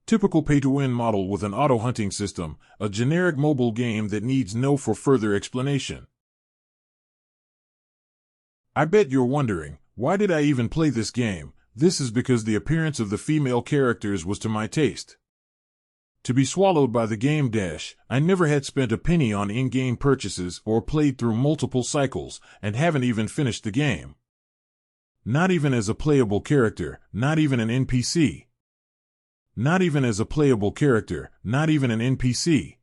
Typical pay-to-win model with an auto-hunting system, a generic mobile game that needs no further explanation. I bet you're wondering, why did I even play this game? This is because the appearance of the female characters was to my taste. To be swallowed by the game dash, I never had spent a penny on in-game purchases or played through multiple cycles, and haven't even finished the game. Not even as a playable character, not even an NPC. Not even as a playable character, not even an NPC.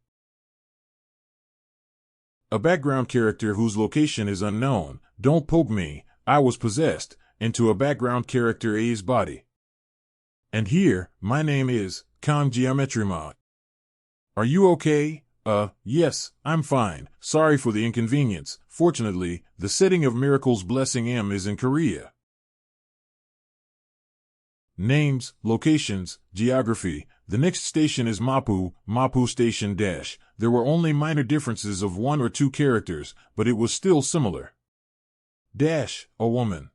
A background character whose location is unknown, don't poke me, I was possessed, into a background character A's body. And here, my name is Geometrima. Are you okay? Yes, I'm fine, sorry for the inconvenience. Fortunately, the setting of Miracle's Blessing M is in Korea. Names, locations, geography. The next station is Mapu Station dash. There were only minor differences of 1 or 2 characters, but it was still similar. Dash, a woman.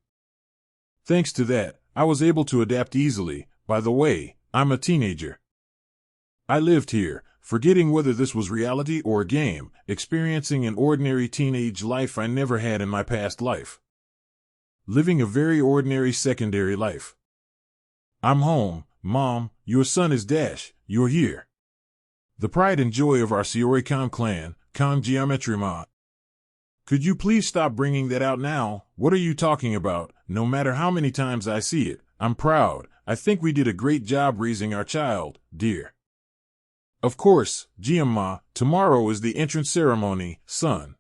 Thanks to that, I was able to adapt easily. By the way, I'm a teenager. I lived here, forgetting whether this was reality or a game, experiencing an ordinary teenage life I never had in my past life. Living a very ordinary secondary life. I'm home, Mom, your son is Dash, you're here. The pride and joy of our Seoricon clan, Geometrima. Could you please stop bringing that out now? What are you talking about? No matter how many times I see it, I'm proud. I think we did a great job raising our child, dear. Of course, Giamma, tomorrow is the entrance ceremony, son.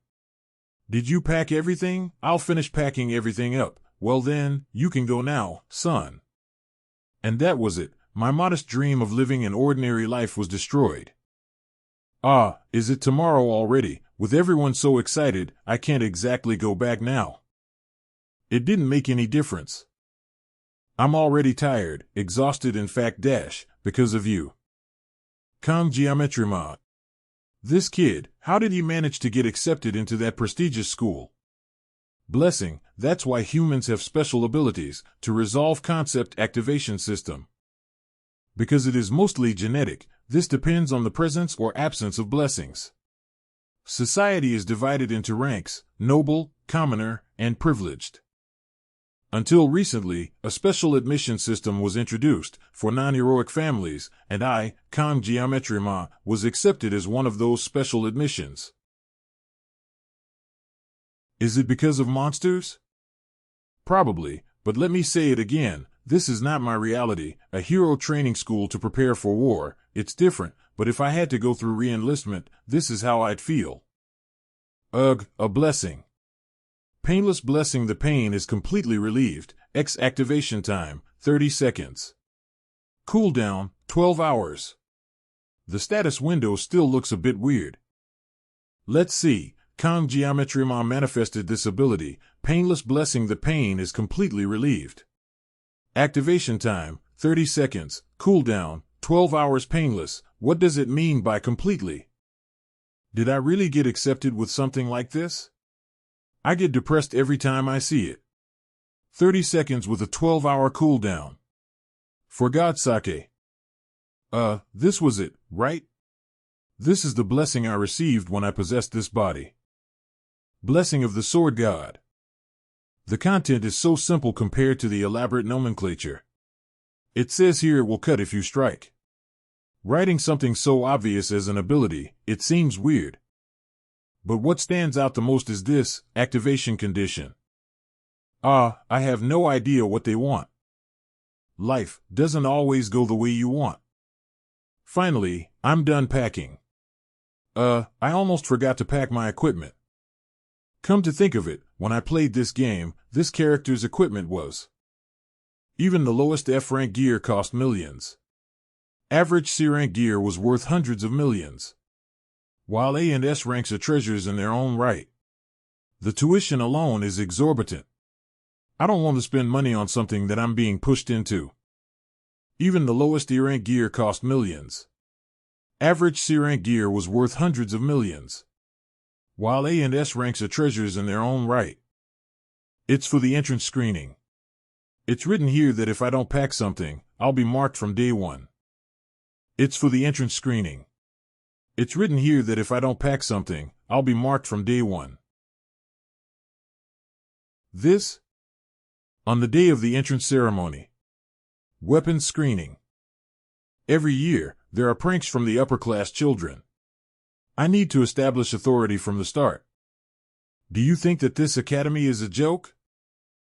Did you pack everything? I'll finish packing everything up. Well then, you can go now, son. And that was it. My modest dream of living an ordinary life was destroyed. Ah, is it tomorrow already? With everyone so excited, I can't exactly go back now. It didn't make any difference. I'm already tired, exhausted in fact dash, because of you. Geometrima. This kid, how did he manage to get accepted into that prestigious school? Blessing, that's why humans have special abilities, to resolve concept activation system. Because it is mostly genetic, this depends on the presence or absence of blessings. Society is divided into ranks, noble, commoner, and privileged. Until recently, a special admission system was introduced for non-heroic families, and I, Geometrima, was accepted as one of those special admissions. Is it because of monsters? Probably, but let me say it again, this is not my reality, a hero training school to prepare for war, it's different, but if I had to go through re-enlistment, this is how I'd feel. Ugh, a blessing. Painless blessing. The pain is completely relieved. X activation time, 30 seconds. Cooldown, 12 hours. The status window still looks a bit weird. Let's see. Geometrima manifested this ability. Painless blessing. The pain is completely relieved. Activation time, 30 seconds. Cooldown, 12 hours. Painless. What does it mean by completely? Did I really get accepted with something like this? I get depressed every time I see it. 30 seconds with a 12-hour cooldown. For God's sake. This was it, right? This is the blessing I received when I possessed this body. Blessing of the Sword God. The content is so simple compared to the elaborate nomenclature. It says here it will cut if you strike. Writing something so obvious as an ability, it seems weird. But what stands out the most is this, activation condition. I have no idea what they want. Life doesn't always go the way you want. Finally, I'm done packing. I almost forgot to pack my equipment. Come to think of it, when I played this game, this character's equipment was. Even the lowest F-rank gear cost millions. Average C-rank gear was worth hundreds of millions. While A and S ranks are treasures in their own right. The tuition alone is exorbitant. I don't want to spend money on something that I'm being pushed into. Even the lowest E-rank gear cost millions. Average C-rank gear was worth hundreds of millions. While A and S ranks are treasures in their own right. It's for the entrance screening. It's written here that if I don't pack something, I'll be marked from day one. It's for the entrance screening. It's written here that if I don't pack something, I'll be marked from day one. This? On the day of the entrance ceremony. Weapons screening. Every year, there are pranks from the upper-class children. I need to establish authority from the start. Do you think that this academy is a joke?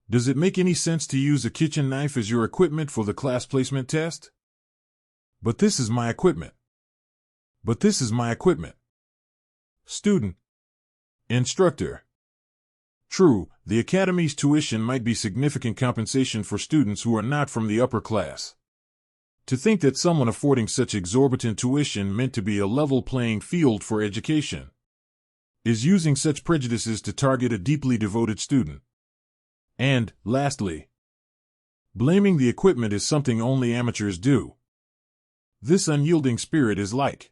Does it make any sense to use a kitchen knife as your equipment for the class placement test? But this is my equipment. But this is my equipment. Student. Instructor. True, the academy's tuition might be significant compensation for students who are not from the upper class. To think that someone affording such exorbitant tuition meant to be a level playing field for education is using such prejudices to target a deeply devoted student. And, lastly, blaming the equipment is something only amateurs do. This unyielding spirit is like.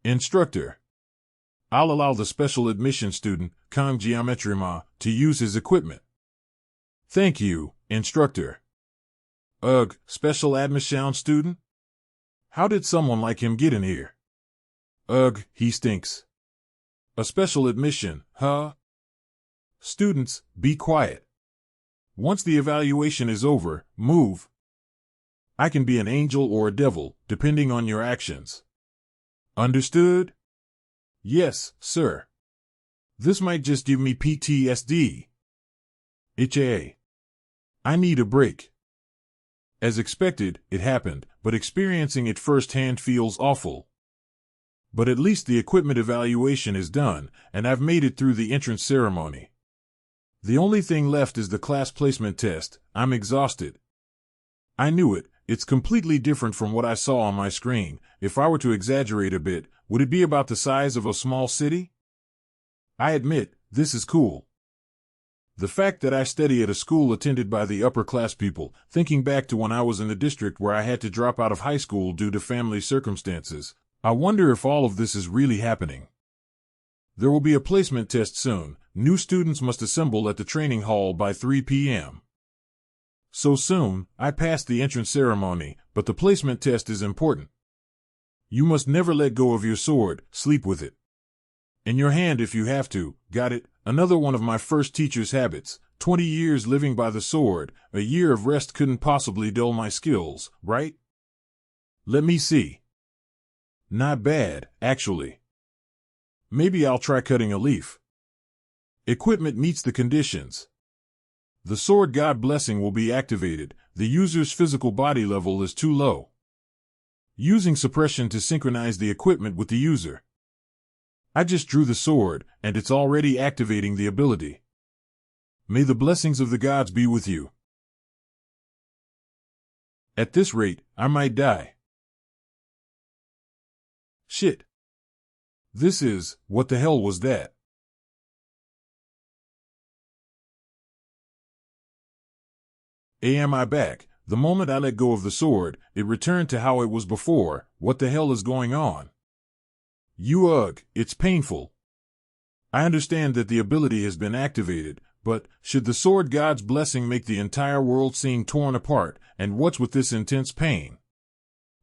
Instructor. I'll allow the special admission student, Kang Geometrima, to use his equipment. Thank you, instructor. Ugh, special admission student? How did someone like him get in here? Ugh, he stinks. A special admission, huh? Students, be quiet. Once the evaluation is over, move. I can be an angel or a devil, depending on your actions. Understood? Yes, sir. This might just give me PTSD. I need a break. As expected, it happened, but experiencing it firsthand feels awful. But at least the equipment evaluation is done, and I've made it through the entrance ceremony. The only thing left is the class placement test. I'm exhausted. I knew it. It's completely different from what I saw on my screen. If I were to exaggerate a bit, would it be about the size of a small city? I admit, this is cool. The fact that I study at a school attended by the upper-class people, thinking back to when I was in the district where I had to drop out of high school due to family circumstances, I wonder if all of this is really happening. There will be a placement test soon. New students must assemble at the training hall by 3 p.m. So soon, I passed the entrance ceremony, but the placement test is important. You must never let go of your sword, sleep with it. In your hand if you have to, got it? Another one of my first teacher's habits, 20 years living by the sword, a year of rest couldn't possibly dull my skills, right? Let me see. Not bad, actually. Maybe I'll try cutting a leaf. Equipment meets the conditions. The sword god blessing will be activated. The user's physical body level is too low. Using suppression to synchronize the equipment with the user. I just drew the sword, and it's already activating the ability. May the blessings of the gods be with you. At this rate, I might die. Shit. What the hell was that? Am I back? The moment I let go of the sword, it returned to how it was before. What the hell is going on? It's painful. I understand that the ability has been activated, but should the sword god's blessing make the entire world seem torn apart, and what's with this intense pain?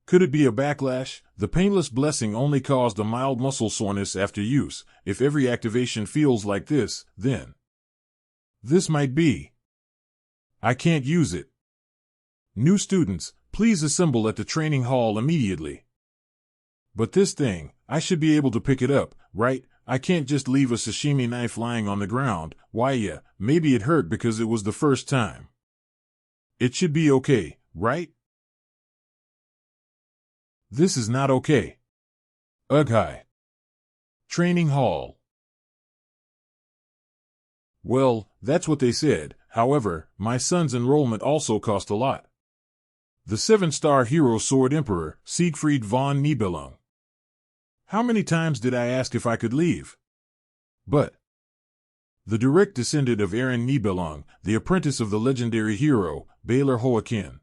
Could it be a backlash? The painless blessing only caused a mild muscle soreness after use. If every activation feels like this, then this might be. I can't use it. New students, please assemble at the training hall immediately. But this thing, I should be able to pick it up, right? I can't just leave a sashimi knife lying on the ground. Why yeah, maybe it hurt because it was the first time. It should be okay, right? This is not okay. Hi. Training hall. Well, that's what they said. However, my son's enrollment also cost a lot. The 7-star hero sword emperor, Siegfried von Nibelung. How many times did I ask if I could leave? But the direct descendant of Aaron Nibelung, the apprentice of the legendary hero, Baylor Hoakin.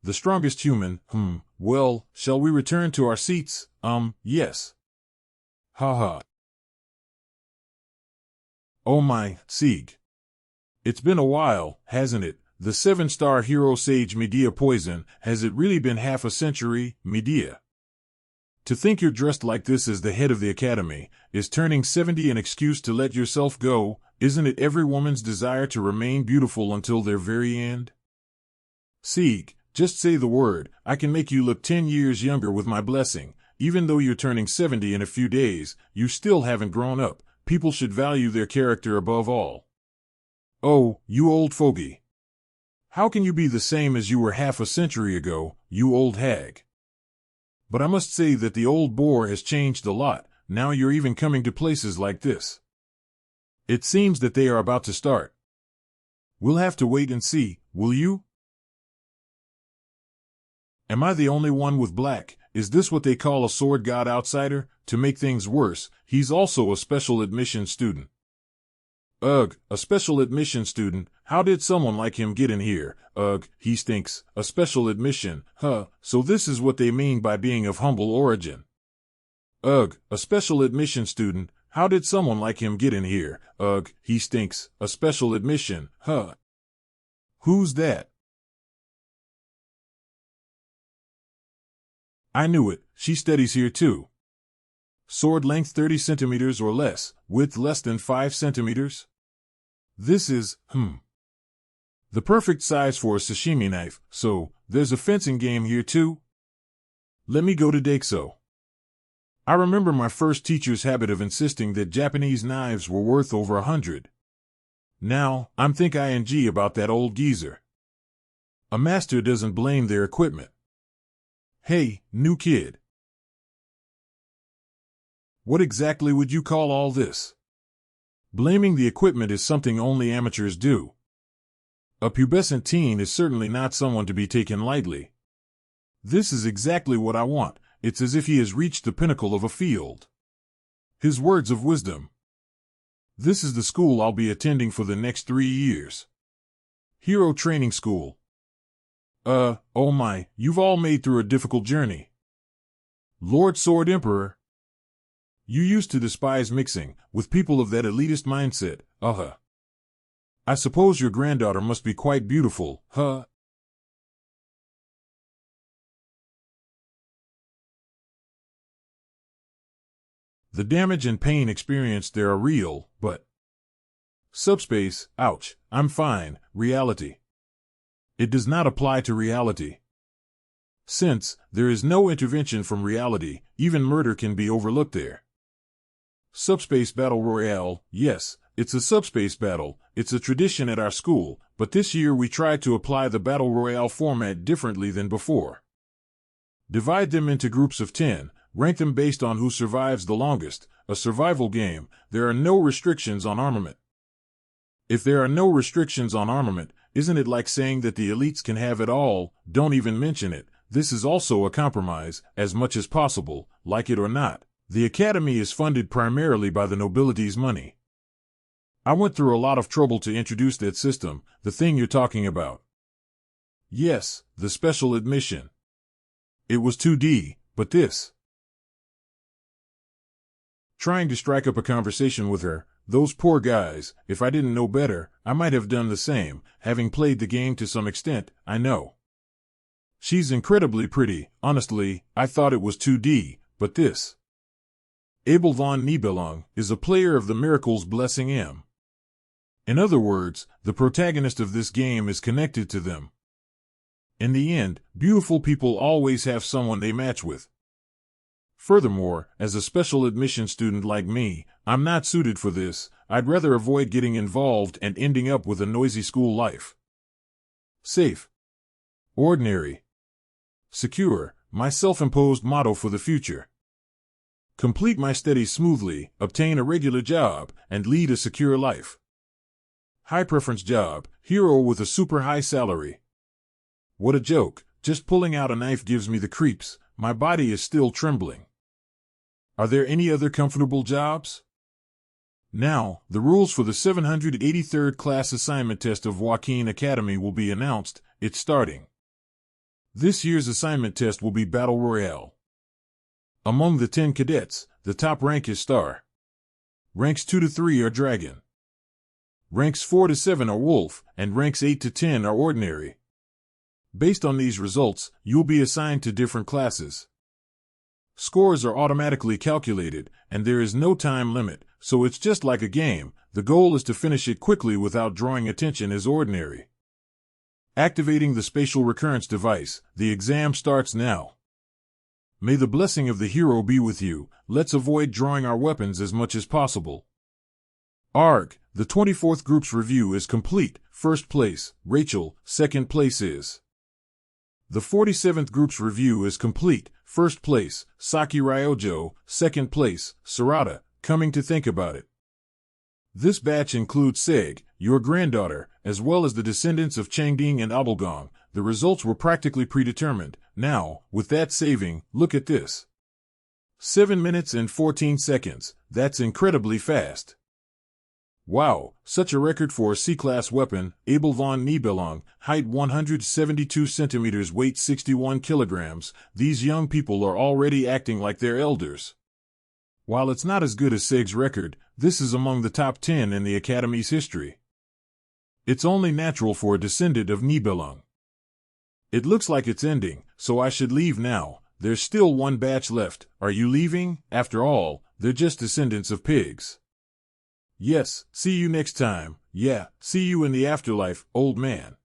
The strongest human, well, shall we return to our seats? Yes. Haha. Oh my, Sieg. It's been a while, hasn't it? the 7-star hero Sage Medea Poison, has it really been half a century, Medea? To think you're dressed like this as the head of the academy, is turning 70 an excuse to let yourself go? Isn't it every woman's desire to remain beautiful until their very end? Sieg, just say the word, I can make you look 10 years younger with my blessing. Even though you're turning 70 in a few days, you still haven't grown up. People should value their character above all. Oh, you old fogey. How can you be the same as you were half a century ago, you old hag? But I must say that the old boar has changed a lot. Now you're even coming to places like this. It seems that they are about to start. We'll have to wait and see, will you? Am I the only one with black? Is this what they call a sword god outsider? To make things worse, he's also a special admission student. Ugh, a special admission student? How did someone like him get in here? Ugh, he stinks. A special admission, huh? So this is what they mean by being of humble origin. Ugh, a special admission student? How did someone like him get in here? Ugh, he stinks. A special admission, huh? Who's that? I knew it, she studies here too. Sword length 30 centimeters or less, width less than 5 centimeters? This is, the perfect size for a sashimi knife, so, there's a fencing game here too? Let me go to Daikso. I remember my first teacher's habit of insisting that Japanese knives were worth over 100. Now, I'm think ing about that old geezer. A master doesn't blame their equipment. Hey, new kid. What exactly would you call all this? Blaming the equipment is something only amateurs do. A pubescent teen is certainly not someone to be taken lightly. This is exactly what I want. It's as if he has reached the pinnacle of a field. His words of wisdom. This is the school I'll be attending for the next 3 years. Hero Training School. Oh my, you've all made through a difficult journey. Lord Sword Emperor. You used to despise mixing with people of that elitist mindset, I suppose your granddaughter must be quite beautiful, huh? The damage and pain experienced there are real, but... Subspace, ouch, I'm fine, reality. It does not apply to reality. Since there is no intervention from reality, even murder can be overlooked there. Subspace Battle Royale, yes, it's a subspace battle, it's a tradition at our school, but this year we tried to apply the Battle Royale format differently than before. Divide them into groups of 10, rank them based on who survives the longest, a survival game, there are no restrictions on armament. If there are no restrictions on armament, isn't it like saying that the elites can have it all? Don't even mention it. This is also a compromise, as much as possible, like it or not. The academy is funded primarily by the nobility's money. I went through a lot of trouble to introduce that system, the thing you're talking about. Yes, the special admission. It was 2D, but this. Trying to strike up a conversation with her, those poor guys, if I didn't know better, I might have done the same, having played the game to some extent, I know. She's incredibly pretty, honestly, I thought it was 2D, but this. Abel von Nibelung is a player of the Miracle's Blessing M. In other words, the protagonist of this game is connected to them. In the end, beautiful people always have someone they match with. Furthermore, as a special admission student like me, I'm not suited for this. I'd rather avoid getting involved and ending up with a noisy school life. Safe. Ordinary. Secure, my self-imposed motto for the future. Complete my studies smoothly, obtain a regular job, and lead a secure life. High preference job, hero with a super high salary. What a joke, just pulling out a knife gives me the creeps, my body is still trembling. Are there any other comfortable jobs? Now, the rules for the 783rd class assignment test of Joaquin Academy will be announced. It's starting. This year's assignment test will be Battle Royale. Among the 10 cadets, the top rank is Star. Ranks 2 to 3 are Dragon. ranks 4 to 7 are wolf, and ranks 8 to 10 are ordinary. Based on these results, you'll be assigned to different classes. Scores are automatically calculated, and there is no time limit, so it's just like a game. The goal is to finish it quickly without drawing attention as ordinary. Activating the spatial recurrence device. The exam starts now. May the blessing of the hero be with you. Let's avoid drawing our weapons as much as possible. ARG. The 24th group's review is complete. First place, Rachel. Second place is. The 47th group's review is complete. First place, Saki Ryojo. Second place, Sarada. Coming to think about it, this batch includes Seg, your granddaughter, as well as the descendants of Changding and Abelgong. The results were practically predetermined. Now, with that saving, look at this. 7 minutes and 14 seconds. That's incredibly fast. Wow, such a record for a C-class weapon. Abel von Nibelung, height 172 centimeters, weight 61 kilograms. These young people are already acting like their elders. While it's not as good as Seg's record, this is among the top 10 in the Academy's history. It's only natural for a descendant of Nibelung. It looks like it's ending, so I should leave now. There's still one batch left. Are you leaving? After all, they're just descendants of pigs. Yes, see you next time. Yeah, see you in the afterlife, old man.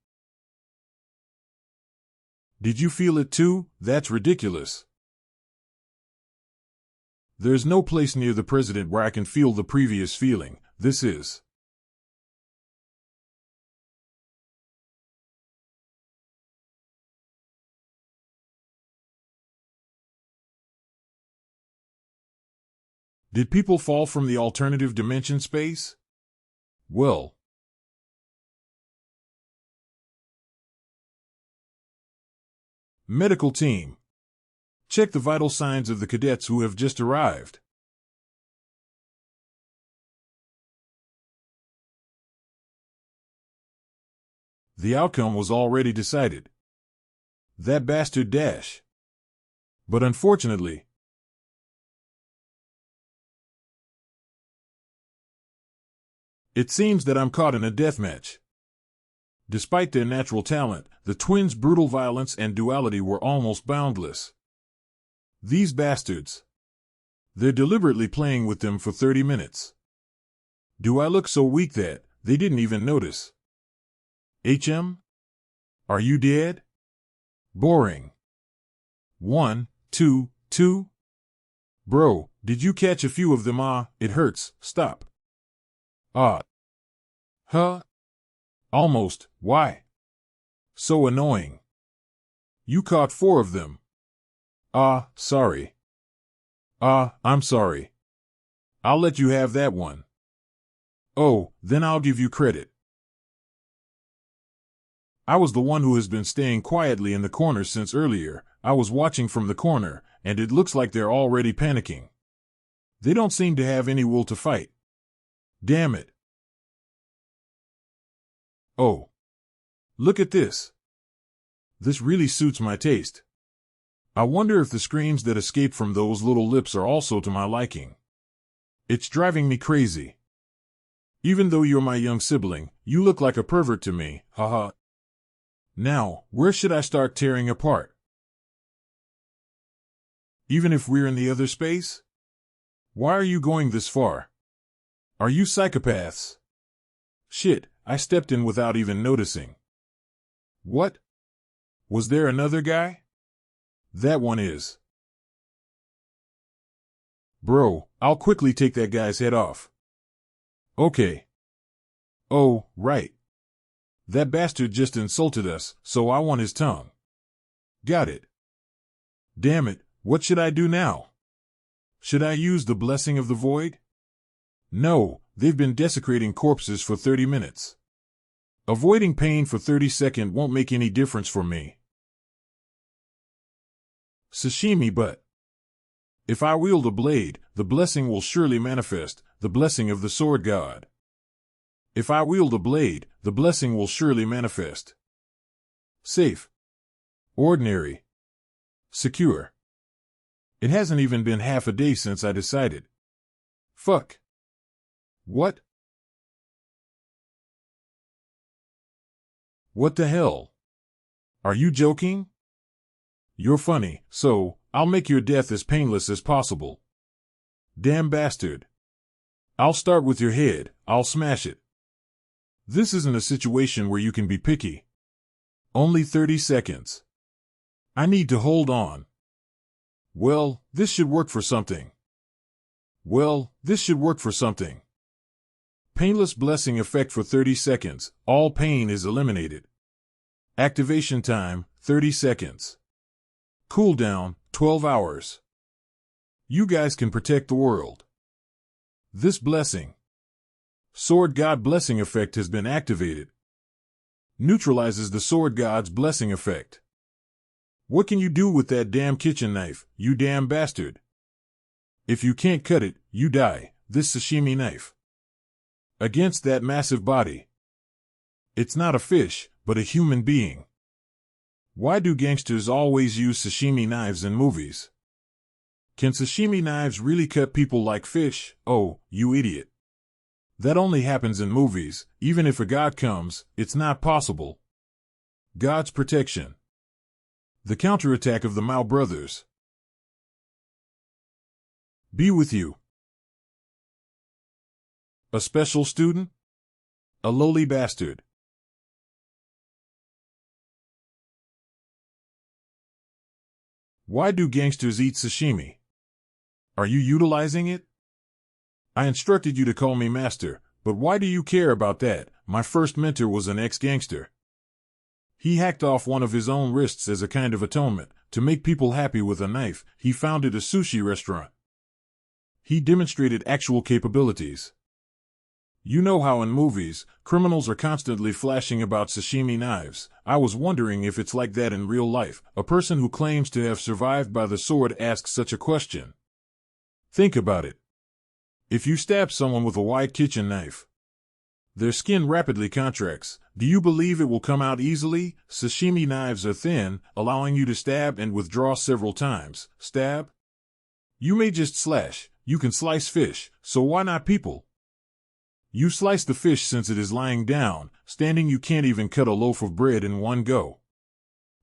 Did you feel it too? That's ridiculous. There's no place near the president where I can feel the previous feeling. This is. Did people fall from the alternative dimension space? Well. Medical team. Check the vital signs of the cadets who have just arrived. The outcome was already decided. That bastard Dash. But unfortunately, it seems that I'm caught in a deathmatch. Despite their natural talent, the twins' brutal violence and duality were almost boundless. These bastards. They're deliberately playing with them for 30 minutes. Do I look so weak that they didn't even notice? HM? Are you dead? Boring. 1, 2, 2? Bro, did you catch a few of them? It hurts. Stop. Huh? Almost. Why? So annoying. You caught 4 of them. Sorry. I'm sorry. I'll let you have that one. Oh, then I'll give you credit. I was the one who has been staying quietly in the corner since earlier. I was watching from the corner, and it looks like they're already panicking. They don't seem to have any will to fight. Damn it. Oh. Look at this. This really suits my taste. I wonder if the screams that escape from those little lips are also to my liking. It's driving me crazy. Even though you're my young sibling, you look like a pervert to me, haha. Now, where should I start tearing apart? Even if we're in the other space? Why are you going this far? Are you psychopaths? Shit, I stepped in without even noticing. What? Was there another guy? That one is. Bro, I'll quickly take that guy's head off. Okay. Oh, right. That bastard just insulted us, so I want his tongue. Got it. Damn it, what should I do now? Should I use the blessing of the void? No, they've been desecrating corpses for 30 minutes. Avoiding pain for 30 seconds won't make any difference for me. Sashimi, but if I wield a blade, the blessing will surely manifest, the blessing of the sword god. If I wield a blade, the blessing will surely manifest. Safe. Ordinary. Secure. It hasn't even been half a day since I decided. Fuck. What? What the hell? Are you joking? You're funny, so I'll make your death as painless as possible. Damn bastard. I'll start with your head, I'll smash it. This isn't a situation where you can be picky. Only 30 seconds. I need to hold on. Well, this should work for something. Painless blessing effect for 30 seconds. All pain is eliminated. Activation time, 30 seconds. Cooldown, 12 hours. You guys can protect the world. This blessing. Sword God blessing effect has been activated. Neutralizes the sword god's blessing effect. What can you do with that damn kitchen knife, you damn bastard? If you can't cut it, you die. This sashimi knife. Against that massive body. It's not a fish, but a human being. Why do gangsters always use sashimi knives in movies? Can sashimi knives really cut people like fish? Oh, you idiot. That only happens in movies. Even if a god comes, it's not possible. God's protection. The counterattack of the Mao brothers. Be with you. A special student? A lowly bastard. Why do gangsters eat sashimi? Are you utilizing it? I instructed you to call me master, but why do you care about that? My first mentor was an ex-gangster. He hacked off one of his own wrists as a kind of atonement. To make people happy with a knife, he founded a sushi restaurant. He demonstrated actual capabilities. You know how in movies, criminals are constantly flashing about sashimi knives. I was wondering if it's like that in real life. A person who claims to have survived by the sword asks such a question. Think about it. If you stab someone with a white kitchen knife, their skin rapidly contracts. Do you believe it will come out easily? Sashimi knives are thin, allowing you to stab and withdraw several times. Stab? You may just slash. You can slice fish, so why not people? You slice the fish since it is lying down. Standing you can't even cut a loaf of bread in one go.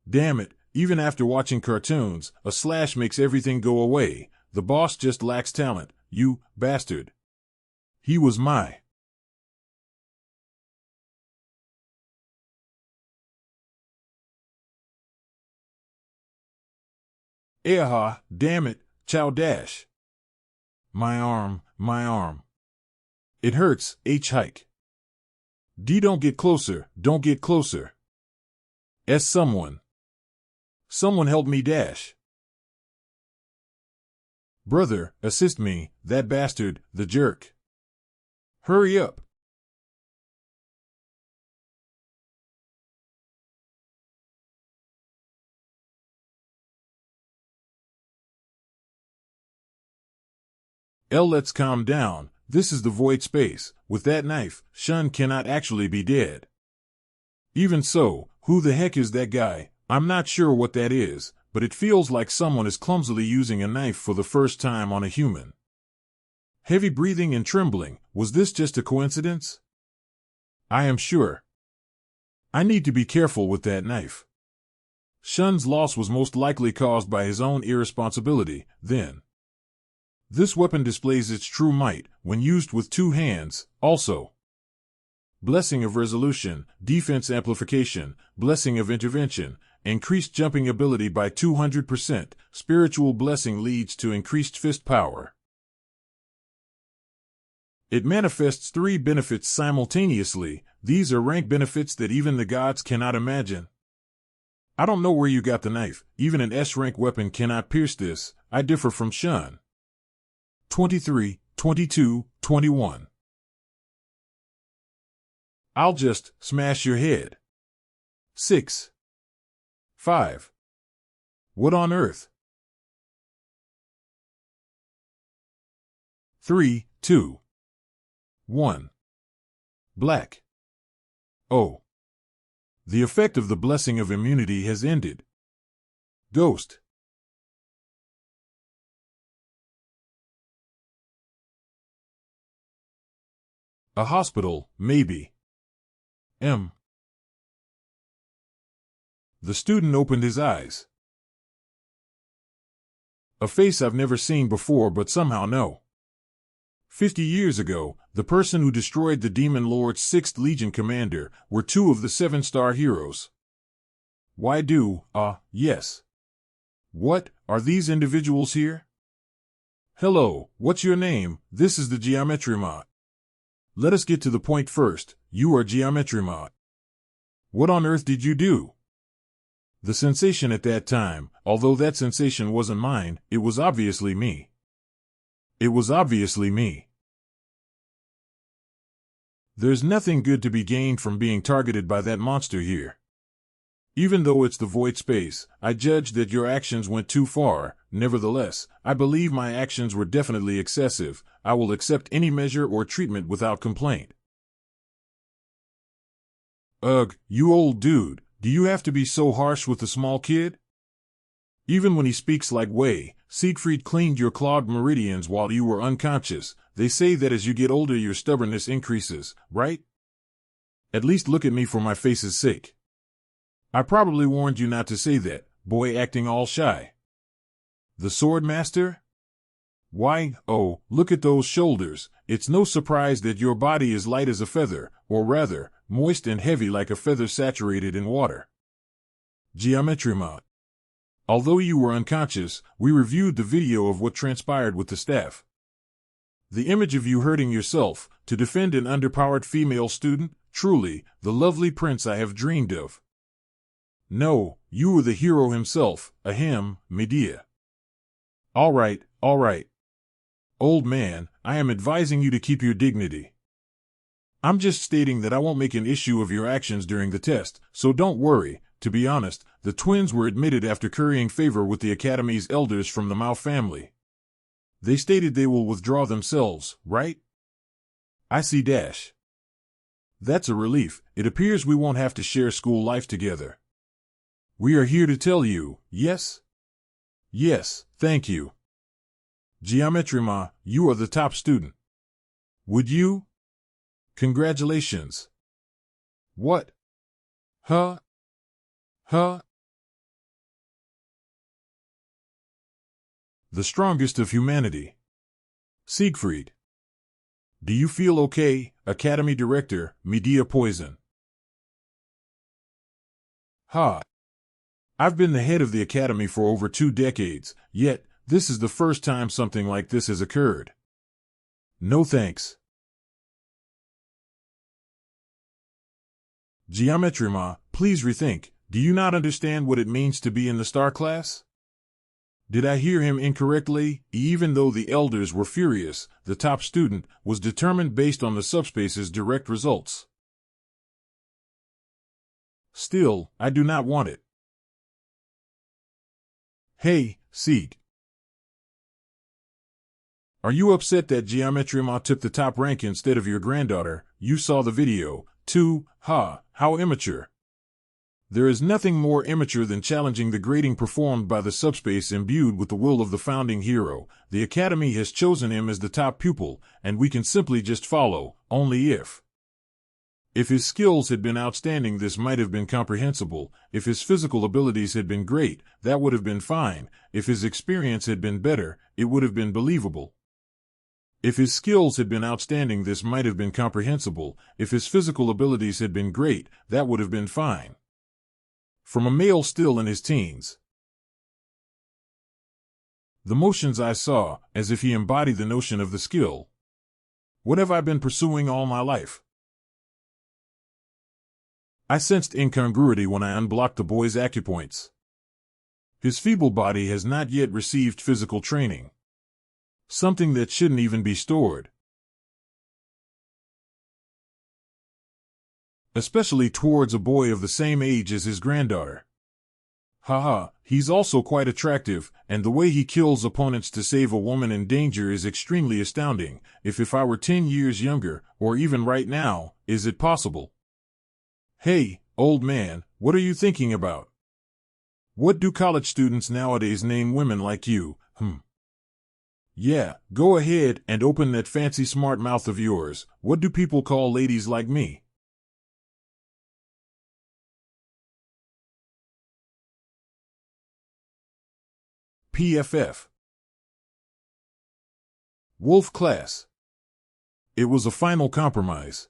Damn it, even after watching cartoons, a slash makes everything go away. The boss just lacks talent, you bastard. He was my. Aha, damn it, chow dash. My arm, my arm. It hurts, H hike. D don't get closer, don't get closer. S someone. Someone help me dash. Brother, assist me, that bastard, the jerk. Hurry up. L, let's calm down. This is the void space. With that knife, Shun cannot actually be dead. Even so, who the heck is that guy? I'm not sure what that is, but it feels like someone is clumsily using a knife for the first time on a human. Heavy breathing and trembling. Was this just a coincidence? I am sure. I need to be careful with that knife. Shun's loss was most likely caused by his own irresponsibility, then. This weapon displays its true might when used with two hands, also. Blessing of resolution, defense amplification, blessing of intervention, increased jumping ability by 200%, spiritual blessing leads to increased fist power. It manifests 3 benefits simultaneously. These are rank benefits that even the gods cannot imagine. I don't know where you got the knife. Even an S-rank weapon cannot pierce this. I differ from Shun. 23, 22, 21. I'll just smash your head. 6. 5. What on earth? 3, 2. 1. Black. Oh. The effect of the blessing of immunity has ended. Ghost. A hospital, maybe. M. The student opened his eyes. A face I've never seen before but somehow know. 50 years ago, the person who destroyed the Demon Lord's 6th Legion commander were 2 of the 7-star heroes. Why yes. What, are these individuals here? Hello, what's your name? This is the Geometry Mod. Let us get to the point first. You are Geometry Mod. What on earth did you do? The sensation at that time, although that sensation wasn't mine, it was obviously me. It was obviously me. There's nothing good to be gained from being targeted by that monster here. Even though it's the void space, I judge that your actions went too far. Nevertheless, I believe my actions were definitely excessive. I will accept any measure or treatment without complaint. Ugh, you old dude, do you have to be so harsh with the small kid? Even when he speaks like Wei, Siegfried cleaned your clogged meridians while you were unconscious. They say that as you get older your stubbornness increases, right? At least look at me for my face's sake. I probably warned you not to say that, boy acting all shy. The sword master? Why, oh, look at those shoulders. It's no surprise that your body is light as a feather, or rather, moist and heavy like a feather saturated in water. Geometry Mod. Although you were unconscious, we reviewed the video of what transpired with the staff. The image of you hurting yourself to defend an underpowered female student, truly, the lovely prince I have dreamed of. No, you were the hero himself, Medea. All right. Old man, I am advising you to keep your dignity. I'm just stating that I won't make an issue of your actions during the test, so don't worry. To be honest, the twins were admitted after currying favor with the Academy's elders from the Mao family. They stated they will withdraw themselves, right? I see dash. That's a relief. It appears we won't have to share school life together. We are here to tell you, yes? Yes, thank you. Geometry Ma, you are the top student. Would you? Congratulations. What? Huh? The strongest of humanity. Siegfried. Do you feel okay, Academy Director, Medea Poison? I've been the head of the Academy for over 2 decades, yet, this is the first time something like this has occurred. No thanks. Geometry Ma, please rethink. Do you not understand what it means to be in the star class? Did I hear him incorrectly? Even though the elders were furious, the top student was determined based on the Subspace's direct results. Still, I do not want it. Hey, Sieg. Are you upset that Geometry Ma took the top rank instead of your granddaughter? You saw the video, too. How immature. There is nothing more immature than challenging the grading performed by the Subspace imbued with the will of the founding hero. The Academy has chosen him as the top pupil, and we can simply just follow, only if. If his skills had been outstanding, this might have been comprehensible. If his physical abilities had been great, that would have been fine. If his experience had been better, it would have been believable. If his skills had been outstanding, this might have been comprehensible. If his physical abilities had been great, that would have been fine. From a male still in his teens. The motions I saw, as if he embodied the notion of the skill. What have I been pursuing all my life? I sensed incongruity when I unblocked the boy's acupoints. His feeble body has not yet received physical training. Something that shouldn't even be stored. Especially towards a boy of the same age as his granddaughter. He's also quite attractive, and the way he kills opponents to save a woman in danger is extremely astounding. If I were 10 years younger, or even right now, is it possible? Hey, old man, what are you thinking about? What do college students nowadays name women like you? Yeah, go ahead and open that fancy smart mouth of yours. What do people call ladies like me? PFF. Wolf class. It was a final compromise.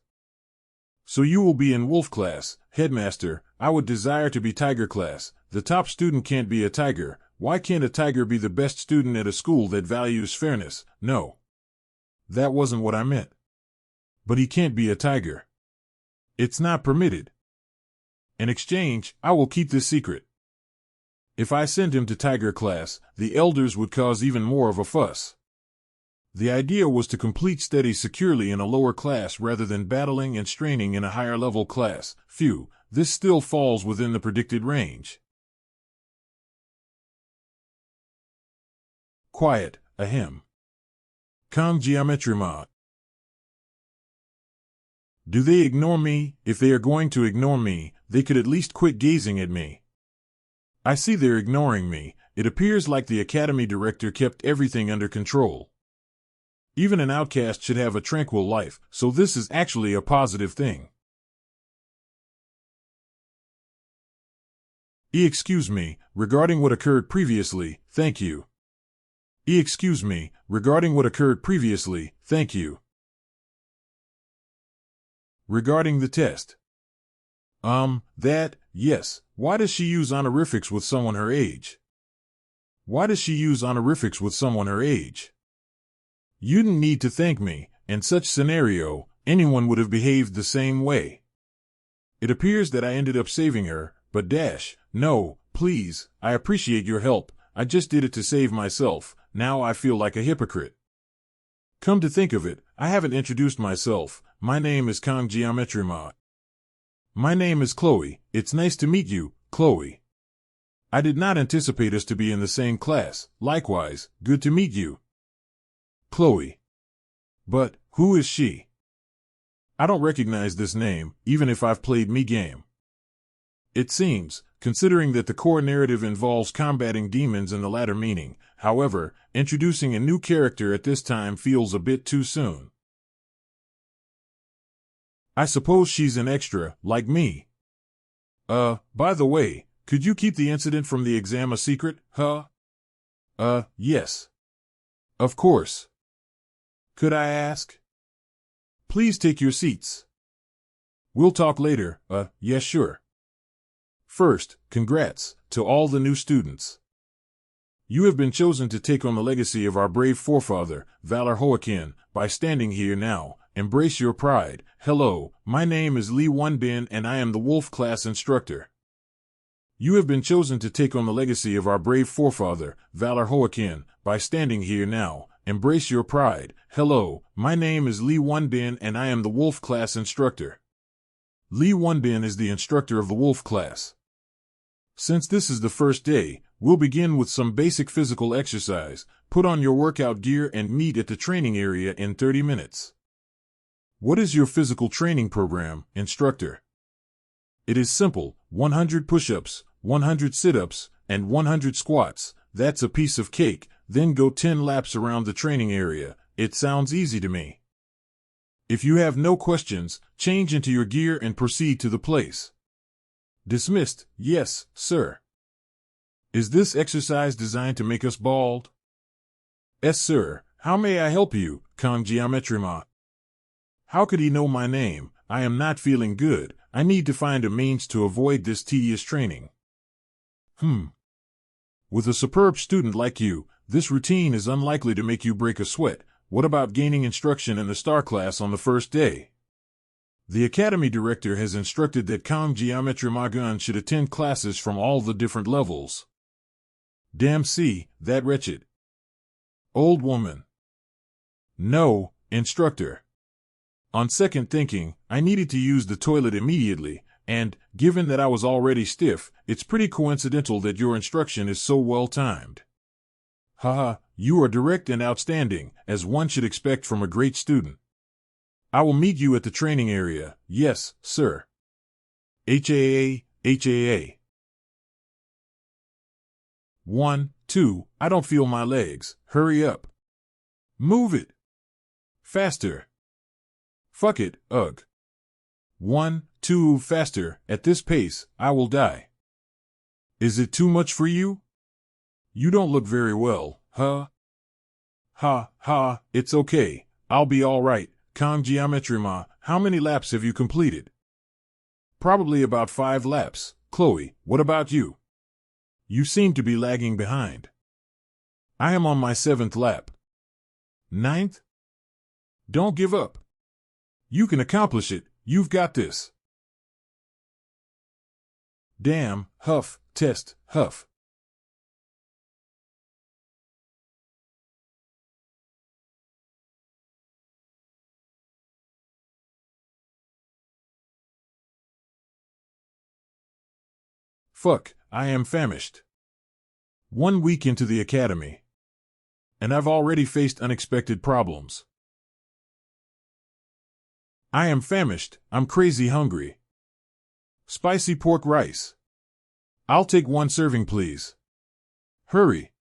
So you will be in Wolf class, Headmaster. I would desire to be Tiger class. The top student can't be a tiger. Why can't a tiger be the best student at a school that values fairness? No. That wasn't what I meant. But he can't be a tiger. It's not permitted. In exchange, I will keep this secret. If I send him to Tiger class, the elders would cause even more of a fuss. The idea was to complete studies securely in a lower class rather than battling and straining in a higher level class. Phew, this still falls within the predicted range. Quiet, ahem. Kang geometry mod. Do they ignore me? If they are going to ignore me, they could at least quit gazing at me. I see they're ignoring me. It appears like the academy director kept everything under control. Even an outcast should have a tranquil life, so this is actually a positive thing. Excuse me, regarding what occurred previously, thank you. Excuse me, regarding what occurred previously, thank you. Regarding the test. Yes. Why does she use honorifics with someone her age? Why does she use honorifics with someone her age? You didn't need to thank me. In such scenario, anyone would have behaved the same way. It appears that I ended up saving her, but no, please, I appreciate your help. I just did it to save myself. Now I feel like a hypocrite. Come to think of it, I haven't introduced myself. My name is Kang Geometry Mod. My name is Chloe. It's nice to meet you, Chloe. I did not anticipate us to be in the same class. Likewise, good to meet you, Chloe. But, who is she? I don't recognize this name, even if I've played me game. It seems, considering that the core narrative involves combating demons in the latter meaning. However, introducing a new character at this time feels a bit too soon. I suppose she's an extra, like me. By the way, could you keep the incident from the exam a secret, huh? Yes. Of course. Could I ask? Please take your seats. We'll talk later, yes sure. First, congrats to all the new students. You have been chosen to take on the legacy of our brave forefather, Valor Hoakin, by standing here now. Embrace your pride. Hello, my name is Lee Wonbin and I am the Wolf class instructor. You have been chosen to take on the legacy of our brave forefather, Valor Hoakin, by standing here now. Embrace your pride. Hello, my name is Lee Wonbin and I am the Wolf class instructor. Lee Wonbin is the instructor of the Wolf class. Since this is the first day, we'll begin with some basic physical exercise. Put on your workout gear and meet at the training area in 30 minutes. What is your physical training program, instructor? It is simple, 100 push-ups, 100 sit-ups, and 100 squats. That's a piece of cake. Then go 10 laps around the training area. It sounds easy to me. If you have no questions, change into your gear and proceed to the place. Dismissed. Yes, sir. Is this exercise designed to make us bald? Yes, sir. How may I help you, Kang Geometry Mod? How could he know my name? I am not feeling good. I need to find a means to avoid this tedious training. With a superb student like you, this routine is unlikely to make you break a sweat. What about gaining instruction in the star class on the first day? The academy director has instructed that Kang Geometry Magun should attend classes from all the different levels. Damn, see, that wretched old woman. No, instructor. On second thinking, I needed to use the toilet immediately, and, given that I was already stiff, it's pretty coincidental that your instruction is so well timed. Haha, you are direct and outstanding, as one should expect from a great student. I will meet you at the training area. Yes, sir. HAA. 1, 2, I don't feel my legs. Hurry up. Move it. Faster. Fuck it, ugh. 1, 2, faster. At this pace, I will die. Is it too much for you? You don't look very well, huh? Ha, ha, it's okay. I'll be all right. Kong Geometry Ma, how many laps have you completed? Probably about 5 laps. Chloe, what about you? You seem to be lagging behind. I am on my 7th lap. 9th? Don't give up. You can accomplish it. You've got this. Damn, huff, test, huff. Fuck, I am famished. 1 week into the academy. And I've already faced unexpected problems. I am famished, I'm crazy hungry. Spicy pork rice. I'll take 1 serving, please. Hurry.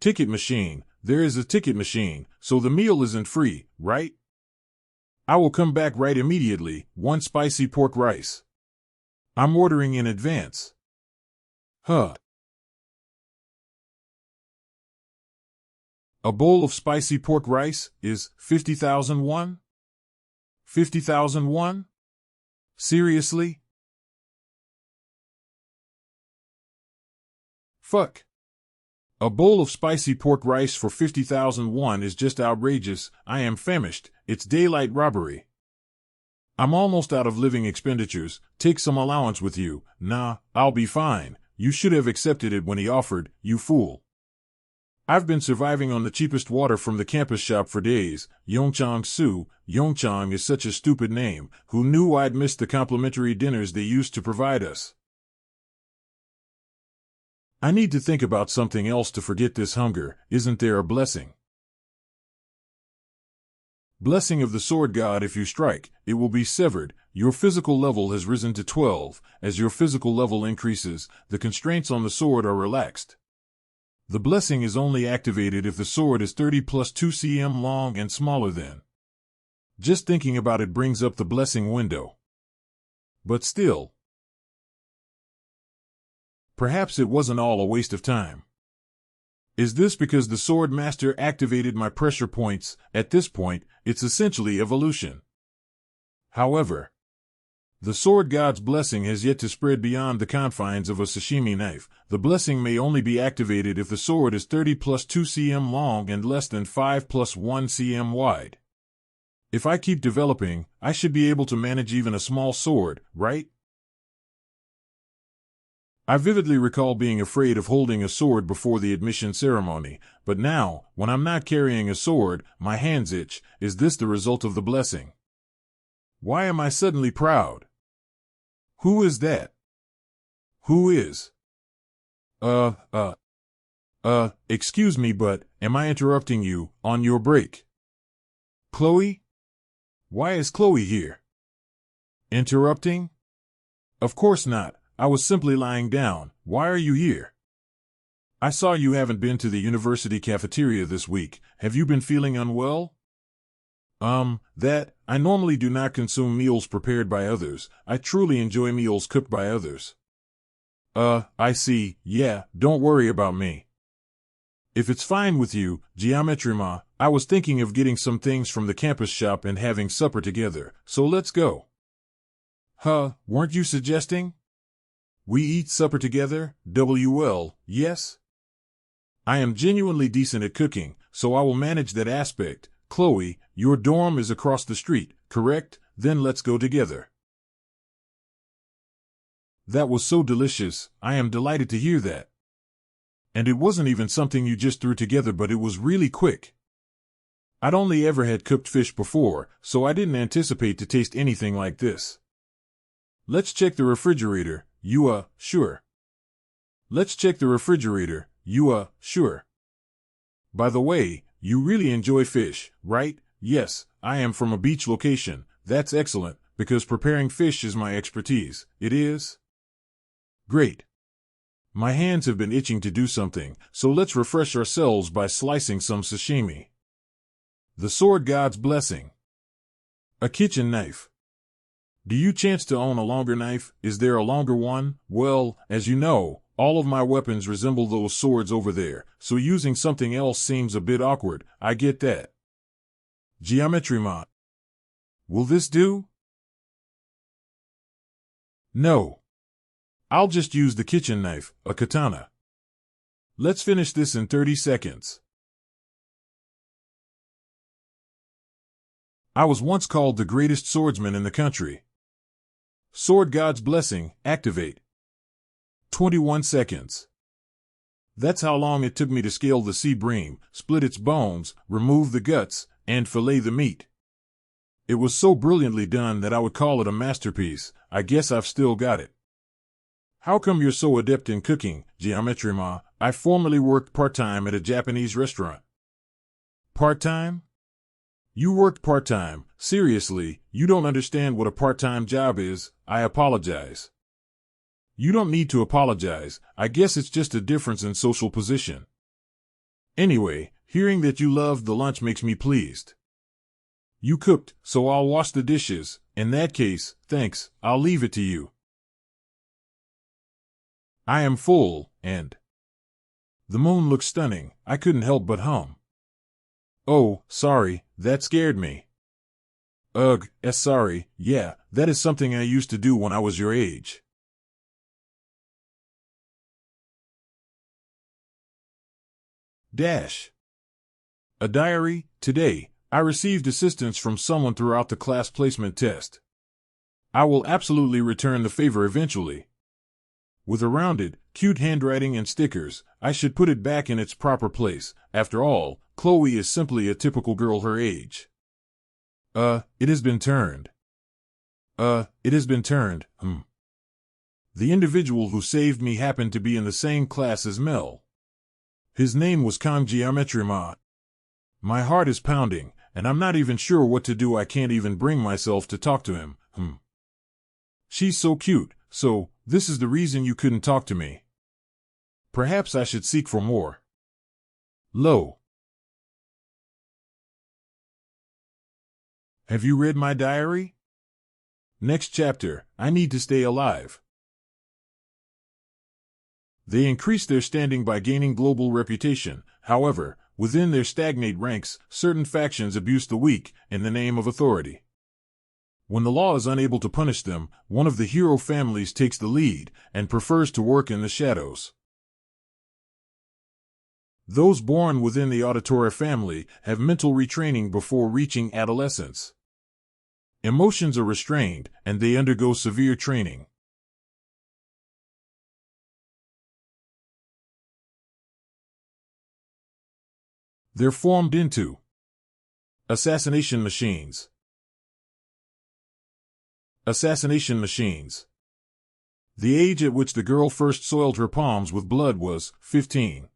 Ticket machine. There is a ticket machine, so the meal isn't free, right? I will come back right immediately. 1 spicy pork rice. I'm ordering in advance. Huh. A bowl of spicy pork rice is 50,000 won? 50,000 won? Seriously? Fuck. A bowl of spicy pork rice for 50,000 won is just outrageous. I am famished. It's daylight robbery. I'm almost out of living expenditures. Take some allowance with you. Nah, I'll be fine. You should have accepted it when he offered, you fool. I've been surviving on the cheapest water from the campus shop for days. Yongchang Su. Yongchang is such a stupid name. Who knew I'd missed the complimentary dinners they used to provide us? I need to think about something else to forget this hunger. Isn't there a blessing? Blessing of the sword god. If you strike, it will be severed. Your physical level has risen to 12. As your physical level increases, the constraints on the sword are relaxed. The blessing is only activated if the sword is 30 plus 2 cm long and smaller than. Just thinking about it brings up the blessing window. But still, perhaps it wasn't all a waste of time. Is this because the sword master activated my pressure points? At this point, it's essentially evolution. However, the sword god's blessing has yet to spread beyond the confines of a sashimi knife. The blessing may only be activated if the sword is 30 plus 2 cm long and less than 5 plus 1 cm wide. If I keep developing, I should be able to manage even a small sword, right? I vividly recall being afraid of holding a sword before the admission ceremony, but now, when I'm not carrying a sword, my hands itch. Is this the result of the blessing? Why am I suddenly proud? Who is that? Who is? Excuse me, but am I interrupting you on your break? Chloe? Why is Chloe here? Interrupting? Of course not. I was simply lying down. Why are you here? I saw you haven't been to the university cafeteria this week. Have you been feeling unwell? I normally do not consume meals prepared by others. I truly enjoy meals cooked by others. I see. Yeah, don't worry about me. If it's fine with you, Geometry Ma, I was thinking of getting some things from the campus shop and having supper together, so let's go. Huh, weren't you suggesting? We eat supper together, WL, yes? I am genuinely decent at cooking, so I will manage that aspect. Chloe, your dorm is across the street, correct? Then let's go together. That was so delicious. I am delighted to hear that. And it wasn't even something you just threw together, but it was really quick. I'd only ever had cooked fish before, so I didn't anticipate to taste anything like this. Let's check the refrigerator. Sure. Let's check the refrigerator. Sure. By the way, you really enjoy fish, right? Yes, I am from a beach location. That's excellent, because preparing fish is my expertise. It is? Great. My hands have been itching to do something, so let's refresh ourselves by slicing some sashimi. The sword god's blessing. A kitchen knife. Do you chance to own a longer knife? Is there a longer one? Well, as you know, All of my weapons resemble those swords over there, so using something else seems a bit awkward. I get that. Geometry mod. Will this do? No. I'll just use the kitchen knife, a katana. Let's finish this in 30 seconds. I was once called the greatest swordsman in the country. Sword God's blessing, activate. 21 seconds. That's how long it took me to scale the sea bream, split its bones, remove the guts, and fillet the meat. It was so brilliantly done that I would call it a masterpiece. I guess I've still got it. How come you're so adept in cooking, Geometry Ma? I formerly worked part-time at a Japanese restaurant. Part-time? You worked part-time. Seriously, you don't understand what a part-time job is. I apologize. You don't need to apologize. I guess it's just a difference in social position. Anyway, hearing that you loved the lunch makes me pleased. You cooked, so I'll wash the dishes. In that case, thanks, I'll leave it to you. I am full, and the moon looks stunning. I couldn't help but hum. Oh, sorry, that scared me. Ugh, sorry, yeah, that is something I used to do when I was your age. Dash. A diary. Today, I received assistance from someone throughout the class placement test. I will absolutely return the favor eventually. With a rounded, cute handwriting and stickers, I should put it back in its proper place. After all, Chloe is simply a typical girl her age. It has been turned. It has been turned, The individual who saved me happened to be in the same class as Mel. His name was Kang Geometry Ma. My heart is pounding, and I'm not even sure what to do. I can't even bring myself to talk to him, She's so cute, so this is the reason you couldn't talk to me. Perhaps I should seek for more. Lo. Have you read my diary? Next chapter, I need to stay alive. They increase their standing by gaining global reputation. However, within their stagnate ranks, certain factions abuse the weak in the name of authority. When the law is unable to punish them, one of the hero families takes the lead and prefers to work in the shadows. Those born within the auditory family have mental retraining before reaching adolescence. Emotions are restrained, and they undergo severe training. They're formed into assassination machines. Assassination machines. The age at which the girl first soiled her palms with blood was 15.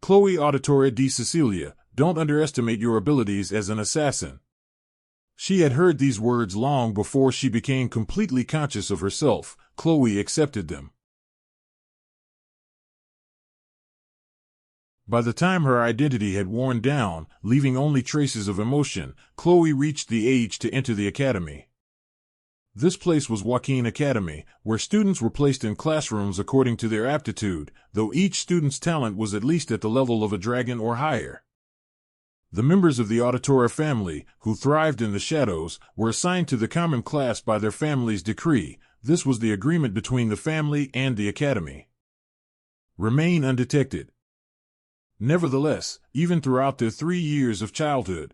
Chloe Auditoria di Cecilia, don't underestimate your abilities as an assassin. She had heard these words long before she became completely conscious of herself. Chloe accepted them. By the time her identity had worn down, leaving only traces of emotion, Chloe reached the age to enter the academy. This place was Joaquin Academy, where students were placed in classrooms according to their aptitude, though each student's talent was at least at the level of a dragon or higher. The members of the Auditoria family, who thrived in the shadows, were assigned to the common class by their family's decree. This was the agreement between the family and the academy. Remain undetected. Nevertheless, even throughout their 3 years of childhood,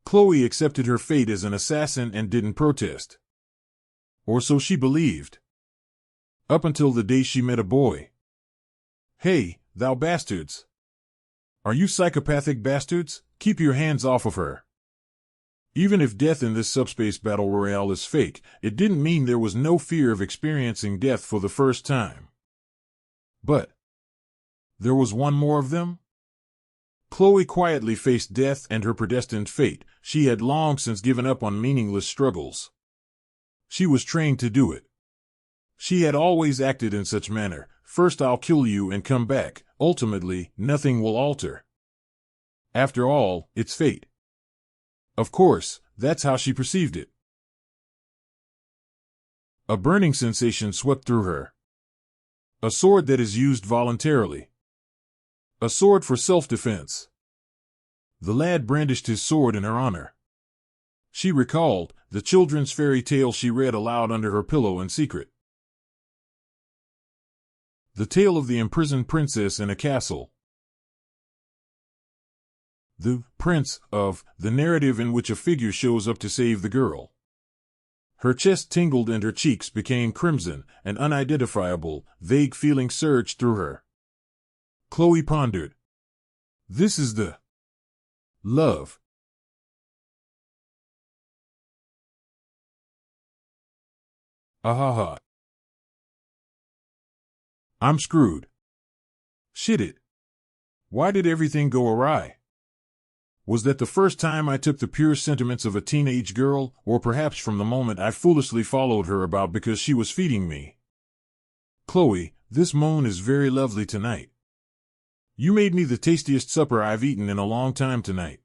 Chloe accepted her fate as an assassin and didn't protest. Or so she believed. Up until the day she met a boy. Hey, thou bastards! Are you psychopathic bastards? Keep your hands off of her. Even if death in this subspace battle royale is fake, it didn't mean there was no fear of experiencing death for the first time. But there was one more of them? Chloe quietly faced death and her predestined fate. She had long since given up on meaningless struggles. She was trained to do it. She had always acted in such manner. First I'll kill you and come back. Ultimately, nothing will alter. After all, it's fate. Of course, that's how she perceived it. A burning sensation swept through her. A sword that is used voluntarily. A sword for self-defense. The lad brandished his sword in her honor. She recalled the children's fairy tale she read aloud under her pillow in secret. The tale of the imprisoned princess in a castle. The prince of the narrative in which a figure shows up to save the girl. Her chest tingled and her cheeks became crimson, an unidentifiable, vague feeling surged through her. Chloe pondered. This is the love. Ahaha. I'm screwed. Shit it. Why did everything go awry? Was that the first time I took the pure sentiments of a teenage girl, or perhaps from the moment I foolishly followed her about because she was feeding me? Chloe, this moon is very lovely tonight. You made me the tastiest supper I've eaten in a long time tonight.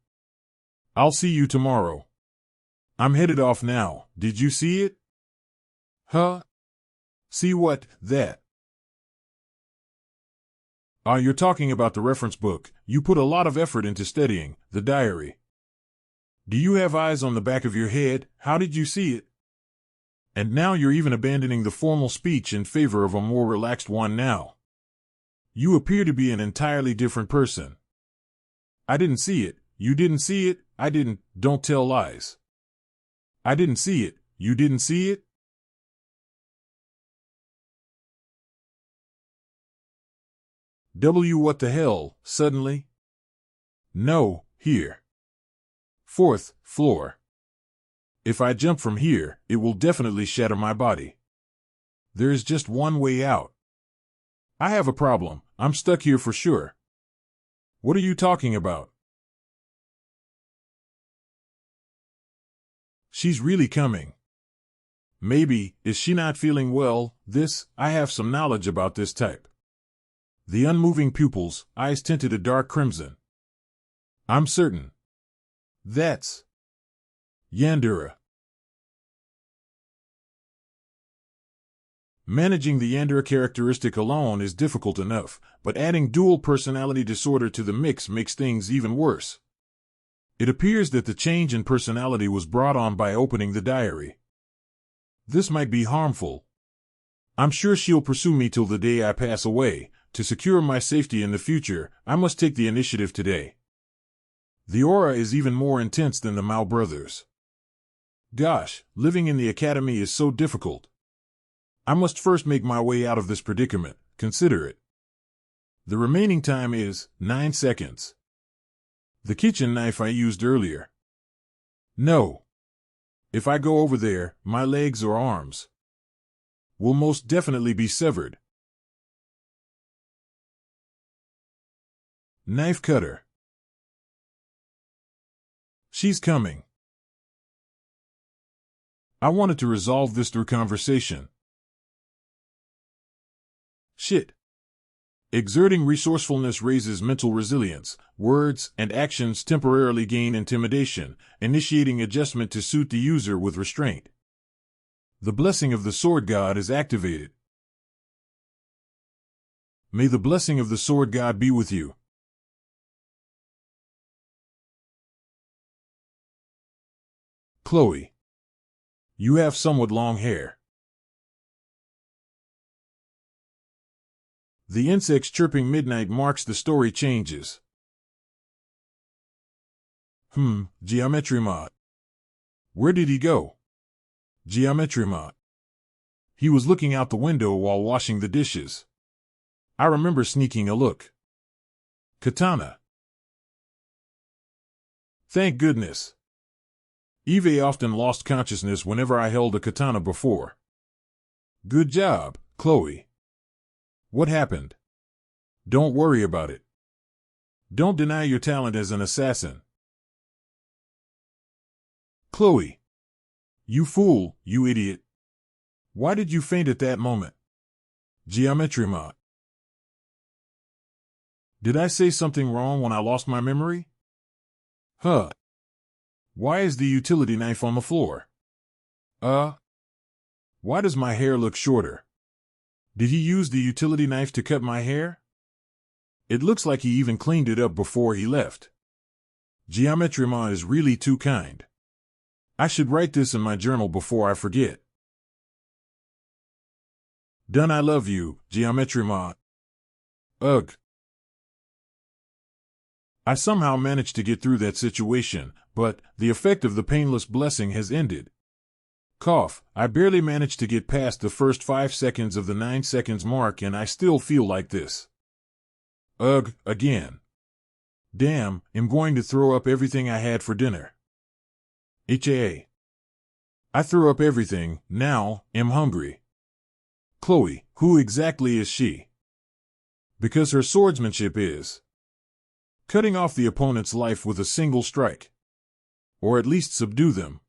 I'll see you tomorrow. I'm headed off now. Did you see it? Huh? See what? That. You're talking about the reference book. You put a lot of effort into studying the diary. Do you have eyes on the back of your head? How did you see it? And now you're even abandoning the formal speech in favor of a more relaxed one now. You appear to be an entirely different person. I didn't see it. You didn't see it. I didn't. Don't tell lies. I didn't see it. You didn't see it? What the hell, suddenly? No, here. 4th floor. If I jump from here, it will definitely shatter my body. There is just one way out. I have a problem. I'm stuck here for sure. What are you talking about? She's really coming. Maybe, is she not feeling well? I have some knowledge about this type. The unmoving pupils, eyes tinted a dark crimson. I'm certain. That's Yandere. Managing the Yandere characteristic alone is difficult enough, but adding dual personality disorder to the mix makes things even worse. It appears that the change in personality was brought on by opening the diary. This might be harmful. I'm sure she'll pursue me till the day I pass away. To secure my safety in the future, I must take the initiative today. The aura is even more intense than the Mao brothers. Gosh, living in the academy is so difficult. I must first make my way out of this predicament. Consider it. The remaining time is 9 seconds. The kitchen knife I used earlier. No. If I go over there, my legs or arms will most definitely be severed. Knife cutter. She's coming. I wanted to resolve this through conversation. Shit. Exerting resourcefulness raises mental resilience. Words and actions temporarily gain intimidation, initiating adjustment to suit the user with restraint. The blessing of the sword god is activated. May the blessing of the sword god be with you. Chloe. You have somewhat long hair. The insects chirping midnight marks the story changes. Geometry mod. Where did he go? Geometry mod. He was looking out the window while washing the dishes. I remember sneaking a look. Katana. Thank goodness. Eve often lost consciousness whenever I held a katana before. Good job, Chloe. What happened? Don't worry about it. Don't deny your talent as an assassin. Chloe. You fool, you idiot. Why did you faint at that moment? Geometry mod. Did I say something wrong when I lost my memory? Huh. Why is the utility knife on the floor? Why does my hair look shorter? Did he use the utility knife to cut my hair? It looks like he even cleaned it up before he left. Geometry Ma is really too kind. I should write this in my journal before I forget. Done. I love you, Geometry Ma. Ugh. I somehow managed to get through that situation, but the effect of the painless blessing has ended. Cough, I barely managed to get past the first 5 seconds of the 9 seconds mark and I still feel like this. Ugh, again. Damn, I'm going to throw up everything I had for dinner. HAA. I threw up everything, now, I'm hungry. Chloe, who exactly is she? Because her swordsmanship is cutting off the opponent's life with a single strike. Or at least subdue them.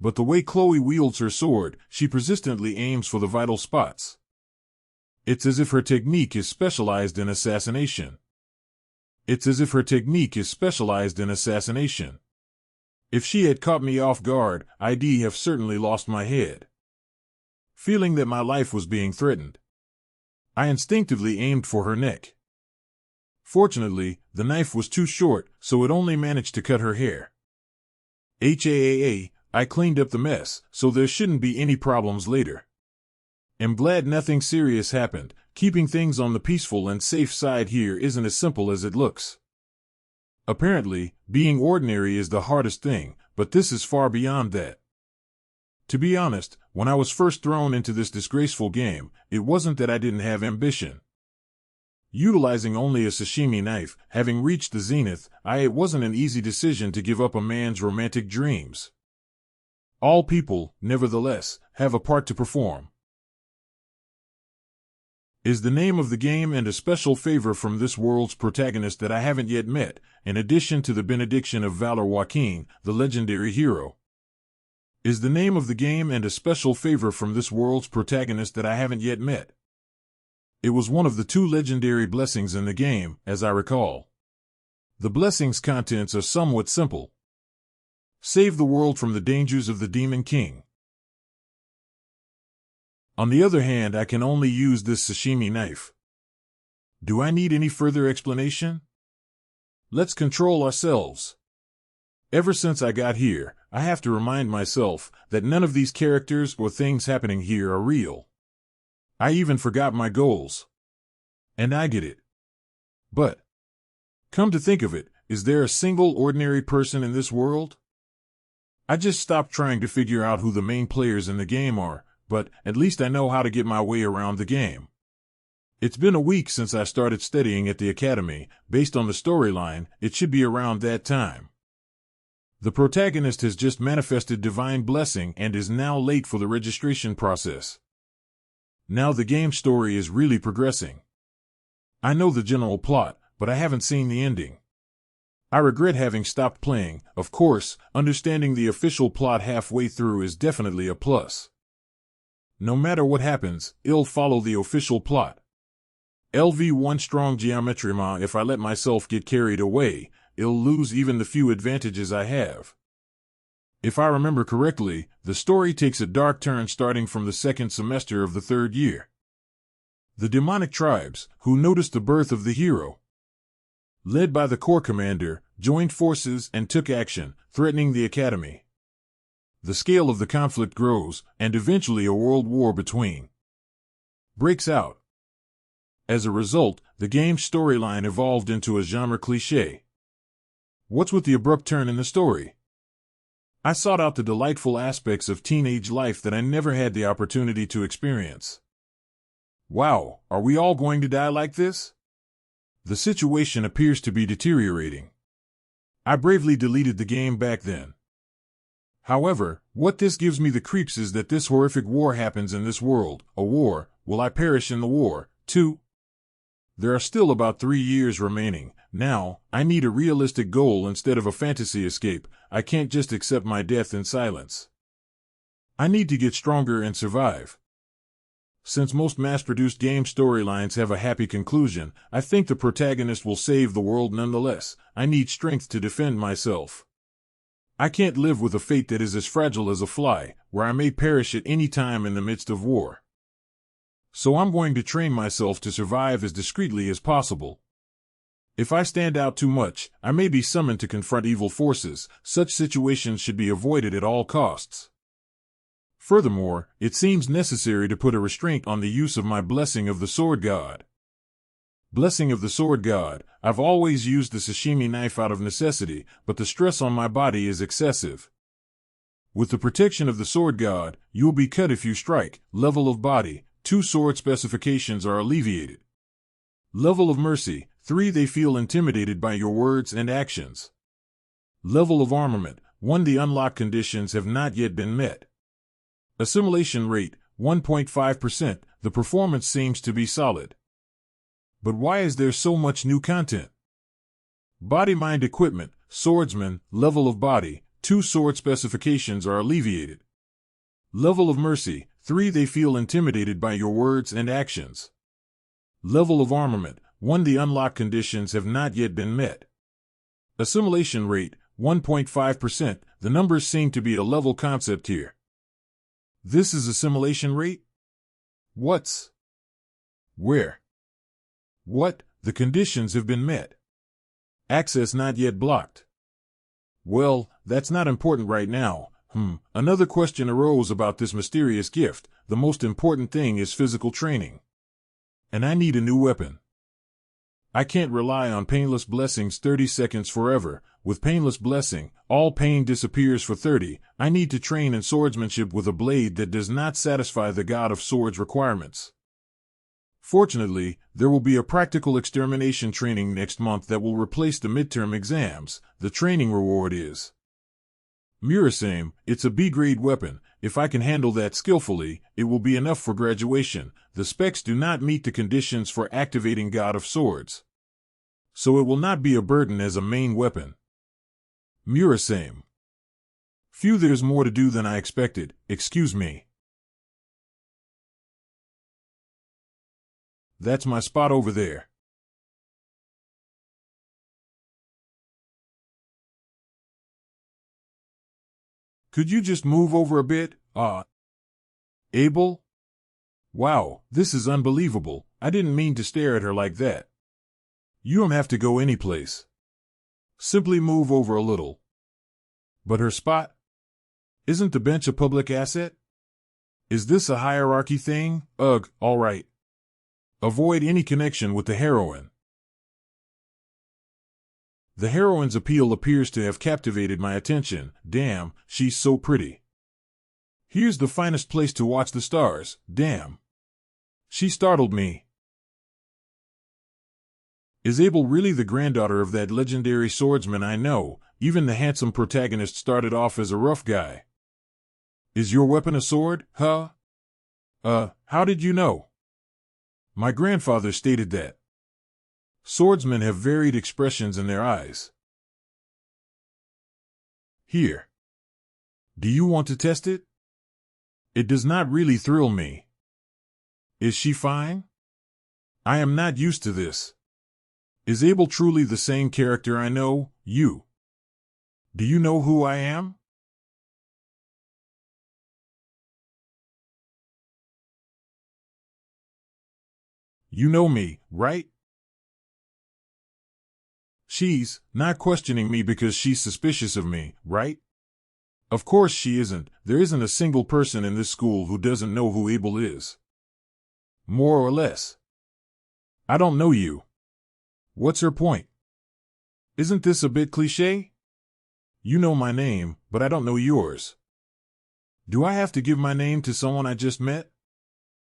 But the way Chloe wields her sword, she persistently aims for the vital spots. It's as if her technique is specialized in assassination. It's as if her technique is specialized in assassination. If she had caught me off guard, I'd have certainly lost my head. Feeling that my life was being threatened, I instinctively aimed for her neck. Fortunately, the knife was too short, so it only managed to cut her hair. HAAA, I cleaned up the mess, so there shouldn't be any problems later. I'm glad nothing serious happened. Keeping things on the peaceful and safe side here isn't as simple as it looks. Apparently, being ordinary is the hardest thing, but this is far beyond that. To be honest, when I was first thrown into this disgraceful game, it wasn't that I didn't have ambition. Utilizing only a sashimi knife, having reached the zenith, it wasn't an easy decision to give up a man's romantic dreams. All people, nevertheless, have a part to perform. Is the name of the game and a special favor from this world's protagonist that I haven't yet met, in addition to the benediction of Valor Joaquin, the legendary hero. Is the name of the game and a special favor from this world's protagonist that I haven't yet met. It was one of the 2 legendary blessings in the game, as I recall. The blessing's contents are somewhat simple. Save the world from the dangers of the Demon King. On the other hand, I can only use this sashimi knife. Do I need any further explanation? Let's control ourselves. Ever since I got here, I have to remind myself that none of these characters or things happening here are real. I even forgot my goals. And I get it. But, come to think of it, is there a single ordinary person in this world? I just stopped trying to figure out who the main players in the game are, but at least I know how to get my way around the game. It's been a week since I started studying at the academy. Based on the storyline, it should be around that time. The protagonist has just manifested divine blessing and is now late for the registration process. Now the game story is really progressing. I know the general plot, but I haven't seen the ending. I regret having stopped playing. Of course, understanding the official plot halfway through is definitely a plus. No matter what happens, I'll follow the official plot. LV1 strong geometry ma. If I let myself get carried away, I'll lose even the few advantages I have. If I remember correctly, the story takes a dark turn starting from the 2nd semester of the 3rd year. The demonic tribes, who noticed the birth of the hero, led by the Corps commander, joined forces and took action, threatening the academy. The scale of the conflict grows, and eventually a world war between breaks out. As a result, the game's storyline evolved into a genre cliché. What's with the abrupt turn in the story? I sought out the delightful aspects of teenage life that I never had the opportunity to experience. Wow, are we all going to die like this? The situation appears to be deteriorating. I bravely deleted the game back then. However, what this gives me the creeps is that this horrific war happens in this world. A war. Will I perish in the war, too? There are still about 3 years remaining. Now, I need a realistic goal instead of a fantasy escape. I can't just accept my death in silence. I need to get stronger and survive. Since most mass-produced game storylines have a happy conclusion, I think the protagonist will save the world nonetheless. I need strength to defend myself. I can't live with a fate that is as fragile as a fly, where I may perish at any time in the midst of war. So I'm going to train myself to survive as discreetly as possible. If I stand out too much, I may be summoned to confront evil forces. Such situations should be avoided at all costs. Furthermore, it seems necessary to put a restraint on the use of my Blessing of the Sword God. Blessing of the Sword God, I've always used the sashimi knife out of necessity, but the stress on my body is excessive. With the protection of the Sword God, you'll be cut if you strike. Level of body, 2 sword specifications are alleviated. Level of mercy, 3 they feel intimidated by your words and actions. Level of armament, 1 the unlocked conditions have not yet been met. Assimilation rate, 1.5%, the performance seems to be solid. But why is there so much new content? Body-mind equipment, swordsman, level of body, 2 sword specifications are alleviated. Level of mercy, 3 they feel intimidated by your words and actions. Level of armament, 1 the unlocked conditions have not yet been met. Assimilation rate, 1.5%, the numbers seem to be a level concept here. This is assimilation rate? What's? Where? What? The conditions have been met. Access not yet blocked. Well, that's not important right now. Another question arose about this mysterious gift. The most important thing is physical training. And I need a new weapon. I can't rely on painless blessings 30 seconds forever. With painless blessing, all pain disappears for 30. I need to train in swordsmanship with a blade that does not satisfy the God of Swords requirements. Fortunately, there will be a practical extermination training next month that will replace the midterm exams. The training reward is Murasame. It's a B-grade weapon. If I can handle that skillfully, it will be enough for graduation. The specs do not meet the conditions for activating God of Swords, so it will not be a burden as a main weapon. Murasame. Phew, there's more to do than I expected. Excuse me. That's my spot over there. Could you just move over a bit? Abel? Wow, this is unbelievable. I didn't mean to stare at her like that. You don't have to go anyplace. Simply move over a little. But her spot? Isn't the bench a public asset? Is this a hierarchy thing? Ugh, all right. Avoid any connection with the heroine. The heroine's appeal appears to have captivated my attention. Damn, she's so pretty. Here's the finest place to watch the stars. Damn. She startled me. Is Abel really the granddaughter of that legendary swordsman I know? Even the handsome protagonist started off as a rough guy. Is your weapon a sword, huh? How did you know? My grandfather stated that. Swordsmen have varied expressions in their eyes. Here. Do you want to test it? It does not really thrill me. Is she fine? I am not used to this. Is Abel truly the same character I know, you? Do you know who I am? You know me, right? She's not questioning me because she's suspicious of me, right? Of course she isn't. There isn't a single person in this school who doesn't know who Abel is. More or less. I don't know you. What's her point? Isn't this a bit cliché? You know my name, but I don't know yours. Do I have to give my name to someone I just met?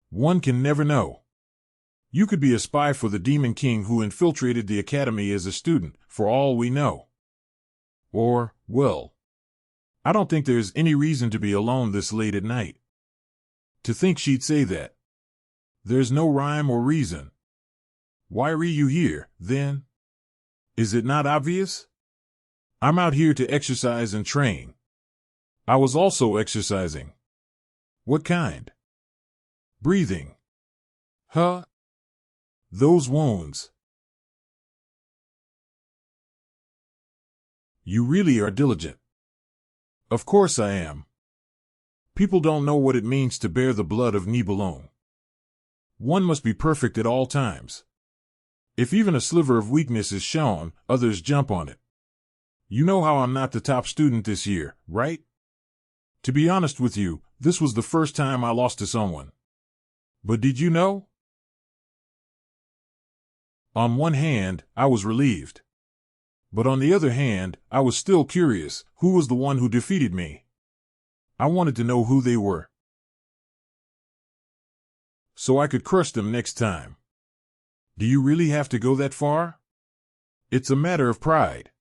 One can never know. You could be a spy for the Demon King who infiltrated the academy as a student, for all we know. Or, well, I don't think there's any reason to be alone this late at night. To think she'd say that. There's no rhyme or reason. Why are you here, then? Is it not obvious? I'm out here to exercise and train. I was also exercising. What kind? Breathing. Huh? Those wounds. You really are diligent. Of course I am. People don't know what it means to bear the blood of Nibelung. One must be perfect at all times. If even a sliver of weakness is shown, others jump on it. You know how I'm not the top student this year, right? To be honest with you, this was the first time I lost to someone. But did you know? On one hand, I was relieved. But on the other hand, I was still curious, who was the one who defeated me? I wanted to know who they were, so I could crush them next time. Do you really have to go that far? It's a matter of pride.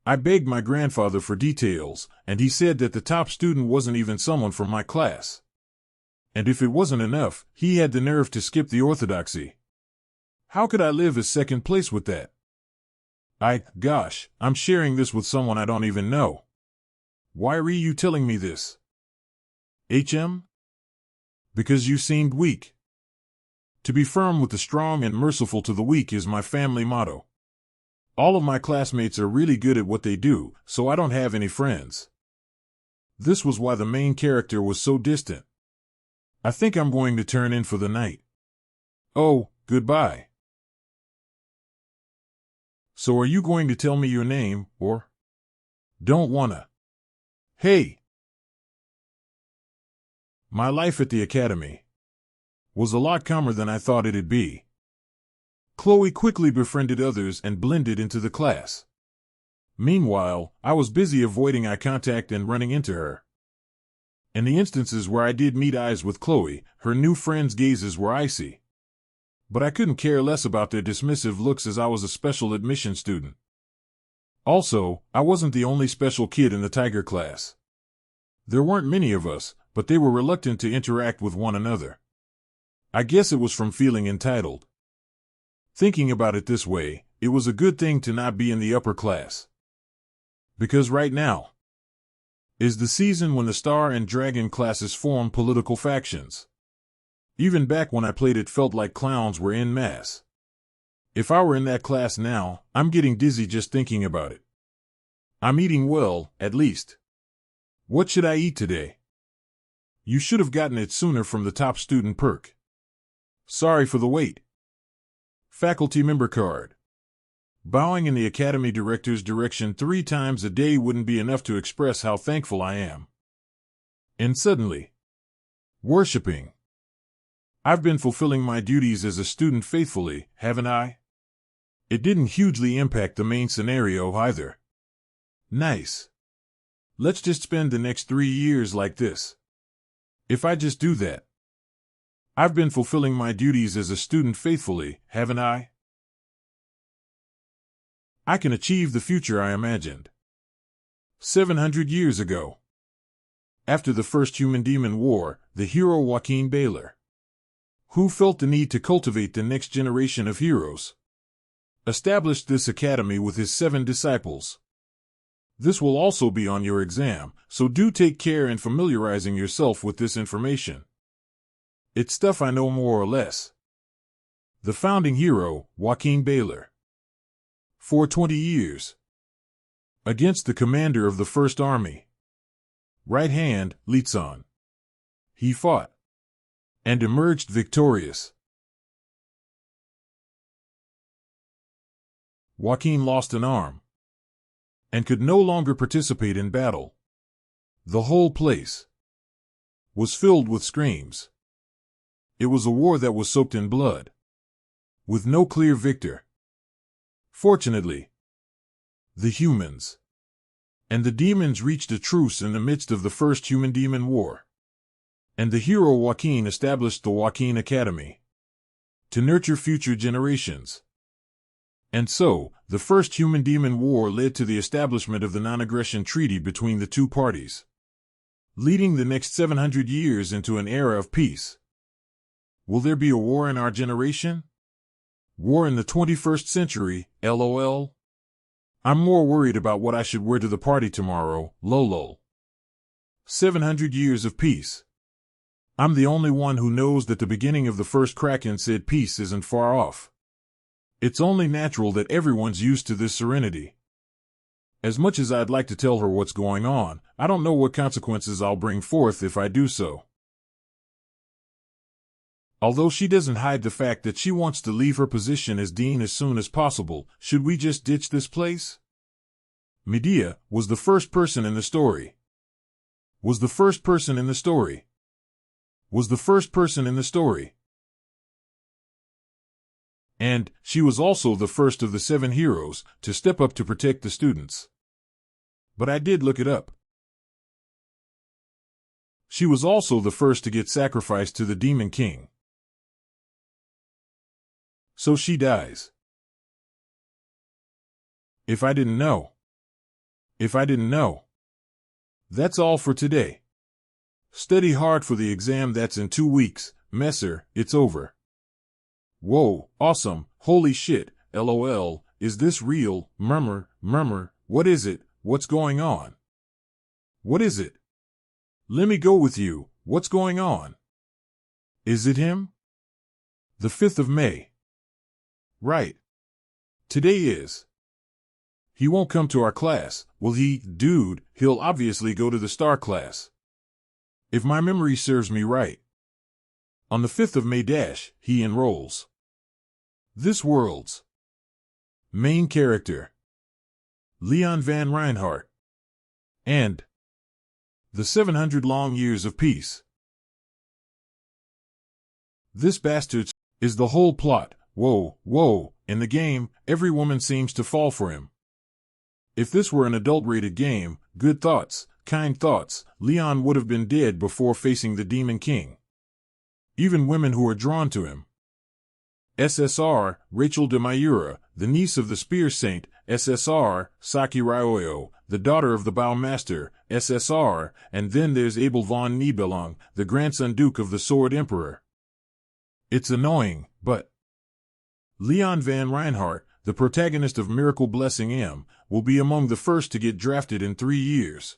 I begged my grandfather for details, and he said that the top student wasn't even someone from my class. And if it wasn't enough, he had the nerve to skip the orthodoxy. How could I live as second place with that? Gosh, I'm sharing this with someone I don't even know. Why are you telling me this? Because you seemed weak. To be firm with the strong and merciful to the weak is my family motto. All of my classmates are really good at what they do, so I don't have any friends. This was why the main character was so distant. I think I'm going to turn in for the night. Oh, goodbye. So are you going to tell me your name, or? Don't wanna. Hey! My life at the academy was a lot calmer than I thought it'd be. Chloe quickly befriended others and blended into the class. Meanwhile, I was busy avoiding eye contact and running into her. In the instances where I did meet eyes with Chloe, her new friends' gazes were icy. But I couldn't care less about their dismissive looks as I was a special admission student. Also, I wasn't the only special kid in the Tiger class. There weren't many of us, but they were reluctant to interact with one another. I guess it was from feeling entitled. Thinking about it this way, it was a good thing to not be in the upper class. Because right now is the season when the Star and Dragon classes form political factions. Even back when I played it felt like clowns were en masse. If I were in that class now, I'm getting dizzy just thinking about it. I'm eating well, at least. What should I eat today? You should have gotten it sooner from the top student perk. Sorry for the wait. Faculty member card. Bowing in the academy director's direction 3 times a day wouldn't be enough to express how thankful I am. And suddenly, worshipping. I've been fulfilling my duties as a student faithfully, haven't I? It didn't hugely impact the main scenario either. Nice. Let's just spend the next 3 years like this. If I just do that. I've been fulfilling my duties as a student faithfully, haven't I? I can achieve the future I imagined. 700 years ago. After the first human-demon war, the hero Joaquin Baylor, who felt the need to cultivate the next generation of heroes, established this academy with his 7 disciples. This will also be on your exam, so do take care in familiarizing yourself with this information. It's stuff I know more or less. The founding hero, Joaquin Baylor. For 20 years. Against the commander of the First Army, right hand, Litzon, he fought and emerged victorious. Joaquin lost an arm and could no longer participate in battle. The whole place was filled with screams. It was a war that was soaked in blood, with no clear victor. Fortunately, the humans and the demons reached a truce in the midst of the first human-demon war. And the hero Joaquin established the Joaquin Academy to nurture future generations. And so, the first human-demon war led to the establishment of the non-aggression treaty between the two parties, leading the next 700 years into an era of peace. Will there be a war in our generation? War in the 21st century, LOL? I'm more worried about what I should wear to the party tomorrow, lol. 700 years of peace. I'm the only one who knows that the beginning of the first Kraken said peace isn't far off. It's only natural that everyone's used to this serenity. As much as I'd like to tell her what's going on, I don't know what consequences I'll bring forth if I do so. Although she doesn't hide the fact that she wants to leave her position as dean as soon as possible, should we just ditch this place? Medea was the first person in the story. Was the first person in the story. Was the first person in the story. And she was also the first of the 7 heroes to step up to protect the students. But I did look it up. She was also the first to get sacrificed to the Demon King. So she dies. If I didn't know. If I didn't know. That's all for today. Study hard for the exam that's in 2 weeks, Messer, it's over. Whoa, awesome, holy shit, LOL, is this real, murmur, what is it, what's going on? What is it? Let me go with you, what's going on? Is it him? The 5th of May. Right. Today is. He won't come to our class, will he? Dude, he'll obviously go to the star class. If my memory serves me right. On the 5th of May he enrolls. This world's main character, Leon Van Reinhardt, and the 700 long years of peace. This bastard is the whole plot. Whoa, in the game, every woman seems to fall for him. If this were an adult-rated game, good thoughts, kind thoughts, Leon would have been dead before facing the Demon King. Even women who are drawn to him. SSR, Rachel de Mayura, the niece of the Spear Saint, SSR, Saki Ryoyo, the daughter of the Bow Master, SSR, and then there's Abel von Nibelung, the grandson Duke of the Sword Emperor. It's annoying, but Leon Van Reinhardt, the protagonist of Miracle Blessing M, will be among the first to get drafted in 3 years.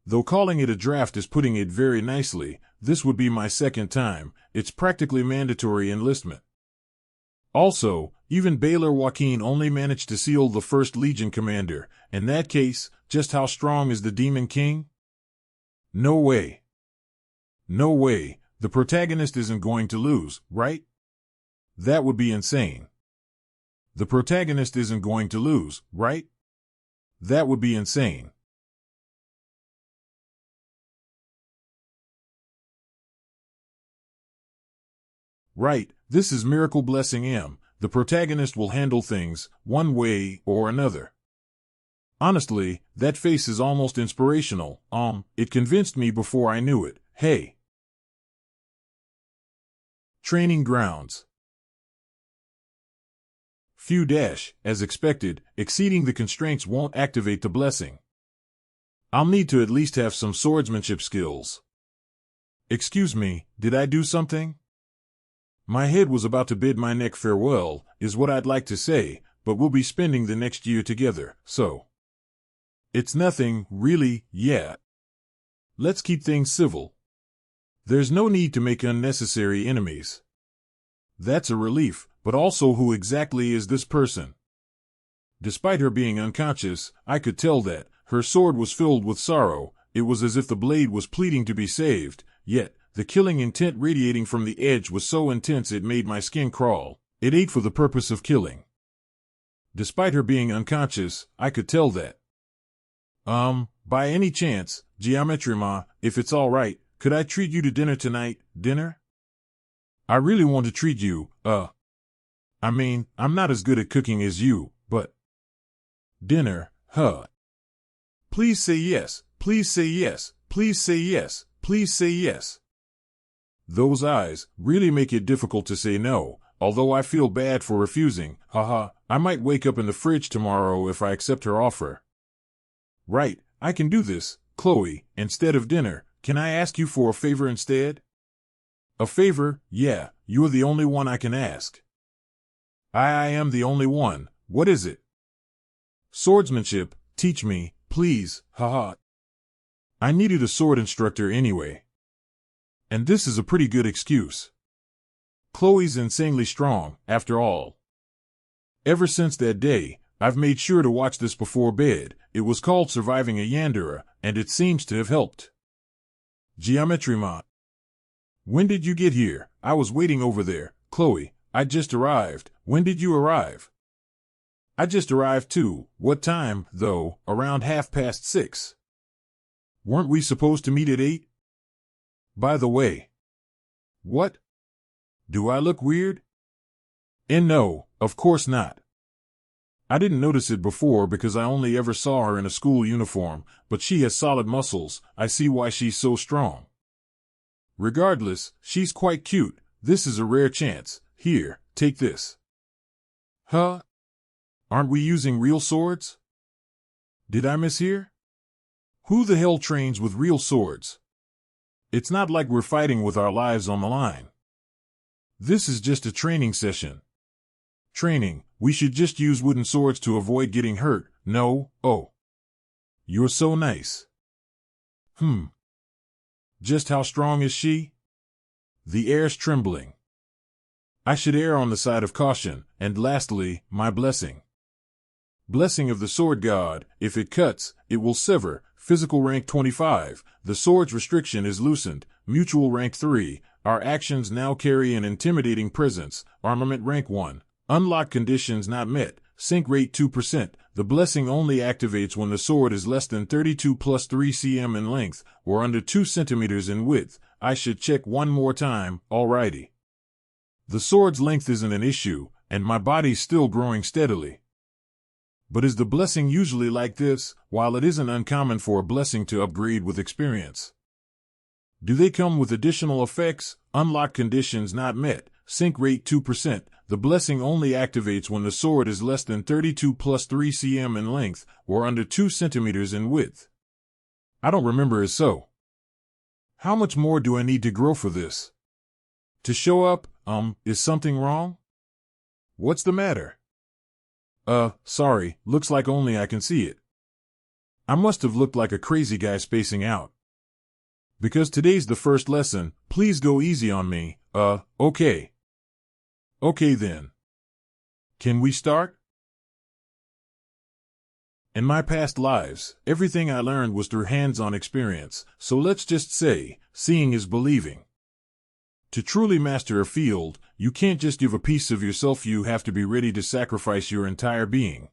Though calling it a draft is putting it very nicely, this would be my 2nd time. It's practically mandatory enlistment. Also, even Baylor Joaquin only managed to seal the 1st Legion commander. In that case, just how strong is the Demon King? No way. No way, the protagonist isn't going to lose, right? That would be insane. The protagonist isn't going to lose, right? That would be insane. Right, this is Miracle Blessing M. The protagonist will handle things, one way or another. Honestly, that face is almost inspirational. It convinced me before I knew it. Hey. Training grounds. Few as expected, exceeding the constraints won't activate the blessing. I'll need to at least have some swordsmanship skills. Excuse me, did I do something? My head was about to bid my neck farewell, is what I'd like to say, but we'll be spending the next year together, so. It's nothing, really, yeah. Let's keep things civil. There's no need to make unnecessary enemies. That's a relief, but also who exactly is this person? Despite her being unconscious, I could tell that her sword was filled with sorrow. It was as if the blade was pleading to be saved, yet the killing intent radiating from the edge was so intense it made my skin crawl. It ate for the purpose of killing. Despite her being unconscious, I could tell that. By any chance, Geometry Ma, if it's all right, could I treat you to dinner tonight? Dinner? I really want to treat you, I mean, I'm not as good at cooking as you, but dinner, huh? Please say yes, please say yes, please say yes, please say yes. Those eyes really make it difficult to say no, although I feel bad for refusing. Haha, I might wake up in the fridge tomorrow if I accept her offer. Right, I can do this, Chloe. Instead of dinner, can I ask you for a favor instead? A favor? Yeah, you're the only one I can ask. I am the only one. What is it? Swordsmanship, teach me, please, haha. I needed a sword instructor anyway. And this is a pretty good excuse. Chloe's insanely strong, after all. Ever since that day, I've made sure to watch this before bed. It was called Surviving a Yandere, and it seems to have helped. Geometry Ma. When did you get here? I was waiting over there. Chloe, I just arrived. When did you arrive? I just arrived too. What time, though? Around 6:30. Weren't we supposed to meet at 8? By the way. What? Do I look weird? And no, of course not. I didn't notice it before because I only ever saw her in a school uniform, but she has solid muscles. I see why she's so strong. Regardless, she's quite cute. This is a rare chance. Here, take this. Huh? Aren't we using real swords? Did I mishear? Who the hell trains with real swords? It's not like we're fighting with our lives on the line. This is just a training session. Training, we should just use wooden swords to avoid getting hurt. No, oh. You're so nice. Just how strong is she? The air's trembling. I should err on the side of caution, and lastly, my blessing. Blessing of the sword god, if it cuts, it will sever. Physical rank 25, the sword's restriction is loosened. Mutual rank 3, our actions now carry an intimidating presence. Armament rank 1, unlock conditions not met. Sync rate 2%, the blessing only activates when the sword is less than 32 plus 3 cm in length, or under 2 centimeters in width. I should check one more time, alrighty. The sword's length isn't an issue, and my body's still growing steadily. But is the blessing usually like this, while it isn't uncommon for a blessing to upgrade with experience? Do they come with additional effects? Unlock conditions not met, sync rate 2%, the blessing only activates when the sword is less than 32 plus 3 cm in length, or under 2 centimeters in width. I don't remember it so. How much more do I need to grow for this? To show up, is something wrong? What's the matter? Sorry, looks like only I can see it. I must have looked like a crazy guy spacing out. Because today's the first lesson, please go easy on me. Okay. Okay then. Can we start? In my past lives, everything I learned was through hands-on experience, so let's just say, seeing is believing. To truly master a field, you can't just give a piece of yourself, you have to be ready to sacrifice your entire being.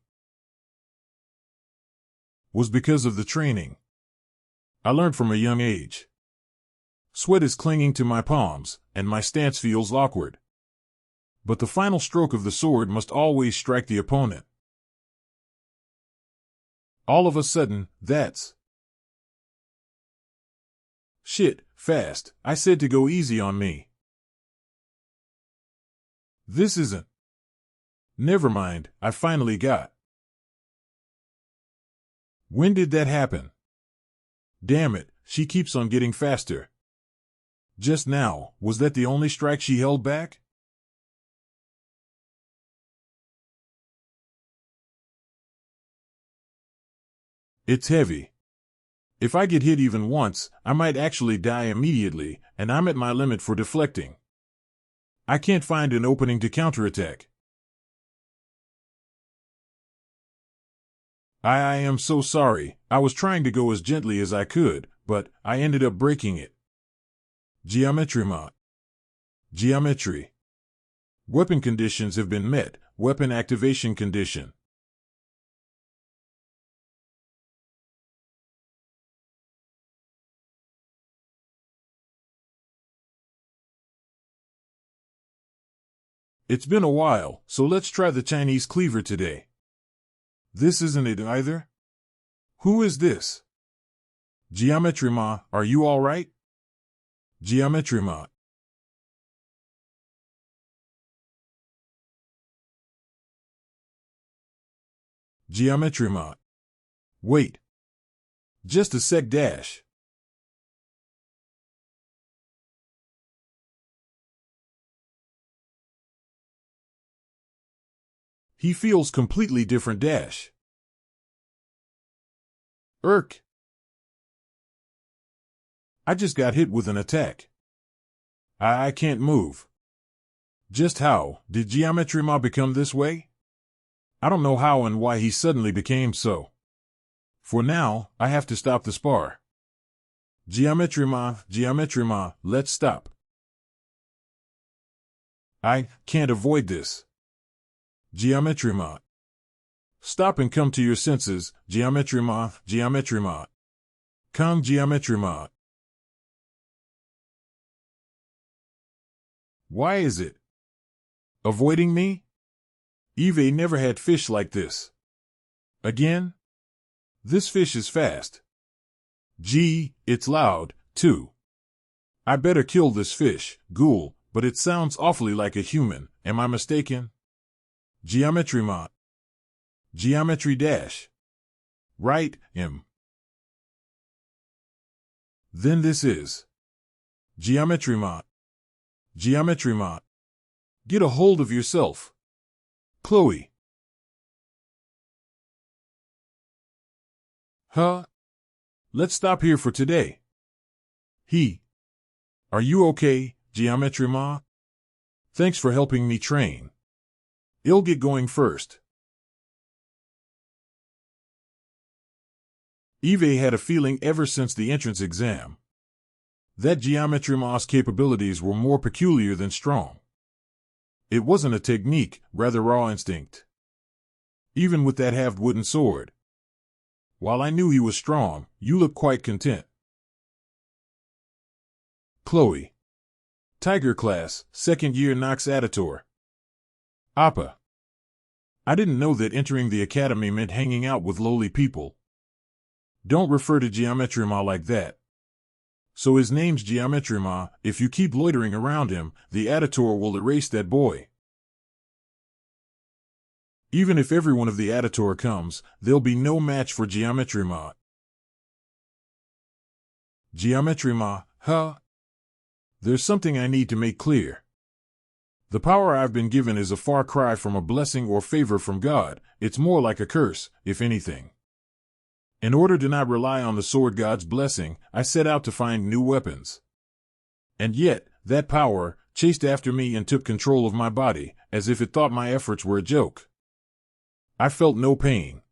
Was because of the training. I learned from a young age. Sweat is clinging to my palms, and my stance feels awkward. But the final stroke of the sword must always strike the opponent. All of a sudden, that's... Shit, fast, I said to go easy on me. This isn't... Never mind, I finally got... When did that happen? Damn it, she keeps on getting faster. Just now, was that the only strike she held back? It's heavy. If I get hit even once, I might actually die immediately, and I'm at my limit for deflecting. I can't find an opening to counterattack. I am so sorry. I was trying to go as gently as I could, but I ended up breaking it. Geometry mod. Geometry. Weapon conditions have been met. Weapon activation condition. It's been a while, so let's try the Chinese cleaver today. This isn't it either? Who is this? Geometry Ma, are you alright? Geometry Ma. Geometry Ma. Wait. Just a sec dash. He feels completely different dash. Irk. I just got hit with an attack. I can't move. Just how did Geometry Ma become this way? I don't know how and why he suddenly became so. For now, I have to stop the spar. Geometry Ma, let's stop. I can't avoid this. Geometry ma. Stop and come to your senses, geometry ma, geometry ma. Kong geometry ma. Why is it avoiding me? Eve never had fish like this. Again? This fish is fast. Gee, it's loud, too. I better kill this fish, ghoul, but it sounds awfully like a human. Am I mistaken? Geometry ma. Geometry dash. Right, M. Then this is geometry ma. Geometry ma. Get a hold of yourself. Chloe. Huh? Let's stop here for today. Are you okay, Geometry ma? Thanks for helping me train. I'll get going first. Eve had a feeling ever since the entrance exam that Geometry ma's capabilities were more peculiar than strong. It wasn't a technique, rather raw instinct. Even with that halved wooden sword. While I knew he was strong, you look quite content. Chloe. Tiger class, second year Knox editor. Appa. I didn't know that entering the academy meant hanging out with lowly people. Don't refer to Geometry ma like that. So his name's Geometry ma. If you keep loitering around him, the editor will erase that boy. Even if every one of the editor comes, there'll be no match for Geometry ma. Geometry ma, huh? There's something I need to make clear. The power I've been given is a far cry from a blessing or favor from God. It's more like a curse, if anything. In order to not rely on the sword god's blessing, I set out to find new weapons. And yet, that power chased after me and took control of my body, as if it thought my efforts were a joke. I felt no pain.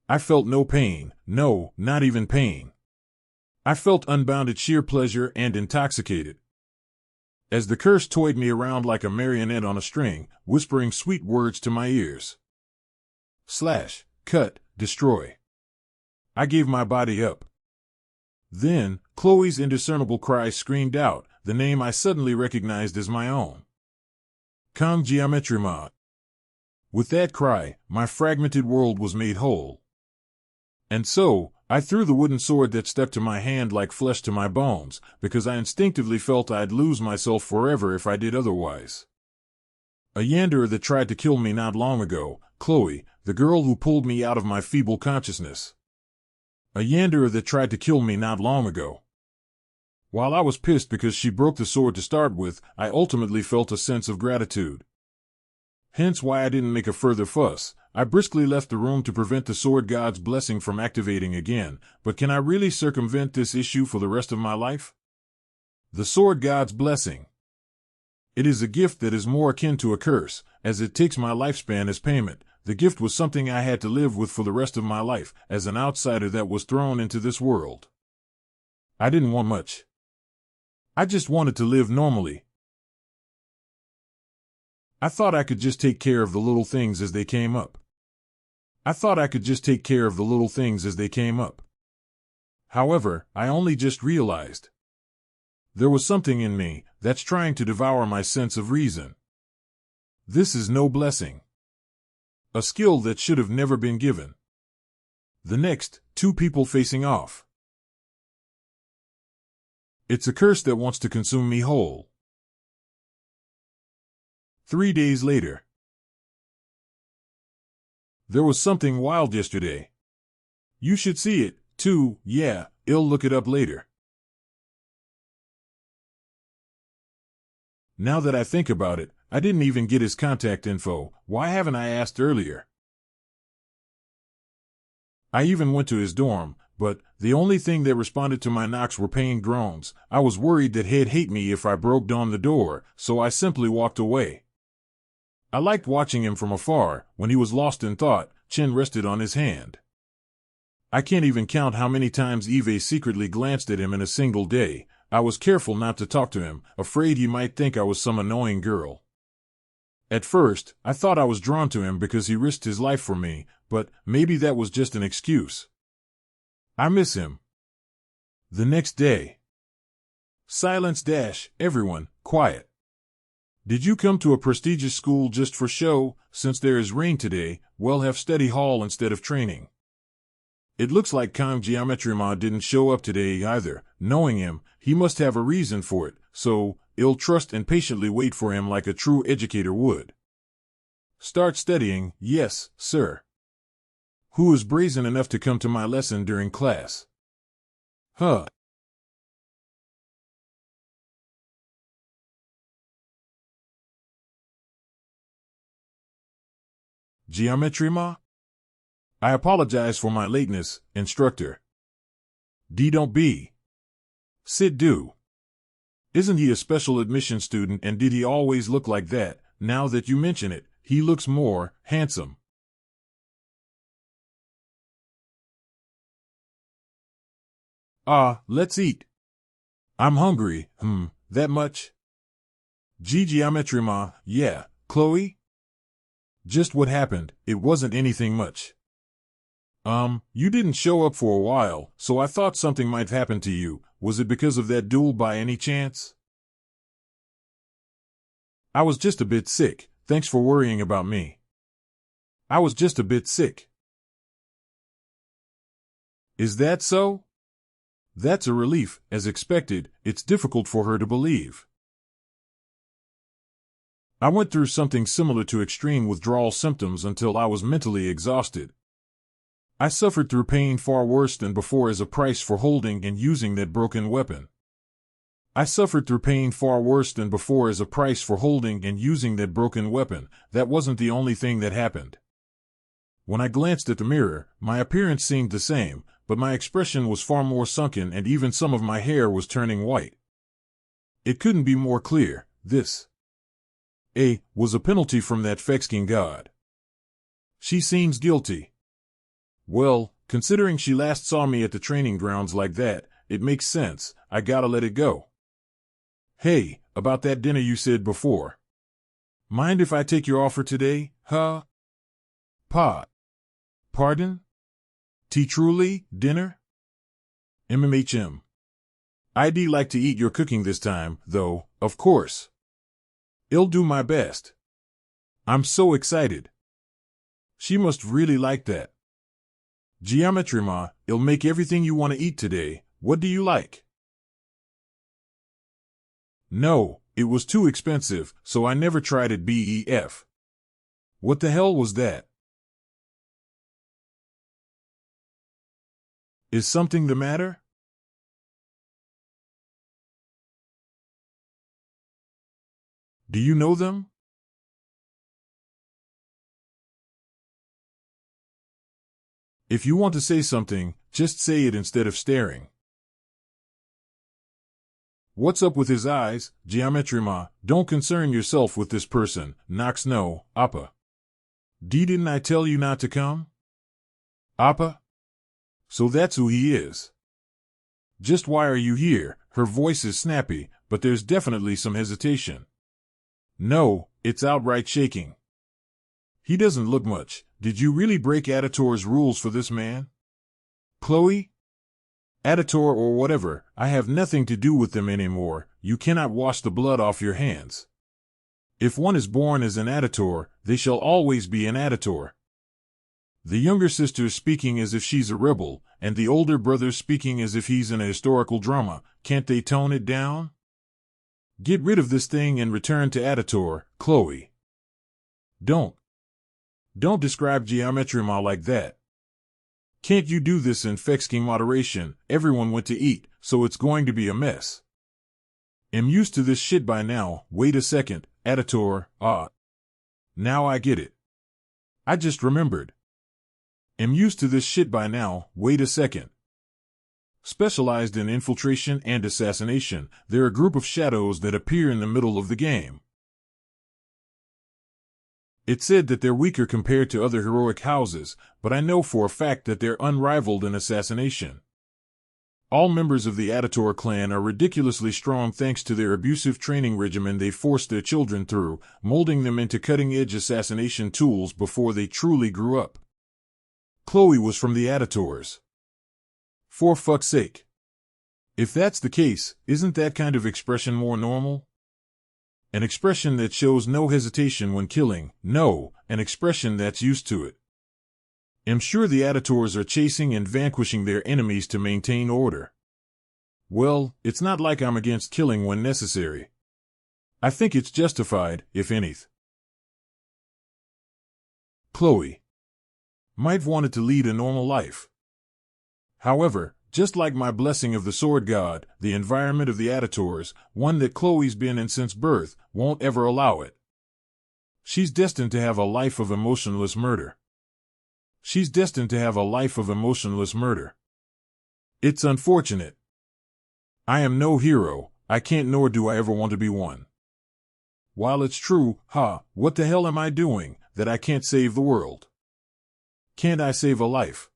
I felt no pain, no, not even pain. I felt unbounded sheer pleasure and intoxicated. As the curse toyed me around like a marionette on a string, whispering sweet words to my ears. Slash, cut, destroy. I gave my body up. Then, Chloe's indiscernible cry screamed out, the name I suddenly recognized as my own. Kong Geometry ma. With that cry, my fragmented world was made whole. And so, I threw the wooden sword that stuck to my hand like flesh to my bones, because I instinctively felt I'd lose myself forever if I did otherwise. A Yandere that tried to kill me not long ago, Chloe, the girl who pulled me out of my feeble consciousness. A Yandere that tried to kill me not long ago. While I was pissed because she broke the sword to start with, I ultimately felt a sense of gratitude. Hence why I didn't make a further fuss. I briskly left the room to prevent the sword god's blessing from activating again, but can I really circumvent this issue for the rest of my life? The sword god's blessing. It is a gift that is more akin to a curse, as it takes my lifespan as payment. The gift was something I had to live with for the rest of my life, as an outsider that was thrown into this world. I didn't want much. I just wanted to live normally. I thought I could just take care of the little things as they came up. However, I only just realized. There was something in me that's trying to devour my sense of reason. This is no blessing. A skill that should have never been given. The next, two people facing off. It's a curse that wants to consume me whole. 3 days later. There was something wild yesterday. You should see it, too. Yeah, I'll look it up later. Now that I think about it, I didn't even get his contact info. Why haven't I asked earlier? I even went to his dorm, but the only thing that responded to my knocks were pained groans. I was worried that he'd hate me if I broke down the door, so I simply walked away. I liked watching him from afar. When he was lost in thought, chin rested on his hand. I can't even count how many times Eve secretly glanced at him in a single day. I was careful not to talk to him, afraid he might think I was some annoying girl. At first, I thought I was drawn to him because he risked his life for me, but maybe that was just an excuse. I miss him. The next day. Silence dash, everyone, quiet. Did you come to a prestigious school just for show? Since there is rain today, we'll have study hall instead of training. It looks like Kang Geometry-ma didn't show up today either. Knowing him, he must have a reason for it, so I'll trust and patiently wait for him like a true educator would. Start studying, yes, sir. Who is brazen enough to come to my lesson during class? Huh. Geometry-ma? I apologize for my lateness, instructor. Don't be. Sit do. Isn't he a special admission student, and did he always look like that? Now that you mention it, he looks more handsome. Let's eat. I'm hungry, that much? Geometry-ma, yeah, Chloe? Just what happened, it wasn't anything much. You didn't show up for a while, so I thought something might happen to you. Was it because of that duel by any chance? I was just a bit sick, thanks for worrying about me. I was just a bit sick. Is that so? That's a relief, as expected. It's difficult for her to believe. I went through something similar to extreme withdrawal symptoms until I was mentally exhausted. I suffered through pain far worse than before as a price for holding and using that broken weapon. I suffered through pain far worse than before as a price for holding and using that broken weapon. That wasn't the only thing that happened. When I glanced at the mirror, my appearance seemed the same, but my expression was far more sunken and even some of my hair was turning white. It couldn't be more clear. This was a penalty from that Fexking god. She seems guilty. Well, considering she last saw me at the training grounds like that, it makes sense. I gotta let it go. Hey, about that dinner you said before. Mind if I take your offer today, huh? Pardon? Truly, dinner? MMHM. I'd like to eat your cooking this time, though, of course. I'll do my best. I'm so excited. She must really like that. Geometry-ma, I'll make everything you want to eat today. What do you like? No, it was too expensive, so I never tried it. BEF. What the hell was that? Is something the matter? Do you know them? If you want to say something, just say it instead of staring. What's up with his eyes, Geometry-ma? Don't concern yourself with this person, Knox. No, Appa. Didn't I tell you not to come? Appa? So that's who he is. Just why are you here? Her voice is snappy, but there's definitely some hesitation. No, it's outright shaking. He doesn't look much. Did you really break Aditor's rules for this man? Chloe? Aditor or whatever, I have nothing to do with them anymore. You cannot wash the blood off your hands. If one is born as an Aditor, they shall always be an Aditor. The younger sister speaking as if she's a rebel, and the older brother speaking as if he's in a historical drama. Can't they tone it down? Get rid of this thing and return to Aditor, Chloe. Don't describe Geometry-ma like that. Can't you do this in Fexking moderation? Everyone went to eat, so it's going to be a mess. Am used to this shit by now. Wait a second, Aditor, now I get it. I just remembered. Am used to this shit by now. Wait a second. Specialized in infiltration and assassination, they're a group of shadows that appear in the middle of the game. It's said that they're weaker compared to other heroic houses, but I know for a fact that they're unrivaled in assassination. All members of the Atator clan are ridiculously strong thanks to their abusive training regimen they forced their children through, molding them into cutting-edge assassination tools before they truly grew up. Chloe was from the Atators. For fuck's sake. If that's the case, isn't that kind of expression more normal? An expression that shows no hesitation when killing, no, an expression that's used to it. I'm sure the Atators are chasing and vanquishing their enemies to maintain order. Well, it's not like I'm against killing when necessary. I think it's justified, if anything. Chloe might have wanted to lead a normal life. However, just like my blessing of the sword god, the environment of the Atators, one that Chloe's been in since birth, won't ever allow it. She's destined to have a life of emotionless murder. She's destined to have a life of emotionless murder. It's unfortunate. I am no hero, I can't nor do I ever want to be one. While it's true, what the hell am I doing, that I can't save the world? Can't I save a life?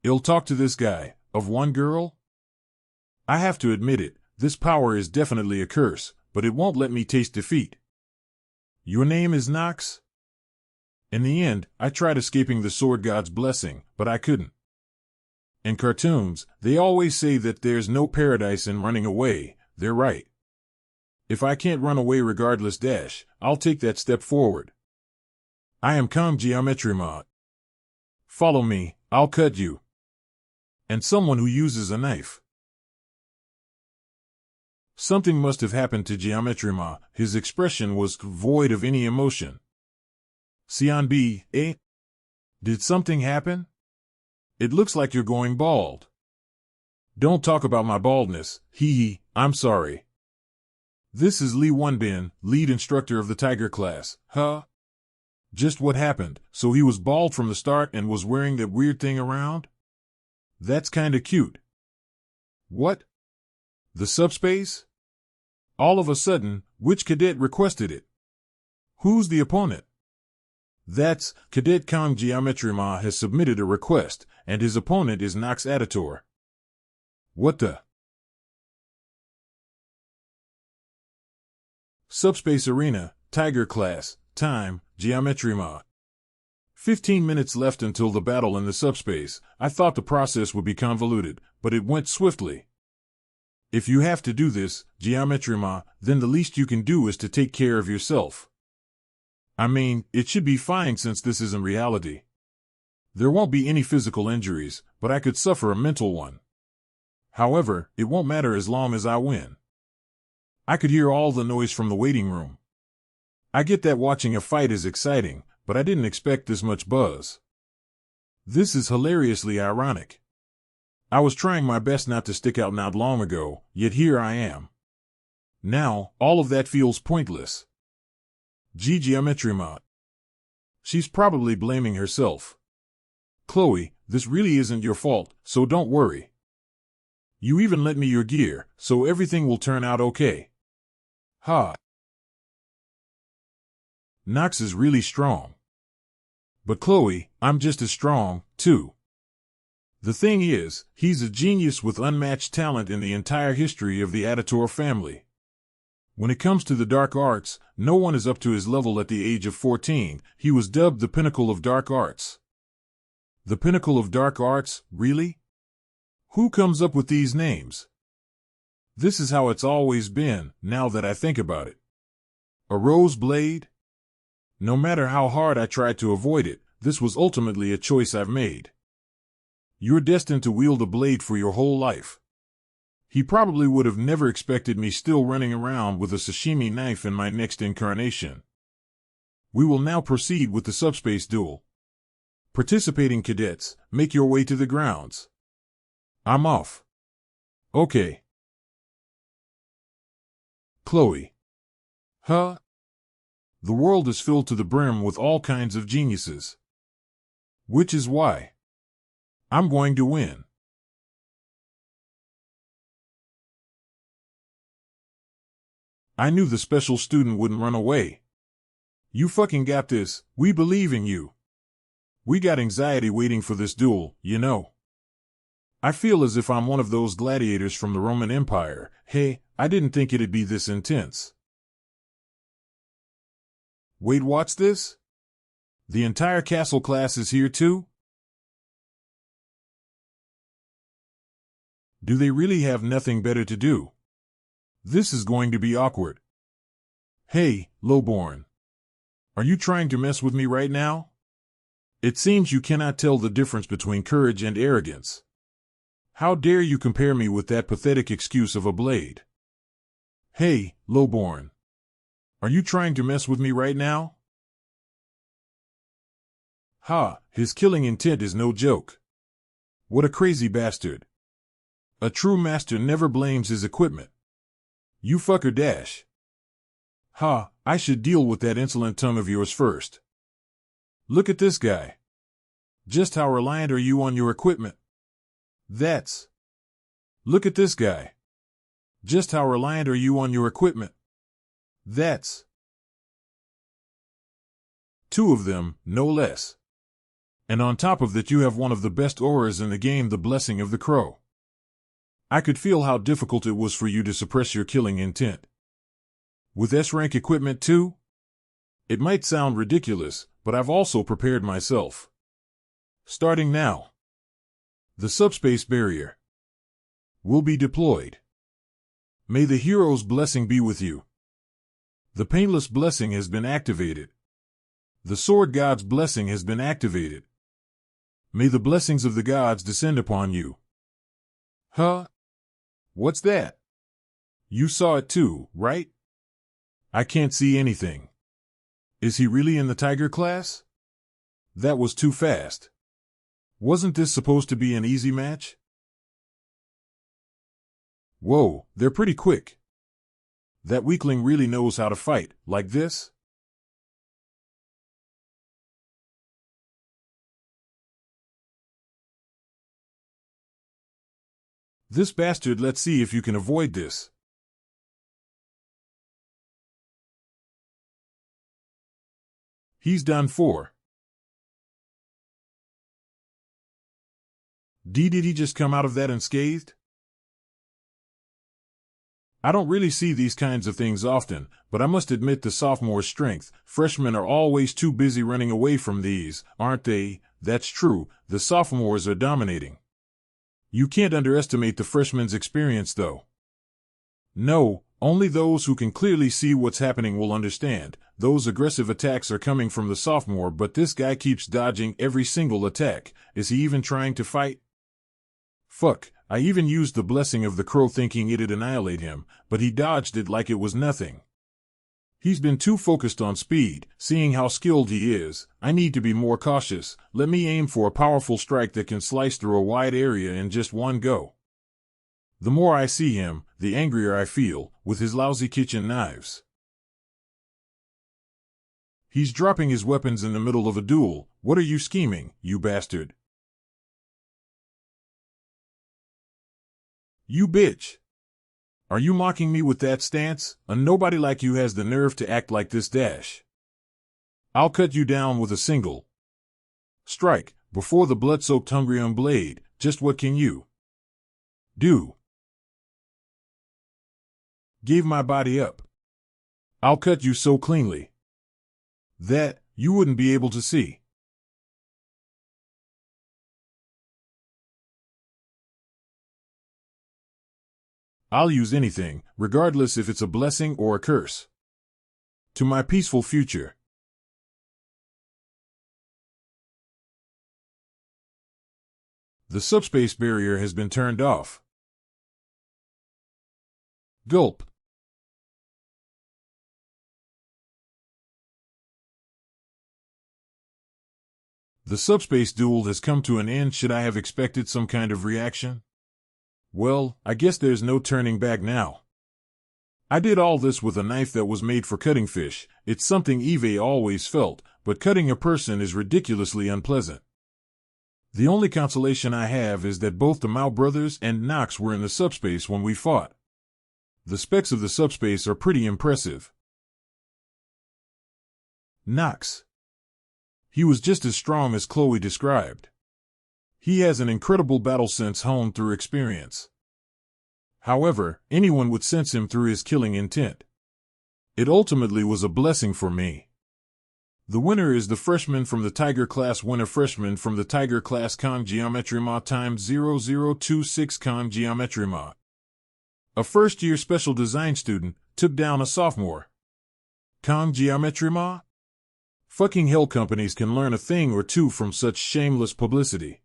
I'll talk to this guy, of one girl? I have to admit it, this power is definitely a curse, but it won't let me taste defeat. Your name is Knox? In the end, I tried escaping the sword god's blessing, but I couldn't. In cartoons, they always say that there's no paradise in running away. They're right. If I can't run away regardless I'll take that step forward. I am Kong Geometry Mod. Follow me, I'll cut you. And someone who uses a knife. Something must have happened to Geometry Ma. His expression was void of any emotion. Sion B, Did something happen? It looks like you're going bald. Don't talk about my baldness, I'm sorry. This is Lee Wonbin, lead instructor of the Tiger class, Just what happened, so he was bald from the start and was wearing that weird thing around? That's kinda cute. What? The subspace? All of a sudden, which cadet requested it? Who's the opponent? That's, Cadet Kong Geometry Ma has submitted a request, and his opponent is Knox Atator. What the? Subspace Arena, Tiger Class, Time, Geometry Ma. 15 minutes left until the battle in the subspace. I thought the process would be convoluted, but it went swiftly. If you have to do this, Geometry Ma, then the least you can do is to take care of yourself. I mean, it should be fine since this isn't reality. There won't be any physical injuries, but I could suffer a mental one. However, it won't matter as long as I win. I could hear all the noise from the waiting room. I get that watching a fight is exciting, but I didn't expect this much buzz. This is hilariously ironic. I was trying my best not to stick out not long ago, yet here I am. Now, all of that feels pointless. Geometry Mod. She's probably blaming herself. Chloe, this really isn't your fault, so don't worry. You even lent me your gear, so everything will turn out okay. Knox is really strong. But Chloe, I'm just as strong, too. The thing is, he's a genius with unmatched talent in the entire history of the Atator family. When it comes to the dark arts, no one is up to his level at the age of 14. He was dubbed the pinnacle of dark arts. The pinnacle of dark arts, really? Who comes up with these names? This is how it's always been, now that I think about it. A rose blade? No matter how hard I tried to avoid it, this was ultimately a choice I've made. You're destined to wield a blade for your whole life. He probably would have never expected me still running around with a sashimi knife in my next incarnation. We will now proceed with the subspace duel. Participating cadets, make your way to the grounds. I'm off. Okay. Chloe. The world is filled to the brim with all kinds of geniuses. Which is why I'm going to win. I knew the special student wouldn't run away. You fucking got this, we believe in you. We got anxiety waiting for this duel, you know. I feel as if I'm one of those gladiators from the Roman Empire. Hey, I didn't think it'd be this intense. Wait, what's this? The entire castle class is here too? Do they really have nothing better to do? This is going to be awkward. Hey, lowborn. Are you trying to mess with me right now? It seems you cannot tell the difference between courage and arrogance. How dare you compare me with that pathetic excuse of a blade? Hey, lowborn. Are you trying to mess with me right now? Ha, his killing intent is no joke. What a crazy bastard. A true master never blames his equipment. You fucker dash. Ha, I should deal with that insolent tongue of yours first. Look at this guy. Just how reliant are you on your equipment? That's. Look at this guy. Just how reliant are you on your equipment? That's. Two of them, no less. And on top of that you have one of the best auras in the game, the Blessing of the Crow. I could feel how difficult it was for you to suppress your killing intent. With S-rank equipment too? It might sound ridiculous, but I've also prepared myself. Starting now. The subspace barrier will be deployed. May the hero's blessing be with you. The painless blessing has been activated. The sword god's blessing has been activated. May the blessings of the gods descend upon you. Huh? What's that? You saw it too, right? I can't see anything. Is he really in the tiger class? That was too fast. Wasn't this supposed to be an easy match? Whoa, they're pretty quick. That weakling really knows how to fight, like this? This bastard, let's see if you can avoid this. He's done for. Did he just come out of that unscathed? I don't really see these kinds of things often, but I must admit the sophomore's strength. Freshmen are always too busy running away from these, aren't they? That's true, the sophomores are dominating. You can't underestimate the freshmen's experience though. No, only those who can clearly see what's happening will understand. Those aggressive attacks are coming from the sophomore, but this guy keeps dodging every single attack. Is he even trying to fight? Fuck, I even used the Blessing of the Crow thinking it'd annihilate him, but he dodged it like it was nothing. He's been too focused on speed. Seeing how skilled he is, I need to be more cautious. Let me aim for a powerful strike that can slice through a wide area in just one go. The more I see him, the angrier I feel, with his lousy kitchen knives. He's dropping his weapons in the middle of a duel. What are you scheming, you bastard? You bitch! Are you mocking me with that stance? A nobody like you has the nerve to act like this dash. I'll cut you down with a single strike, before the blood-soaked Hungrium blade. Just what can you do? Gave my body up. I'll cut you so cleanly that you wouldn't be able to see. I'll use anything, regardless if it's a blessing or a curse. To my peaceful future. The subspace barrier has been turned off. Gulp. The subspace duel has come to an end. Should I have expected some kind of reaction? Well, I guess there's no turning back now. I did all this with a knife that was made for cutting fish. It's something Eve always felt, but cutting a person is ridiculously unpleasant. The only consolation I have is that both the Mao brothers and Knox were in the subspace when we fought. The specs of the subspace are pretty impressive. Knox. He was just as strong as Chloe described. He has an incredible battle sense honed through experience. However, anyone would sense him through his killing intent. It ultimately was a blessing for me. The winner is the freshman from the Tiger class winner freshman from the Tiger class Con Geometry Ma times 0026 Con Geometry Ma. A first-year special design student took down a sophomore. Con Geometry Ma? Fucking hell, companies can learn a thing or two from such shameless publicity.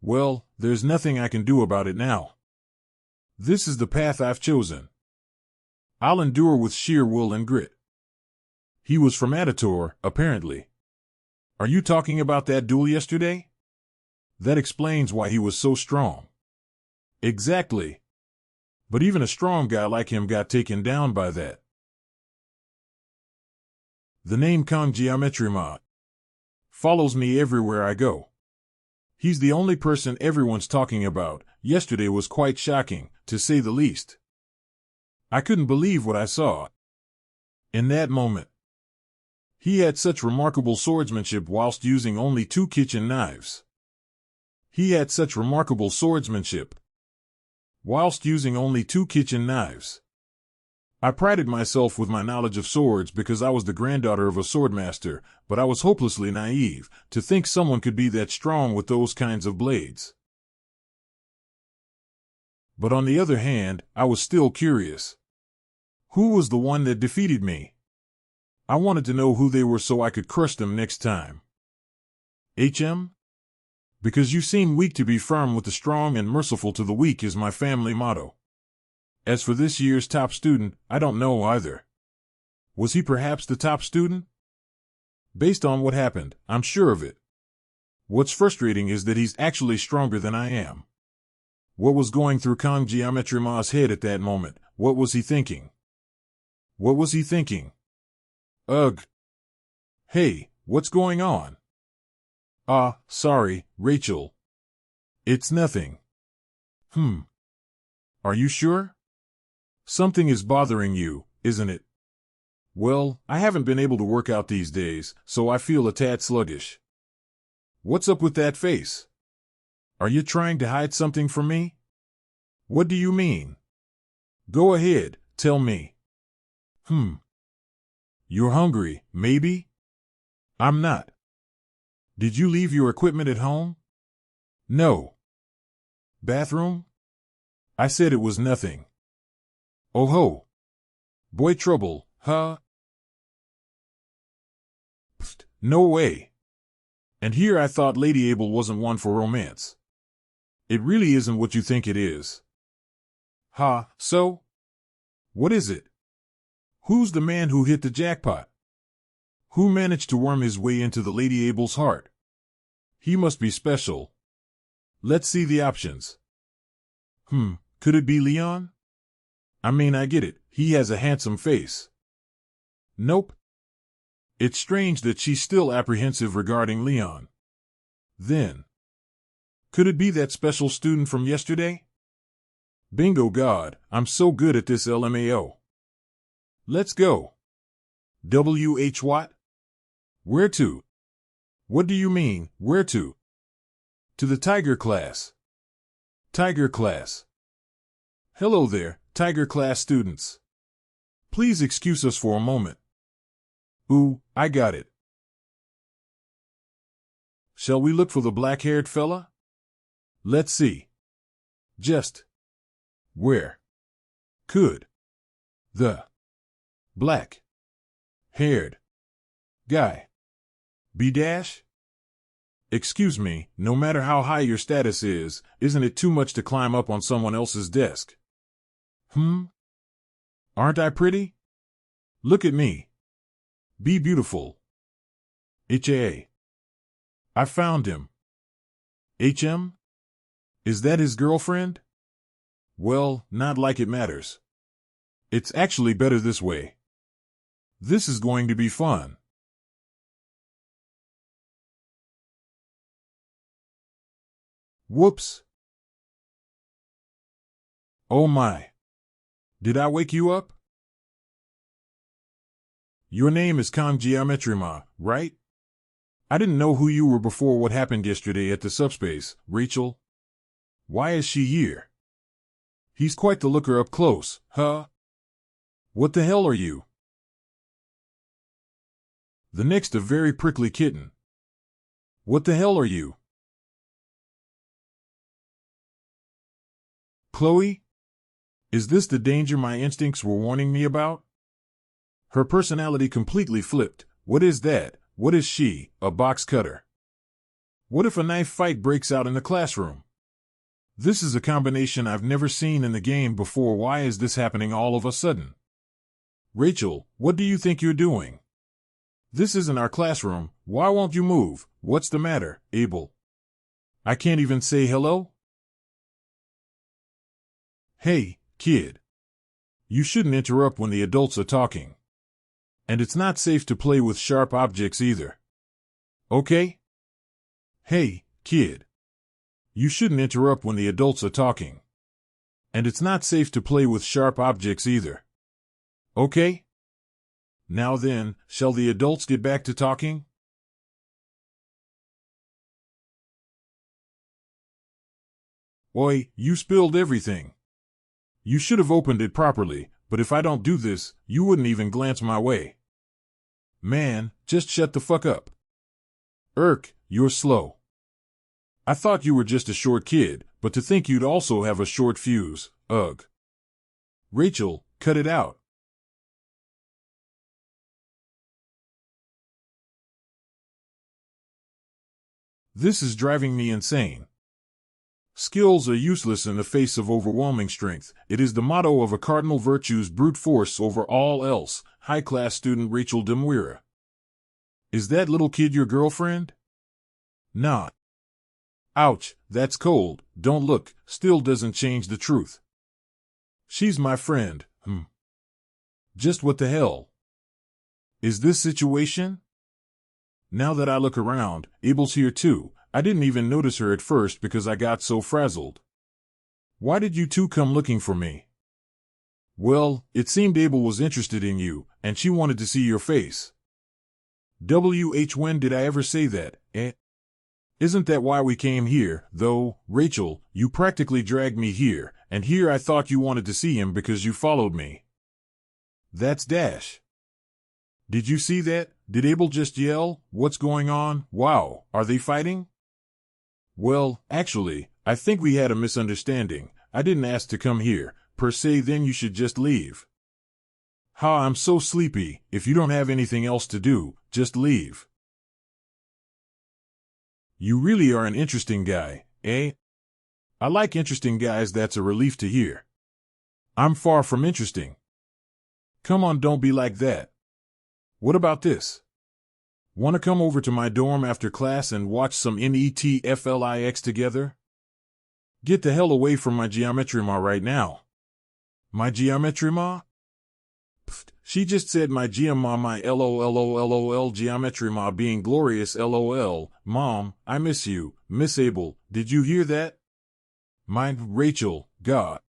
Well, there's nothing I can do about it now. This is the path I've chosen. I'll endure with sheer will and grit. He was from Aditor, apparently. Are you talking about that duel yesterday? That explains why he was so strong. Exactly. But even a strong guy like him got taken down by that. The name Con Geometry Ma follows me everywhere I go. He's the only person everyone's talking about. Yesterday was quite shocking, to say the least. I couldn't believe what I saw. In that moment, he had such remarkable swordsmanship whilst using only 2 kitchen knives. He had such remarkable swordsmanship whilst using only 2 kitchen knives. I prided myself with my knowledge of swords because I was the granddaughter of a swordmaster, but I was hopelessly naive to think someone could be that strong with those kinds of blades. But on the other hand, I was still curious. Who was the one that defeated me? I wanted to know who they were so I could crush them next time. HM? Because you seem weak, to be firm with the strong and merciful to the weak is my family motto. As for this year's top student, I don't know either. Was he perhaps the top student? Based on what happened, I'm sure of it. What's frustrating is that he's actually stronger than I am. What was going through Con Geometry Ma's head at that moment? What was he thinking? What was he thinking? Ugh. Hey, what's going on? Sorry, Rachel. It's nothing. Are you sure? Something is bothering you, isn't it? Well, I haven't been able to work out these days, so I feel a tad sluggish. What's up with that face? Are you trying to hide something from me? What do you mean? Go ahead, tell me. You're hungry, maybe? I'm not. Did you leave your equipment at home? No. Bathroom? I said it was nothing. Oh ho. Boy trouble, huh? Psst, no way. And here I thought Lady Abel wasn't one for romance. It really isn't what you think it is. So? What is it? Who's the man who hit the jackpot? Who managed to worm his way into the Lady Abel's heart? He must be special. Let's see the options. Could it be Leon? I mean, I get it, he has a handsome face. Nope. It's strange that she's still apprehensive regarding Leon. Then, could it be that special student from yesterday? Bingo God, I'm so good at this LMAO. Let's go. WH what? Where to? What do you mean, where to? To the Tiger class. Tiger class. Hello there, Tiger class students. Please excuse us for a moment. Ooh, I got it. Shall we look for the black-haired fella? Let's see. Just where could the black-haired guy be dash? Excuse me, no matter how high your status is, isn't it too much to climb up on someone else's desk? Aren't I pretty? Look at me. Be beautiful. HA. I found him. HM? Is that his girlfriend? Well, not like it matters. It's actually better this way. This is going to be fun. Whoops. Oh my. Did I wake you up? Your name is Con Geometry Ma, right? I didn't know who you were before what happened yesterday at the Subspace, Rachel. Why is she here? He's quite the looker up close, huh? What the hell are you? The next a very prickly kitten. What the hell are you? Chloe? Is this the danger my instincts were warning me about? Her personality completely flipped. What is that? What is she, a box cutter? What if a knife fight breaks out in the classroom? This is a combination I've never seen in the game before. Why is this happening all of a sudden? Rachel, what do you think you're doing? This isn't our classroom. Why won't you move? What's the matter, Abel? I can't even say hello? Hey, kid. You shouldn't interrupt when the adults are talking. And it's not safe to play with sharp objects either. Okay? Hey, kid. You shouldn't interrupt when the adults are talking. And it's not safe to play with sharp objects either. Okay? Now then, shall the adults get back to talking? Oi, you spilled everything. You should have opened it properly, but if I don't do this, you wouldn't even glance my way. Man, just shut the fuck up. You're slow. I thought you were just a short kid, but to think you'd also have a short fuse, ugh. Rachel, cut it out. This is driving me insane. Skills are useless in the face of overwhelming strength. It is the motto of a cardinal virtue's brute force over all else. High-class student Rachel Demuira. Is that little kid your girlfriend? Nah. Ouch, that's cold. Don't look, still doesn't change the truth. She's my friend, Just what the hell? Is this situation? Now that I look around, Abel's here too. I didn't even notice her at first because I got so frazzled. Why did you two come looking for me? Well, it seemed Abel was interested in you, and she wanted to see your face. When did I ever say that, eh? Isn't that why we came here, though, Rachel? You practically dragged me here, and here I thought you wanted to see him because you followed me. That's Dash. Did you see that? Did Abel just yell, "What's going on? Wow, are they fighting?" Well, actually, I think we had a misunderstanding. I didn't ask to come here, per se. Then you should just leave. Ha, I'm so sleepy. If you don't have anything else to do, just leave. You really are an interesting guy, eh? I like interesting guys. That's a relief to hear. I'm far from interesting. Come on, don't be like that. What about this? Want to come over to my dorm after class and watch some Netflix together? Get the hell away from my geometry ma right now. My geometry ma? Pfft, she just said my geoma, my LOL geometry ma being glorious LOL. Mom, I miss you, Miss Abel. Did you hear that? Mine, Rachel, God.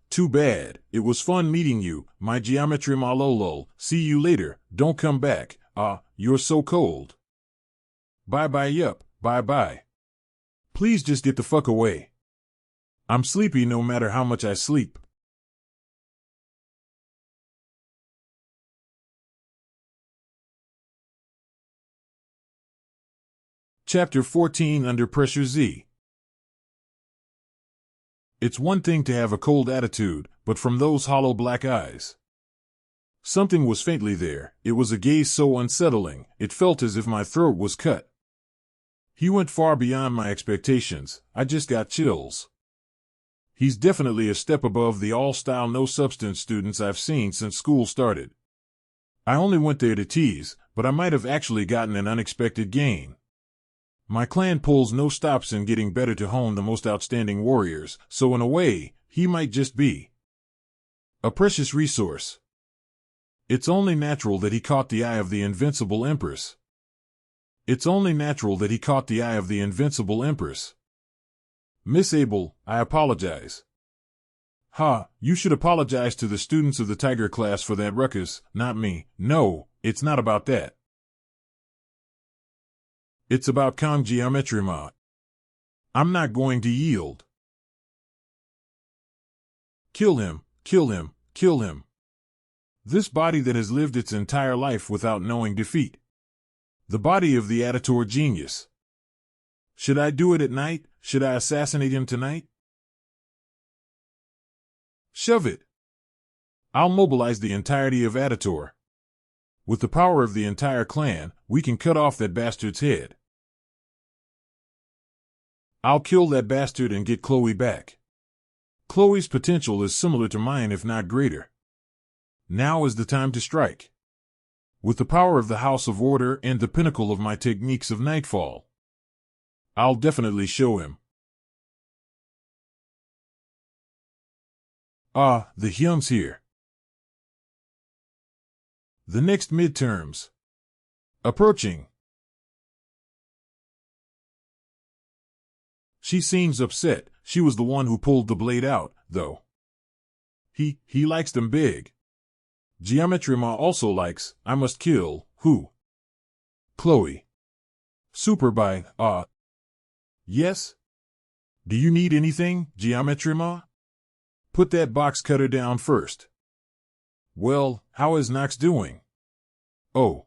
Too bad. It was fun meeting you, my geometry ma lol. See you later. Don't come back. You're so cold. Bye-bye, yup, bye-bye. Please just get the fuck away. I'm sleepy no matter how much I sleep. Chapter 14 Under Pressure Z. It's one thing to have a cold attitude, but from those hollow black eyes. Something was faintly there. It was a gaze so unsettling, it felt as if my throat was cut. He went far beyond my expectations. I just got chills. He's definitely a step above the all-style no-substance students I've seen since school started. I only went there to tease, but I might have actually gotten an unexpected gain. My clan pulls no stops in getting better to hone the most outstanding warriors, so in a way, he might just be a precious resource. It's only natural that he caught the eye of the invincible Empress. Miss Abel, I apologize. Ha, you should apologize to the students of the Tiger class for that ruckus, not me. No, it's not about that. It's about geometry ma. I'm not going to yield. Kill him, kill him, kill him. This body that has lived its entire life without knowing defeat. The body of the editor genius. Should I do it at night? Should I assassinate him tonight? Shove it. I'll mobilize the entirety of Editor. With the power of the entire clan, we can cut off that bastard's head. I'll kill that bastard and get Chloe back. Chloe's potential is similar to mine if not greater. Now is the time to strike. With the power of the House of Order and the pinnacle of my techniques of Nightfall. I'll definitely show him. Ah, the Hyun's here. The next midterms. Approaching. She seems upset. She was the one who pulled the blade out, though. He likes them big. Geometry Ma also likes, I must kill, who? Chloe. Super by, Yes? Do you need anything, Geometry Ma? Put that box cutter down first. Well, how is Knox doing? Oh.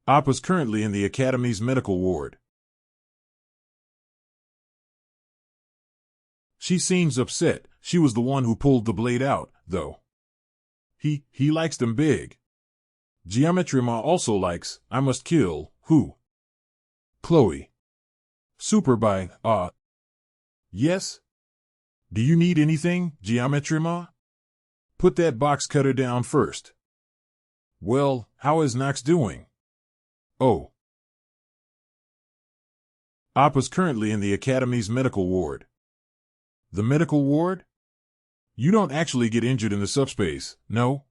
Appa's currently in the Academy's medical ward. She seems upset. She was the one who pulled the blade out, though. He likes them big. Geometry Ma also likes, I must kill, who? Chloe. Super by, Yes? Do you need anything, Geometry Ma? Put that box cutter down first. Well, how is Knox doing? Oh. Appa's currently in the Academy's medical ward. The medical ward? You don't actually get injured in the subspace, no?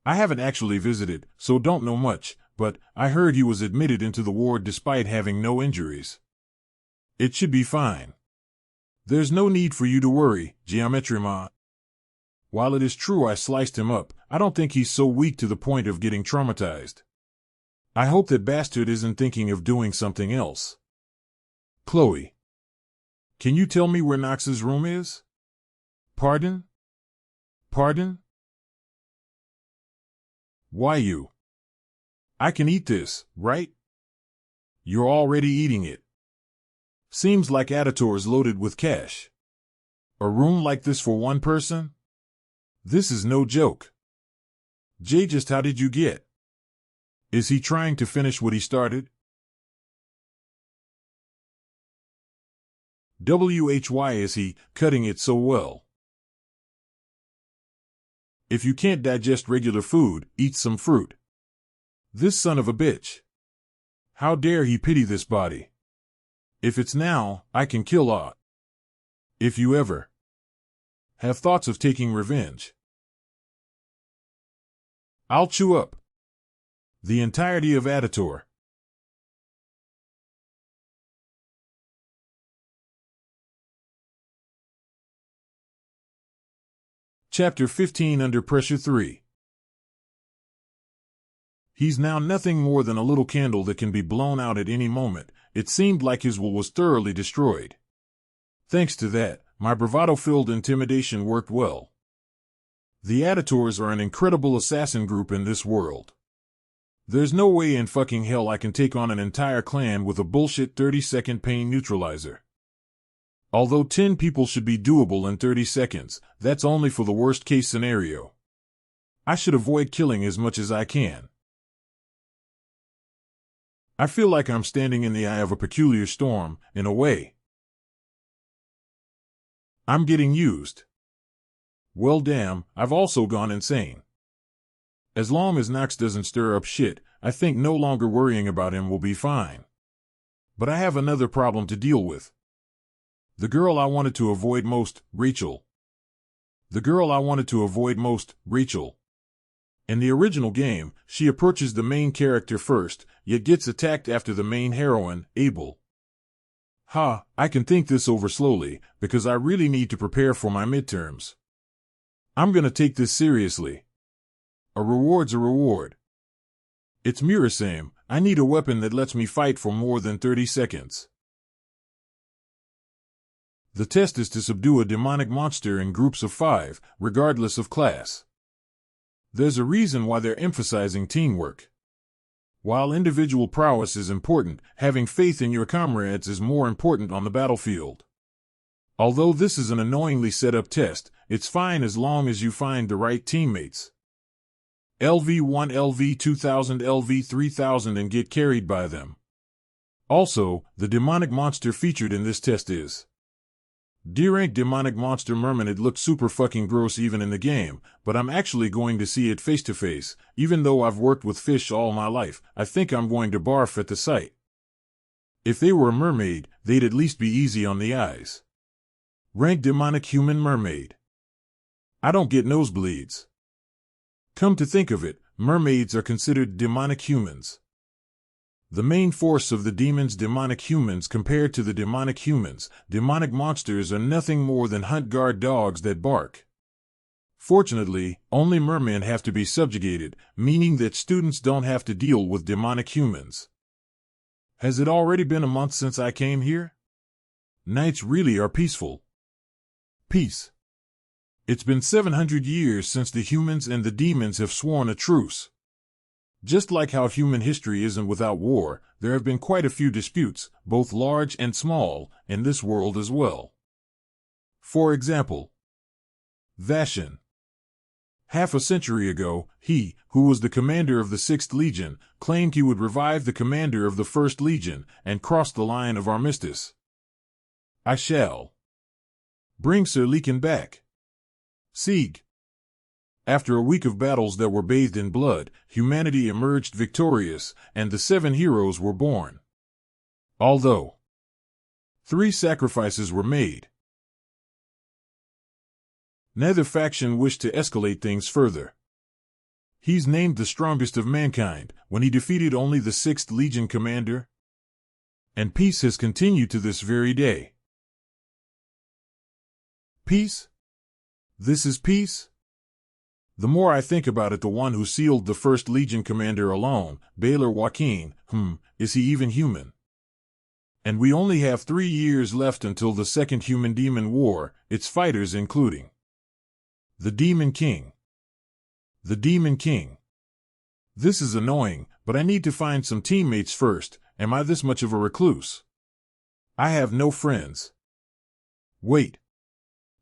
I haven't actually visited, so don't know much, but I heard he was admitted into the ward despite having no injuries. It should be fine. There's no need for you to worry, Geometry Ma. While it is true I sliced him up, I don't think he's so weak to the point of getting traumatized. I hope that bastard isn't thinking of doing something else. Chloe. Can you tell me where Knox's room is? Pardon? Pardon? Why you? I can eat this, right? You're already eating it. Seems like Editor's loaded with cash. A room like this for one person? This is no joke. Jay, just how did you get? Is he trying to finish what he started? Why is he cutting it so well? If you can't digest regular food, eat some fruit. This son of a bitch. How dare he pity this body? If it's now, I can kill Aw. If you ever have thoughts of taking revenge, I'll chew up the entirety of Editor. Chapter 15 Under Pressure 3. He's now nothing more than a little candle that can be blown out at any moment. It seemed like his will was thoroughly destroyed. Thanks to that, my bravado-filled intimidation worked well. The Editors are an incredible assassin group in this world. There's no way in fucking hell I can take on an entire clan with a bullshit 30-second pain neutralizer. Although 10 people should be doable in 30 seconds, that's only for the worst-case scenario. I should avoid killing as much as I can. I feel like I'm standing in the eye of a peculiar storm, in a way. I'm getting used. Well damn, I've also gone insane. As long as Knox doesn't stir up shit, I think no longer worrying about him will be fine. But I have another problem to deal with. The girl I wanted to avoid most, Rachel. The girl I wanted to avoid most, Rachel. In the original game, she approaches the main character first, yet gets attacked after the main heroine, Abel. I can think this over slowly, because I really need to prepare for my midterms. I'm gonna take this seriously. A reward's a reward. It's Murasame, I need a weapon that lets me fight for more than 30 seconds. The test is to subdue a demonic monster in groups of 5, regardless of class. There's a reason why they're emphasizing teamwork. While individual prowess is important, having faith in your comrades is more important on the battlefield. Although this is an annoyingly set-up test, it's fine as long as you find the right teammates. LV1, LV2000, LV3000 and get carried by them. Also, the demonic monster featured in this test is D-rank demonic monster mermaid. It looks super fucking gross even in the game, but I'm actually going to see it face to face. Even though I've worked with fish all my life, I think I'm going to barf at the sight. If they were a mermaid, they'd at least be easy on the eyes. Rank demonic human mermaid. I don't get nosebleeds. Come to think of it, mermaids are considered demonic humans. The main force of the demon's demonic humans compared to the demonic humans, demonic monsters are nothing more than hunt guard dogs that bark. Fortunately, only mermen have to be subjugated, meaning that students don't have to deal with demonic humans. Has it already been a month since I came here? Nights really are peaceful. Peace. It's been 700 years since the humans and the demons have sworn a truce. Just like how human history isn't without war, there have been quite a few disputes, both large and small, in this world as well. For example, Vashin. Half a century ago, he, who was the commander of the 6th Legion, claimed he would revive the commander of the 1st Legion, and crossed the line of armistice. I shall bring Sir Leakin back. Sieg. After a week of battles that were bathed in blood, humanity emerged victorious, and the 7 heroes were born. Although 3 sacrifices were made. Neither faction wished to escalate things further. He's named the strongest of mankind, when he defeated only the 6th Legion commander. And peace has continued to this very day. Peace? This is peace? The more I think about it, the one who sealed the 1st Legion commander alone, Baylor Joaquin, is he even human? And we only have 3 years left until the 2nd Human-Demon War, its fighters including the Demon King. The Demon King. This is annoying, but I need to find some teammates first. Am I this much of a recluse? I have no friends. Wait.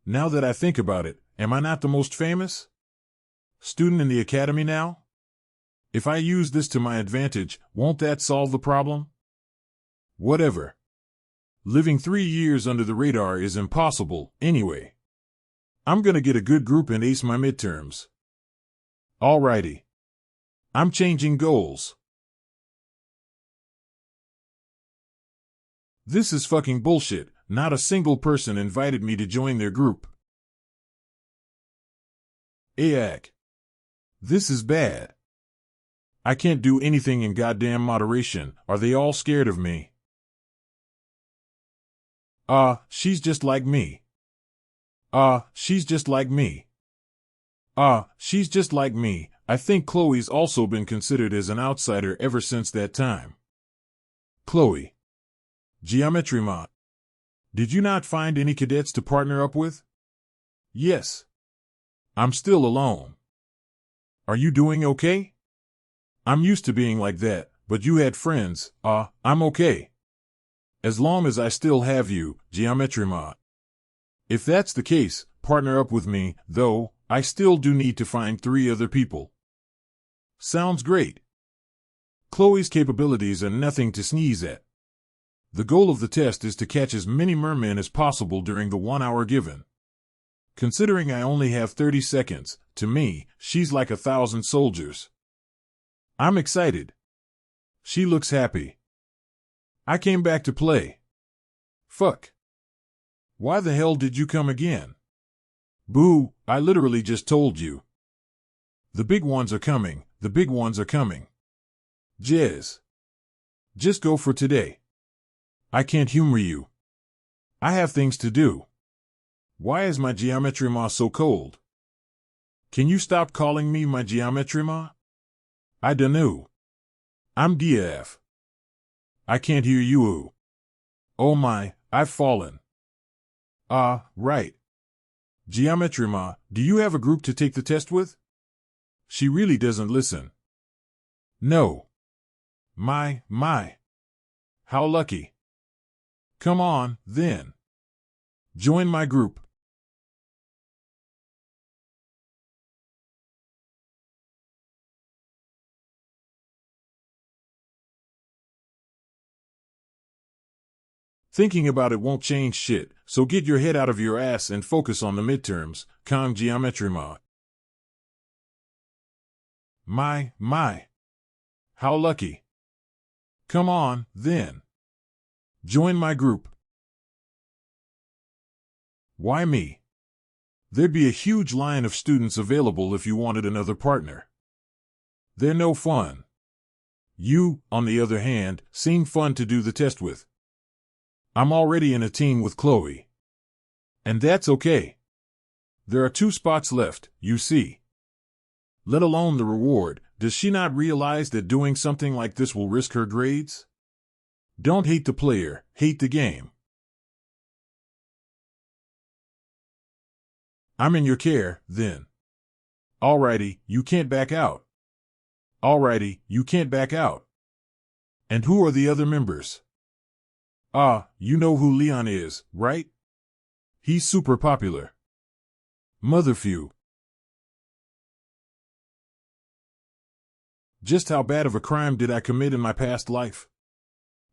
Now that I think about it, am I not the most famous student in the academy now? If I use this to my advantage, won't that solve the problem? Whatever. Living 3 years under the radar is impossible, anyway. I'm gonna get a good group and ace my midterms. Alrighty. I'm changing goals. This is fucking bullshit. Not a single person invited me to join their group. Aeg. This is bad. I can't do anything in goddamn moderation. Are they all scared of me? She's just like me. She's just like me. She's just like me. I think Chloe's also been considered as an outsider ever since that time. Chloe. Geometry mod. Did you not find any cadets to partner up with? Yes. I'm still alone. Are you doing okay? I'm used to being like that, but you had friends. I'm okay. As long as I still have you, Geometry mod. If that's the case, partner up with me, though, I still do need to find 3 other people. Sounds great. Chloe's capabilities are nothing to sneeze at. The goal of the test is to catch as many mermen as possible during the 1 hour given. Considering I only have 30 seconds, to me, she's like 1,000 soldiers. I'm excited. She looks happy. I came back to play. Fuck. Why the hell did you come again? Boo, I literally just told you. The big ones are coming, the big ones are coming. Jez. Just go for today. I can't humor you. I have things to do. Why is my geometry ma so cold? Can you stop calling me my geometry ma? I dunno. I'm DF. I can't hear you. Oh my, I've fallen. Right. Geometry Ma, do you have a group to take the test with? She really doesn't listen. No. My. How lucky. Come on, then. Join my group. Thinking about it won't change shit, so get your head out of your ass and focus on the midterms, Kong Geometry Ma. My. How lucky. Come on, then. Join my group. Why me? There'd be a huge line of students available if you wanted another partner. They're no fun. You, on the other hand, seem fun to do the test with. I'm already in a team with Chloe. And that's okay. There are 2 spots left, you see. Let alone the reward. Does she not realize that doing something like this will risk her grades? Don't hate the player, hate the game. I'm in your care, then. Alrighty, you can't back out. Alrighty, you can't back out. And who are the other members? You know who Leon is, right? He's super popular. Motherfew. Just how bad of a crime did I commit in my past life?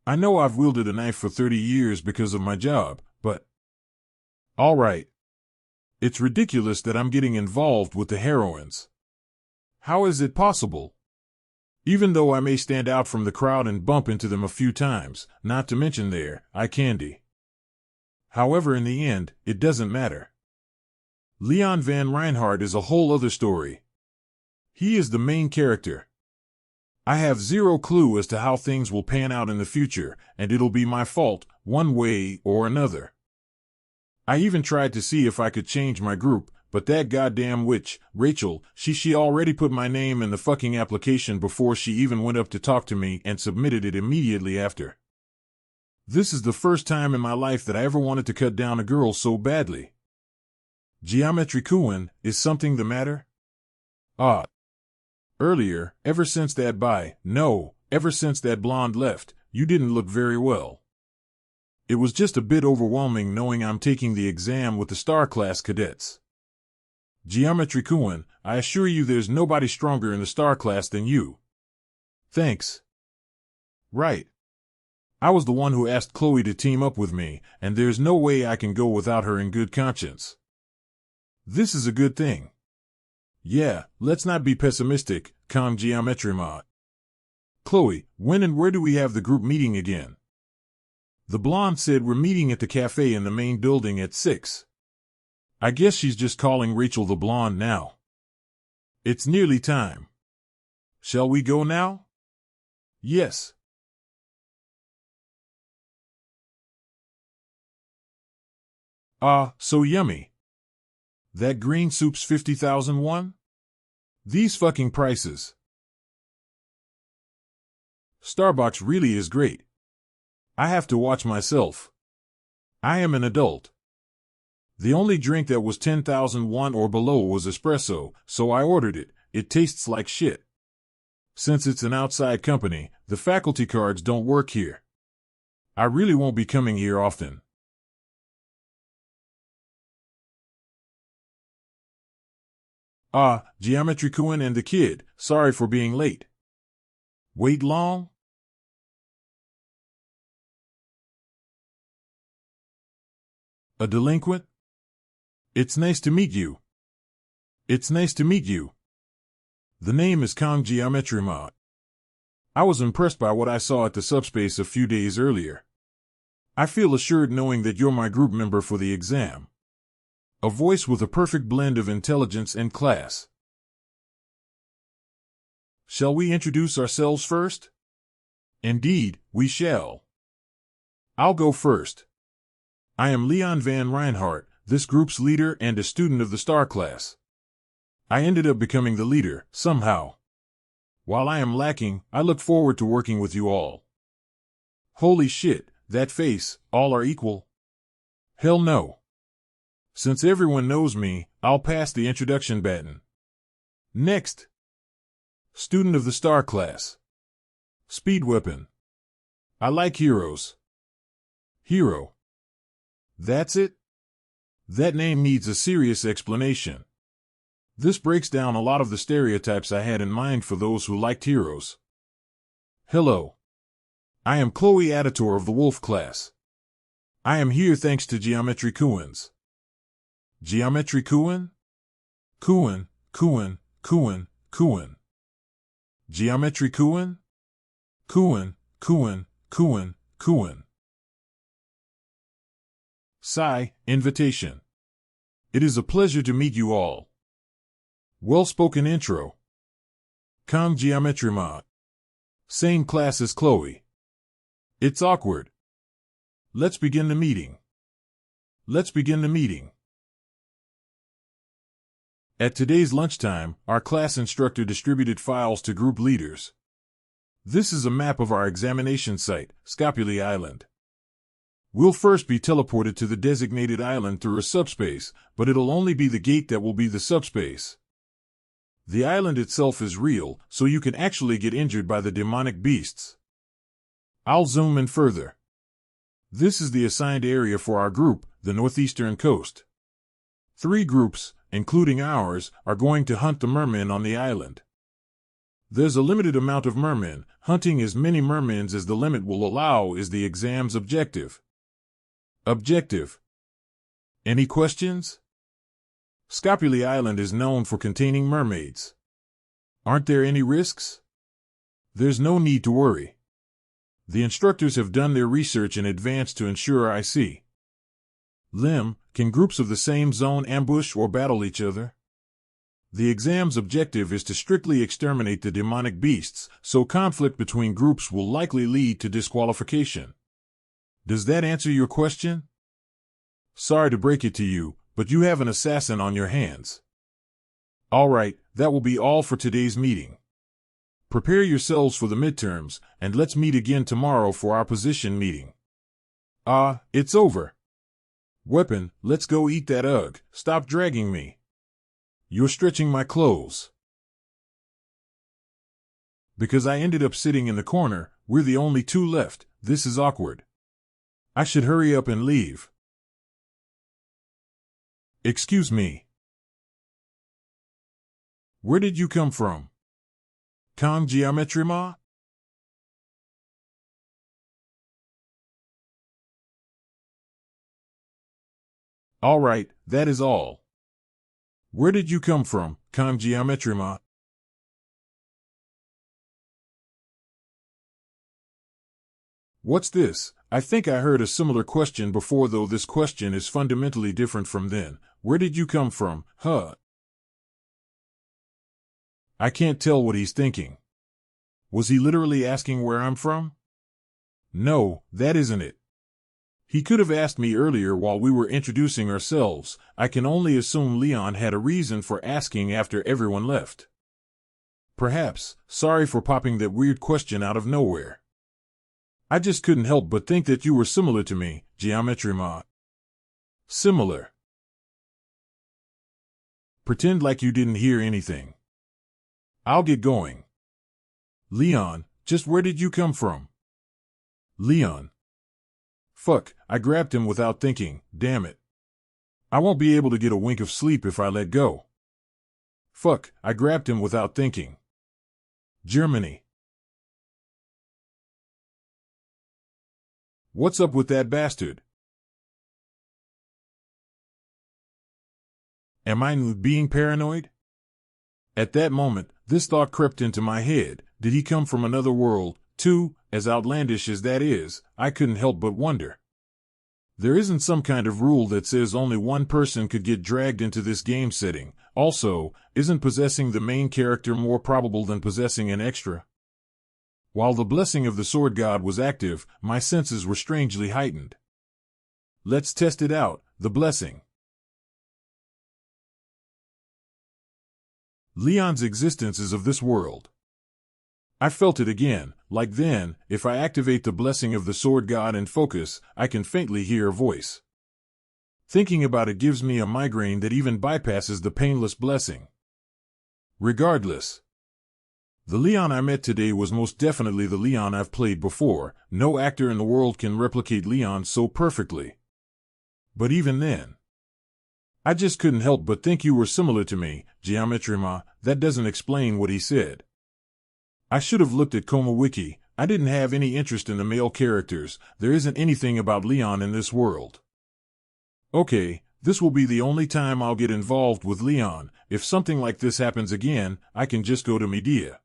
I know I've wielded a knife for 30 years because of my job, but... Alright. It's ridiculous that I'm getting involved with the heroines. How is it possible? Even though I may stand out from the crowd and bump into them a few times, not to mention their eye candy. However, in the end, it doesn't matter. Leon Van Reinhardt is a whole other story. He is the main character. I have zero clue as to how things will pan out in the future, and it'll be my fault, one way or another. I even tried to see if I could change my group, but that goddamn witch, Rachel, she already put my name in the fucking application before she even went up to talk to me and submitted it immediately after. This is the first time in my life that I ever wanted to cut down a girl so badly. Geometry Kuin, is something the matter? Earlier, ever since that blonde left, you didn't look very well. It was just a bit overwhelming knowing I'm taking the exam with the Star Class cadets. Geometry Kuin, I assure you there's nobody stronger in the Star Class than you. Thanks. Right. I was the one who asked Chloe to team up with me, and there's no way I can go without her in good conscience. This is a good thing. Yeah, let's not be pessimistic, Kong Geometry Ma. Chloe, when and where do we have the group meeting again? The blonde said we're meeting at the cafe in the main building at 6. I guess she's just calling Rachel the blonde now. It's nearly time. Shall we go now? Yes. So yummy. That green soup's 50,001? These fucking prices. Starbucks really is great. I have to watch myself. I am an adult. The only drink that was 10,001 or below was espresso, so I ordered it. It tastes like shit. Since it's an outside company, the faculty cards don't work here. I really won't be coming here often. Geometry Kuin and the kid, sorry for being late. Wait long? A delinquent? It's nice to meet you. It's nice to meet you. The name is Kong Geometry Ma. I was impressed by what I saw at the Subspace a few days earlier. I feel assured knowing that you're my group member for the exam. A voice with a perfect blend of intelligence and class. Shall we introduce ourselves first? Indeed, we shall. I'll go first. I am Leon Van Reinhardt, this group's leader and a student of the Star Class. I ended up becoming the leader, somehow. While I am lacking, I look forward to working with you all. Holy shit, that face, all are equal? Hell no. Since everyone knows me, I'll pass the introduction baton. Next. Student of the Star Class. Speed weapon. I like heroes. Hero. That's it? That name needs a serious explanation. This breaks down a lot of the stereotypes I had in mind for those who liked heroes. Hello. I am Chloe Aditor of the Wolf class. I am here thanks to Geometry Kuins. Geometry Kuin? Kuin. Geometry Kuin? Kuin. Sigh, invitation. It is a pleasure to meet you all. Well-spoken intro. Kang Geometry Ma. Same class as Chloe. It's awkward. Let's begin the meeting. At today's lunchtime, our class instructor distributed files to group leaders. This is a map of our examination site, Avalon Island. We'll first be teleported to the designated island through a subspace, but it'll only be the gate that will be the subspace. The island itself is real, so you can actually get injured by the demonic beasts. I'll zoom in further. This is the assigned area for our group, the northeastern coast. 3 groups, including ours, are going to hunt the mermen on the island. There's a limited amount of mermen. Hunting as many mermens as the limit will allow is the exam's objective. Any questions? Avalon Island is known for containing mermaids. Aren't there any risks? There's no need to worry. The instructors have done their research in advance to ensure I see. Lim, can groups of the same zone ambush or battle each other? The exam's objective is to strictly exterminate the demonic beasts, so conflict between groups will likely lead to disqualification. Does that answer your question? Sorry to break it to you, but you have an assassin on your hands. Alright, that will be all for today's meeting. Prepare yourselves for the midterms, and let's meet again tomorrow for our position meeting. It's over. Weapon, let's go eat that ugh. Stop dragging me. You're stretching my clothes. Because I ended up sitting in the corner, we're the only 2 left. This is awkward. I should hurry up and leave. Excuse me. Where did you come from? Kang Geometry Ma? Alright, that is all. Where did you come from, Kang Geometry Ma? What's this? I think I heard a similar question before, though this question is fundamentally different from then. Where did you come from, huh? I can't tell what he's thinking. Was he literally asking where I'm from? No, that isn't it. He could have asked me earlier while we were introducing ourselves. I can only assume Leon had a reason for asking after everyone left. Perhaps. Sorry for popping that weird question out of nowhere. I just couldn't help but think that you were similar to me, Geometry Ma. Similar. Pretend like you didn't hear anything. I'll get going. Leon, just where did you come from? Leon. Fuck, I grabbed him without thinking, damn it. I won't be able to get a wink of sleep if I let go. Fuck, I grabbed him without thinking. Germany. What's up with that bastard? Am I being paranoid? At that moment, this thought crept into my head. Did he come from another world, too? As outlandish as that is, I couldn't help but wonder. There isn't some kind of rule that says only one person could get dragged into this game setting. Also, isn't possessing the main character more probable than possessing an extra? While the blessing of the sword god was active, my senses were strangely heightened. Let's test it out, the blessing. Leon's existence is of this world. I felt it again, like then, if I activate the blessing of the sword god and focus, I can faintly hear a voice. Thinking about it gives me a migraine that even bypasses the painless blessing. Regardless, the Leon I met today was most definitely the Leon I've played before. No actor in the world can replicate Leon so perfectly. But even then, I just couldn't help but think you were similar to me, Geometrima. That doesn't explain what he said. I should have looked at Koma Wiki. I didn't have any interest in the male characters. There isn't anything about Leon in this world. Okay, this will be the only time I'll get involved with Leon. If something like this happens again, I can just go to Medea.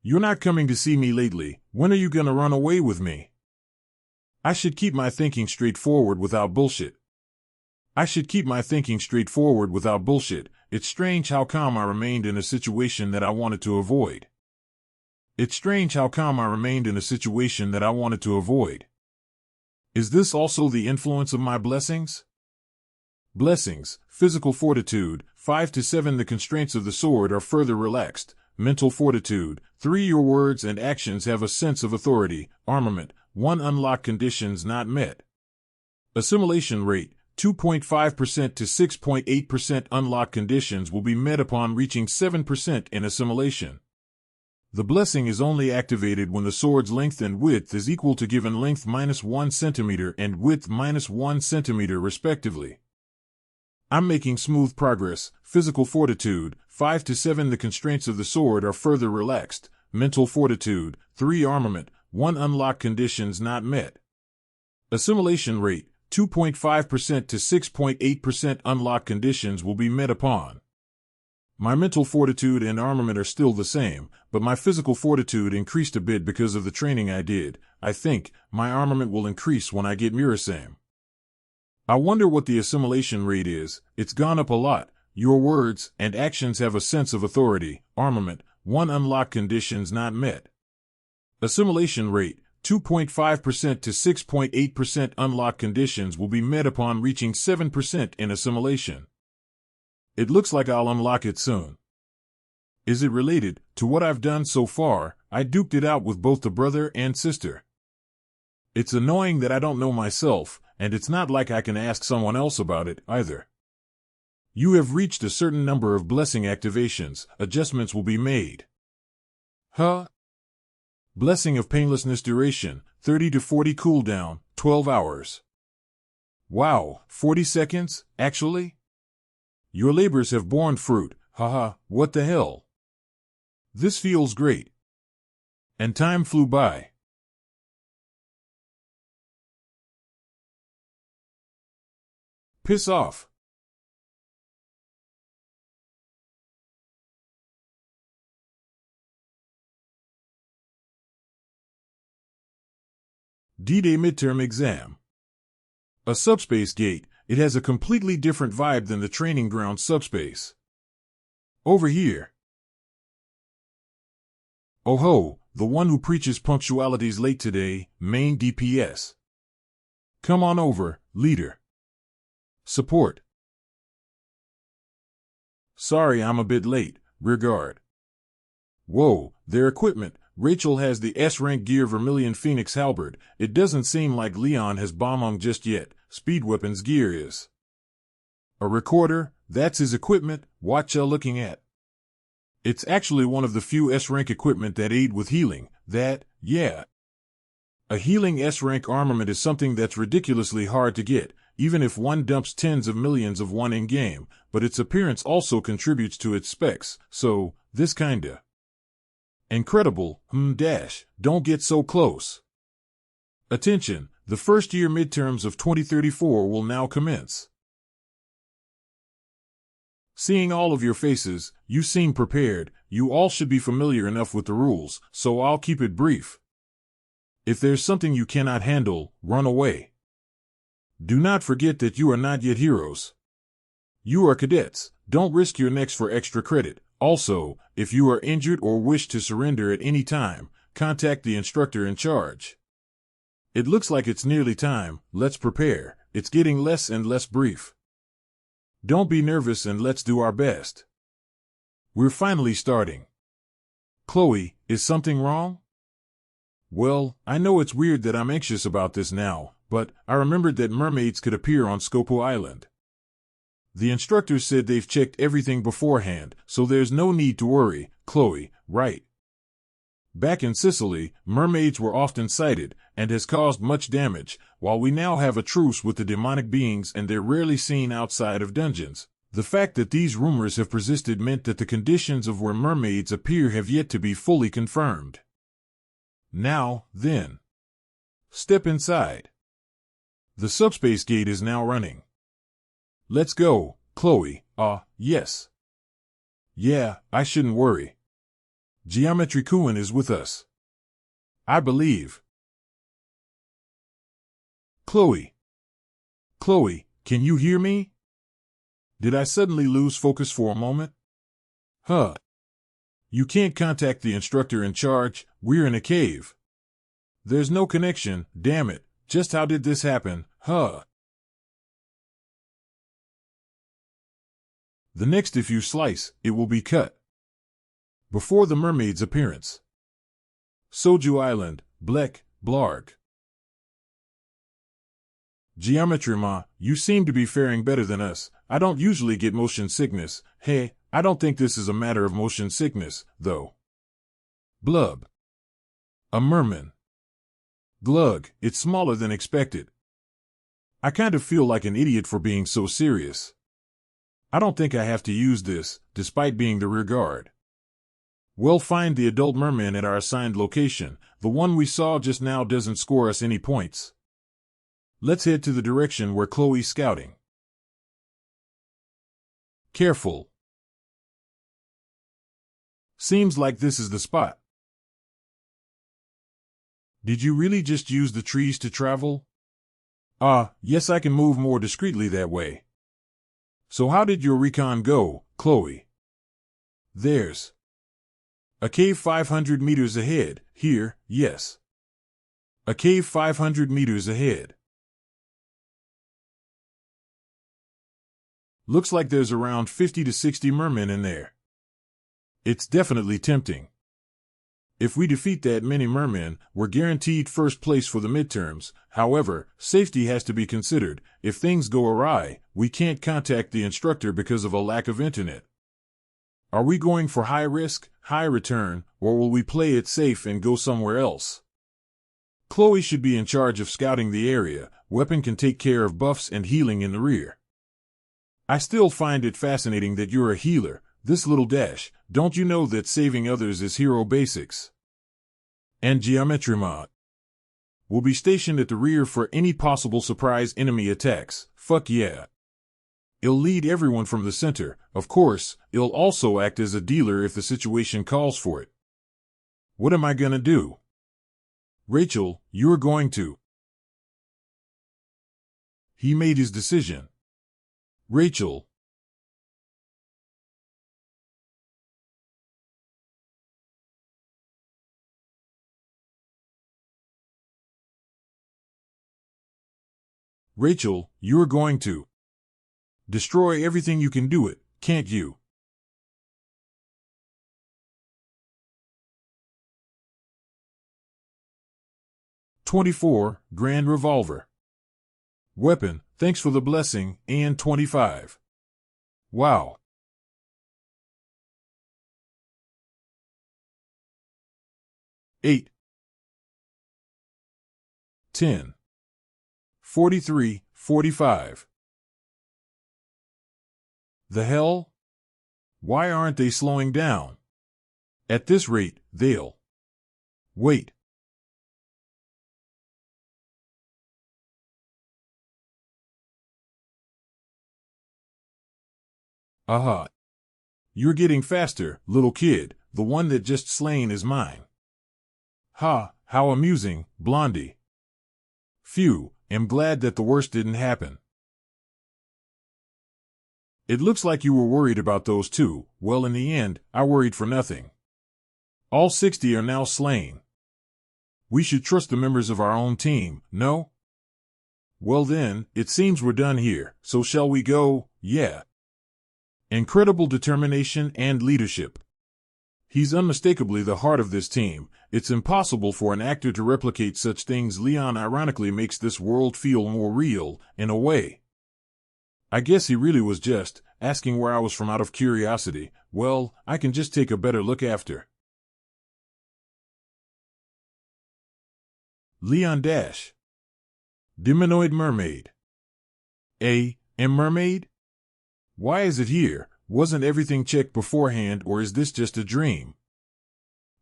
You're not coming to see me lately. When are you gonna run away with me? I should keep my thinking straightforward without bullshit. It's strange how calm I remained in a situation that I wanted to avoid. Is this also the influence of my blessings? Blessings, physical fortitude, 5 to 7. The constraints of the sword are further relaxed. Mental fortitude, 3. Your words and actions have a sense of authority. Armament, 1. Unlock conditions not met. Assimilation rate, 2.5% to 6.8%. Unlock conditions will be met upon reaching 7% in assimilation. The blessing is only activated when the sword's length and width is equal to given length minus 1 centimeter and width minus 1 centimeter respectively. I'm making smooth progress. Physical fortitude, 5 to 7. The constraints of the sword are further relaxed. Mental fortitude, 3. Armament, 1. Unlock conditions not met. Assimilation rate, 2.5% to 6.8%. Unlock conditions will be met upon. My mental fortitude and armament are still the same, but my physical fortitude increased a bit because of the training I did. I think my armament will increase when I get Mirasame. I wonder what the assimilation rate is. It's gone up a lot. Your words and actions have a sense of authority. Armament, 1. Unlock conditions not met. Assimilation rate, 2.5% to 6.8%. Unlock conditions will be met upon reaching 7% in assimilation. It looks like I'll unlock it soon. Is it related to what I've done so far? I duked it out with both the brother and sister. It's annoying that I don't know myself, and it's not like I can ask someone else about it, either. You have reached a certain number of blessing activations. Adjustments will be made. Blessing of Painlessness duration, 30 to 40 cooldown, 12 hours. Wow, 40 seconds, actually? Your labors have borne fruit. Haha, what the hell? This feels great. And time flew by. Piss off. D-Day midterm exam. A subspace gate. It has a completely different vibe than the training ground subspace. Over here. Oh ho, the one who preaches punctuality's late today, main DPS. Come on over, leader. Support. Sorry I'm a bit late, rearguard. Whoa, their equipment. Rachel has the S-rank gear Vermilion Phoenix halberd. It doesn't seem like Leon has bombed just yet. Speed weapons gear is. A recorder, that's his equipment. What you looking at? It's actually one of the few S-rank equipment that aid with healing. Yeah. A healing S-rank armament is something that's ridiculously hard to get, even if one dumps tens of millions of one in-game, but its appearance also contributes to its specs, so, this kinda. Incredible, don't get so close. Attention, the first year midterms of 2034 will now commence. Seeing all of your faces, you seem prepared. You all should be familiar enough with the rules, so I'll keep it brief. If there's something you cannot handle, run away. Do not forget that you are not yet heroes. You are cadets. Don't risk your necks for extra credit. Also, if you are injured or wish to surrender at any time, contact the instructor in charge. It looks like it's nearly time. Let's prepare. It's getting less and less brief. Don't be nervous and let's do our best. We're finally starting. Chloe, is something wrong? Well, I know it's weird that I'm anxious about this now, but I remembered that mermaids could appear on Scopo Island. The instructors said they've checked everything beforehand, so there's no need to worry, Chloe, right? Back in Sicily, mermaids were often sighted, and has caused much damage, while we now have a truce with the demonic beings and they're rarely seen outside of dungeons. The fact that these rumors have persisted meant that the conditions of where mermaids appear have yet to be fully confirmed. Now, then. Step inside. The subspace gate is now running. Let's go, Chloe. Yes. Yeah, I shouldn't worry. Geometry Kuin is with us. I believe. Chloe. Chloe, can you hear me? Did I suddenly lose focus for a moment? Huh. You can't contact the instructor in charge, we're in a cave. There's no connection, damn it, just how did this happen, huh? The next if you slice, it will be cut. Before the mermaid's appearance. Soju Island, Blek, Blarg. Geometry Ma, you seem to be faring better than us. I don't usually get motion sickness. Hey, I don't think this is a matter of motion sickness, though. Blub. A merman. Glug, it's smaller than expected. I kind of feel like an idiot for being so serious. I don't think I have to use this, despite being the rear guard. We'll find the adult merman at our assigned location. The one we saw just now doesn't score us any points. Let's head to the direction where Chloe's scouting. Careful. Seems like this is the spot. Did you really just use the trees to travel? Yes, I can move more discreetly that way. So how did your recon go, Chloe? There's a cave 500 meters ahead, here, yes. A cave 500 meters ahead. Looks like there's around 50 to 60 mermen in there. It's definitely tempting. If we defeat that many mermen, we're guaranteed first place for the midterms. However, safety has to be considered. If things go awry, we can't contact the instructor because of a lack of internet. Are we going for high risk, high return, or will we play it safe and go somewhere else? Chloe should be in charge of scouting the area. Weapon can take care of buffs and healing in the rear. I still find it fascinating that you're a healer. This little dash, don't you know that saving others is hero basics? And Geometry Mod will be stationed at the rear for any possible surprise enemy attacks. Fuck yeah. It'll lead everyone from the center. Of course, it'll also act as a dealer if the situation calls for it. What am I gonna do? Rachel, you're going to. He made his decision. Rachel. Rachel, you're going to. Destroy everything you can do it, can't you? .24 Grand Revolver. Weapon, thanks for the blessing, and 25. Wow. 8. 10. 43, 45. The hell? Why aren't they slowing down? At this rate, they'll. Wait. Aha. You're getting faster, little kid. The one that just slain is mine. Ha, how amusing, Blondie. Phew, am glad that the worst didn't happen. It looks like you were worried about those two. Well, in the end, I worried for nothing. All 60 are now slain. We should trust the members of our own team, no? Well then, it seems we're done here, so shall we go? Yeah. Incredible determination and leadership. He's unmistakably the heart of this team. It's impossible for an actor to replicate such things. Leon ironically makes this world feel more real, in a way. I guess he really was just asking where I was from out of curiosity. Well, I can just take a better look after. Leon Dash. Deminoid mermaid. A mermaid? Why is it here? Wasn't everything checked beforehand, or is this just a dream?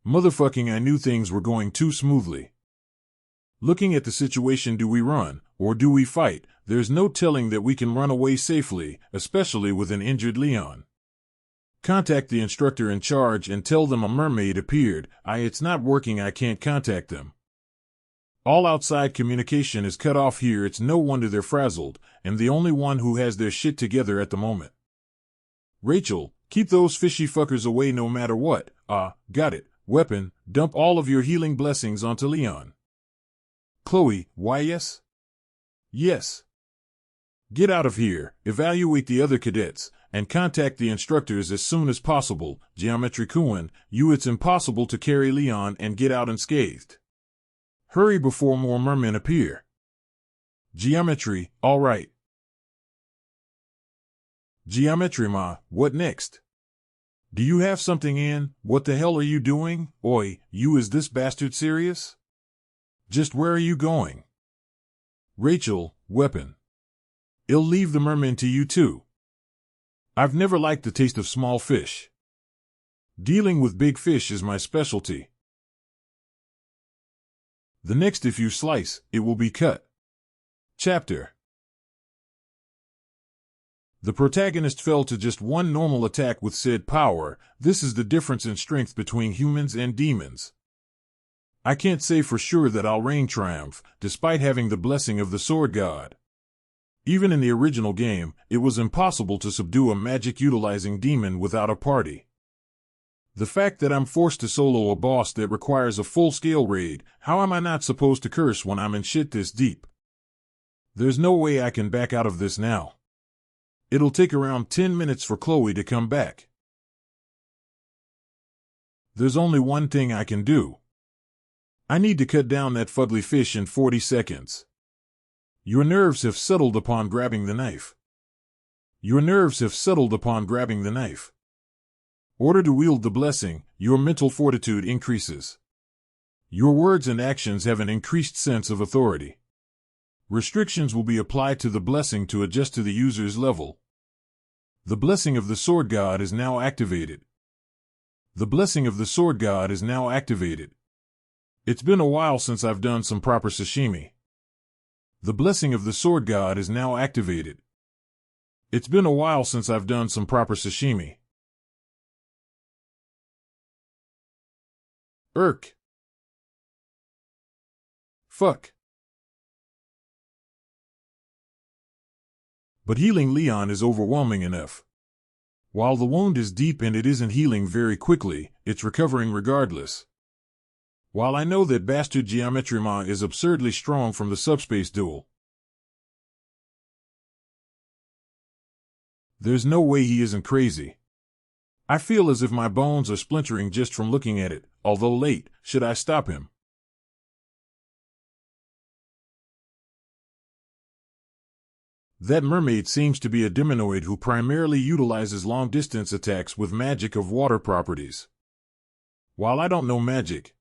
Motherfucking, I knew things were going too smoothly. Looking at the situation, do we run, or do we fight? There's no telling that we can run away safely, especially with an injured Leon. Contact the instructor in charge and tell them a mermaid appeared. It's not working, I can't contact them. All outside communication is cut off here. It's no wonder they're frazzled, and the only one who has their shit together at the moment. Rachel, keep those fishy fuckers away no matter what. Got it. Weapon, dump all of your healing blessings onto Leon. Chloe, why yes? Yes. Get out of here, evaluate the other cadets, and contact the instructors as soon as possible. Geometry Kuan, it's impossible to carry Leon and get out unscathed. Hurry before more mermen appear. Geometry, all right. Geometry Ma, what next? Do you have something in? What the hell are you doing? Oi, is this bastard serious? Just where are you going? Rachel, weapon. I'll leave the merman to you too. I've never liked the taste of small fish. Dealing with big fish is my specialty. The next, if you slice, it will be cut. Chapter. The protagonist fell to just one normal attack with said power. This is the difference in strength between humans and demons. I can't say for sure that I'll reign triumph, despite having the blessing of the sword god. Even in the original game, it was impossible to subdue a magic-utilizing demon without a party. The fact that I'm forced to solo a boss that requires a full-scale raid, how am I not supposed to curse when I'm in shit this deep? There's no way I can back out of this now. It'll take around 10 minutes for Chloe to come back. There's only one thing I can do. I need to cut down that fugly fish in 40 seconds. Your nerves have settled upon grabbing the knife. Your nerves have settled upon grabbing the knife. Order to wield the blessing, your mental fortitude increases. Your words and actions have an increased sense of authority. Restrictions will be applied to the blessing to adjust to the user's level. The blessing of the sword god is now activated. The blessing of the sword god is now activated. It's been a while since I've done some proper sashimi. The blessing of the sword god is now activated. It's been a while since I've done some proper sashimi. Fuck. But healing Leon is overwhelming enough. While the wound is deep and it isn't healing very quickly, it's recovering regardless. While I know that bastard Geometry Ma is absurdly strong from the Subspace duel, there's no way he isn't crazy. I feel as if my bones are splintering just from looking at it, although late. Should I stop him? That mermaid seems to be a deminoid who primarily utilizes long-distance attacks with magic of water properties. While I don't know magic,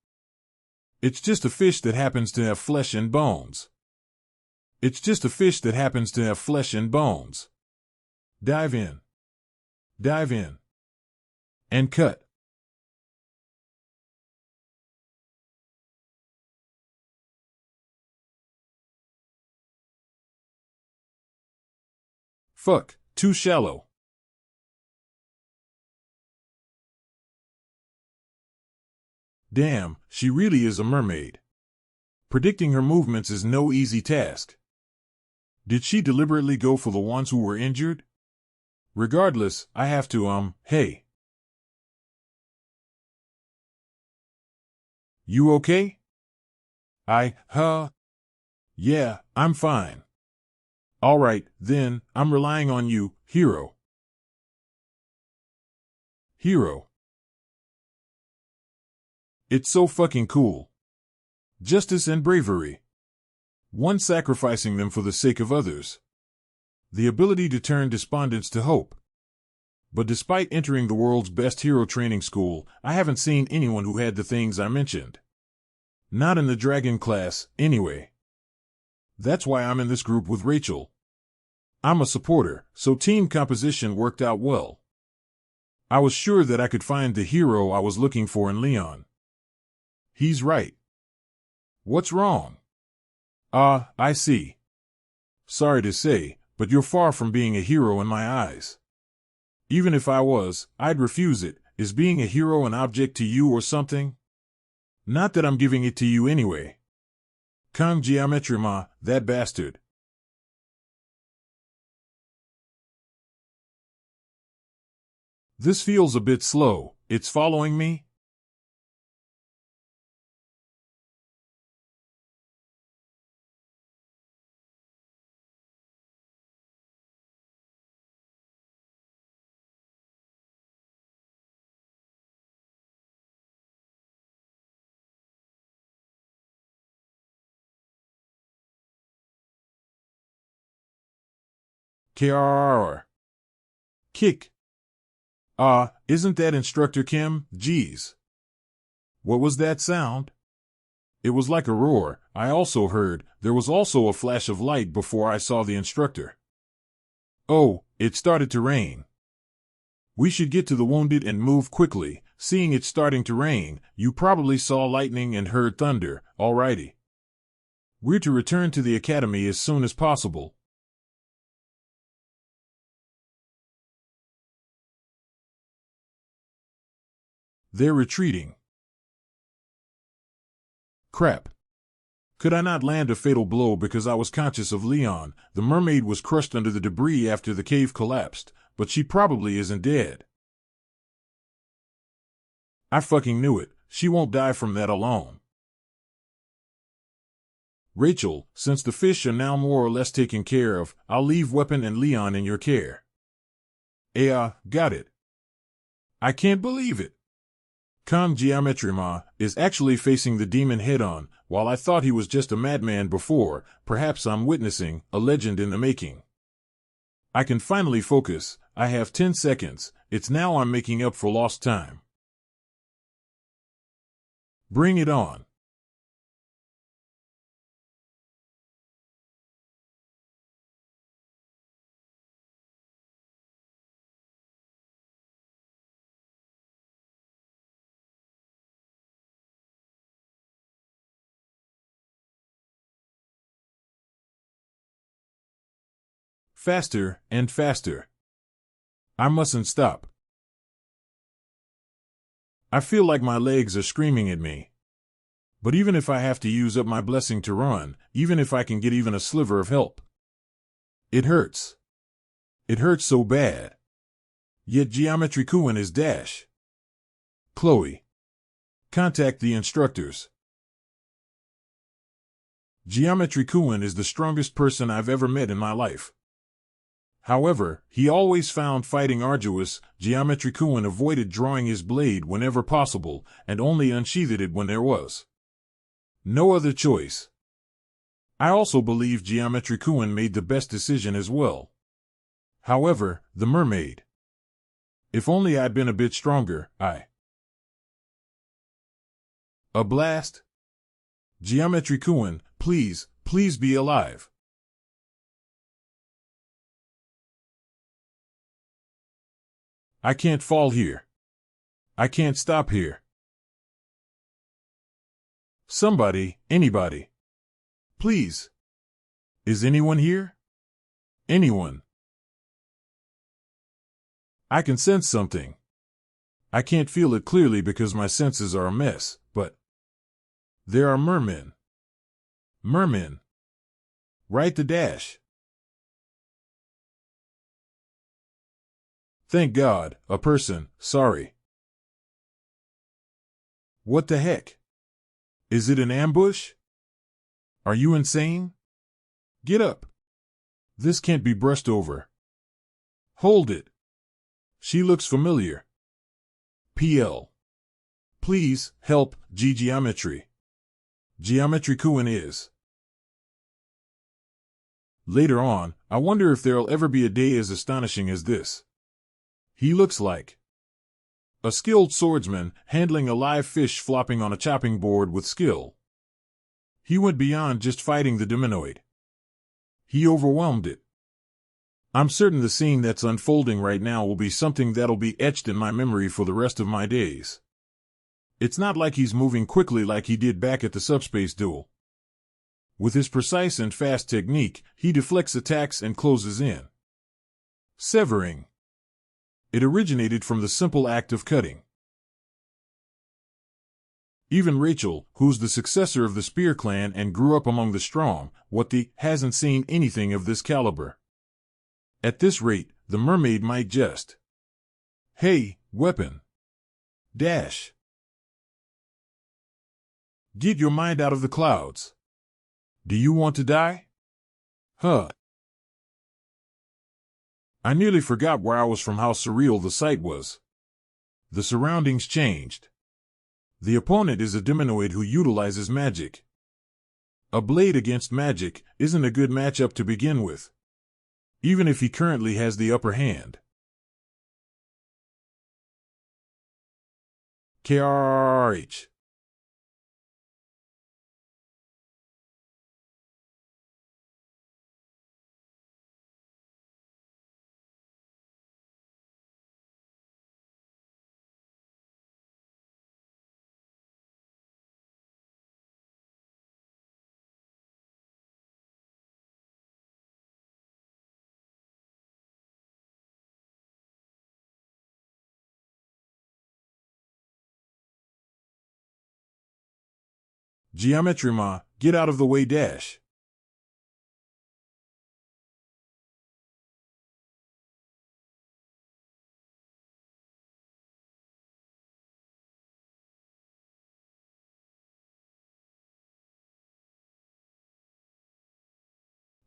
it's just a fish that happens to have flesh and bones. It's just a fish that happens to have flesh and bones. Dive in. Dive in. And cut. Fuck, too shallow. Damn, she really is a mermaid. Predicting her movements is no easy task. Did she deliberately go for the ones who were injured? Regardless, I have to, hey. You okay? Yeah, I'm fine. All right, then, I'm relying on you, hero. Hero. It's so fucking cool. Justice and bravery. One sacrificing them for the sake of others. The ability to turn despondence to hope. But despite entering the world's best hero training school, I haven't seen anyone who had the things I mentioned. Not in the dragon class, anyway. That's why I'm in this group with Rachel. I'm a supporter, so team composition worked out well. I was sure that I could find the hero I was looking for in Leon. He's right. What's wrong? I see. Sorry to say, but you're far from being a hero in my eyes. Even if I was, I'd refuse it. Is being a hero an object to you or something? Not that I'm giving it to you anyway. Kang Geometry Ma, that bastard. This feels a bit slow. It's following me? KRR. Kick. Isn't that Instructor Kim? Geez. What was that sound? It was like a roar. I also heard, there was also a flash of light before I saw the instructor. Oh, it started to rain. We should get to the wounded and move quickly. Seeing it starting to rain, you probably saw lightning and heard thunder. Alrighty. We're to return to the academy as soon as possible. They're retreating. Crap. Could I not land a fatal blow because I was conscious of Leon? The mermaid was crushed under the debris after the cave collapsed, but she probably isn't dead. I fucking knew it. She won't die from that alone. Rachel, since the fish are now more or less taken care of, I'll leave Weapon and Leon in your care. Got it. I can't believe it. Kang Geometry Ma is actually facing the demon head-on. While I thought he was just a madman before, perhaps I'm witnessing a legend in the making. I can finally focus. I have 10 seconds. It's now I'm making up for lost time. Bring it on. Faster and faster. I mustn't stop. I feel like my legs are screaming at me. But even if I have to use up my blessing to run, even if I can get even a sliver of help, it hurts. It hurts so bad. Yet Geometry Kuin is dash. Chloe. Contact the instructors. Geometry Kuin is the strongest person I've ever met in my life. However, he always found fighting arduous. Geometry Kuin avoided drawing his blade whenever possible, and only unsheathed it when there was no other choice. I also believe Geometry Kuin made the best decision as well. However, the mermaid. If only I'd been a bit stronger, A blast? Geometry Kuin, please, please be alive. I can't fall here. I can't stop here. Somebody, anybody. Please. Is anyone here? Anyone. I can sense something. I can't feel it clearly because my senses are a mess, but there are mermen. Mermen. Right the dash. Thank God, a person, sorry. What the heck? Is it an ambush? Are you insane? Get up. This can't be brushed over. Hold it. She looks familiar. PL. Please, help, geometry. Geometry Kuin is. Later on, I wonder if there'll ever be a day as astonishing as this. He looks like a skilled swordsman handling a live fish flopping on a chopping board with skill. He went beyond just fighting the Deminoid. He overwhelmed it. I'm certain the scene that's unfolding right now will be something that'll be etched in my memory for the rest of my days. It's not like he's moving quickly like he did back at the Subspace duel. With his precise and fast technique, he deflects attacks and closes in. Severing. It originated from the simple act of cutting. Even Rachel, who's the successor of the Spear clan and grew up among the strong, hasn't seen anything of this caliber. At this rate, the mermaid might just. Hey, weapon. Dash. Get your mind out of the clouds. Do you want to die? Huh. I nearly forgot where I was from how surreal the sight was. The surroundings changed. The opponent is a Deminoid who utilizes magic. A blade against magic isn't a good matchup to begin with, even if he currently has the upper hand. KRH. Geometry Ma, get out of the way dash.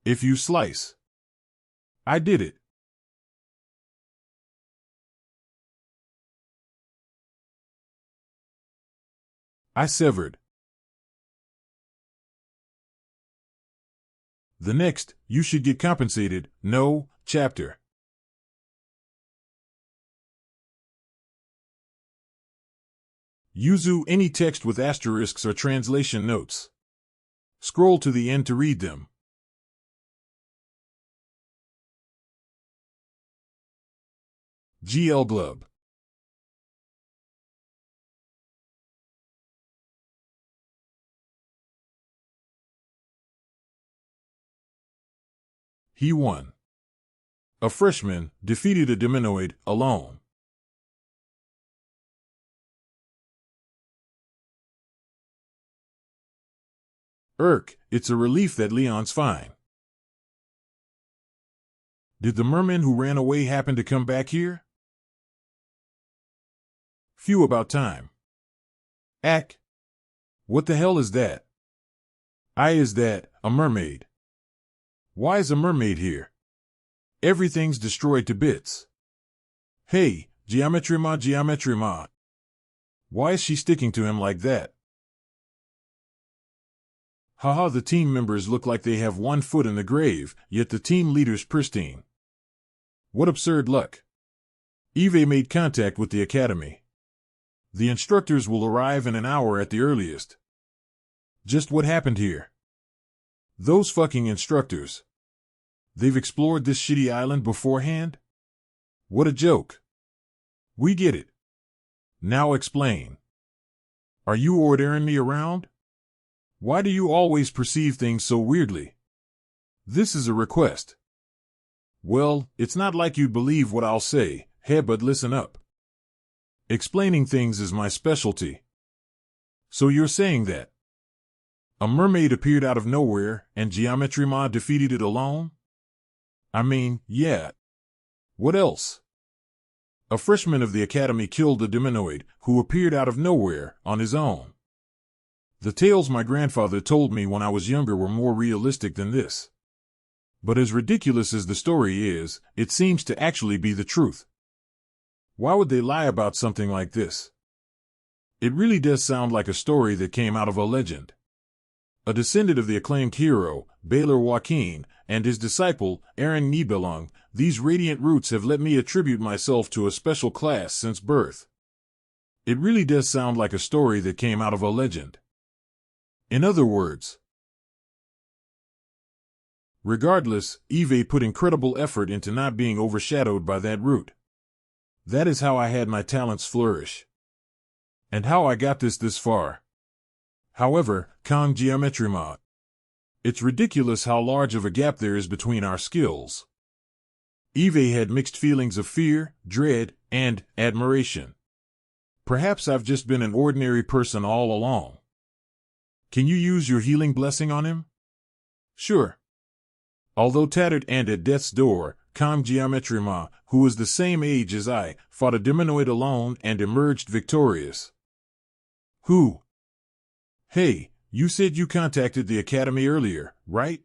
If you slice. I did it. I severed. The next, you should get compensated, no, chapter. Yuzu any text with asterisks or translation notes. Scroll to the end to read them. GL Glub. He won. A freshman defeated a Deminoid alone. It's a relief that Leon's fine. Did the merman who ran away happen to come back here? Phew, about time. Ack. What the hell is that? Is that a mermaid? Why is a mermaid here? Everything's destroyed to bits. Hey, Geometry Ma. Why is she sticking to him like that? Haha, the team members look like they have one foot in the grave, yet the team leader's pristine. What absurd luck. Eve made contact with the academy. The instructors will arrive in an hour at the earliest. Just what happened here? Those fucking instructors. They've explored this shitty island beforehand? What a joke. We get it. Now explain. Are you ordering me around? Why do you always perceive things so weirdly? This is a request. Well, it's not like you'd believe what I'll say, hey, but listen up. Explaining things is my specialty. So you're saying that a mermaid appeared out of nowhere and Geometry Ma defeated it alone? I mean, yeah. What else? A freshman of the academy killed a Deminoid who appeared out of nowhere on his own. The tales my grandfather told me when I was younger were more realistic than this. But as ridiculous as the story is, it seems to actually be the truth. Why would they lie about something like this? It really does sound like a story that came out of a legend. A descendant of the acclaimed hero, Baylor Joaquin, and his disciple, Aaron Nibelung, these radiant roots have let me attribute myself to a special class since birth. It really does sound like a story that came out of a legend. In other words, regardless, Eve put incredible effort into not being overshadowed by that root. That is how I had my talents flourish. And how I got this far. However, con geometry mod. It's ridiculous how large of a gap there is between our skills. Eve had mixed feelings of fear, dread, and admiration. Perhaps I've just been an ordinary person all along. Can you use your healing blessing on him? Sure. Although tattered and at death's door, Kam Geometry Ma, who was the same age as I, fought a demonoid alone and emerged victorious. Who? Hey, you said you contacted the Academy earlier, right?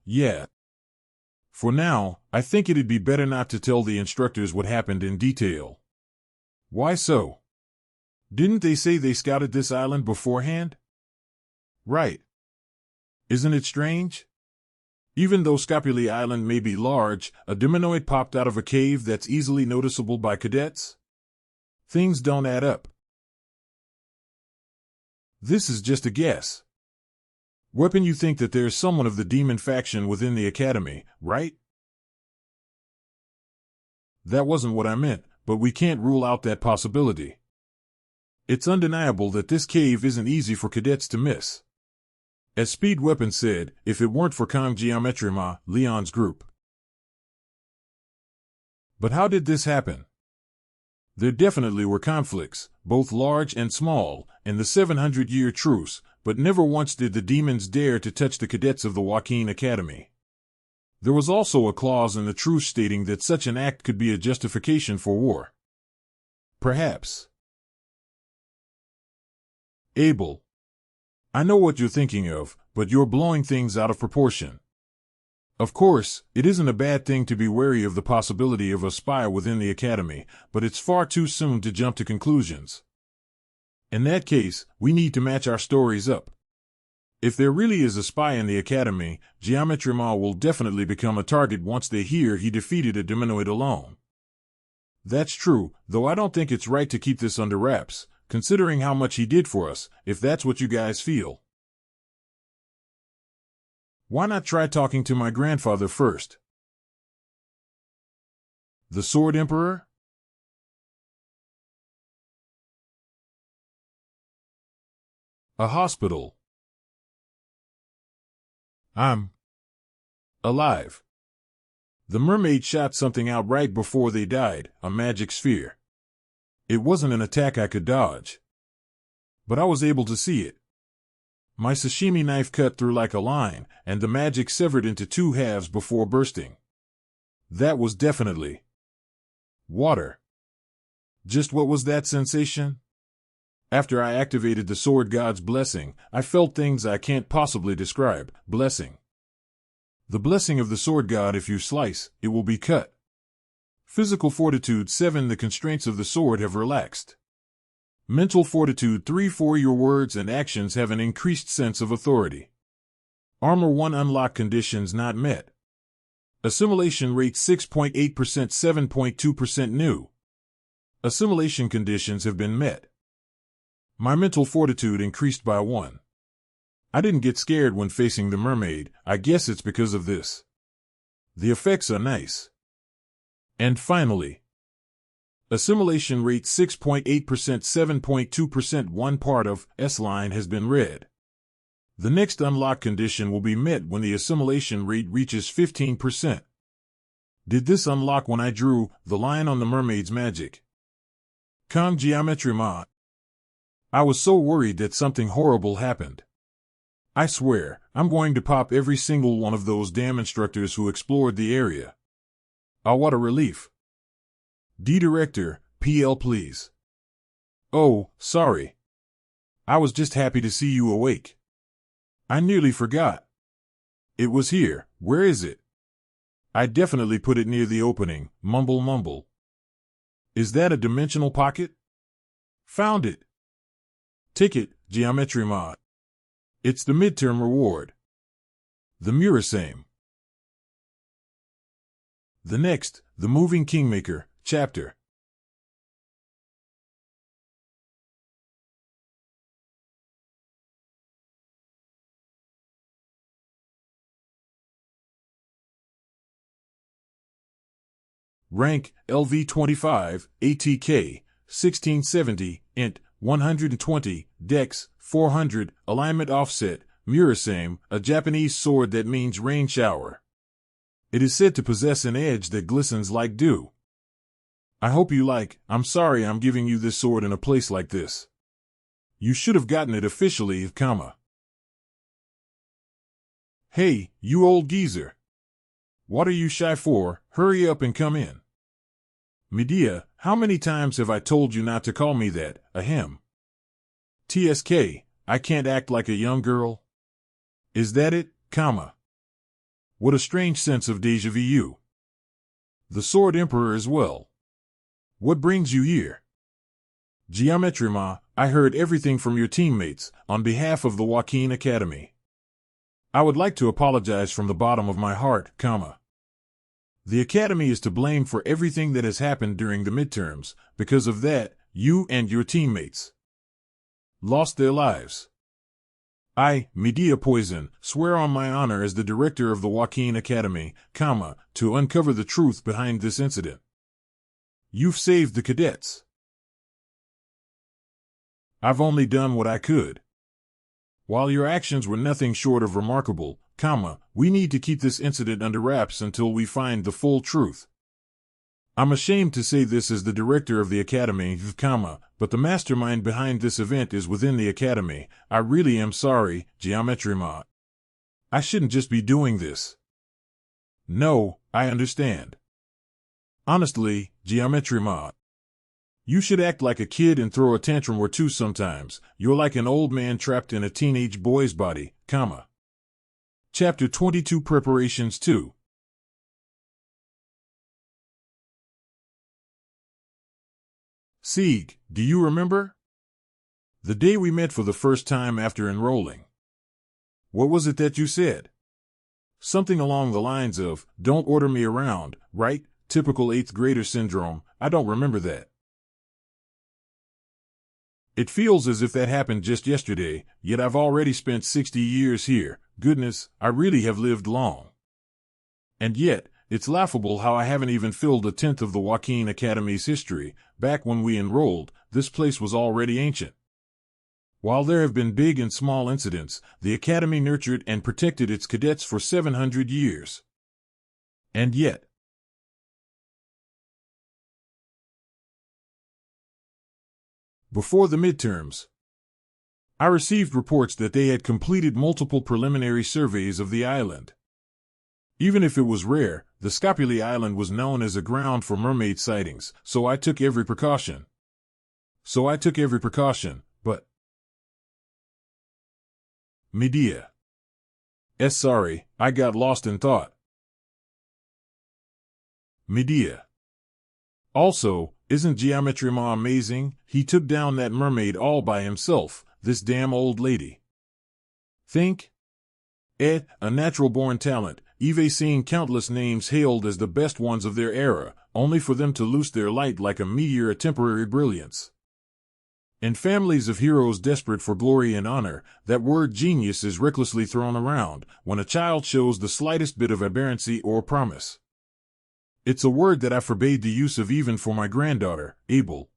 Yeah. For now, I think it'd be better not to tell the instructors what happened in detail. Why so? Didn't they say they scouted this island beforehand? Right. Isn't it strange? Even though Scapuli Island may be large, a demonoid popped out of a cave that's easily noticeable by cadets? Things don't add up. This is just a guess. Weapon, you think that there's someone of the demon faction within the Academy, right? That wasn't what I meant, but we can't rule out that possibility. It's undeniable that this cave isn't easy for cadets to miss. As Speed Weapon said, if it weren't for Kong Geometry Ma, Leon's group. But how did this happen? There definitely were conflicts, both large and small, in the 700-year truce, but never once did the demons dare to touch the cadets of the Joaquin Academy. There was also a clause in the truce stating that such an act could be a justification for war. Perhaps. Abel. I know what you're thinking of, but you're blowing things out of proportion. Of course, it isn't a bad thing to be wary of the possibility of a spy within the Academy, but it's far too soon to jump to conclusions. In that case, we need to match our stories up. If there really is a spy in the Academy, Geometry Ma will definitely become a target once they hear he defeated a demonoid alone. That's true, though I don't think it's right to keep this under wraps, considering how much he did for us, if that's what you guys feel. Why not try talking to my grandfather first? The Sword Emperor? A hospital. I'm alive. The mermaid shot something out right before they died, a magic sphere. It wasn't an attack I could dodge. But I was able to see it. My sashimi knife cut through like a line, and the magic severed into two halves before bursting. That was definitely water. Just what was that sensation? After I activated the sword god's blessing, I felt things I can't possibly describe. Blessing. The blessing of the sword god: if you slice, it will be cut. Physical fortitude 7. The constraints of the sword have relaxed. Mental fortitude 3. For your words and actions have an increased sense of authority. Armor 1. Unlock conditions not met. Assimilation rate 6.8%, 7.2% new. Assimilation conditions have been met. My mental fortitude increased by 1. I didn't get scared when facing the mermaid. I guess it's because of this. The effects are nice. And finally, assimilation rate 6.8%, 7.2%. One part of S-line has been read. The next unlock condition will be met when the assimilation rate reaches 15%. Did this unlock when I drew the line on the mermaid's magic? Kong Geometry Ma. I was so worried that something horrible happened. I swear, I'm going to pop every single one of those damn instructors who explored the area. Oh, what a relief. D-Director, PL please. Oh, sorry. I was just happy to see you awake. I nearly forgot. It was here. Where is it? I definitely put it near the opening. Mumble mumble. Is that a dimensional pocket? Found it. Ticket, geometry mod. It's the midterm reward. The Murasame. The next, the Moving Kingmaker, chapter. Rank, LV25, ATK, 1670, int, 120, dex, 400, alignment offset, Murasame, a Japanese sword that means rain shower. It is said to possess an edge that glistens like dew. I hope you like. I'm sorry I'm giving you this sword in a place like this. You should have gotten it officially, comma. Hey, you old geezer. What are you shy for? Hurry up and come in. Medea, how many times have I told you not to call me that, ahem? TSK, I can't act like a young girl. Is that it, comma? What a strange sense of déjà vu. The Sword Emperor as well. What brings you here? Geometry Ma, I heard everything from your teammates, on behalf of the Joaquin Academy. I would like to apologize from the bottom of my heart, comma. The Academy is to blame for everything that has happened during the midterms. Because of that, you and your teammates lost their lives. I, Medea Poison, swear on my honor as the director of the Joaquin Academy, comma, to uncover the truth behind this incident. You've saved the cadets. I've only done what I could. While your actions were nothing short of remarkable, comma, we need to keep this incident under wraps until we find the full truth. I'm ashamed to say this as the director of the Academy, comma, but the mastermind behind this event is within the Academy. I really am sorry, Geometry Ma. I shouldn't just be doing this. No, I understand. Honestly, Geometry Ma. You should act like a kid and throw a tantrum or two sometimes. You're like an old man trapped in a teenage boy's body, comma. Chapter 22 Preparations 2. Sieg, do you remember? The day we met for the first time after enrolling. What was it that you said? Something along the lines of, don't order me around, right? Typical 8th grader syndrome. I don't remember that. It feels as if that happened just yesterday, yet I've already spent 60 years here. Goodness, I really have lived long. And yet, it's laughable how I haven't even filled a tenth of the Joaquin Academy's history. Back when we enrolled, this place was already ancient. While there have been big and small incidents, the Academy nurtured and protected its cadets for 700 years. And yet, before the midterms, I received reports that they had completed multiple preliminary surveys of the island. Even if it was rare, the Scopuli Island was known as a ground for mermaid sightings, so I took every precaution. But Medea. Sorry, I got lost in thought. Medea. Also, isn't Geometry Ma amazing? He took down that mermaid all by himself, this damn old lady. Think? A natural-born talent, Eve seeing countless names hailed as the best ones of their era, only for them to lose their light like a meteor of temporary brilliance. In families of heroes desperate for glory and honor, that word genius is recklessly thrown around when a child shows the slightest bit of aberrancy or promise. It's a word that I forbade the use of even for my granddaughter, Abel.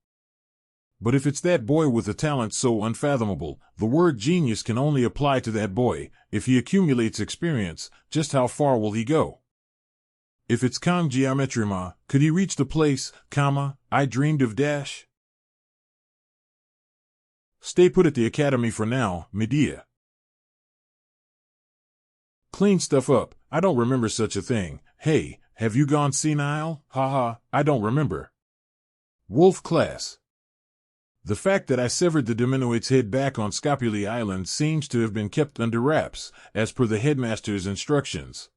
But if it's that boy with a talent so unfathomable, the word genius can only apply to that boy. If he accumulates experience, just how far will he go? If it's Kang Geometry Ma, could he reach the place, comma, I dreamed of dash? Stay put at the Academy for now, Medea. Clean stuff up. I don't remember such a thing. Hey, have you gone senile? Haha, I don't remember. Wolf class. The fact that I severed the Diminoid's head back on Scopuli Island seems to have been kept under wraps, as per the headmaster's instructions.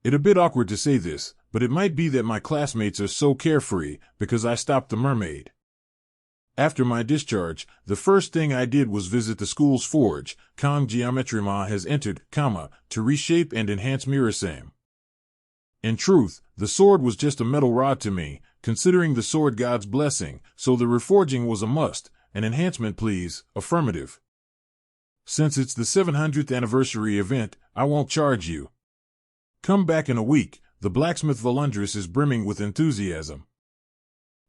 It's a bit awkward to say this, but it might be that my classmates are so carefree because I stopped the mermaid. After my discharge, the first thing I did was visit the school's forge. Geometry Ma has entered, to reshape and enhance Mirasame. In truth, the sword was just a metal rod to me, considering the sword god's blessing, so the reforging was a must. An enhancement please, affirmative. Since it's the 700th anniversary event, I won't charge you. Come back in a week, the blacksmith Volundrus is brimming with enthusiasm.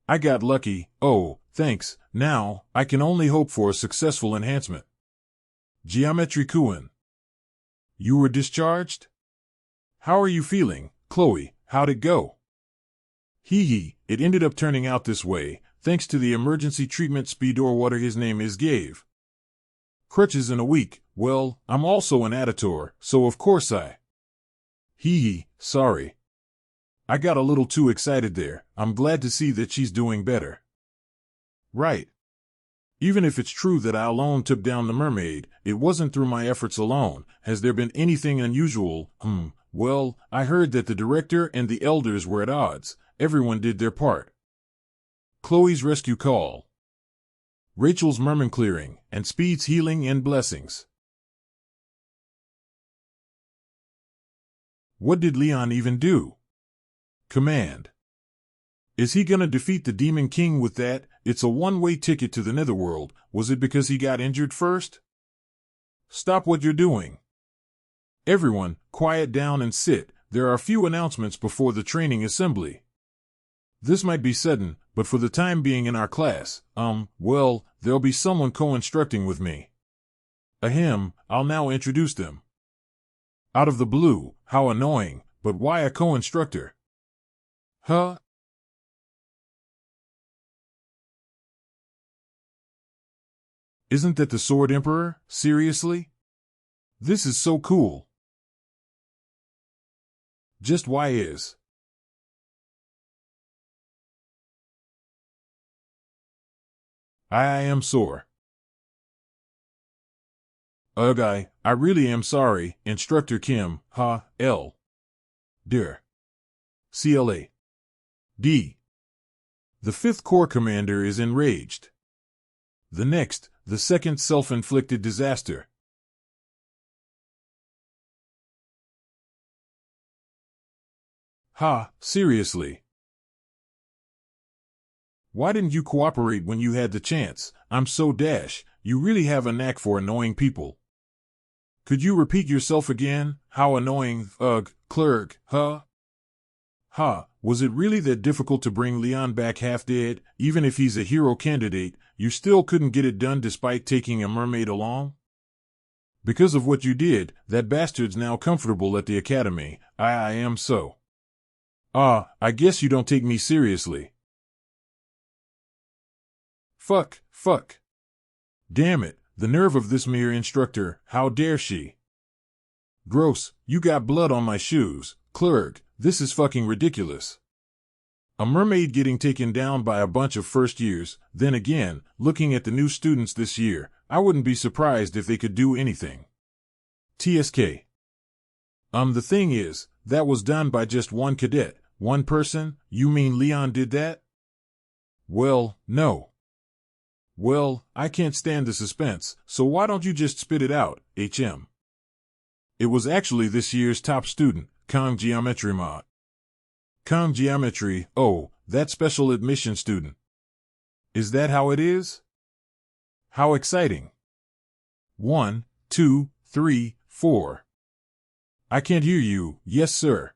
I got lucky, oh, thanks, now, I can only hope for a successful enhancement. Geometry Kuin. You were discharged? How are you feeling, Chloe, how'd it go? Hee, it ended up turning out this way, thanks to the emergency treatment speed or whatever his name is gave. Crutches in a week, well, I'm also an editor, so of course I. Hee, sorry. I got a little too excited there. I'm glad to see that she's doing better. Right. Even if it's true that I alone took down the mermaid, it wasn't through my efforts alone. Has there been anything unusual? Well, I heard that the director and the elders were at odds. Everyone did their part. Chloe's rescue call. Rachel's merman clearing, and Speed's healing and blessings. What did Leon even do? Command. Is he gonna defeat the Demon King with that? It's a one-way ticket to the Netherworld. Was it because he got injured first? Stop what you're doing. Everyone, quiet down and sit. There are a few announcements before the training assembly. This might be sudden, but for the time being in our class, well, there'll be someone co-instructing with me. I'll now introduce them. Out of the blue, how annoying, but why a co-instructor? Huh? Isn't that the Sword Emperor? Seriously? This is so cool. Just why is? I am sore. I really am sorry, Instructor Kim, L. Dear. CLA. D. The 5th Corps Commander is enraged. The second self-inflicted disaster. Seriously. Why didn't you cooperate when you had the chance? I'm so dash, you really have a knack for annoying people. Could you repeat yourself again? How annoying, clerk, was it really that difficult to bring Leon back half dead? Even if he's a hero candidate, you still couldn't get it done despite taking a mermaid along? Because of what you did, that bastard's now comfortable at the academy. I am so. I guess you don't take me seriously. Fuck. Damn it, the nerve of this mere instructor, how dare she? Gross, you got blood on my shoes, clerk, this is fucking ridiculous. A mermaid getting taken down by a bunch of first years, then again, looking at the new students this year, I wouldn't be surprised if they could do anything. TSK. The thing is, that was done by just one cadet, one person. You mean Leon did that? Well, no. Well, I can't stand the suspense, so why don't you just spit it out, HM? It was actually this year's top student, Geometry Ma. Geometry, oh, that special admission student. Is that how it is? How exciting. 1, 2, 3, 4. I can't hear you. Yes, sir.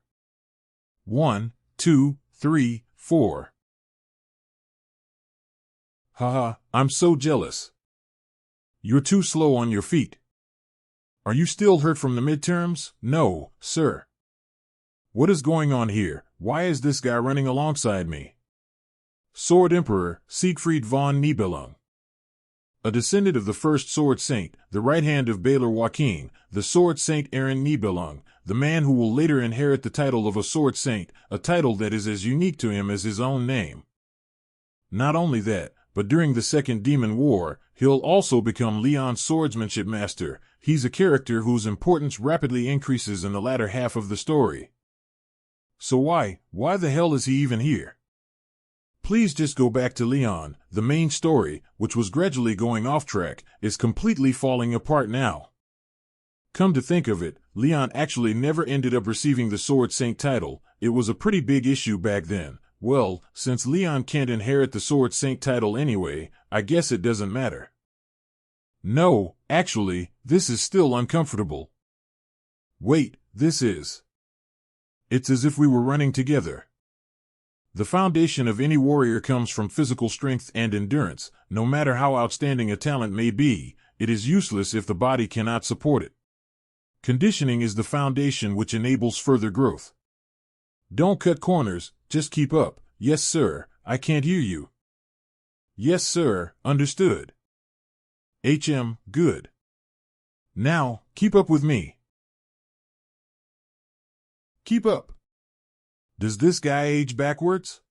1, 2, 3, 4. I'm so jealous. You're too slow on your feet. Are you still hurt from the midterms? No, sir. What is going on here? Why is this guy running alongside me? Sword Emperor, Siegfried von Nibelung. A descendant of the first Sword Saint, the right hand of Baylor Joachim, the Sword Saint Aaron Nibelung, the man who will later inherit the title of a Sword Saint, a title that is as unique to him as his own name. Not only that, but during the Second Demon War, he'll also become Leon's swordsmanship master. He's a character whose importance rapidly increases in the latter half of the story. So why the hell is he even here? Please just go back to Leon. The main story, which was gradually going off track, is completely falling apart now. Come to think of it, Leon actually never ended up receiving the Sword Saint title. It was a pretty big issue back then. Well, since Leon can't inherit the Sword Saint title anyway, I guess it doesn't matter. No, actually, this is still uncomfortable. Wait, this is. It's as if we were running together. The foundation of any warrior comes from physical strength and endurance. No matter how outstanding a talent may be, it is useless if the body cannot support it. Conditioning is the foundation which enables further growth. Don't cut corners, just keep up. Yes, sir, I can't hear you. Yes, sir, understood. Good. Now, keep up with me. Keep up. Does this guy age backwards?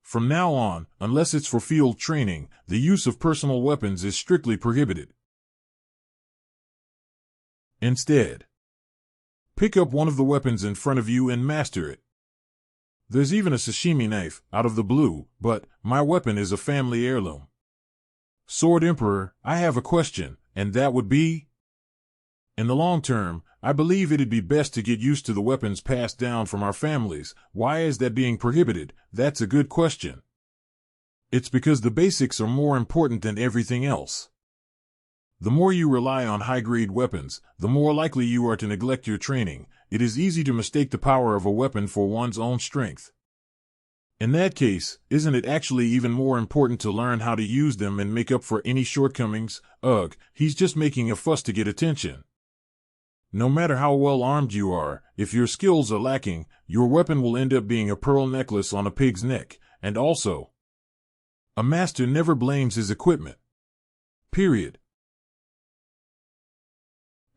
From now on, unless it's for field training, the use of personal weapons is strictly prohibited. Instead, pick up one of the weapons in front of you and master it. There's even a sashimi knife, out of the blue, but my weapon is a family heirloom. Sword Emperor, I have a question, and that would be? In the long term, I believe it'd be best to get used to the weapons passed down from our families. Why is that being prohibited? That's a good question. It's because the basics are more important than everything else. The more you rely on high-grade weapons, the more likely you are to neglect your training. It is easy to mistake the power of a weapon for one's own strength. In that case, isn't it actually even more important to learn how to use them and make up for any shortcomings? Ugh, he's just making a fuss to get attention. No matter how well armed you are, if your skills are lacking, your weapon will end up being a pearl necklace on a pig's neck. And also, a master never blames his equipment. Period.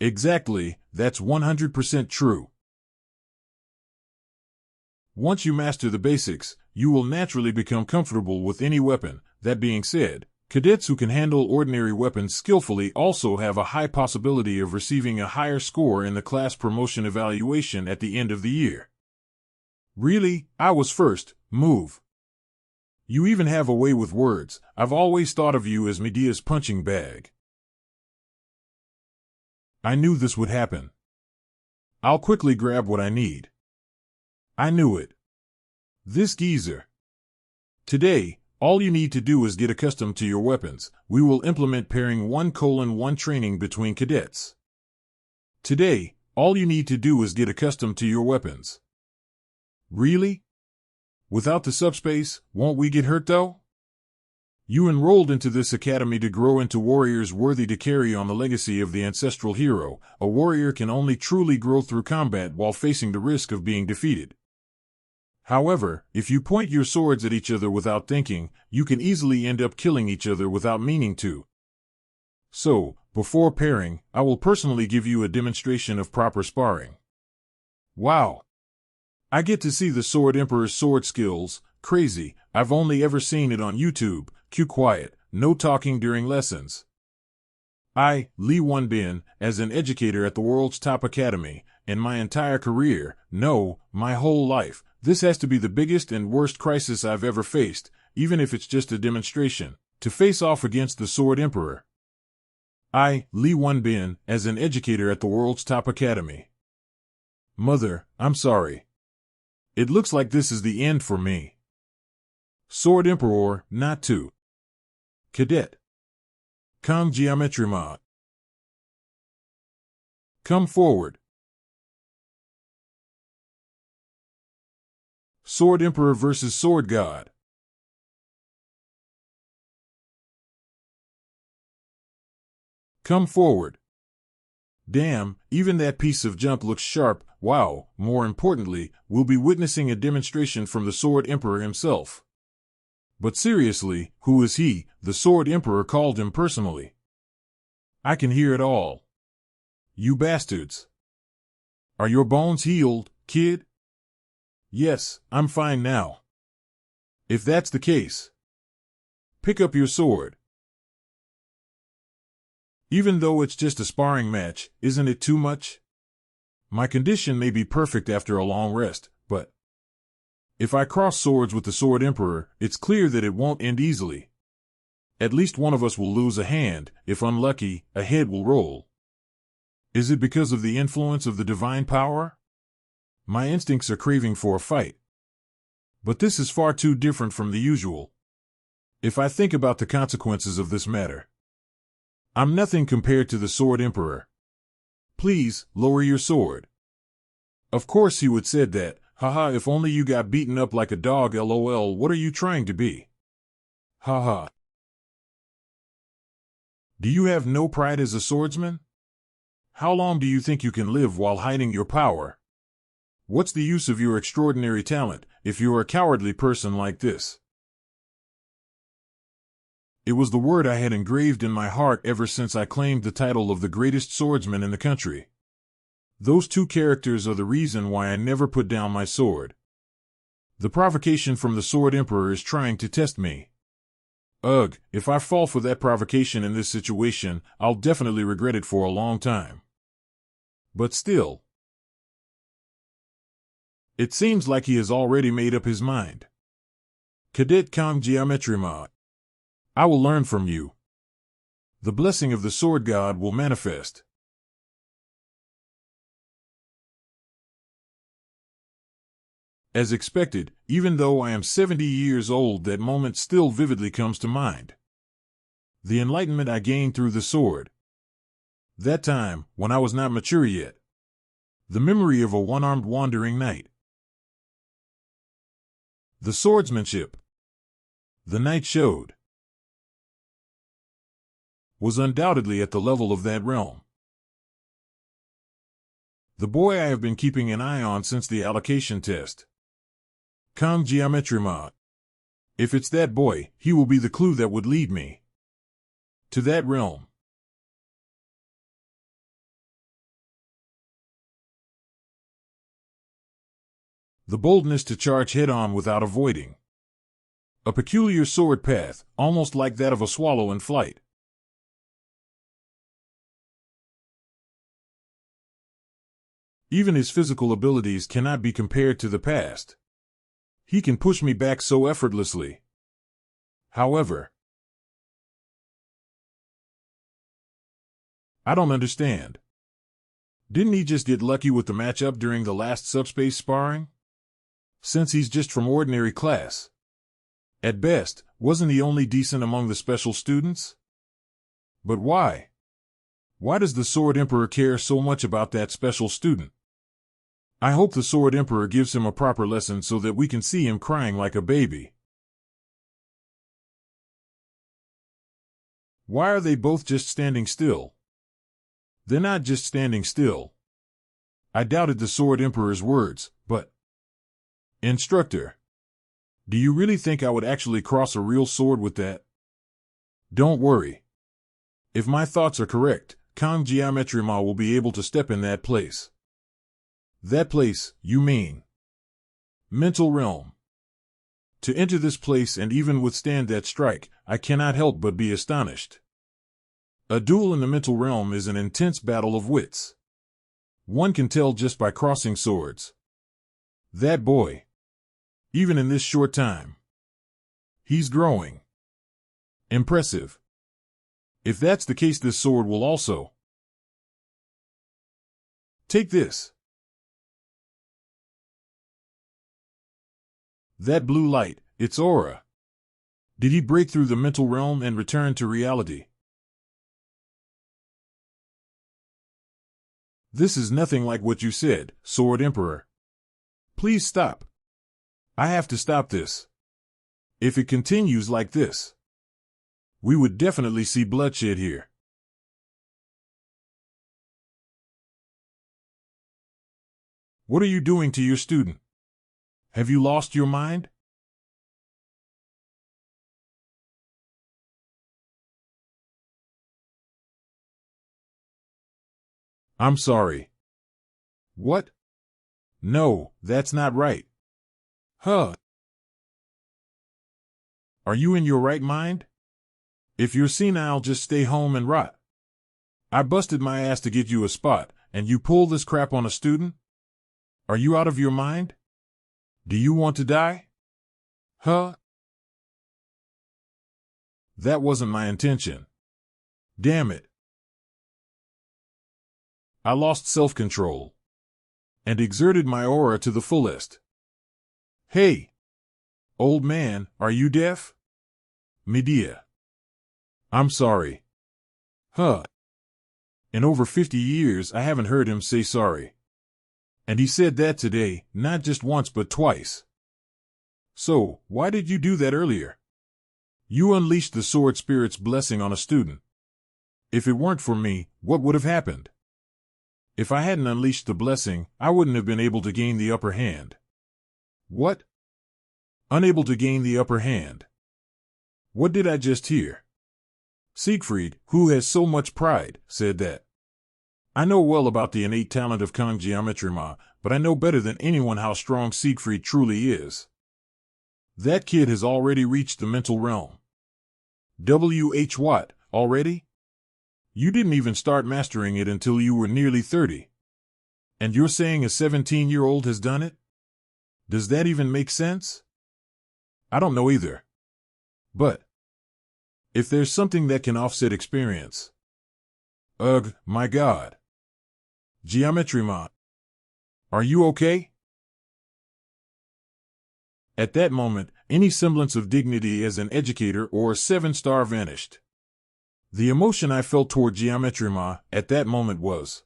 Exactly, that's 100% true. Once you master the basics, you will naturally become comfortable with any weapon. That being said, cadets who can handle ordinary weapons skillfully also have a high possibility of receiving a higher score in the class promotion evaluation at the end of the year. Really, I was first, move. You even have a way with words. I've always thought of you as Medea's punching bag. I knew this would happen. I'll quickly grab what I need. I knew it. This geezer. Today, all you need to do is get accustomed to your weapons. We will implement pairing 1:1 training between cadets. Today, all you need to do is get accustomed to your weapons. Really? Without the subspace, won't we get hurt though? You enrolled into this academy to grow into warriors worthy to carry on the legacy of the ancestral hero. A warrior can only truly grow through combat while facing the risk of being defeated. However, if you point your swords at each other without thinking, you can easily end up killing each other without meaning to. So, before pairing, I will personally give you a demonstration of proper sparring. Wow! I get to see the Sword Emperor's sword skills. Crazy, I've only ever seen it on YouTube. Keep quiet, no talking during lessons. I, Lee Won-bin, as an educator at the world's top academy, in my entire career, no, my whole life, this has to be the biggest and worst crisis I've ever faced, even if it's just a demonstration, to face off against the Sword Emperor. I, Lee Won-bin, as an educator at the world's top academy. Mother, I'm sorry. It looks like this is the end for me. Sword Emperor, not to. Cadet. Kong Geometry Mod. Come forward. Sword Emperor versus Sword God. Come forward. Damn, even that piece of junk looks sharp. Wow, more importantly, we'll be witnessing a demonstration from the Sword Emperor himself. But seriously, who is he? The Sword Emperor called him personally. I can hear it all. You bastards. Are your bones healed, kid? Yes, I'm fine now. If that's the case, pick up your sword. Even though it's just a sparring match, isn't it too much? My condition may be perfect after a long rest, but If I cross swords with the Sword Emperor, it's clear that it won't end easily. At least one of us will lose a hand. If unlucky, a head will roll. Is it because of the influence of the divine power? My instincts are craving for a fight. But this is far too different from the usual. If I think about the consequences of this matter, I'm nothing compared to the Sword Emperor. Please, lower your sword. Of course he would said that. Haha, if only you got beaten up like a dog, lol, what are you trying to be? Haha. Do you have no pride as a swordsman? How long do you think you can live while hiding your power? What's the use of your extraordinary talent if you're a cowardly person like this? It was the word I had engraved in my heart ever since I claimed the title of the greatest swordsman in the country. Those two characters are the reason why I never put down my sword. The provocation from the Sword Emperor is trying to test me. Ugh, if I fall for that provocation in this situation, I'll definitely regret it for a long time. But still, it seems like he has already made up his mind. Cadet Kang Geometry Mod. I will learn from you. The blessing of the Sword God will manifest. As expected, even though I am 70 years old, that moment still vividly comes to mind. The enlightenment I gained through the sword. That time, when I was not mature yet. The memory of a one-armed wandering knight. The swordsmanship the knight showed was undoubtedly at the level of that realm. The boy I have been keeping an eye on since the allocation test. Kang Geometry Mod. If it's that boy, he will be the clue that would lead me to that realm. The boldness to charge head-on without avoiding. A peculiar sword path, almost like that of a swallow in flight. Even his physical abilities cannot be compared to the past. He can push me back so effortlessly. However, I don't understand. Didn't he just get lucky with the matchup during the last Subspace sparring? Since he's just from ordinary class. At best, wasn't he only decent among the special students? But why? Why does the Sword Emperor care so much about that special student? I hope the Sword Emperor gives him a proper lesson so that we can see him crying like a baby. Why are they both just standing still? They're not just standing still. I doubted the Sword Emperor's words, but... Instructor, do you really think I would actually cross a real sword with that? Don't worry. If my thoughts are correct, Kang Geometry Ma will be able to step in that place. That place, you mean? Mental realm. To enter this place and even withstand that strike, I cannot help but be astonished. A duel in the mental realm is an intense battle of wits. One can tell just by crossing swords. That boy. Even in this short time. He's growing. Impressive. If that's the case, this sword will also. Take this. That blue light, its aura. Did he break through the mental realm and return to reality? This is nothing like what you said, Sword Emperor. Please stop. I have to stop this. If it continues like this, we would definitely see bloodshed here. What are you doing to your student? Have you lost your mind? I'm sorry. What? No, that's not right. Huh? Are you in your right mind? If you're senile, just stay home and rot. I busted my ass to get you a spot, and you pull this crap on a student? Are you out of your mind? Do you want to die? Huh? That wasn't my intention. Damn it. I lost self-control and exerted my aura to the fullest. Hey! Old man, are you deaf? Medea. I'm sorry. Huh. In over 50 years I haven't heard him say sorry. And he said that today, not just once but twice. So, why did you do that earlier? You unleashed the sword spirit's blessing on a student. If it weren't for me, what would have happened? If I hadn't unleashed the blessing, I wouldn't have been able to gain the upper hand. What? Unable to gain the upper hand. What did I just hear? Siegfried, who has so much pride, said that. I know well about the innate talent of Kang Geometry-ma, but I know better than anyone how strong Siegfried truly is. That kid has already reached the mental realm. W.H. What, already? You didn't even start mastering it until you were nearly 30. And you're saying a 17-year-old has done it? Does that even make sense? I don't know either. But if there's something that can offset experience. Ugh, my God. Geometry-ma. Are you okay? At that moment, any semblance of dignity as an educator or a 7-star vanished. The emotion I felt toward Geometry-ma at that moment was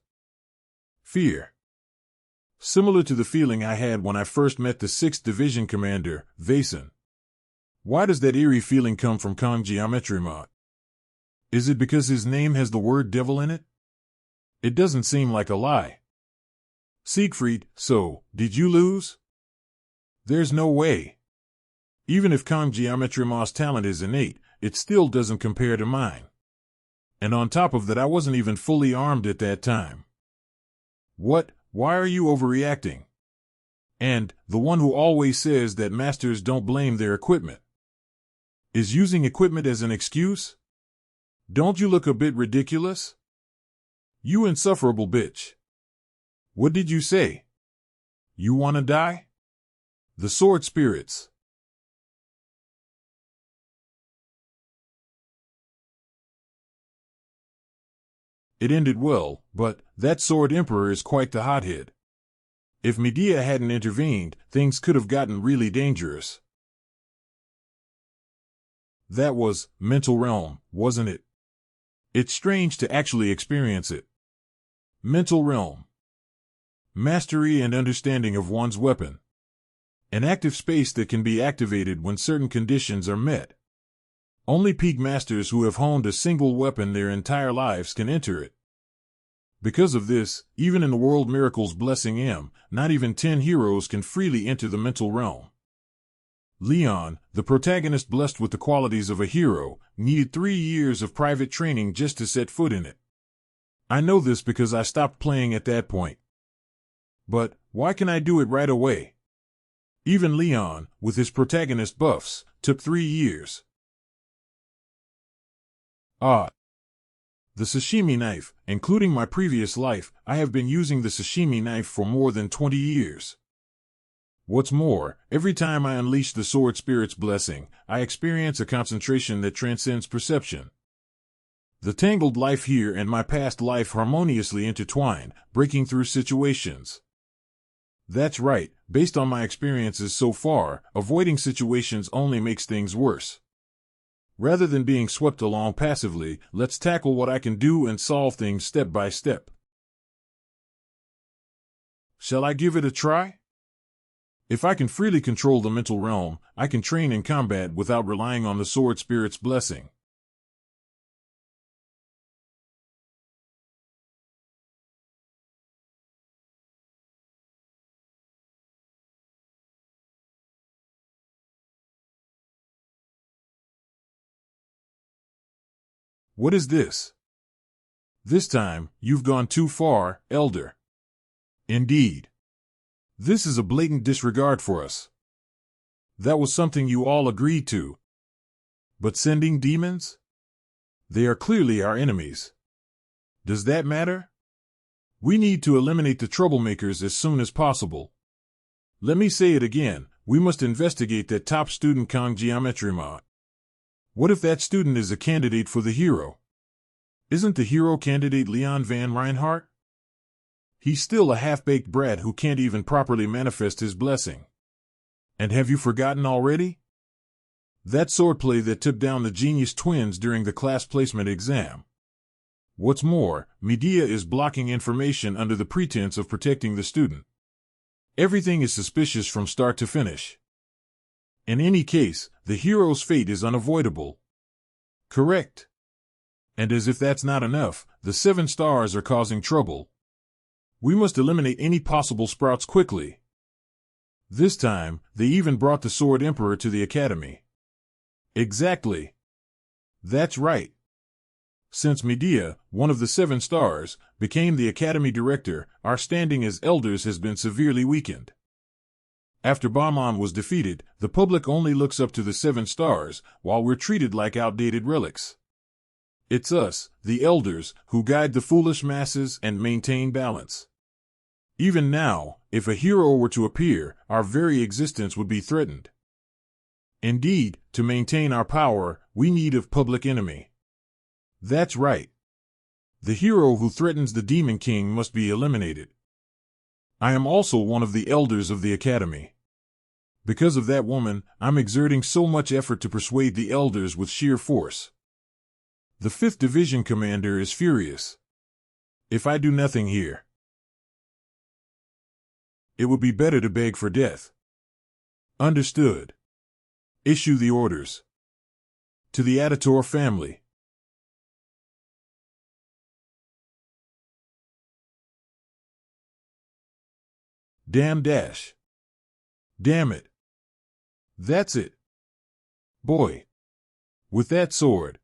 fear. Similar to the feeling I had when I first met the 6th Division Commander, Vason. Why does that eerie feeling come from Kang Geometry-ma? Is it because his name has the word devil in it? It doesn't seem like a lie. Siegfried, so, did you lose? There's no way. Even if Kang Geometry-ma's talent is innate, it still doesn't compare to mine. And on top of that, I wasn't even fully armed at that time. What? Why are you overreacting? And, the one who always says that masters don't blame their equipment. Is using equipment as an excuse? Don't you look a bit ridiculous? You insufferable bitch. What did you say? You wanna die? The sword spirits. It ended well, but that sword emperor is quite the hothead. If Medea hadn't intervened, things could have gotten really dangerous. That was mental realm, wasn't it? It's strange to actually experience it. Mental realm. Mastery and understanding of one's weapon. An active space that can be activated when certain conditions are met. Only peak masters who have honed a single weapon their entire lives can enter it. Because of this, even in the World Miracles Blessing M, not even 10 heroes can freely enter the mental realm. Leon, the protagonist blessed with the qualities of a hero, needed 3 years of private training just to set foot in it. I know this because I stopped playing at that point. But, why can I do it right away? Even Leon, with his protagonist buffs, took 3 years. Ah. The sashimi knife, including my previous life, I have been using the sashimi knife for more than 20 years. What's more, every time I unleash the sword spirit's blessing, I experience a concentration that transcends perception. The tangled life here and my past life harmoniously intertwine, breaking through situations. That's right, based on my experiences so far, avoiding situations only makes things worse. Rather than being swept along passively, let's tackle what I can do and solve things step by step. Shall I give it a try? If I can freely control the mental realm, I can train in combat without relying on the sword spirit's blessing. What is this? This time, you've gone too far, Elder. Indeed. This is a blatant disregard for us. That was something you all agreed to. But sending demons? They are clearly our enemies. Does that matter? We need to eliminate the troublemakers as soon as possible. Let me say it again, we must investigate that top student Kong Geometry mod. What if that student is a candidate for the hero? Isn't the hero candidate Leon Van Reinhardt? He's still a half-baked brat who can't even properly manifest his blessing. And have you forgotten already? That swordplay that took down the genius twins during the class placement exam. What's more, Medea is blocking information under the pretense of protecting the student. Everything is suspicious from start to finish. In any case, the hero's fate is unavoidable. Correct. And as if that's not enough, the 7 stars are causing trouble. We must eliminate any possible sprouts quickly. This time, they even brought the Sword Emperor to the Academy. Exactly. That's right. Since Medea, one of the 7 stars, became the Academy director, our standing as elders has been severely weakened. After Bahman was defeated, the public only looks up to the 7 stars, while we're treated like outdated relics. It's us, the elders, who guide the foolish masses and maintain balance. Even now, if a hero were to appear, our very existence would be threatened. Indeed, to maintain our power, we need a public enemy. That's right. The hero who threatens the Demon King must be eliminated. I am also one of the elders of the Academy. Because of that woman, I'm exerting so much effort to persuade the elders with sheer force. The 5th Division commander is furious. If I do nothing here, it would be better to beg for death. Understood. Issue the orders. To the Aditor family. Damn dash. Damn it. That's it. Boy. With that sword.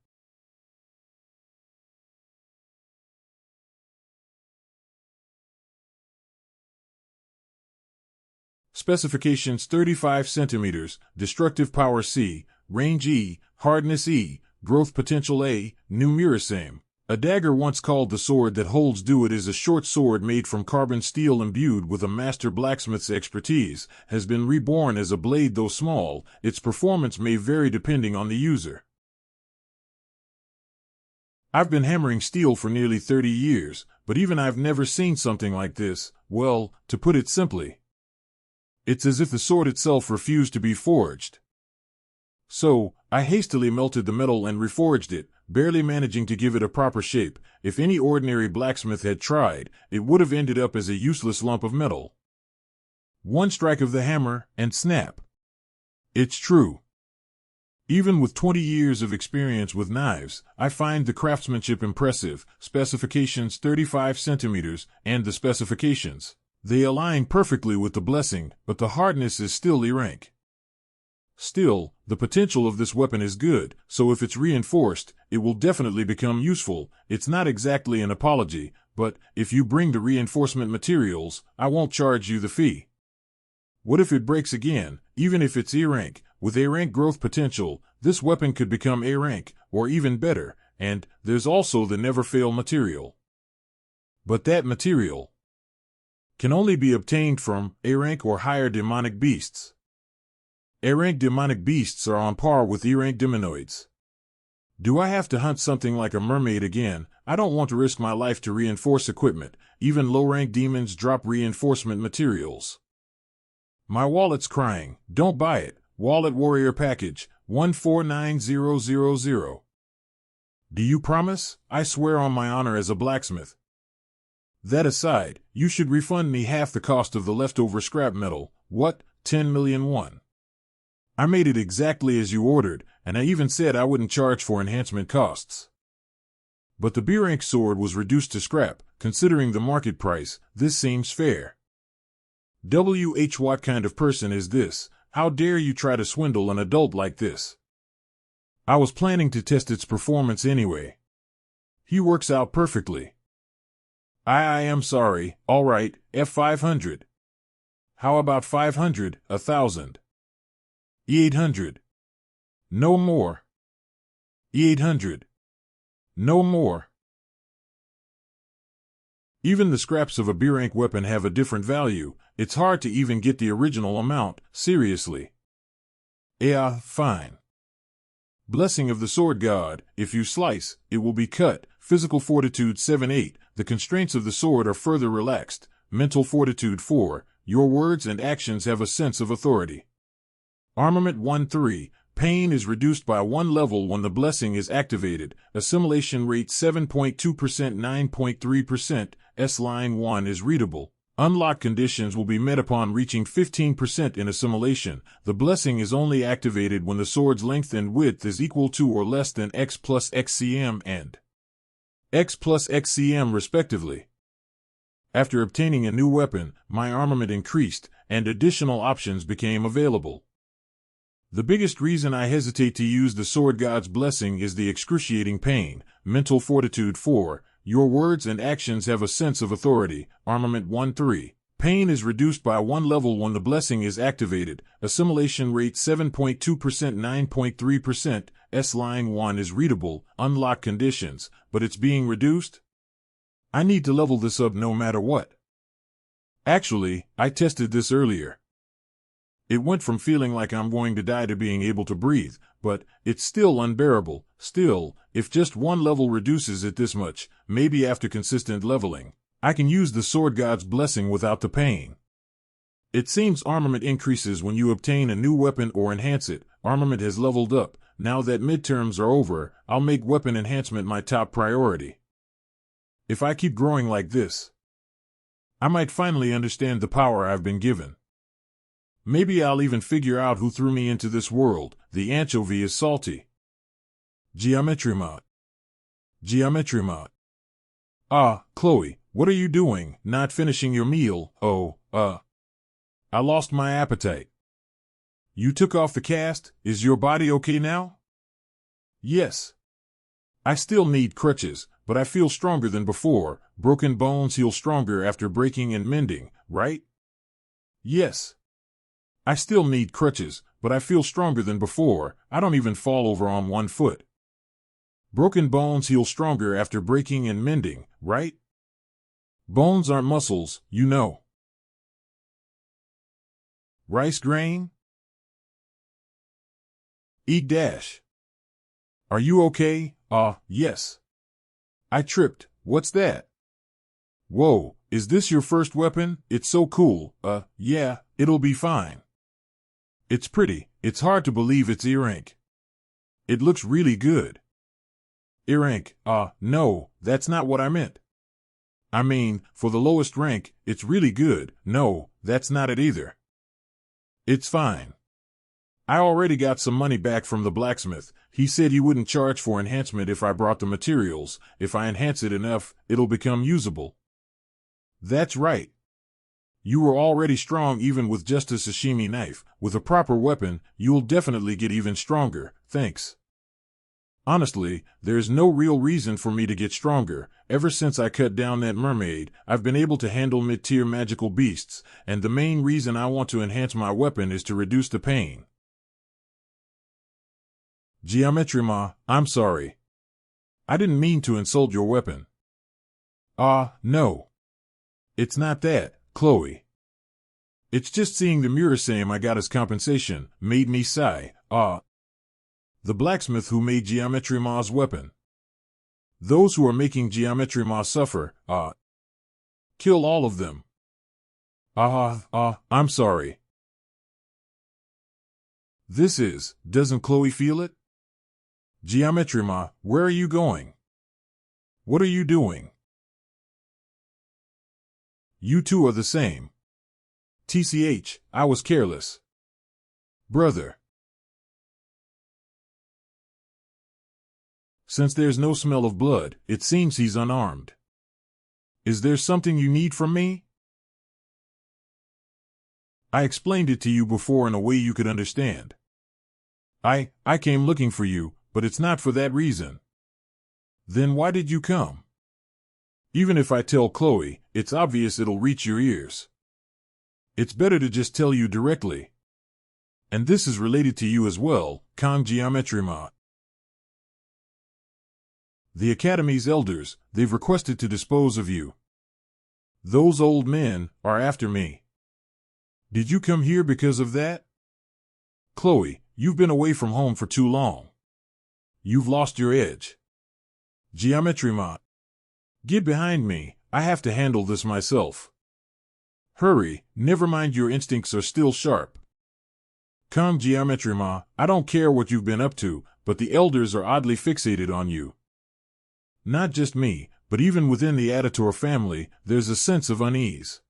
Specifications 35 centimeters, destructive power C, range E, hardness E, growth potential A, numericame. A dagger once called the sword that holds duel is a short sword made from carbon steel imbued with a master blacksmith's expertise, has been reborn as a blade though small, its performance may vary depending on the user. I've been hammering steel for nearly 30 years, but even I've never seen something like this. Well, to put it simply, it's as if the sword itself refused to be forged. So, I hastily melted the metal and reforged it, barely managing to give it a proper shape. If any ordinary blacksmith had tried, it would have ended up as a useless lump of metal. One strike of the hammer, and snap. It's true. Even with 20 years of experience with knives, I find the craftsmanship impressive. Specifications 35 centimeters, and the specifications. They align perfectly with the blessing, but the hardness is still E-rank. Still, the potential of this weapon is good, so if it's reinforced, it will definitely become useful. It's not exactly an apology, but if you bring the reinforcement materials, I won't charge you the fee. What if it breaks again? Even if it's E-rank, with A-rank growth potential, this weapon could become A-rank, or even better, and there's also the never-fail material. But that material can only be obtained from A-rank or higher demonic beasts. A-rank demonic beasts are on par with E-rank demonoids. Do I have to hunt something like a mermaid again? I don't want to risk my life to reinforce equipment. Even low-rank demons drop reinforcement materials. My wallet's crying. Don't buy it. Wallet Warrior Package, 149000. Do you promise? I swear on my honor as a blacksmith. That aside, you should refund me half the cost of the leftover scrap metal. What? 10 million won. I made it exactly as you ordered, and I even said I wouldn't charge for enhancement costs. But the B-rank sword was reduced to scrap. Considering the market price, this seems fair. What kind of person is this? How dare you try to swindle an adult like this? I was planning to test its performance anyway. He works out perfectly. I am sorry. All right, F500. How about 500, 1,000? E800. No more. E800. No more. Even the scraps of a B-rank weapon have a different value. It's hard to even get the original amount, seriously. Fine. Blessing of the Sword God. If you slice, it will be cut. Physical Fortitude 7-8. The constraints of the sword are further relaxed. Mental Fortitude 4. Your words and actions have a sense of authority. Armament 1-3. Pain is reduced by 1 level when the blessing is activated. Assimilation rate 7.2%, 9.3%. S-line 1 is readable. Unlock conditions will be met upon reaching 15% in assimilation. The blessing is only activated when the sword's length and width is equal to or less than X plus XCM and X plus XCM respectively. After obtaining a new weapon, my armament increased, and additional options became available. The biggest reason I hesitate to use the Sword God's blessing is the excruciating pain. Mental Fortitude 4. Your words and actions have a sense of authority. Armament 1-3. Pain is reduced by 1 level when the blessing is activated. Assimilation rate 7.2%, 9.3%. S-line 1 is readable. Unlock conditions, but it's being reduced? I need to level this up no matter what. Actually, I tested this earlier. It went from feeling like I'm going to die to being able to breathe, but it's still unbearable. Still, if just 1 level reduces it this much, maybe after consistent leveling, I can use the Sword God's blessing without the pain. It seems armament increases when you obtain a new weapon or enhance it. Armament has leveled up. Now that midterms are over, I'll make weapon enhancement my top priority. If I keep growing like this, I might finally understand the power I've been given. Maybe I'll even figure out who threw me into this world. The anchovy is salty. Geometry mod. Geometry mod. Chloe, what are you doing? Not finishing your meal? I lost my appetite. You took off the cast? Is your body okay now? Yes. I still need crutches, but I feel stronger than before. Broken bones heal stronger after breaking and mending, right? Yes. I still need crutches, but I feel stronger than before. I don't even fall over on 1 foot. Broken bones heal stronger after breaking and mending, right? Bones aren't muscles, you know. Rice grain? Eat dash. Are you okay? Yes. I tripped. What's that? Whoa, is this your first weapon? It's so cool. Yeah, it'll be fine. It's pretty. It's hard to believe it's ear-ink. It looks really good. Ear-ink. No, that's not what I meant. I mean, for the lowest rank, it's really good. No, that's not it either. It's fine. I already got some money back from the blacksmith. He said he wouldn't charge for enhancement if I brought the materials. If I enhance it enough, it'll become usable. That's right. You were already strong even with just a sashimi knife. With a proper weapon, you'll definitely get even stronger. Thanks. Honestly, there's no real reason for me to get stronger. Ever since I cut down that mermaid, I've been able to handle mid-tier magical beasts, and the main reason I want to enhance my weapon is to reduce the pain. Geometry Ma, I'm sorry. I didn't mean to insult your weapon. No. It's not that, Chloe. It's just seeing the Murasame I got as compensation made me sigh. The blacksmith who made Geometry Ma's weapon. Those who are making Geometry Ma suffer, kill all of them. I'm sorry. Doesn't Chloe feel it? Geometry Ma, where are you going? What are you doing? You two are the same. TCH, I was careless. Brother. Since there's no smell of blood, it seems he's unarmed. Is there something you need from me? I explained it to you before in a way you could understand. I came looking for you, but it's not for that reason. Then why did you come? Even if I tell Chloe, it's obvious it'll reach your ears. It's better to just tell you directly. And this is related to you as well, Kong Geometry Ma. The Academy's elders, they've requested to dispose of you. Those old men are after me. Did you come here because of that? Chloe, you've been away from home for too long. You've lost your edge. Geometry Ma. Get behind me, I have to handle this myself. Hurry, never mind, your instincts are still sharp. Come, Geometry Ma, I don't care what you've been up to, but the elders are oddly fixated on you. Not just me, but even within the Ager family, there's a sense of unease.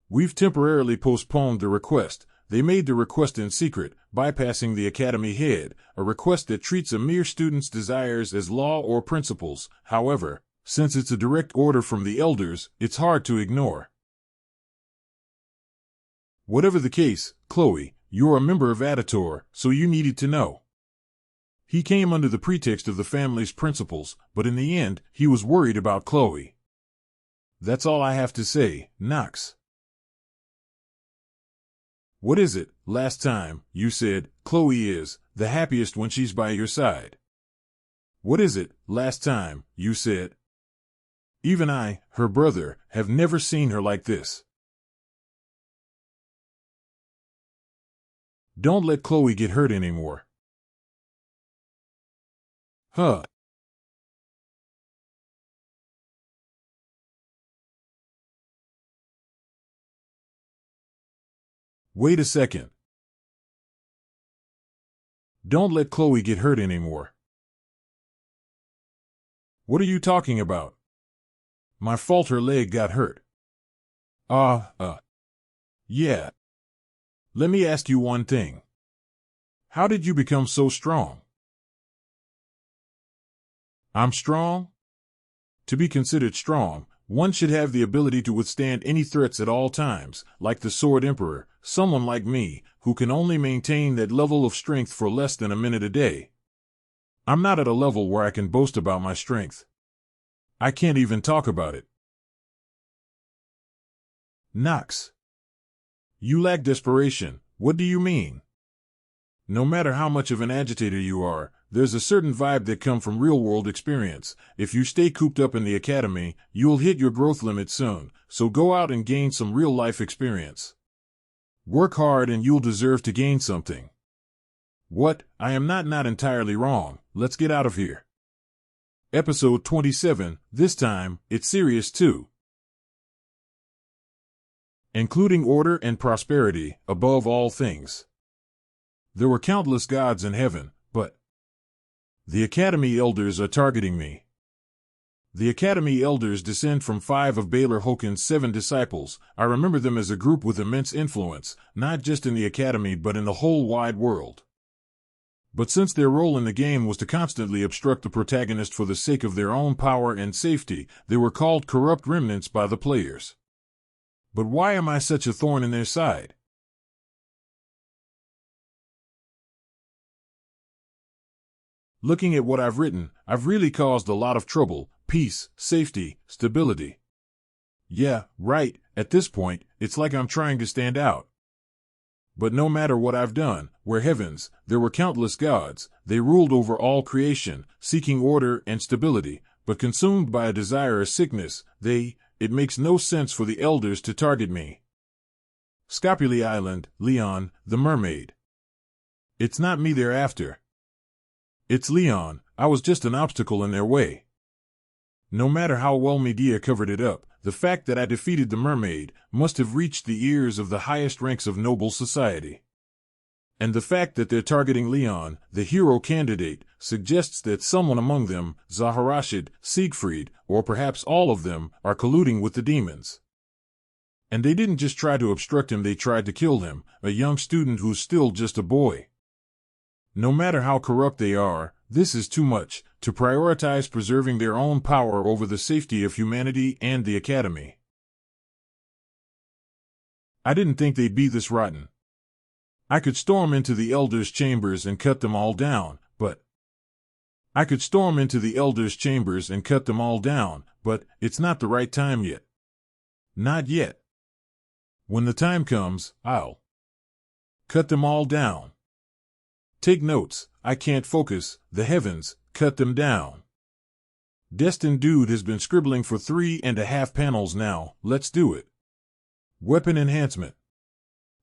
We've temporarily postponed the request. They made the request in secret, bypassing the academy head, a request that treats a mere student's desires as law or principles. However, since it's a direct order from the elders, it's hard to ignore. Whatever the case, Chloe, you're a member of Ager, so you needed to know. He came under the pretext of the family's principles, but in the end, he was worried about Chloe. That's all I have to say, Knox. What is it? Last time, you said, Chloe is the happiest when she's by your side. What is it? Last time, you said. Even I, her brother, have never seen her like this. Don't let Chloe get hurt anymore. Huh. Wait a second. Don't let Chloe get hurt anymore. What are you talking about? My fault, her leg got hurt. Yeah. Let me ask you one thing. How did you become so strong? I'm strong? To be considered strong, one should have the ability to withstand any threats at all times, like the Sword Emperor, someone like me, who can only maintain that level of strength for less than a minute a day. I'm not at a level where I can boast about my strength. I can't even talk about it. Knox. You lack desperation. What do you mean? No matter how much of an agitator you are, there's a certain vibe that comes from real-world experience. If you stay cooped up in the academy, you'll hit your growth limit soon, so go out and gain some real-life experience. Work hard and you'll deserve to gain something. What? I am not entirely wrong. Let's get out of here. Episode 27, this time, it's serious too. Including order and prosperity, above all things. There were countless gods in heaven, but the Academy Elders are targeting me. The Academy Elders descend from 5 of Baylor Hoken's 7 disciples. I remember them as a group with immense influence, not just in the Academy but in the whole wide world. But since their role in the game was to constantly obstruct the protagonist for the sake of their own power and safety, they were called corrupt remnants by the players. But why am I such a thorn in their side? Looking at what I've written, I've really caused a lot of trouble, peace, safety, stability. Yeah, right, at this point, it's like I'm trying to stand out. But no matter what I've done, where heavens, there were countless gods, they ruled over all creation, seeking order and stability, but consumed by a desire or sickness, it makes no sense for the elders to target me. Scopuli Island, Leon, the mermaid. It's not me they're after. It's Leon, I was just an obstacle in their way. No matter how well media covered it up, the fact that I defeated the mermaid must have reached the ears of the highest ranks of noble society. And the fact that they're targeting Leon, the hero candidate, suggests that someone among them, Zaharashid, Siegfried, or perhaps all of them, are colluding with the demons. And they didn't just try to obstruct him, they tried to kill him, a young student who's still just a boy. No matter how corrupt they are, this is too much, to prioritize preserving their own power over the safety of humanity and the Academy. I didn't think they'd be this rotten. I could storm into the Elders' chambers and cut them all down, but it's not the right time yet. Not yet. When the time comes, I'll cut them all down. Take notes, I can't focus, the heavens, cut them down. Destined Dude has been scribbling for 3.5 panels now, let's do it. Weapon enhancement.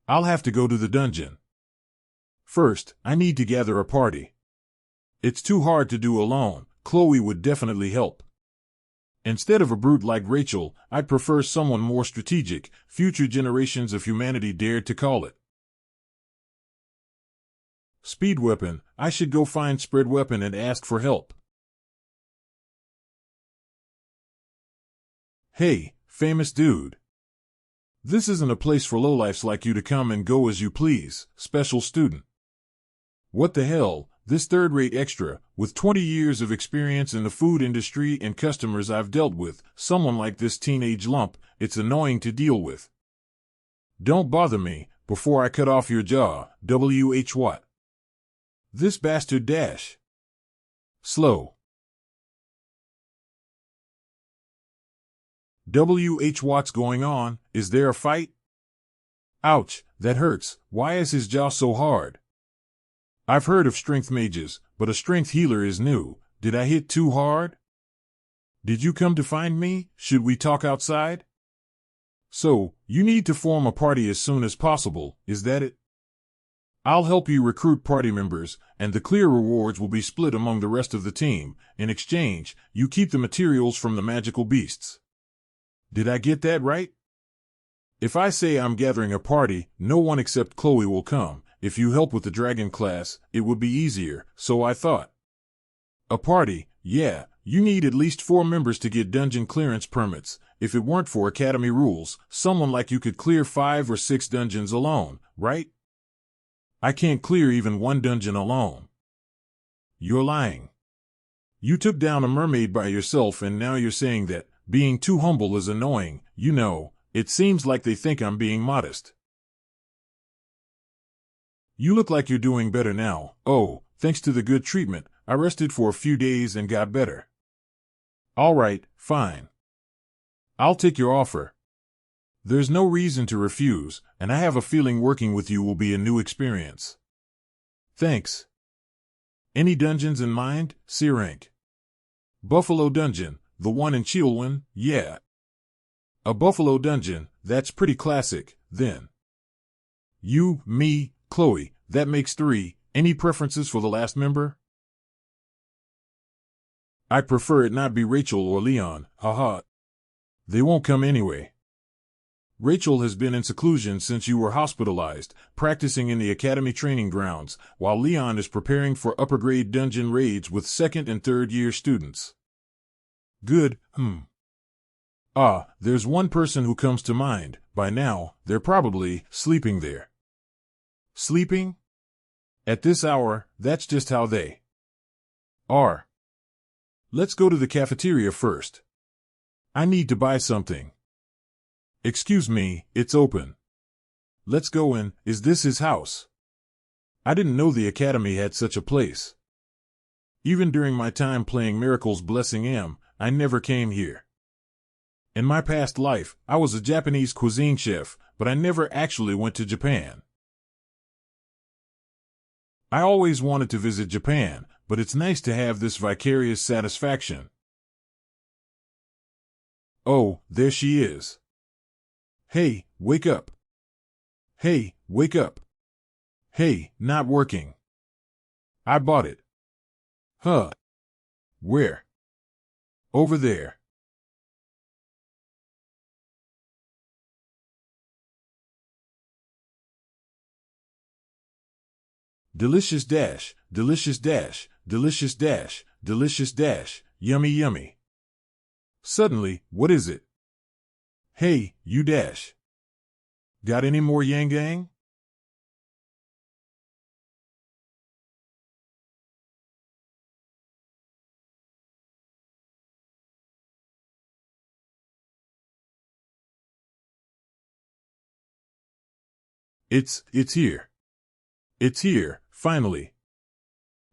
I'll have to go to the dungeon. First, I need to gather a party. It's too hard to do alone, Chloe would definitely help. Instead of a brute like Rachel, I'd prefer someone more strategic, future generations of humanity dared to call it. Speed weapon, I should go find spread weapon and ask for help. Hey, famous dude. This isn't a place for lowlifes like you to come and go as you please, special student. What the hell, this third-rate extra, with 20 years of experience in the food industry and customers I've dealt with, someone like this teenage lump, it's annoying to deal with. Don't bother me, before I cut off your jaw, WH what? This bastard dash. Slow. WH what's going on, is there a fight? Ouch, that hurts, why is his jaw so hard? I've heard of strength mages, but a strength healer is new. Did I hit too hard? Did you come to find me? Should we talk outside? So, you need to form a party as soon as possible, is that it? I'll help you recruit party members, and the clear rewards will be split among the rest of the team. In exchange, you keep the materials from the magical beasts. Did I get that right? If I say I'm gathering a party, no one except Chloe will come. If you help with the dragon class, it would be easier, so I thought. A party, yeah, you need at least 4 members to get dungeon clearance permits. If it weren't for academy rules, someone like you could clear 5 or 6 dungeons alone, right? I can't clear even 1 dungeon alone. You're lying. You took down a mermaid by yourself and now you're saying that being too humble is annoying. You know, it seems like they think I'm being modest. You look like you're doing better now. Oh, thanks to the good treatment, I rested for a few days and got better. All right, fine. I'll take your offer. There's no reason to refuse, and I have a feeling working with you will be a new experience. Thanks. Any dungeons in mind, C rank? Buffalo Dungeon, the one in Chilwyn, yeah. A Buffalo Dungeon, that's pretty classic, then. You, me, Chloe, that makes 3. Any preferences for the last member? I prefer it not be Rachel or Leon, haha. They won't come anyway. Rachel has been in seclusion since you were hospitalized, practicing in the academy training grounds, while Leon is preparing for upper-grade dungeon raids with 2nd and 3rd year students. Good, there's one person who comes to mind. By now, they're probably sleeping there. Sleeping? At this hour, that's just how they are. Let's go to the cafeteria first. I need to buy something. Excuse me, it's open. Let's go in. Is this his house? I didn't know the academy had such a place. Even during my time playing Miracle's Blessing M, I never came here. In my past life, I was a Japanese cuisine chef, but I never actually went to Japan. I always wanted to visit Japan, but it's nice to have this vicarious satisfaction. Oh, there she is. Hey, wake up. Hey, wake up. Hey, not working. I bought it. Huh. Where? Over there. Delicious dash, delicious dash, delicious dash, delicious dash, yummy yummy. Suddenly, what is it? Hey, you dash. Got any more yang gang? It's here. It's here, finally.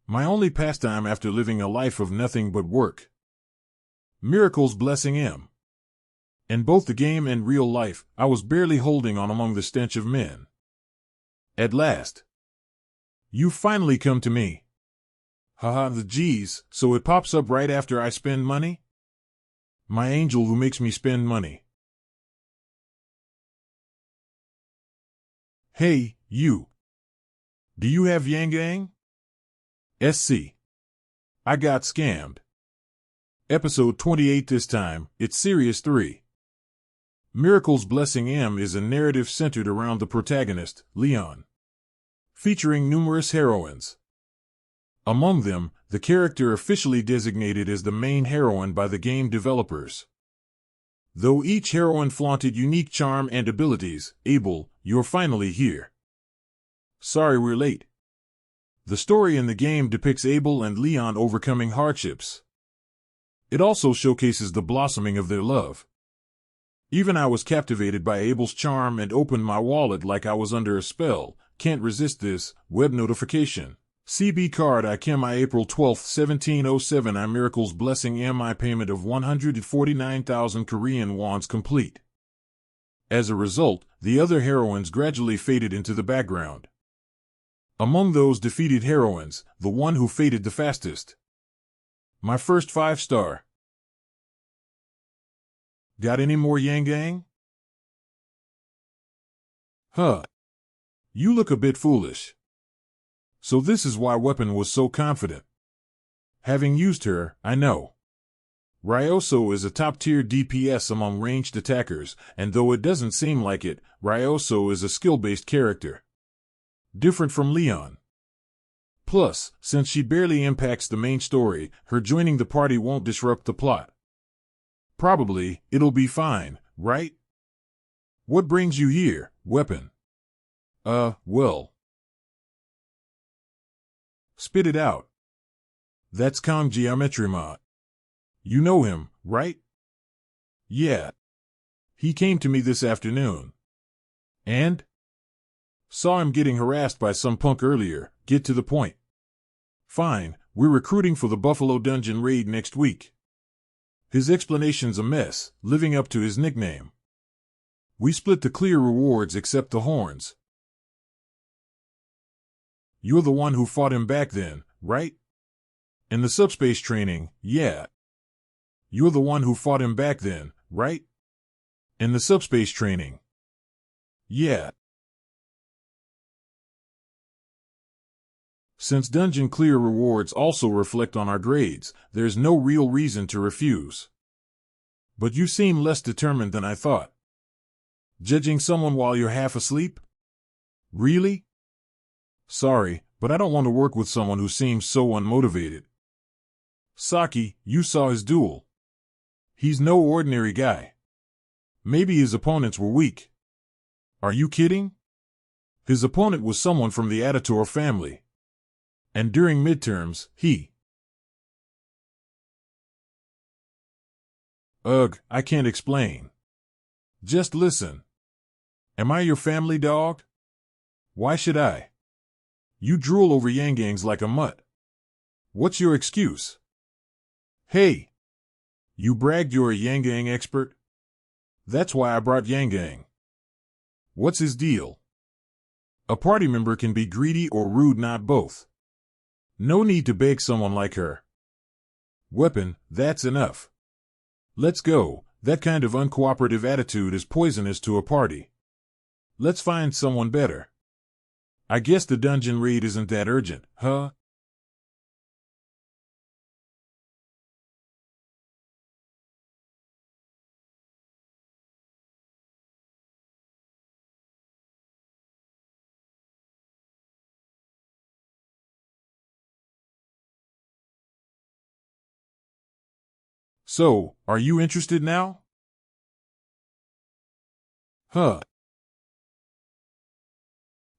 My only pastime after living a life of nothing but work. Miracle's Blessing M. In both the game and real life, I was barely holding on among the stench of men. At last. You finally come to me. Haha, the G's, so it pops up right after I spend money? My angel who makes me spend money. Hey, you. Do you have Yang? SC. I got scammed. Episode 28 this time, it's Series 3. Miracle's Blessing M is a narrative centered around the protagonist, Leon, featuring numerous heroines. Among them, the character officially designated as the main heroine by the game developers. Though each heroine flaunted unique charm and abilities, Abel, you're finally here. Sorry we're late. The story in the game depicts Abel and Leon overcoming hardships. It also showcases the blossoming of their love. Even I was captivated by Abel's charm and opened my wallet like I was under a spell. Can't resist this web notification. CB card I came April 12, 1707 I Miracle's Blessing MI payment of 149,000 Korean wons complete. As a result, the other heroines gradually faded into the background. Among those defeated heroines, the one who faded the fastest. My first 5-star. Got any more Yang? Huh. You look a bit foolish. So this is why Weapon was so confident. Having used her, I know. Ryoso is a top-tier DPS among ranged attackers, and though it doesn't seem like it, Ryoso is a skill-based character. Different from Leon. Plus, since she barely impacts the main story, her joining the party won't disrupt the plot. Probably, it'll be fine, right? What brings you here, Weapon? Well. Spit it out. That's Kong Geometry Mod. You know him, right? Yeah. He came to me this afternoon. And? Saw him getting harassed by some punk earlier. Get to the point. Fine, we're recruiting for the Buffalo Dungeon raid next week. His explanation's a mess, living up to his nickname. We split the clear rewards except the horns. You're the one who fought him back then, right? In the Subspace training, yeah. You're the one who fought him back then, right? In the Subspace training. Yeah. Since dungeon clear rewards also reflect on our grades, there's no real reason to refuse. But you seem less determined than I thought. Judging someone while you're half asleep? Really? Sorry, but I don't want to work with someone who seems so unmotivated. Saki, you saw his duel. He's no ordinary guy. Maybe his opponents were weak. Are you kidding? His opponent was someone from the Ager family. And during midterms, he... Ugh, I can't explain. Just listen. Am I your family dog? Why should I? You drool over Yangangs like a mutt. What's your excuse? Hey! You bragged you're a Yangang expert? That's why I brought Yangang. What's his deal? A party member can be greedy or rude, not both. No need to beg someone like her. Weapon, that's enough. Let's go. That kind of uncooperative attitude is poisonous to a party. Let's find someone better. I guess the dungeon raid isn't that urgent, huh? So, are you interested now? Huh.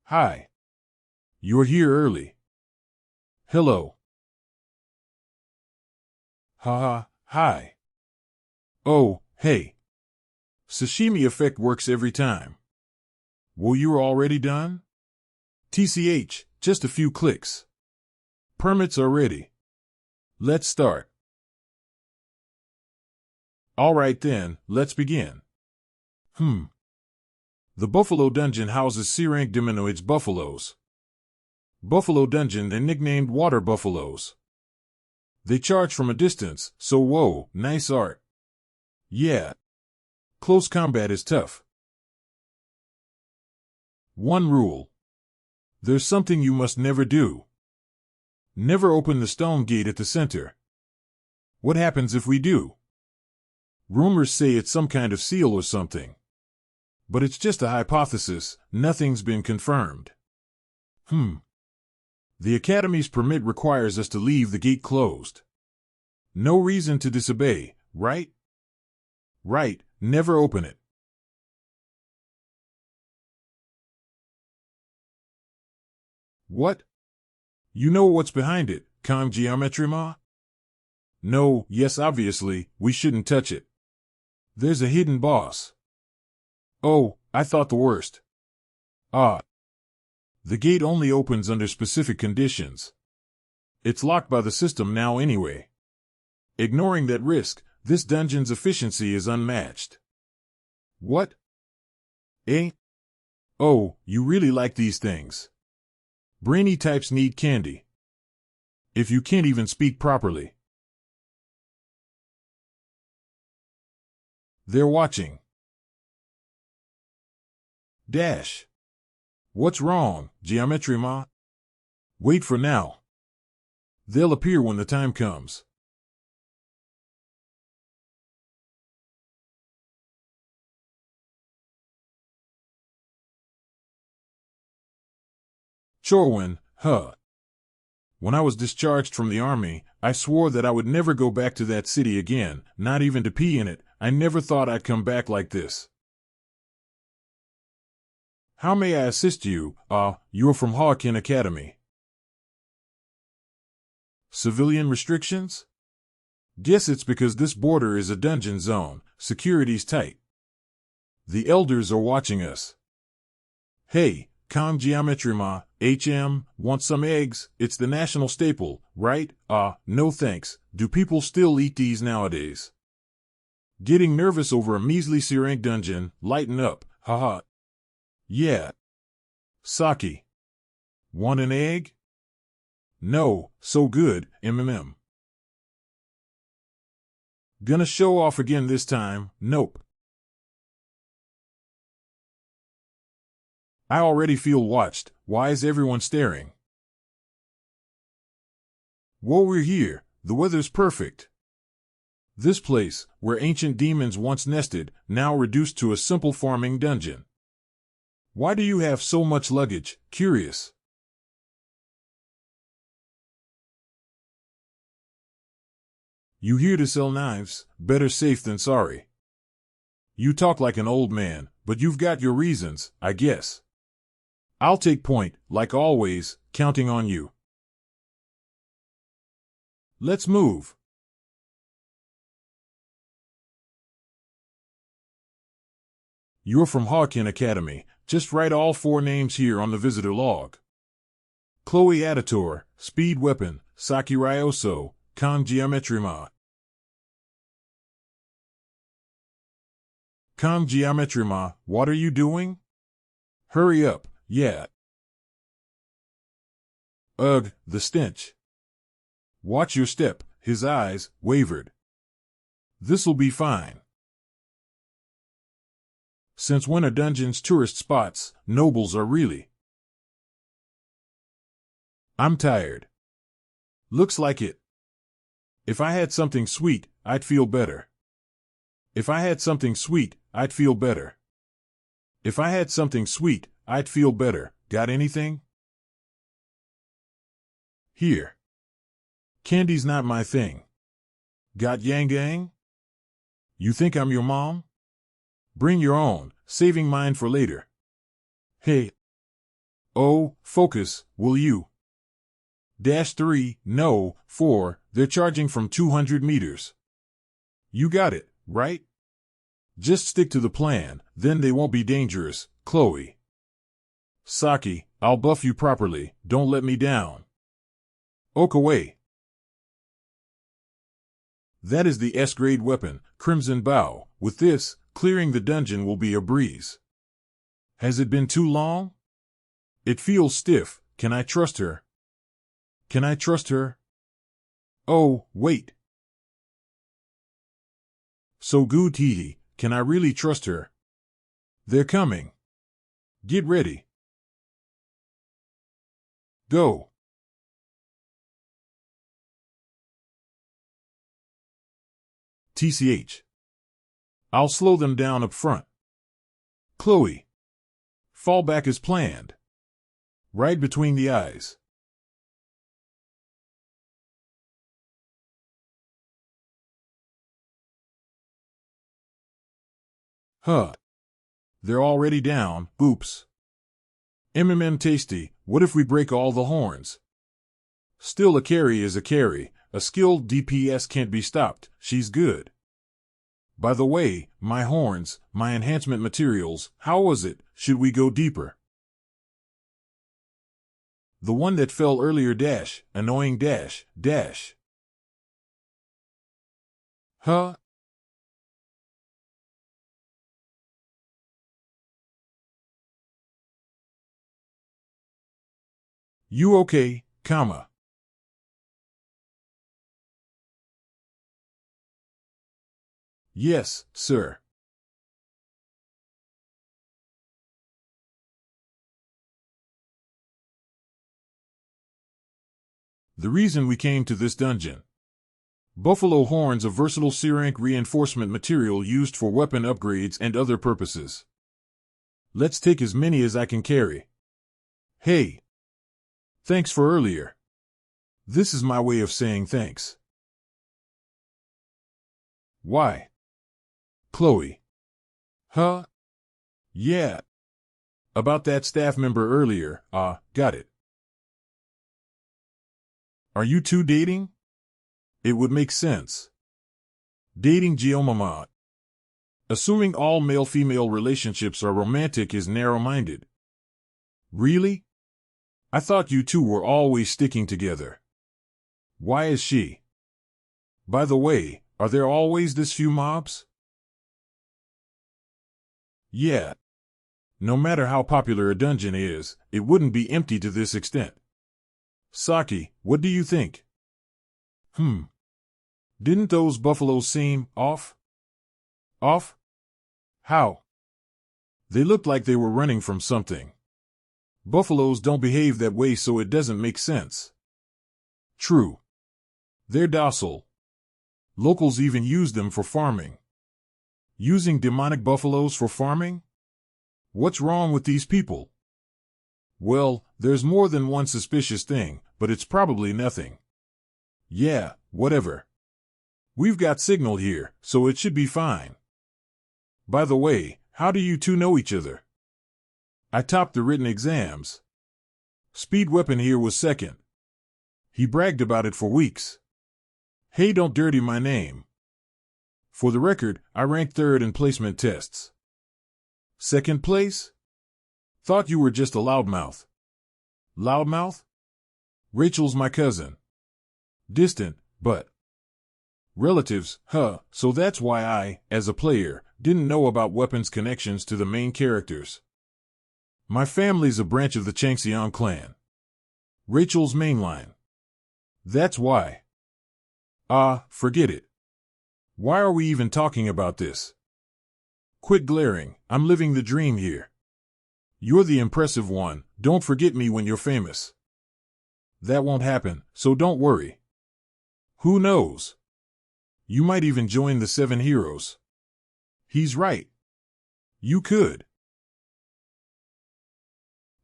Hi. You're here early. Hello. Haha, hi. Oh, hey. Sashimi effect works every time. Well, you're already done? TCH, just a few clicks. Permits are ready. Let's start. Alright then, let's begin. The Buffalo Dungeon houses C-rank Diminoids buffaloes. Buffalo Dungeon are nicknamed water buffaloes. They charge from a distance, so whoa, nice art. Yeah. Close combat is tough. One rule. There's something you must never do. Never open the stone gate at the center. What happens if we do? Rumors say it's some kind of seal or something. But it's just a hypothesis, nothing's been confirmed. The Academy's permit requires us to leave the gate closed. No reason to disobey, right? Right, never open it. What? You know what's behind it, geometry ma? No, yes obviously, we shouldn't touch it. There's a hidden boss. Oh, I thought the worst. The gate only opens under specific conditions. It's locked by the system now anyway. Ignoring that risk, this dungeon's efficiency is unmatched. What? Eh? Oh, you really like these things. Brainy types need candy. If you can't even speak properly. They're watching. Dash. What's wrong, geometry ma? Wait for now. They'll appear when the time comes. Chorwin, When I was discharged from the army, I swore that I would never go back to that city again, not even to pee in it. I never thought I'd come back like this. How may I assist you? You're from Hawkin Academy. Civilian restrictions? Guess it's because this border is a dungeon zone, security's tight. The elders are watching us. Hey, geometry ma, want some eggs? It's the national staple, right? No thanks. Do people still eat these nowadays? Getting nervous over a measly C-rank dungeon, lighten up, haha. Yeah. Saki. Want an egg? No, so good, Gonna show off again this time, nope. I already feel watched, why is everyone staring? Whoa, we're here, the weather's perfect. This place, where ancient demons once nested, now reduced to a simple farming dungeon. Why do you have so much luggage? Curious. You here to sell knives? Better safe than sorry. You talk like an old man, but you've got your reasons, I guess. I'll take point, like always, counting on you. Let's move. You're from Hawkin Academy. Just write all 4 names here on the visitor log. Chloe Aditor, Speed Weapon, Saki Ryoso, geometry ma. Geometry ma, what are you doing? Hurry up, yeah. Ugh, the stench. Watch your step, his eyes wavered. This'll be fine. Since when are dungeons tourist spots? Nobles are really. I'm tired. Looks like it. If I had something sweet, I'd feel better. If I had something sweet, I'd feel better. If I had something sweet, I'd feel better. Got anything? Here. Candy's not my thing. Got yang? You think I'm your mom? Bring your own, saving mine for later. Hey. Oh, focus, will you? -3, no, 4, they're charging from 200 meters. You got it, right? Just stick to the plan, then they won't be dangerous, Chloe. Saki, I'll buff you properly, don't let me down. Oak away. That is the S-grade weapon, Crimson Bow. With this, clearing the dungeon will be a breeze. Has it been too long? It feels stiff. Can I trust her? Can I trust her? Oh, wait. So good hee, can I really trust her? They're coming. Get ready. Go. TCH. I'll slow them down up front. Chloe. Fall back as planned. Right between the eyes. Huh. They're already down, oops. Tasty, what if we break all the horns? Still a carry is a carry, a skilled DPS can't be stopped, she's good. By the way, my horns, my enhancement materials, how was it, should we go deeper? The one that fell earlier dash, annoying dash, dash. Huh? You okay, comma. Yes, sir. The reason we came to this dungeon. Buffalo horns, a versatile C-rank reinforcement material used for weapon upgrades and other purposes. Let's take as many as I can carry. Hey. Thanks for earlier. This is my way of saying thanks. Why? Chloe. Huh? Yeah. About that staff member earlier, got it. Are you two dating? It would make sense. Dating Geomama. Assuming all male-female relationships are romantic is narrow-minded. Really? I thought you two were always sticking together. Why is she? By the way, are there always this few mobs? Yeah. No matter how popular a dungeon is, it wouldn't be empty to this extent. Saki, what do you think? Didn't those buffaloes seem off? Off? How? They looked like they were running from something. Buffaloes don't behave that way, so it doesn't make sense. True. They're docile. Locals even use them for farming. Using demonic buffaloes for farming? What's wrong with these people? Well, there's more than one suspicious thing, but it's probably nothing. Yeah, whatever. We've got signal here, so it should be fine. By the way, how do you two know each other? I topped the written exams. Speed Weapon here was second. He bragged about it for weeks. Hey, don't dirty my name. For the record, I ranked third in placement tests. Second place? Thought you were just a loudmouth. Loudmouth? Rachel's my cousin. Distant, but relatives, huh, so that's why I, as a player, didn't know about Weapon's connections to the main characters. My family's a branch of the Changxiang clan. Rachel's mainline. That's why. Forget it. Why are we even talking about this? Quit glaring, I'm living the dream here. You're the impressive one, don't forget me when you're famous. That won't happen, so don't worry. Who knows? You might even join the 7 heroes. He's right. You could.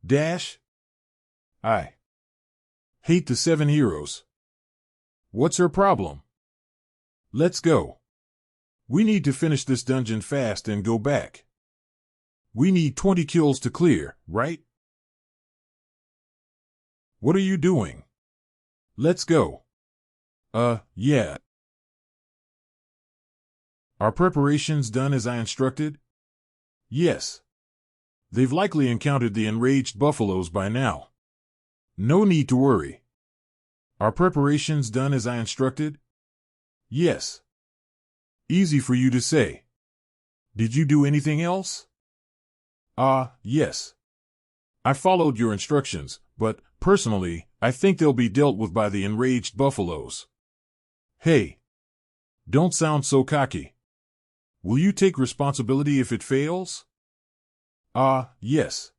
Dash? I hate the 7 heroes. What's her problem? Let's go. We need to finish this dungeon fast and go back. We need 20 kills to clear, right? What are you doing? Let's go. Yeah. Are preparations done as I instructed? Yes. They've likely encountered the enraged buffaloes by now. No need to worry. Are preparations done as I instructed? Yes. Easy for you to say. Did you do anything else? Yes. I followed your instructions, but, personally, I think they'll be dealt with by the enraged buffaloes. Hey. Don't sound so cocky. Will you take responsibility if it fails? Yes.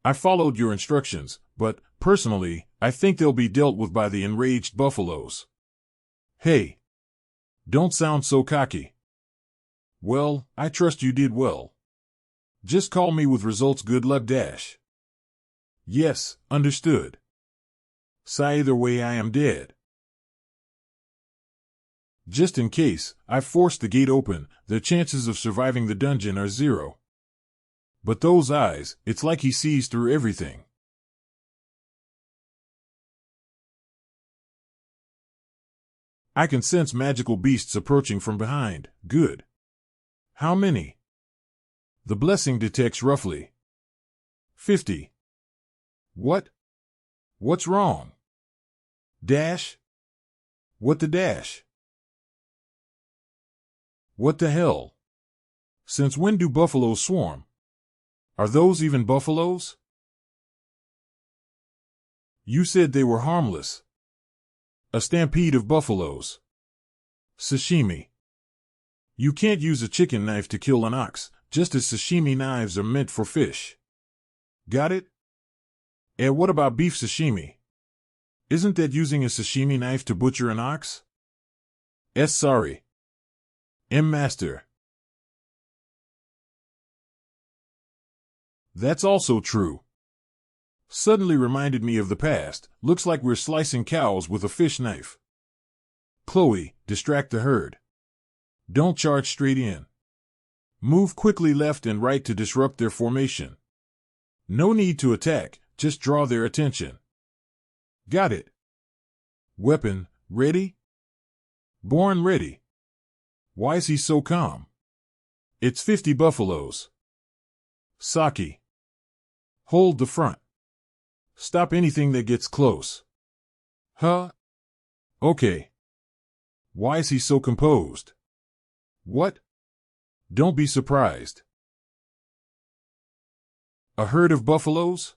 I followed your instructions, but, personally, I think they'll be dealt with by the enraged buffaloes. Hey. Don't sound so cocky. Well, I trust you did well. Just call me with results. Good luck. Yes, understood. Either way I am dead. Just in case, I've forced the gate open, the chances of surviving the dungeon are 0. But those eyes, it's like he sees through everything. I can sense magical beasts approaching from behind. Good. How many? The blessing detects roughly 50. What? What's wrong? What the ? What the hell? Since when do buffaloes swarm? Are those even buffaloes? You said they were harmless. A stampede of buffaloes. Sashimi. You can't use a chicken knife to kill an ox, just as sashimi knives are meant for fish. Got it? And what about beef sashimi? Isn't that using a sashimi knife to butcher an ox? Sorry. Master. That's also true. Suddenly reminded me of the past. Looks like we're slicing cows with a fish knife. Chloe, distract the herd. Don't charge straight in. Move quickly left and right to disrupt their formation. No need to attack, just draw their attention. Got it. Weapon, ready? Born ready. Why is he so calm? It's 50 buffaloes. Saki. Hold the front. Stop anything that gets close. Huh? Okay. Why is he so composed? What? Don't be surprised. A herd of buffaloes?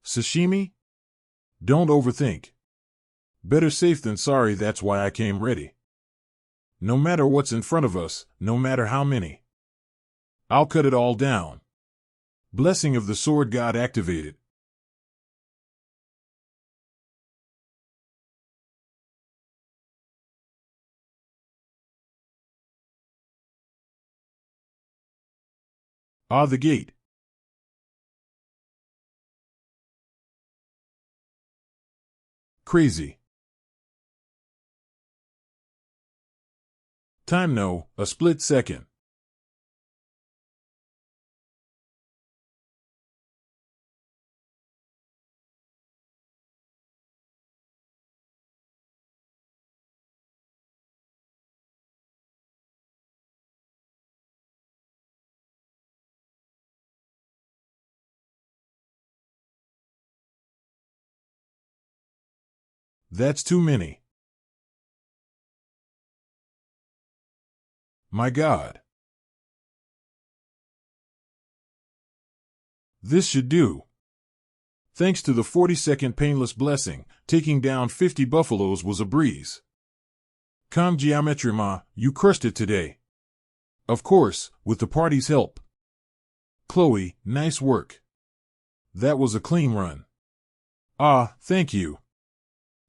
Sashimi? Don't overthink. Better safe than sorry. That's why I came ready. No matter what's in front of us, no matter how many. I'll cut it all down. Blessing of the sword god activated. The gate. Crazy. Time no, a split second. That's too many. My God. This should do. Thanks to the 40-second painless blessing, taking down 50 buffaloes was a breeze. Geometry Ma, you crushed it today. Of course, with the party's help. Chloe, nice work. That was a clean run. Thank you.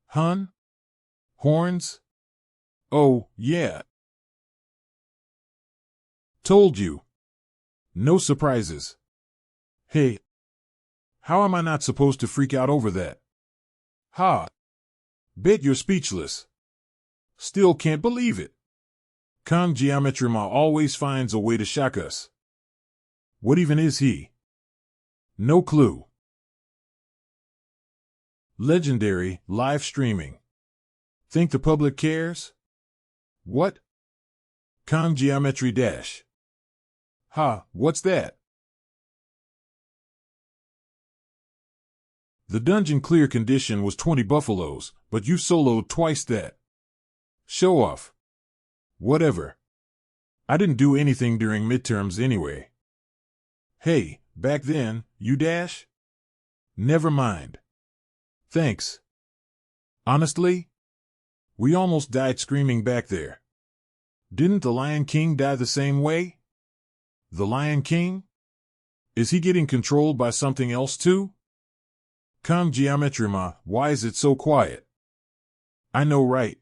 Hun? Horns? Oh, yeah. Told you. No surprises. Hey. How am I not supposed to freak out over that? Bet you're speechless. Still can't believe it. Geometry Ma always finds a way to shock us. What even is he? No clue. Legendary, live streaming. Think the public cares? What? Geometry dash. What's that? The dungeon clear condition was 20 buffaloes, but you soloed twice that. Show off. Whatever. I didn't do anything during midterms anyway. Hey, back then, you dash? Never mind. Thanks. Honestly? We almost died screaming back there. Didn't the Lion King die the same way? The Lion King? Is he getting controlled by something else too? Come geometry ma, why is it so quiet? I know right.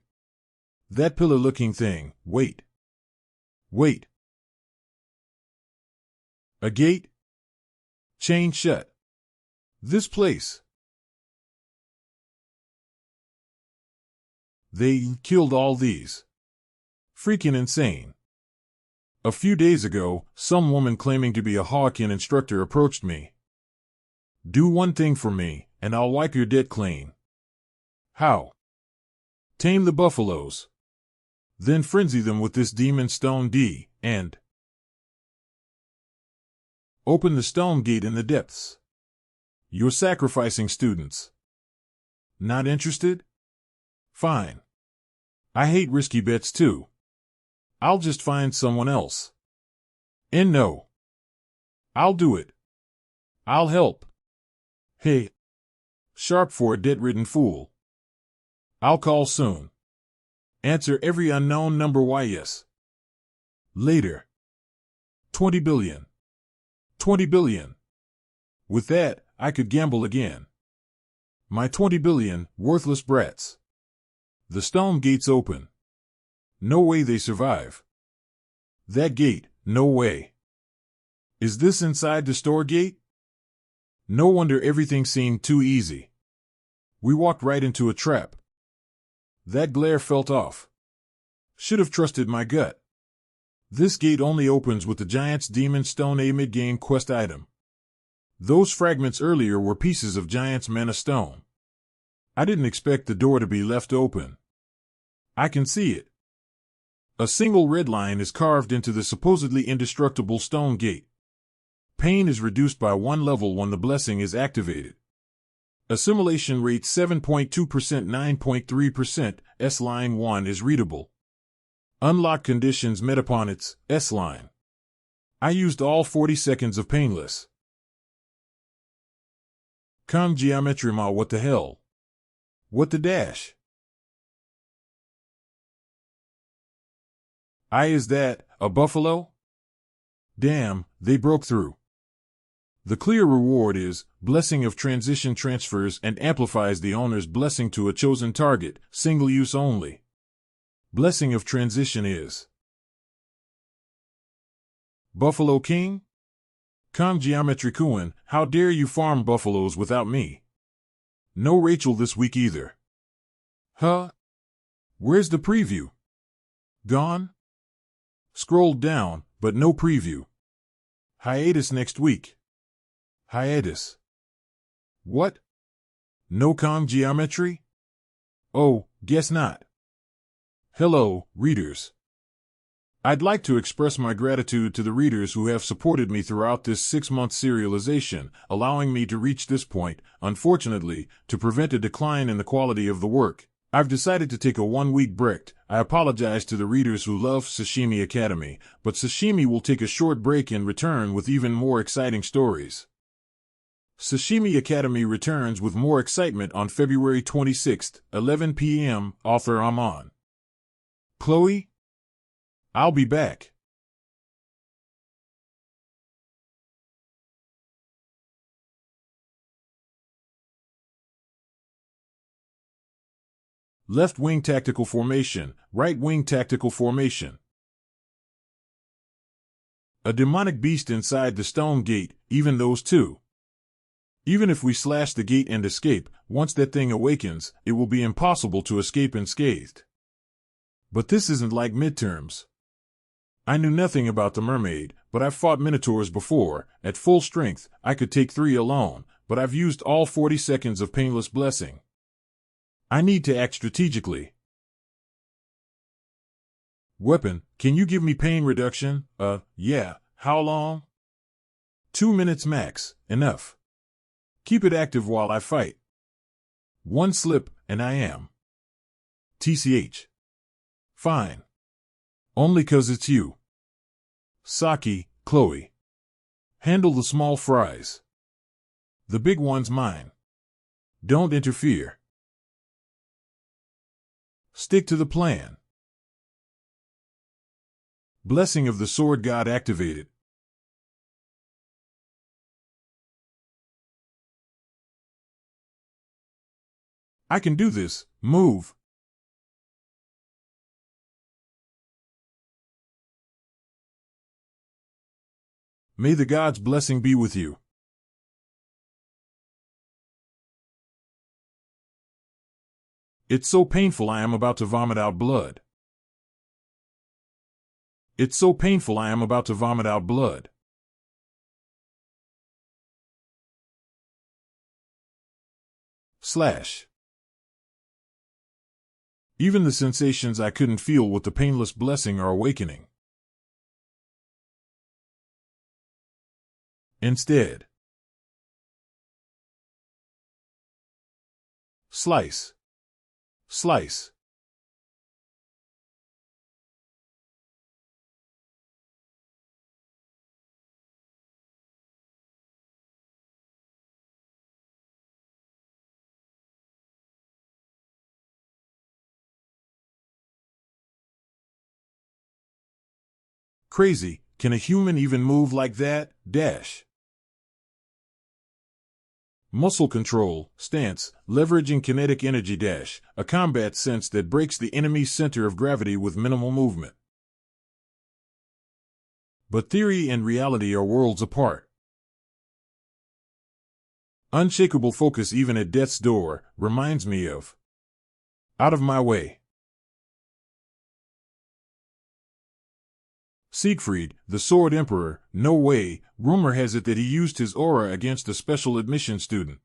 That pillar-looking thing, wait. Wait. A gate? Chain shut. This place. They killed all these. Freaking insane. A few days ago, some woman claiming to be a Hawken instructor approached me. Do one thing for me, and I'll wipe your debt clean. How? Tame the buffaloes. Then frenzy them with this demon stone D, and open the stone gate in the depths. You're sacrificing students. Not interested? Fine. I hate risky bets too. I'll just find someone else. And no. I'll do it. I'll help. Hey. Sharp for a debt-ridden fool. I'll call soon. Answer every unknown number yes. Later. 20 billion. 20 billion. With that, I could gamble again. My 20 billion, worthless brats. The stone gate's open. No way they survive. That gate, no way. Is this inside the store gate? No wonder everything seemed too easy. We walked right into a trap. That glare felt off. Should have trusted my gut. This gate only opens with the Giant's Demon Stone, a mid-game quest item. Those fragments earlier were pieces of Giant's Mana Stone. I didn't expect the door to be left open. I can see it. A single red line is carved into the supposedly indestructible stone gate. Pain is reduced by 1 level when the blessing is activated. Assimilation rate 7.2%, 9.3%, S-line 1 is readable. Unlock conditions met upon its S-line. I used all 40 seconds of painless. Come geometry ma, what the hell? What the dash? Is that a buffalo? Damn, they broke through. The clear reward is, blessing of transition transfers and amplifies the owner's blessing to a chosen target, single use only. Blessing of transition is Buffalo King? Come geometry Kuin, how dare you farm buffaloes without me? No Rachel this week either. Huh? Where's the preview? Gone? Scrolled down, but no preview. Hiatus next week. Hiatus. What? No com geometry? Oh, guess not. Hello, readers. I'd like to express my gratitude to the readers who have supported me throughout this 6-month serialization, allowing me to reach this point, unfortunately, to prevent a decline in the quality of the work. I've decided to take a 1-week break. I apologize to the readers who love Sashimi Academy, but Sashimi will take a short break and return with even more exciting stories. Sashimi Academy returns with more excitement on February 26th, 11 p.m., author Amon. Chloe? I'll be back. Left wing tactical formation, right wing tactical formation. A demonic beast inside the stone gate, even those two. Even if we slash the gate and escape, once that thing awakens, it will be impossible to escape unscathed. But this isn't like midterms. I knew nothing about the mermaid, but I've fought minotaurs before. At full strength, I could take 3 alone, but I've used all 40 seconds of painless blessing. I need to act strategically. Weapon, can you give me pain reduction? Yeah, how long? 2 minutes max, enough. Keep it active while I fight. 1 slip, and I am. TCH. Fine. Only 'cause it's you. Saki, Chloe. Handle the small fries. The big one's mine. Don't interfere. Stick to the plan. Blessing of the Sword God activated. I can do this. Move. May the God's blessing be with you. It's so painful I am about to vomit out blood. It's so painful I am about to vomit out blood. Slash. Even the sensations I couldn't feel with the painless blessing are awakening. Instead. Slice. Slice. Crazy, can a human even move like that? Dash. Muscle control, stance, leveraging kinetic energy dash, a combat sense that breaks the enemy's center of gravity with minimal movement. But theory and reality are worlds apart. Unshakable focus even at death's door reminds me of Out of My Way. Siegfried, the Sword Emperor, no way, rumor has it that he used his aura against a special admission student.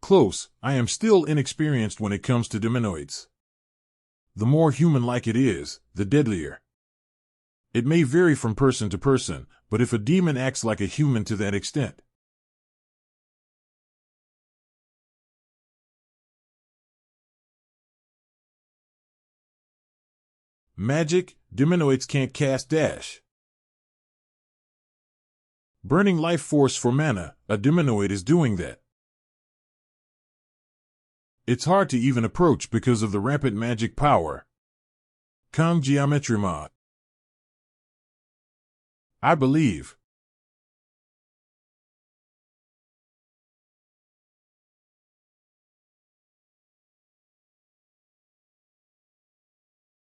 Close, I am still inexperienced when it comes to deminoids. The more human-like it is, the deadlier. It may vary from person to person, but if a demon acts like a human to that extent. Magic, deminoids can't cast dash. Burning life force for mana, a deminoid is doing that. It's hard to even approach because of the rampant magic power. Kang Geometry Mod. I believe.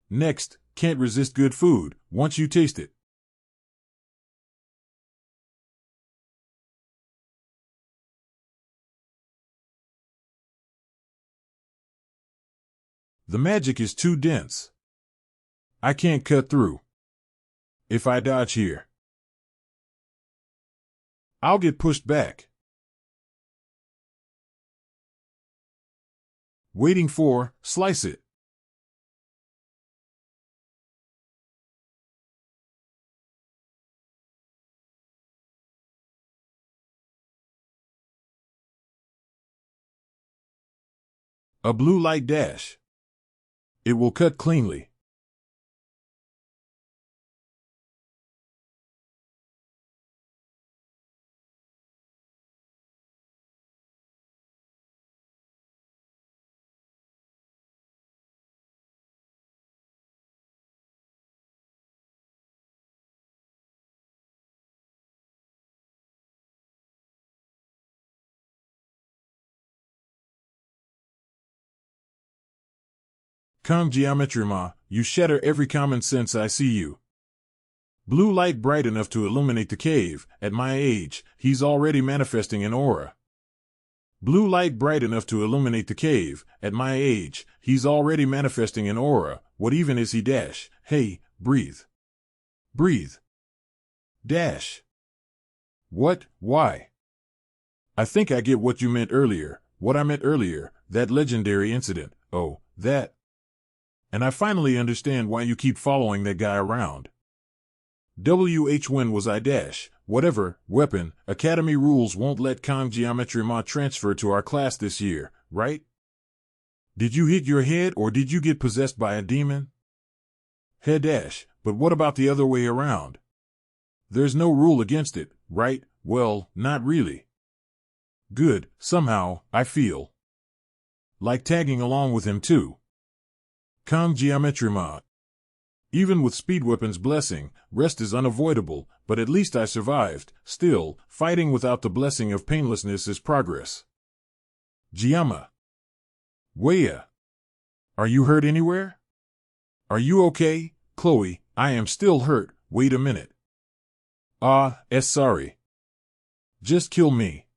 Next, can't resist good food once you taste it. The magic is too dense. I can't cut through. If I dodge here, I'll get pushed back. Waiting for, slice it. A blue light dash. It will cut cleanly. Kang Geometry Ma, you shatter every common sense I see you. Blue light bright enough to illuminate the cave, at my age, he's already manifesting an aura. Blue light bright enough to illuminate the cave, at my age, he's already manifesting an aura, what even is he dash, hey, breathe. Breathe. Dash. What, why? I think I get what you meant earlier, what I meant earlier, that legendary incident, oh, that. And I finally understand why you keep following that guy around. When was I dash, whatever, weapon, Academy rules won't let Kang Geometry Ma transfer to our class this year, right? Did you hit your head or did you get possessed by a demon? Head dash, but what about the other way around? There's no rule against it, right? Well, not really. Good, somehow, I feel like tagging along with him too. Kang geometry mod. Even with speed weapons blessing, rest is unavoidable, but at least I survived. Still, fighting without the blessing of painlessness is progress. Giamma. Weya. Are you hurt anywhere? Are you okay, Chloe? I am still hurt. Wait a minute. Sorry. Just kill me.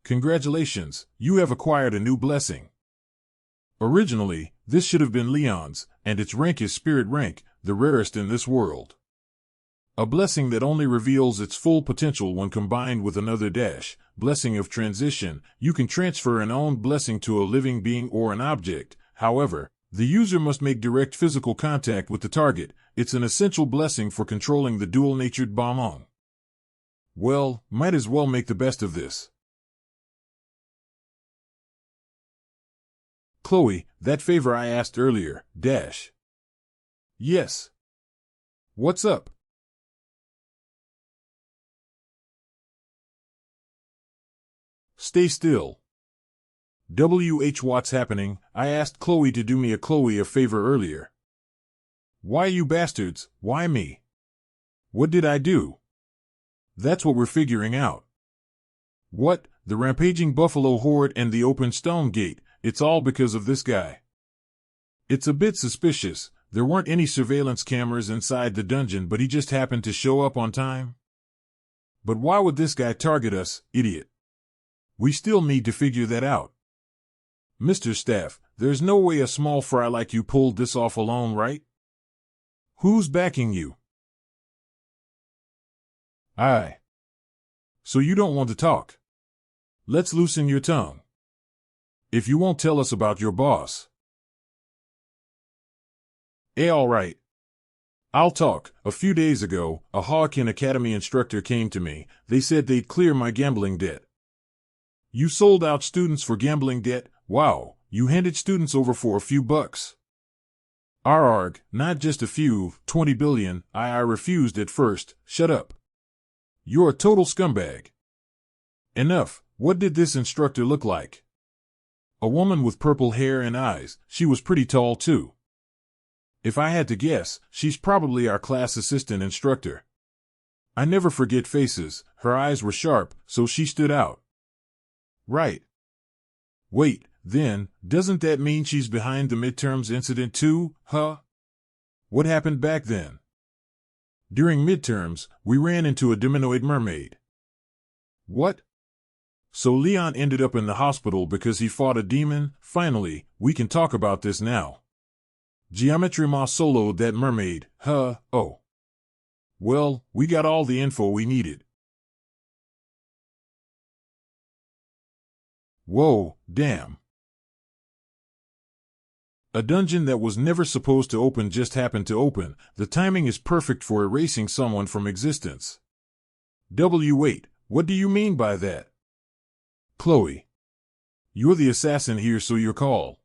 Congratulations, you have acquired a new blessing. Originally, this should have been Leon's, and its rank is Spirit rank, the rarest in this world. A blessing that only reveals its full potential when combined with another dash, blessing of transition. You can transfer an owned blessing to a living being or an object. However, the user must make direct physical contact with the target. It's an essential blessing for controlling the dual-natured Balmong. Well, might as well make the best of this. Chloe, that favor I asked earlier, dash. Yes. What's up? Stay still. What's happening? I asked Chloe to do me a favor earlier. Why you bastards, why me? What did I do? That's what we're figuring out. What, the rampaging buffalo horde and the open stone gate, it's all because of this guy. It's a bit suspicious. There weren't any surveillance cameras inside the dungeon, but he just happened to show up on time. But why would this guy target us, idiot? We still need to figure that out. Mr. Staff, there's no way a small fry like you pulled this off alone, right? Who's backing you? Aye. So you don't want to talk? Let's loosen your tongue. If you won't tell us about your boss. All right. I'll talk. A few days ago, a Hawkin Academy instructor came to me. They said they'd clear my gambling debt. You sold out students for gambling debt? Wow, you handed students over for a few bucks. Arg, not just a few, 20 billion. I refused at first. Shut up. You're a total scumbag. Enough. What did this instructor look like? A woman with purple hair and eyes. She was pretty tall too. If I had to guess, she's probably our class assistant instructor. I never forget faces. Her eyes were sharp, so she stood out. Right. Wait, then, doesn't that mean she's behind the midterms incident too, huh? What happened back then? During midterms, we ran into a deminoid mermaid. What? So Leon ended up in the hospital because he fought a demon? Finally, we can talk about this now. Geometry Ma soloed that mermaid, huh? Oh. Well, we got all the info we needed. Whoa, damn. A dungeon that was never supposed to open just happened to open. The timing is perfect for erasing someone from existence. Wait, what do you mean by that? Chloe. You're the assassin here, so you're called.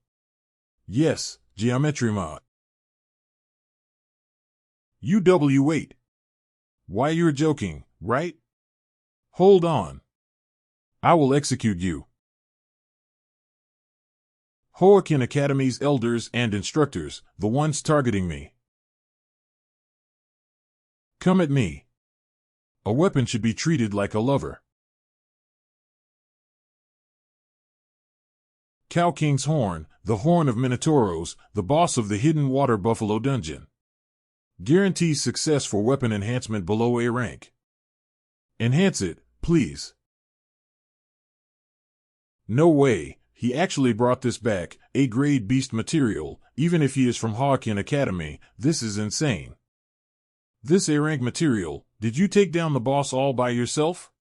Yes, Geometry Mod. You wait. Why, you're joking, right? Hold on. I will execute you. Hoakin Academy's elders and instructors, the ones targeting me. Come at me. A weapon should be treated like a lover. Cow King's Horn, the Horn of Minotauros, the boss of the Hidden Water Buffalo Dungeon. Guarantees success for weapon enhancement below A rank. Enhance it, please. No way, he actually brought this back, A-grade beast material, even if he is from Hawkin Academy. This is insane. This A-rank material, did you take down the boss all by yourself?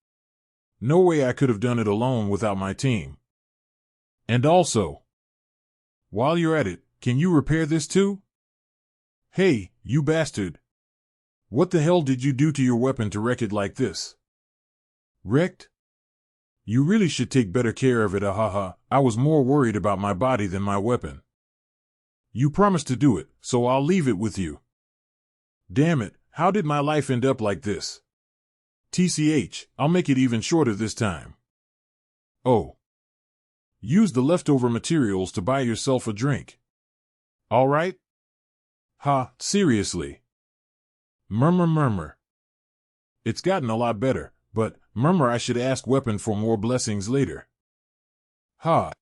No way I could have done it alone without my team. And also, while you're at it, can you repair this too? Hey, you bastard. What the hell did you do to your weapon to wreck it like this? Wrecked? You really should take better care of it, ahaha. I was more worried about my body than my weapon. You promised to do it, so I'll leave it with you. Damn it, how did my life end up like this? TCH, I'll make it even shorter this time. Oh. Use the leftover materials to buy yourself a drink. All right? Ha, seriously. Murmur. It's gotten a lot better, but, murmur, I should ask weapon for more blessings later. Ha.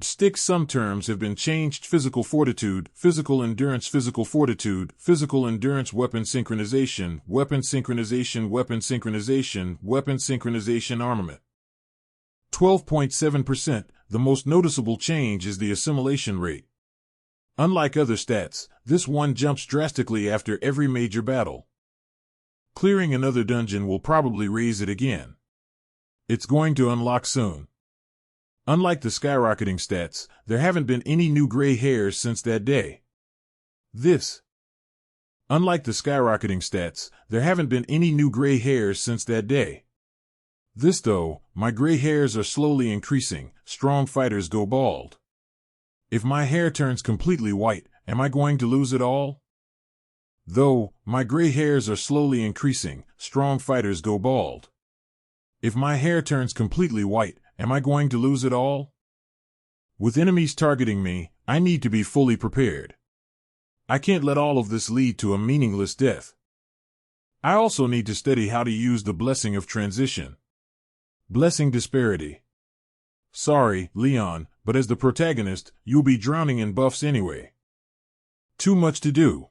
Stick some terms have been changed: physical fortitude, physical endurance, physical fortitude, physical endurance, weapon synchronization, weapon synchronization, weapon synchronization, weapon synchronization, armament. 12.7%. The most noticeable change is the assimilation rate. Unlike other stats, this one jumps drastically after every major battle. Clearing another dungeon will probably raise it again. It's going to unlock soon. Unlike the skyrocketing stats, there haven't been any new gray hairs since that day. Unlike the skyrocketing stats, there haven't been any new gray hairs since that day. This though, my gray hairs are slowly increasing, strong fighters go bald. If my hair turns completely white, am I going to lose it all? Though, my gray hairs are slowly increasing, strong fighters go bald. If my hair turns completely white, am I going to lose it all? With enemies targeting me, I need to be fully prepared. I can't let all of this lead to a meaningless death. I also need to study how to use the blessing of transition. Blessing disparity. Sorry, Leon, but as the protagonist, you'll be drowning in buffs anyway. Too much to do.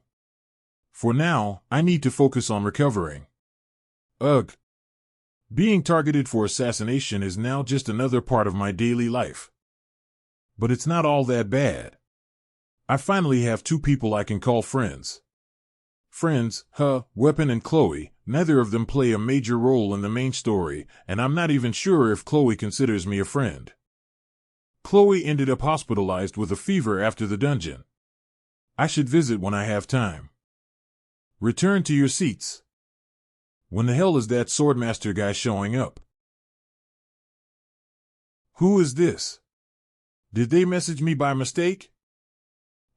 For now, I need to focus on recovering. Ugh. Being targeted for assassination is now just another part of my daily life. But it's not all that bad. I finally have two people I can call friends. Friends, Weapon and Chloe, neither of them play a major role in the main story, and I'm not even sure if Chloe considers me a friend. Chloe ended up hospitalized with a fever after the dungeon. I should visit when I have time. Return to your seats. When the hell is that swordmaster guy showing up? Who is this? Did they message me by mistake?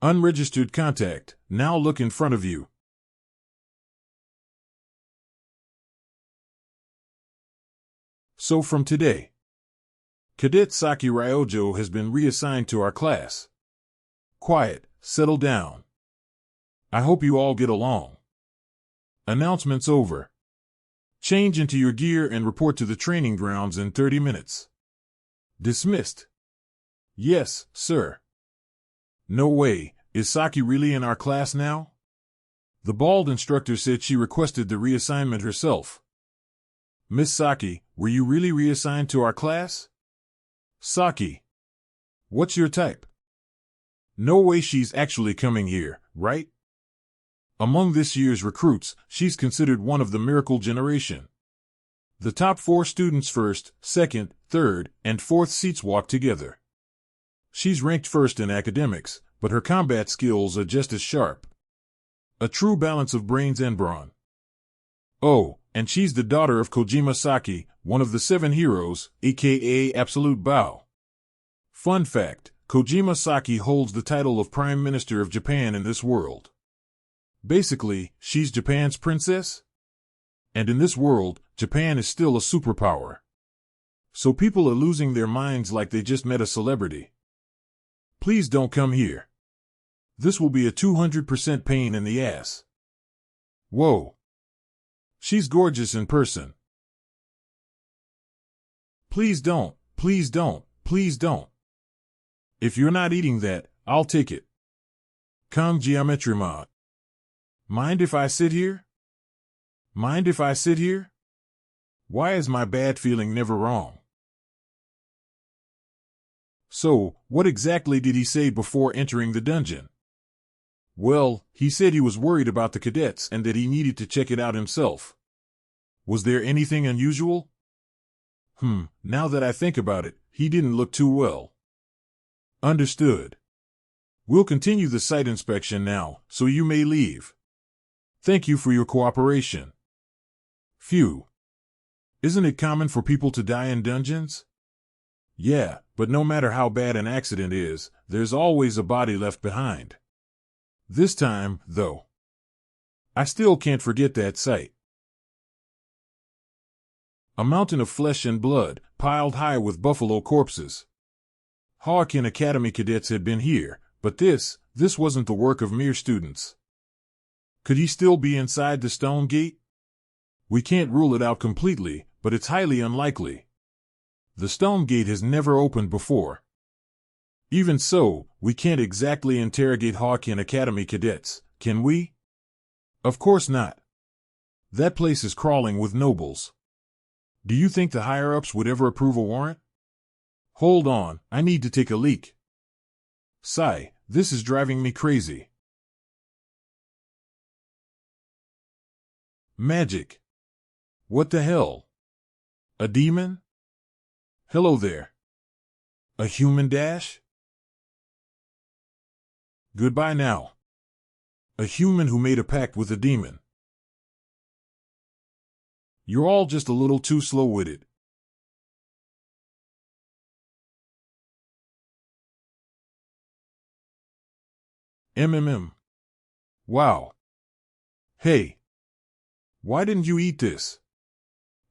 Unregistered contact. Now look in front of you. So from today, Cadet Saki Ryojo has been reassigned to our class. Quiet, settle down. I hope you all get along. Announcements over. Change into your gear and report to the training grounds in 30 minutes. Dismissed. Yes, sir. No way, is Saki really in our class now? The bald instructor said she requested the reassignment herself. Miss Saki, were you really reassigned to our class? Saki. What's your type? No way she's actually coming here, right? Among this year's recruits, she's considered one of the miracle generation. The top 4 students first, second, third, and fourth seats walk together. She's ranked first in academics, but her combat skills are just as sharp. A true balance of brains and brawn. Oh, and she's the daughter of Kojima Saki, one of the 7 heroes, aka Absolute Bao. Fun fact, Kojima Saki holds the title of Prime Minister of Japan in this world. Basically, she's Japan's princess. And in this world, Japan is still a superpower. So people are losing their minds like they just met a celebrity. Please don't come here. This will be a 200% pain in the ass. Whoa. She's gorgeous in person. Please don't, please don't, please don't. If you're not eating that, I'll take it. Kong Geometry Mod. Mind if I sit here? Mind if I sit here? Why is my bad feeling never wrong? So, what exactly did he say before entering the dungeon? Well, he said he was worried about the cadets and that he needed to check it out himself. Was there anything unusual? Now that I think about it, he didn't look too well. Understood. We'll continue the site inspection now, so you may leave. Thank you for your cooperation. Phew. Isn't it common for people to die in dungeons? Yeah, but no matter how bad an accident is, there's always a body left behind. This time, though, I still can't forget that sight. A mountain of flesh and blood, piled high with buffalo corpses. Hawken Academy cadets had been here, but this wasn't the work of mere students. Could he still be inside the stone gate? We can't rule it out completely, but it's highly unlikely. The stone gate has never opened before. Even so, we can't exactly interrogate Hawken Academy cadets, can we? Of course not. That place is crawling with nobles. Do you think the higher-ups would ever approve a warrant? Hold on, I need to take a leak. Sigh, this is driving me crazy. Magic. What the hell? A demon? Hello there. A human dash? Goodbye now. A human who made a pact with a demon. You're all just a little too slow-witted. Wow. Hey. Why didn't you eat this?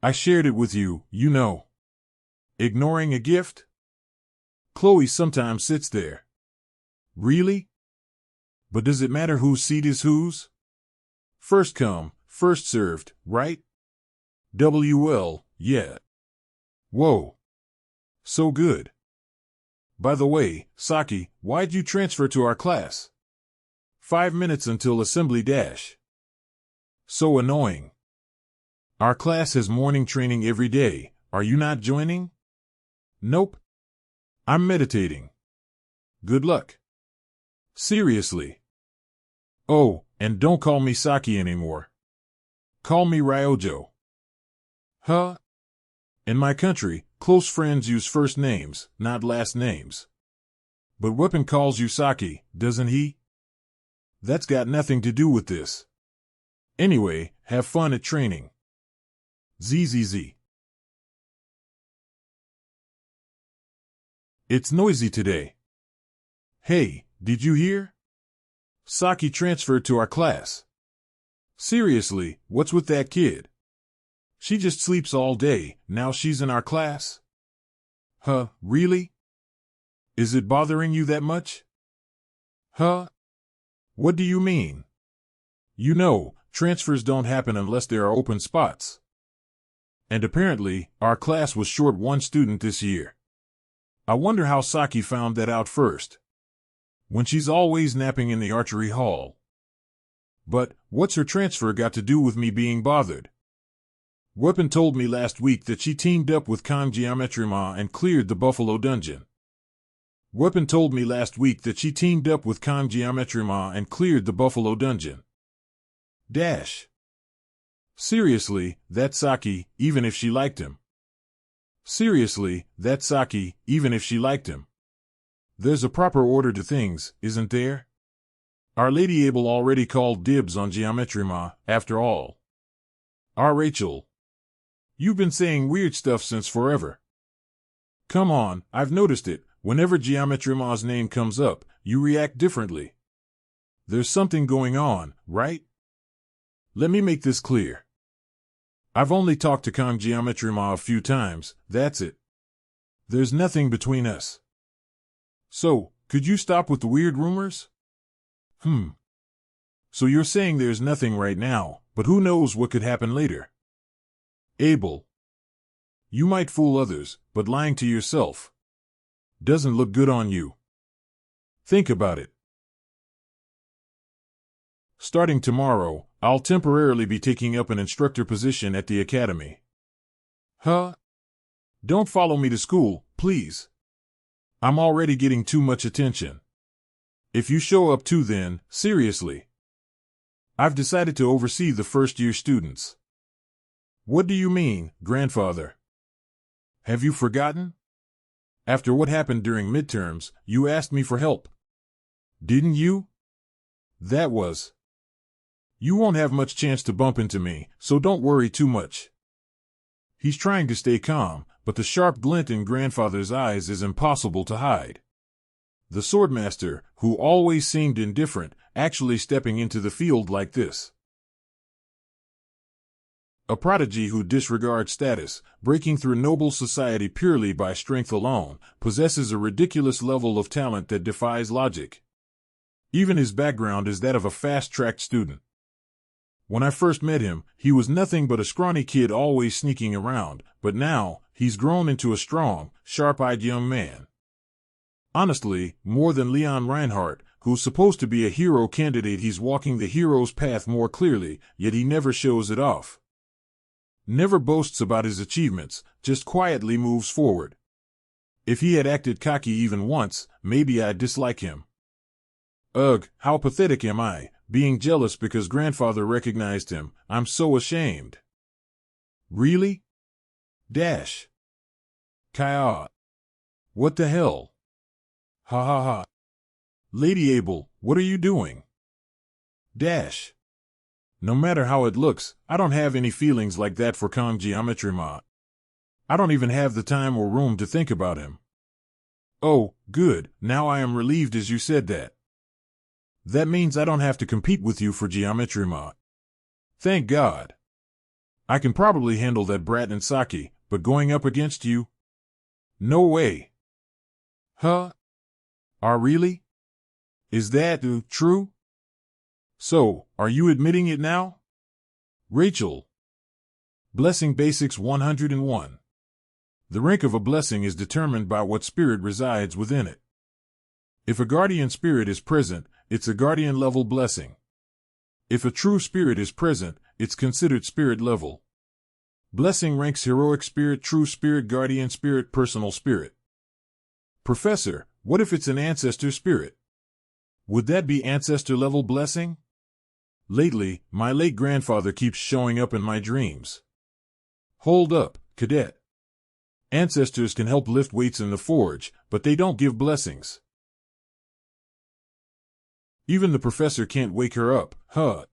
I shared it with you, you know. Ignoring a gift? Chloe sometimes sits there. Really? But does it matter whose seat is whose? First come, first served, right? Yeah. Whoa. So good. By the way, Saki, why'd you transfer to our class? 5 minutes until assembly dash. So annoying. Our class has morning training every day. Are you not joining? Nope. I'm meditating. Good luck. Seriously. Oh, and don't call me Saki anymore. Call me Ryojo. Huh? In my country, close friends use first names, not last names. But Weapon calls you Saki, doesn't he? That's got nothing to do with this. Anyway, have fun at training. ZZZ. It's noisy today. Hey, did you hear? Saki transferred to our class. Seriously, what's with that kid? She just sleeps all day, now she's in our class? Huh, really? Is it bothering you that much? Huh? What do you mean? You know, transfers don't happen unless there are open spots. And apparently, our class was short one student this year. I wonder how Saki found that out first. When she's always napping in the archery hall. But, what's her transfer got to do with me being bothered? Weapon told me last week that she teamed up with Kang Geometrima and cleared the Buffalo Dungeon. Weapon told me last week that she teamed up with Kang Geometrima and cleared the Buffalo Dungeon. Dash. Seriously, that's Saki, even if she liked him. Seriously, that's Saki, even if she liked him. There's a proper order to things, isn't there? Our Lady Abel already called dibs on Geometrima, after all. Our Rachel. You've been saying weird stuff since forever. Come on, I've noticed it. Whenever Geometrima's name comes up, you react differently. There's something going on, right? Let me make this clear. I've only talked to Kang Geometrima a few times, that's it. There's nothing between us. So, could you stop with the weird rumors? So you're saying there's nothing right now, but who knows what could happen later? Abel. You might fool others, but lying to yourself doesn't look good on you. Think about it. Starting tomorrow, I'll temporarily be taking up an instructor position at the academy. Huh? Don't follow me to school, please. I'm already getting too much attention. If you show up too then, seriously. I've decided to oversee the first-year students. What do you mean, grandfather? Have you forgotten? After what happened during midterms, you asked me for help. Didn't you? That was. You won't have much chance to bump into me, so don't worry too much. He's trying to stay calm, but the sharp glint in grandfather's eyes is impossible to hide. The swordmaster, who always seemed indifferent, actually stepping into the field like this. A prodigy who disregards status, breaking through noble society purely by strength alone, possesses a ridiculous level of talent that defies logic. Even his background is that of a fast-tracked student. When I first met him, he was nothing but a scrawny kid always sneaking around, but now, he's grown into a strong, sharp-eyed young man. Honestly, more than Leon Reinhardt, who's supposed to be a hero candidate, he's walking the hero's path more clearly, yet he never shows it off. Never boasts about his achievements, just quietly moves forward. If he had acted cocky even once, maybe I'd dislike him. Ugh, how pathetic am I, being jealous because grandfather recognized him. I'm so ashamed. Really? Dash. Kaya. What the hell? Ha ha ha. Lady Abel, what are you doing? Dash. No matter how it looks, I don't have any feelings like that for Kong Geometry Ma. I don't even have the time or room to think about him. Oh, good, now I am relieved as you said that. That means I don't have to compete with you for Geometry Ma. Thank God. I can probably handle that brat and Saki, but going up against you? No way. Huh? Really? Is that true? So, are you admitting it now? Rachel. Blessing Basics 101. The rank of a blessing is determined by what spirit resides within it. If a guardian spirit is present, it's a guardian-level blessing. If a true spirit is present, it's considered spirit level. Blessing ranks heroic spirit, true spirit, guardian spirit, personal spirit. Professor, what if it's an ancestor spirit? Would that be ancestor-level blessing? Lately, my late grandfather keeps showing up in my dreams. Hold up, cadet. Ancestors can help lift weights in the forge, but they don't give blessings. Even the professor can't wake her up, huh?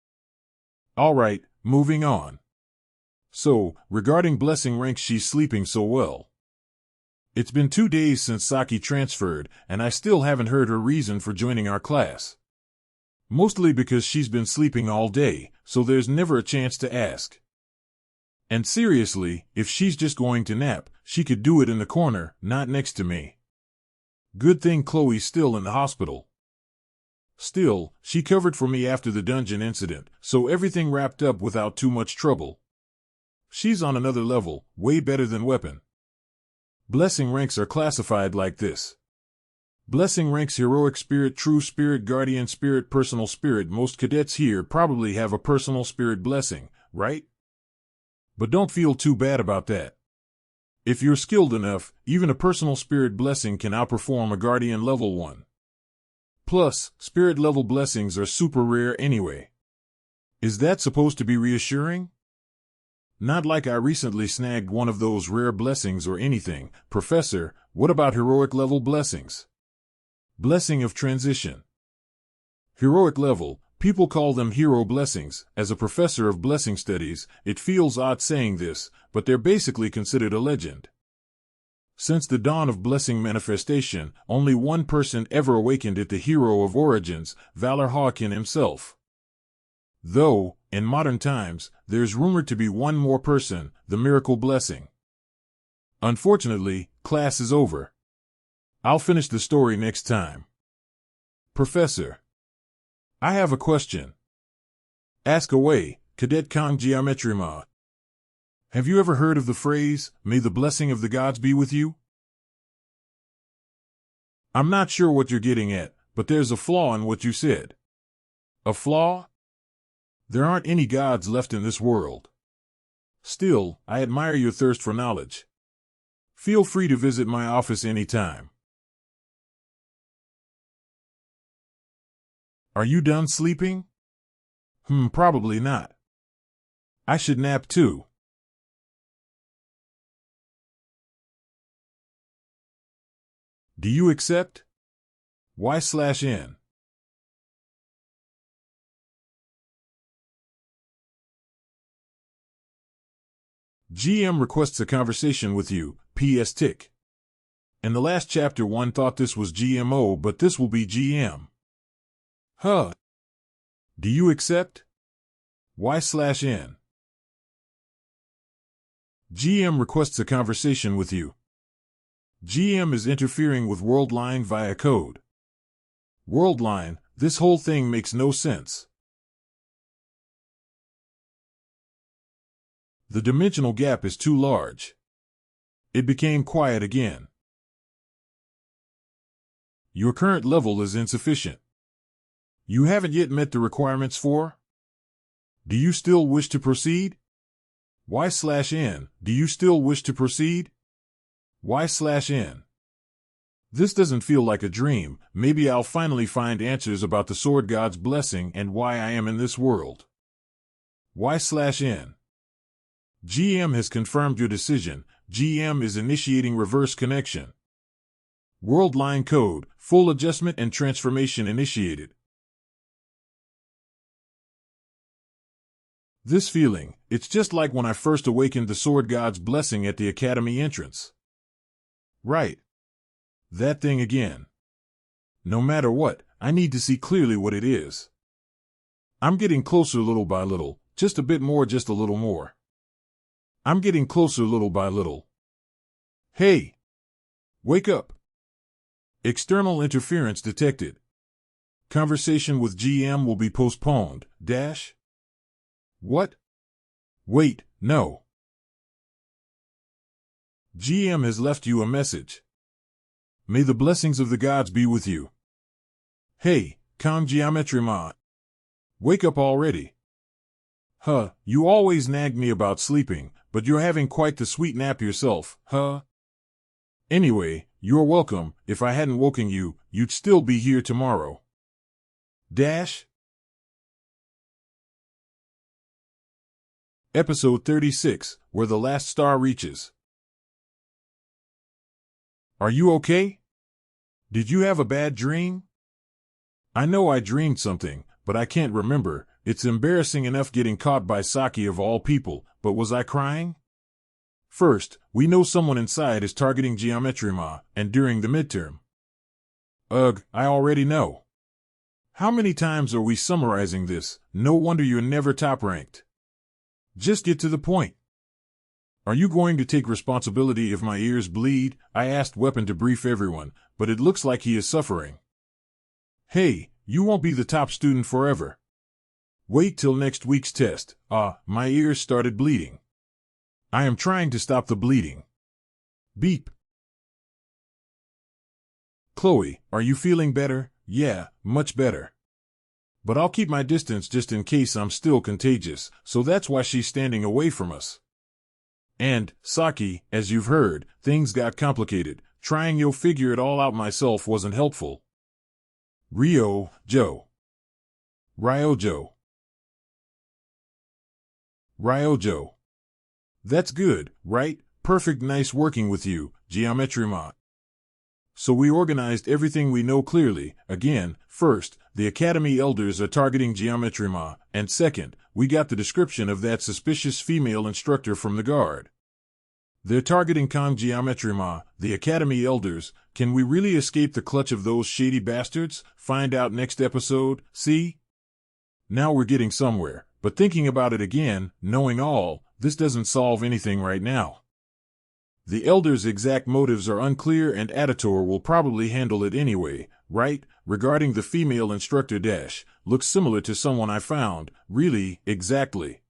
Alright, moving on. So, regarding blessing ranks, she's sleeping so well. It's been 2 days since Saki transferred, and I still haven't heard her reason for joining our class. Mostly because she's been sleeping all day, so there's never a chance to ask. And seriously, if she's just going to nap, she could do it in the corner, not next to me. Good thing Chloe's still in the hospital. Still, she covered for me after the dungeon incident, so everything wrapped up without too much trouble. She's on another level, way better than weapon. Blessing ranks are classified like this. Blessing ranks heroic spirit, true spirit, guardian spirit, personal spirit. Most cadets here probably have a personal spirit blessing, right? But don't feel too bad about that. If you're skilled enough, even a personal spirit blessing can outperform a guardian level one. Plus, spirit level blessings are super rare anyway. Is that supposed to be reassuring? Not like I recently snagged one of those rare blessings or anything. Professor, what about heroic level blessings? Blessing of transition. Heroic level, people call them hero blessings. As a professor of blessing studies, it feels odd saying this, but they're basically considered a legend. Since the dawn of blessing manifestation, only one person ever awakened it, the hero of origins, Valor Hawkin himself. Though, in modern times, there's rumored to be one more person, the miracle blessing. Unfortunately, class is over. I'll finish the story next time. Professor. I have a question. Ask away, Cadet Kong Geometry Ma. Have you ever heard of the phrase, "May the blessing of the gods be with you"? I'm not sure what you're getting at, but there's a flaw in what you said. A flaw? There aren't any gods left in this world. Still, I admire your thirst for knowledge. Feel free to visit my office anytime. Are you done sleeping? Probably not. I should nap too. Do you accept? Y/N. GM requests a conversation with you. PS tick. In the last chapter one thought this was GMO, but this will be GM. Huh. Do you accept? Y/N. GM requests a conversation with you. GM is interfering with Worldline via code. Worldline, this whole thing makes no sense. The dimensional gap is too large. It became quiet again. Your current level is insufficient. You haven't yet met the requirements for? Do you still wish to proceed? Y/N. Do you still wish to proceed? Y/N. This doesn't feel like a dream. Maybe I'll finally find answers about the Sword God's blessing and why I am in this world. Y/N. GM has confirmed your decision. GM is initiating reverse connection. Worldline code, full adjustment and transformation initiated. This feeling, it's just like when I first awakened the Sword God's blessing at the Academy entrance. Right. That thing again. No matter what, I need to see clearly what it is. I'm getting closer little by little, just a bit more, just a little more. I'm getting closer little by little. Hey! Wake up! External interference detected. Conversation with GM will be postponed. Dash? What? Wait, no. GM has left you a message. May the blessings of the gods be with you. Hey, Kang Geometry Ma. Wake up already. Huh, you always nag me about sleeping, but you're having quite the sweet nap yourself, huh? Anyway, you're welcome. If I hadn't woken you, you'd still be here tomorrow. Dash? Episode 36, Where the Last Star Reaches. Are you okay? Did you have a bad dream? I know I dreamed something, but I can't remember. It's embarrassing enough getting caught by Saki of all people, but was I crying? First, we know someone inside is targeting Geometry Ma, and during the midterm. Ugh, I already know. How many times are we summarizing this? No wonder you're never top-ranked. Just get to the point. Are you going to take responsibility if my ears bleed? I asked Weapon to brief everyone, but it looks like he is suffering. Hey, you won't be the top student forever. Wait till next week's test. My ears started bleeding. I am trying to stop the bleeding. Beep. Chloe, are you feeling better? Yeah, much better. But I'll keep my distance just in case I'm still contagious, so that's why she's standing away from us. And, Saki, as you've heard, things got complicated. Trying to figure it all out myself wasn't helpful. Ryo-jo. Ryo-jo. That's good, right? Perfect, nice working with you, Geometry Ma. So we organized everything we know clearly. Again, first, the Academy elders are targeting Geometry Ma, and second, we got the description of that suspicious female instructor from the guard. They're targeting Kang Geometry Ma, the Academy elders. Can we really escape the clutch of those shady bastards? Find out next episode, see? Now we're getting somewhere, but thinking about it again, knowing all, this doesn't solve anything right now. The elders' exact motives are unclear and Editor will probably handle it anyway, right? Regarding the female instructor Dash, looks similar to someone I found, really, exactly.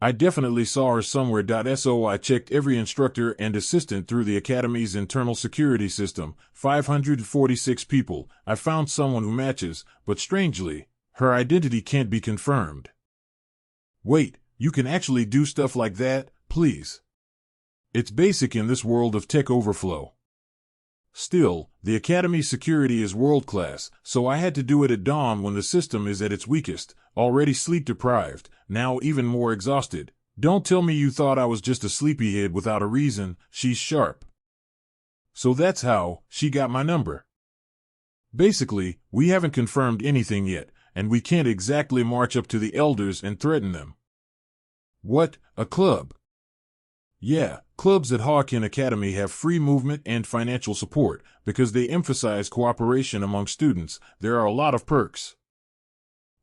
I definitely saw her somewhere. So I checked every instructor and assistant through the Academy's internal security system, 546 people. I found someone who matches, but strangely, her identity can't be confirmed. Wait, you can actually do stuff like that, please? It's basic in this world of tech overflow. Still, the Academy's security is world-class, so I had to do it at dawn when the system is at its weakest, already sleep-deprived, now even more exhausted. Don't tell me you thought I was just a sleepyhead without a reason. She's sharp. So that's how she got my number. Basically, we haven't confirmed anything yet, and we can't exactly march up to the elders and threaten them. What, a club? Yeah, Clubs at Hawken Academy have free movement and financial support because they emphasize cooperation among students. There are a lot of perks.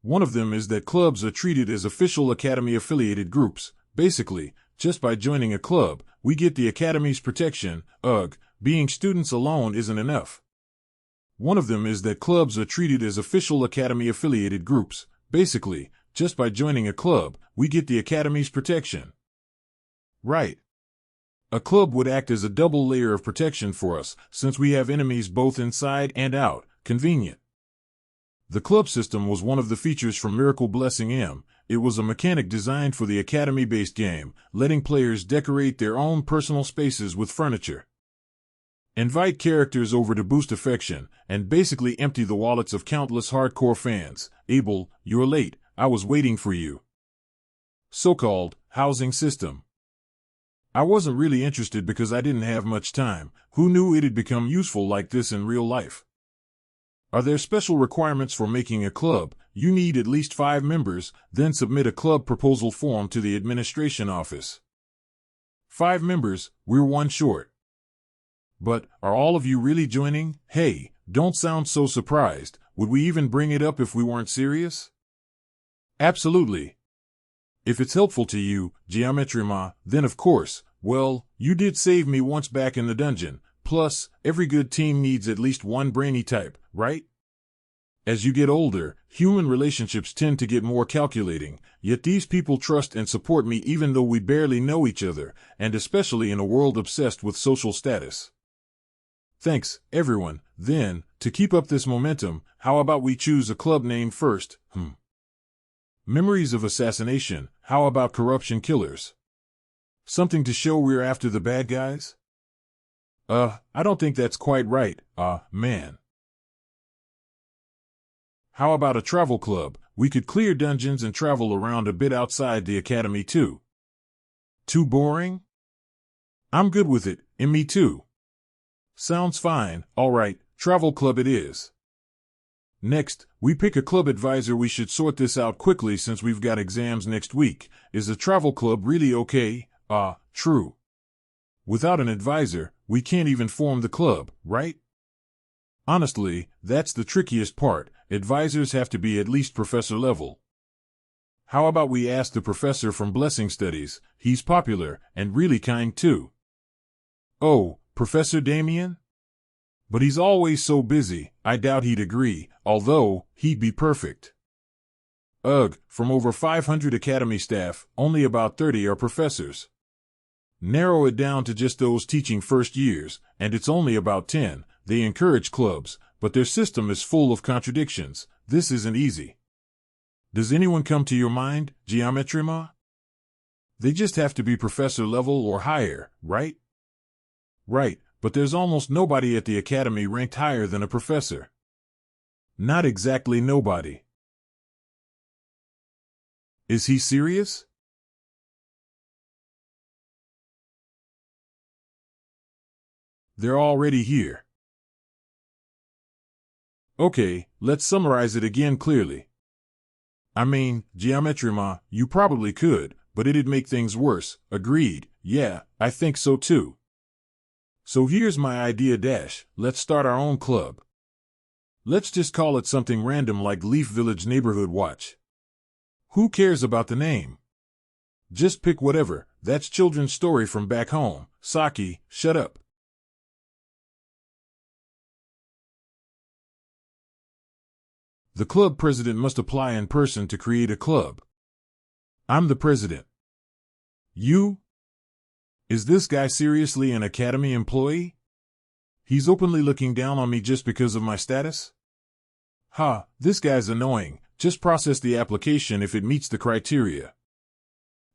One of them is that clubs are treated as official academy-affiliated groups. Basically, just by joining a club, we get the academy's protection. Ugh, being students alone isn't enough. One of them is that clubs are treated as official academy-affiliated groups. Basically, just by joining a club, we get the academy's protection. Right. A club would act as a double layer of protection for us, since we have enemies both inside and out. Convenient. The club system was one of the features from Miracle Blessing M. It was a mechanic designed for the academy-based game, letting players decorate their own personal spaces with furniture. Invite characters over to boost affection, and basically empty the wallets of countless hardcore fans. Abel, you're late, I was waiting for you. So-called housing system. I wasn't really interested because I didn't have much time. Who knew it'd become useful like this in real life? Are there special requirements for making a club? You need at least 5 members, then submit a club proposal form to the administration office. 5 members, we're 1 short. But, are all of you really joining? Hey, don't sound so surprised. Would we even bring it up if we weren't serious? Absolutely. If it's helpful to you, Geometry Ma, then of course. Well, you did save me once back in the dungeon. Plus, every good team needs at least one brainy type, right? As you get older, human relationships tend to get more calculating, yet these people trust and support me even though we barely know each other, and especially in a world obsessed with social status. Thanks, everyone. Then, to keep up this momentum, how about we choose a club name first? Memories of Assassination. How about Corruption Killers? Something to show we're after the bad guys? I don't think that's quite right, man. How about a travel club? We could clear dungeons and travel around a bit outside the academy too. Too boring? I'm good with it, and me too. Sounds fine, alright, travel club it is. Next, we pick a club advisor. We should sort this out quickly since we've got exams next week. Is a travel club really okay? True. Without an advisor, we can't even form the club, right? Honestly, that's the trickiest part. Advisors have to be at least professor level. How about we ask the professor from Blessing Studies? He's popular, and really kind too. Oh, Professor Damien? But he's always so busy, I doubt he'd agree, although, he'd be perfect. Ugh, from over 500 academy staff, only about 30 are professors. Narrow it down to just those teaching first years, and it's only about 10. They encourage clubs, but their system is full of contradictions. This isn't easy. Does anyone come to your mind, Geometry Ma? They just have to be professor level or higher, right? Right, but there's almost nobody at the academy ranked higher than a professor. Not exactly nobody. Is he serious? They're already here. Okay, let's summarize it again clearly. I mean, Geometry Ma, you probably could, but it'd make things worse. Agreed. Yeah, I think so too. So here's my idea dash. Let's start our own club. Let's just call it something random like Leaf Village Neighborhood Watch. Who cares about the name? Just pick whatever. That's children's story from back home. Saki, shut up. The club president must apply in person to create a club. I'm the president. You? Is this guy seriously an academy employee? He's openly looking down on me just because of my status? Ha, this guy's annoying. Just process the application if it meets the criteria.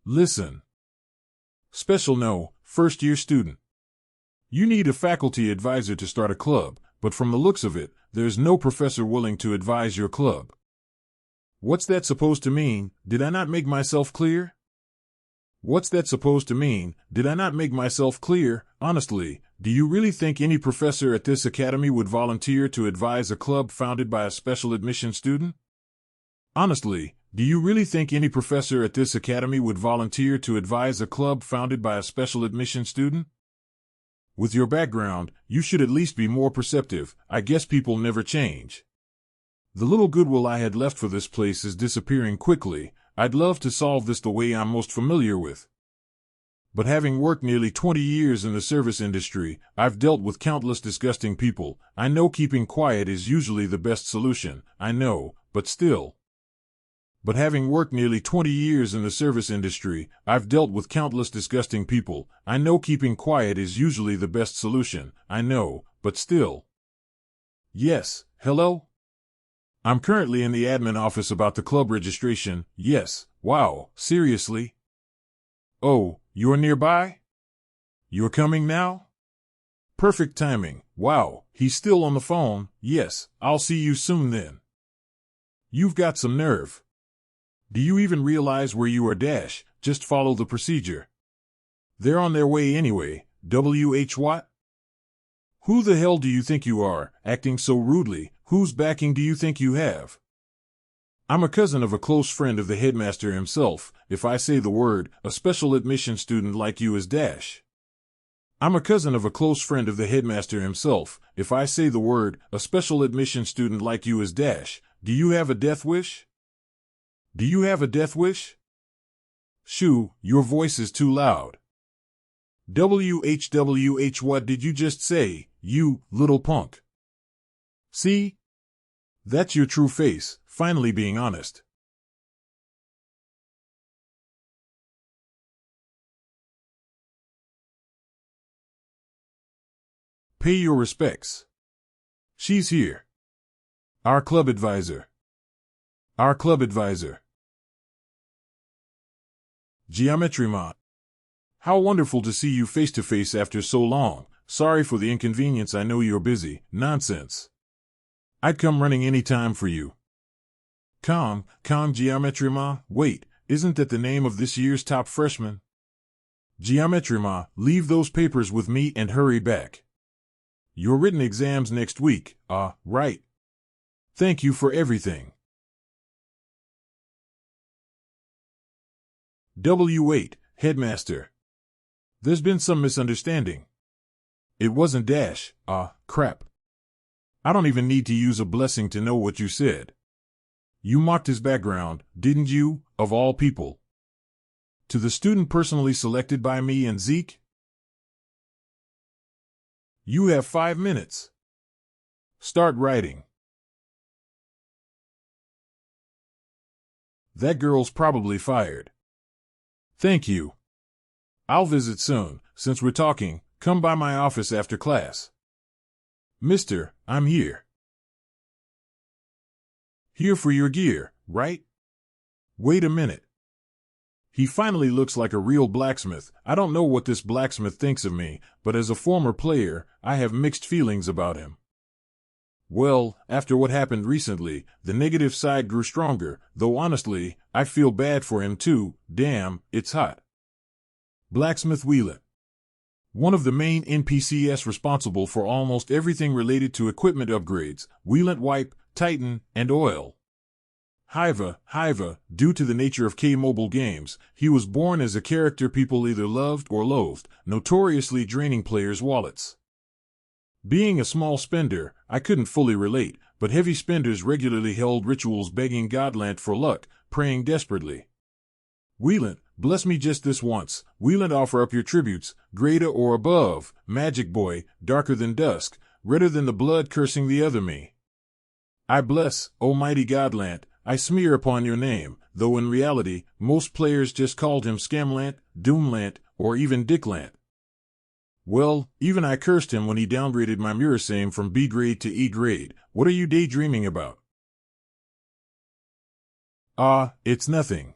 Listen. Special no, first-year student. You need a faculty advisor to start a club, but from the looks of it, there's no professor willing to advise your club. What's that supposed to mean? Did I not make myself clear? What's that supposed to mean? Did I not make myself clear? Honestly, do you really think any professor at this academy would volunteer to advise a club founded by a special admission student? Honestly, Do you really think any professor at this academy would volunteer to advise a club founded by a special admission student? With your background, you should at least be more perceptive. I guess people never change. The little goodwill I had left for this place is disappearing quickly. I'd love to solve this the way I'm most familiar with. But having worked nearly 20 years in the service industry, I've dealt with countless disgusting people. I know keeping quiet is usually the best solution. I know, but still. But having worked nearly 20 years in the service industry, I've dealt with countless disgusting people. I know keeping quiet is usually the best solution. I know, but still. Yes, hello? I'm currently in the admin office about the club registration. Yes, wow, seriously? Oh, you're nearby? You're coming now? Perfect timing. Wow, he's still on the phone. Yes, I'll see you soon then. You've got some nerve. Do you even realize where you are dash? Just follow the procedure. They're on their way anyway. WH what? Who the hell do you think you are, acting so rudely? Whose backing do you think you have? I'm a cousin of a close friend of the headmaster himself. If I say the word, a special admission student like you is dash. I'm a cousin of a close friend of the headmaster himself. If I say the word, a special admission student like you is dash. Do you have a death wish? Do you have a death wish? Shoo, your voice is too loud. WHWH, what did you just say, you little punk? See? That's your true face, finally being honest. Pay your respects. She's here. Our club advisor. Our club advisor. Geometry Ma. How wonderful to see you face to face after so long. Sorry for the inconvenience, I know you're busy. Nonsense. I'd come running any time for you. Calm Geometry Ma. Wait, isn't that the name of this year's top freshman? Geometry Ma, leave those papers with me and hurry back. Your written exams next week, right. Thank you for everything. W8, Headmaster. There's been some misunderstanding. It wasn't dash, crap. I don't even need to use a blessing to know what you said. You mocked his background, didn't you, of all people? To the student personally selected by me and Zeke? You have 5 minutes. Start writing. That girl's probably fired. Thank you. I'll visit soon. Since we're talking, come by my office after class. Mister, I'm here. Here for your gear, right? Wait a minute. He finally looks like a real blacksmith. I don't know what this blacksmith thinks of me, but as a former player, I have mixed feelings about him. Well, after what happened recently, the negative side grew stronger, though honestly, I feel bad for him too. Damn, it's hot. Blacksmith Wheelant. One of the main NPCs responsible for almost everything related to equipment upgrades, Wheelant Wipe, Titan, and Oil. Hiva, due to the nature of K-Mobile games, he was born as a character people either loved or loathed, notoriously draining players' wallets. Being a small spender, I couldn't fully relate, but heavy spenders regularly held rituals begging Godland for luck, praying desperately. Wheelant, bless me just this once. Wheelant, offer up your tributes, greater or above, Magic Boy, darker than dusk, redder than the blood cursing the other me. I bless, almighty Godland, I smear upon your name, though in reality, most players just called him Scamlant, Doomlant, or even Dicklant. Well, even I cursed him when he downgraded my Murasame from B grade to E grade. What are you daydreaming about? It's nothing.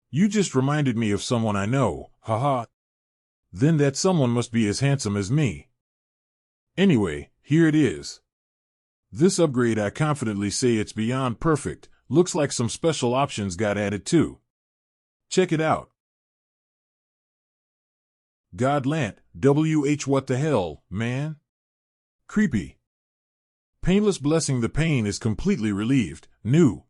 You just reminded me of someone I know, haha. Then that someone must be as handsome as me. Anyway, here it is. This upgrade, I confidently say it's beyond perfect. Looks like some special options got added too. Check it out. Godlant, WH, what the hell, man? Creepy. Painless blessing, the pain is completely relieved. New.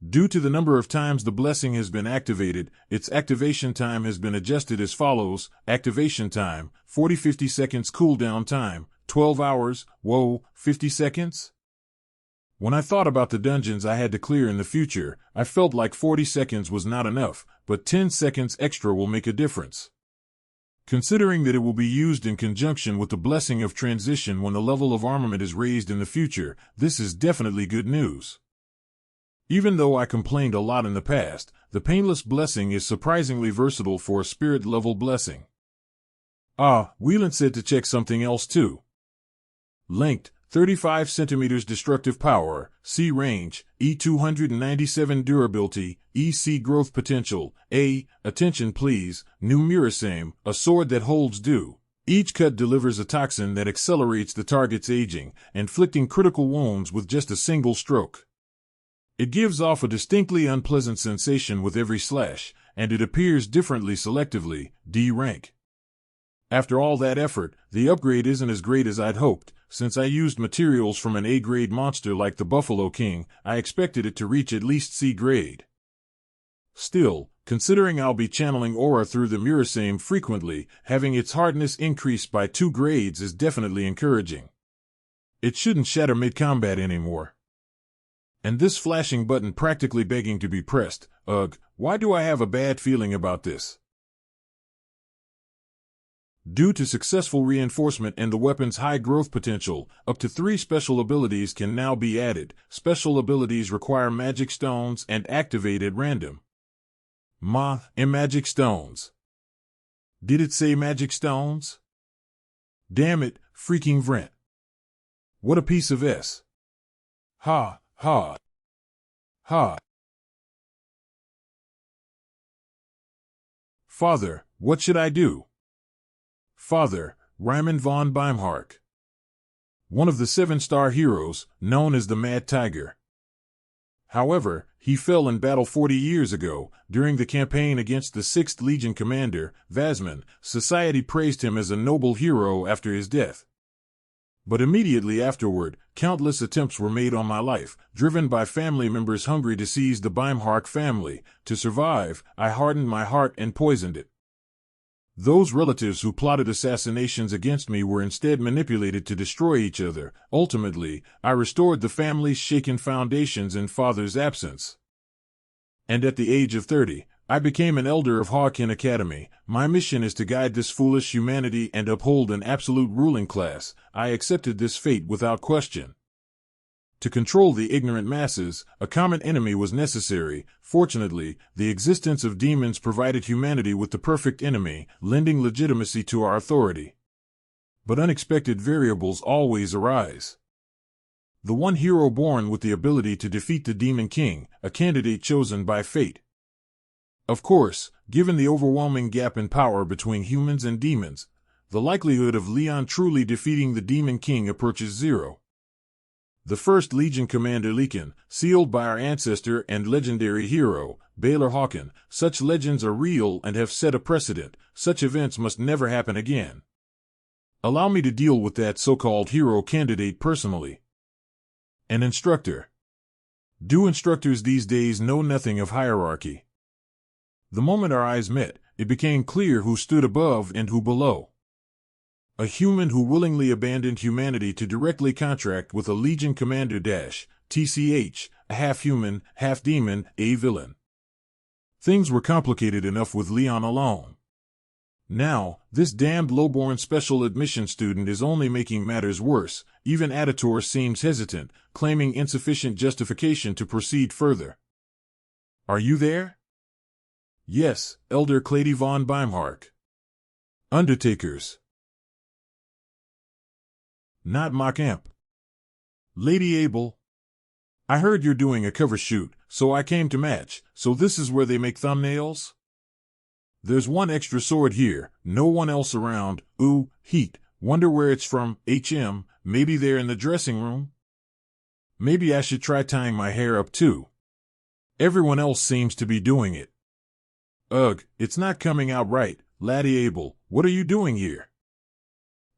Due to the number of times the blessing has been activated, its activation time has been adjusted as follows: activation time, 40-50 seconds, cooldown time, 12 hours, whoa, 50 seconds? When I thought about the dungeons I had to clear in the future, I felt like 40 seconds was not enough, but 10 seconds extra will make a difference. Considering that it will be used in conjunction with the blessing of transition when the level of armament is raised in the future, this is definitely good news. Even though I complained a lot in the past, the painless blessing is surprisingly versatile for a spirit-level blessing. Whelan said to check something else too. Length, 35 centimeters destructive power, C range, E 297 durability, E C growth potential, A, attention please, new Mirasame, a sword that holds dew. Each cut delivers a toxin that accelerates the target's aging, inflicting critical wounds with just a single stroke. It gives off a distinctly unpleasant sensation with every slash, and it appears differently selectively, D rank. After all that effort, the upgrade isn't as great as I'd hoped. Since I used materials from an A-grade monster like the Buffalo King, I expected it to reach at least C grade. Still, considering I'll be channeling aura through the Mirasame frequently, having its hardness increased by 2 grades is definitely encouraging. It shouldn't shatter mid-combat anymore. And this flashing button practically begging to be pressed, ugh, why do I have a bad feeling about this? Due to successful reinforcement and the weapon's high growth potential, up to 3 special abilities can now be added. Special abilities require magic stones and activate at random. Magic stones. Did it say magic stones? Damn it, freaking Vrent. What a piece of S. Ha. Father, what should I do? Father, Ryman von Beimhark. One of the 7-star heroes, known as the Mad Tiger. However, he fell in battle 40 years ago, during the campaign against the 6th Legion commander, Vasman. Society praised him as a noble hero after his death. But immediately afterward, countless attempts were made on my life, driven by family members hungry to seize the Beimhark family. To survive, I hardened my heart and poisoned it. Those relatives who plotted assassinations against me were instead manipulated to destroy each other. Ultimately, I restored the family's shaken foundations in father's absence. And at the age of 30, I became an elder of Harkin Academy. My mission is to guide this foolish humanity and uphold an absolute ruling class. I accepted this fate without question. To control the ignorant masses, a common enemy was necessary. Fortunately, the existence of demons provided humanity with the perfect enemy, lending legitimacy to our authority. But unexpected variables always arise. The one hero born with the ability to defeat the Demon King, a candidate chosen by fate. Of course, given the overwhelming gap in power between humans and demons, the likelihood of Leon truly defeating the Demon King approaches 0. The 1st Legion Commander Lekin, sealed by our ancestor and legendary hero, Baylor Hawken. Such legends are real and have set a precedent. Such events must never happen again. Allow me to deal with that so-called hero candidate personally. An instructor. Do instructors these days know nothing of hierarchy? The moment our eyes met, it became clear who stood above and who below. A human who willingly abandoned humanity to directly contract with a Legion Commander TCH, a half-human, half-demon, a villain. Things were complicated enough with Leon alone. Now, this damned lowborn special admission student is only making matters worse. Even Aditor seems hesitant, claiming insufficient justification to proceed further. Are you there? Yes, Elder Clady von Beimhark. Undertakers. Not mock amp. Lady Abel. I heard you're doing a cover shoot, so I came to match. So this is where they make thumbnails? There's one extra sword here, no one else around. Ooh, heat. Wonder where it's from. Maybe they're in the dressing room? Maybe I should try tying my hair up too. Everyone else seems to be doing it. Ugh, it's not coming out right. Laddie Abel, what are you doing here?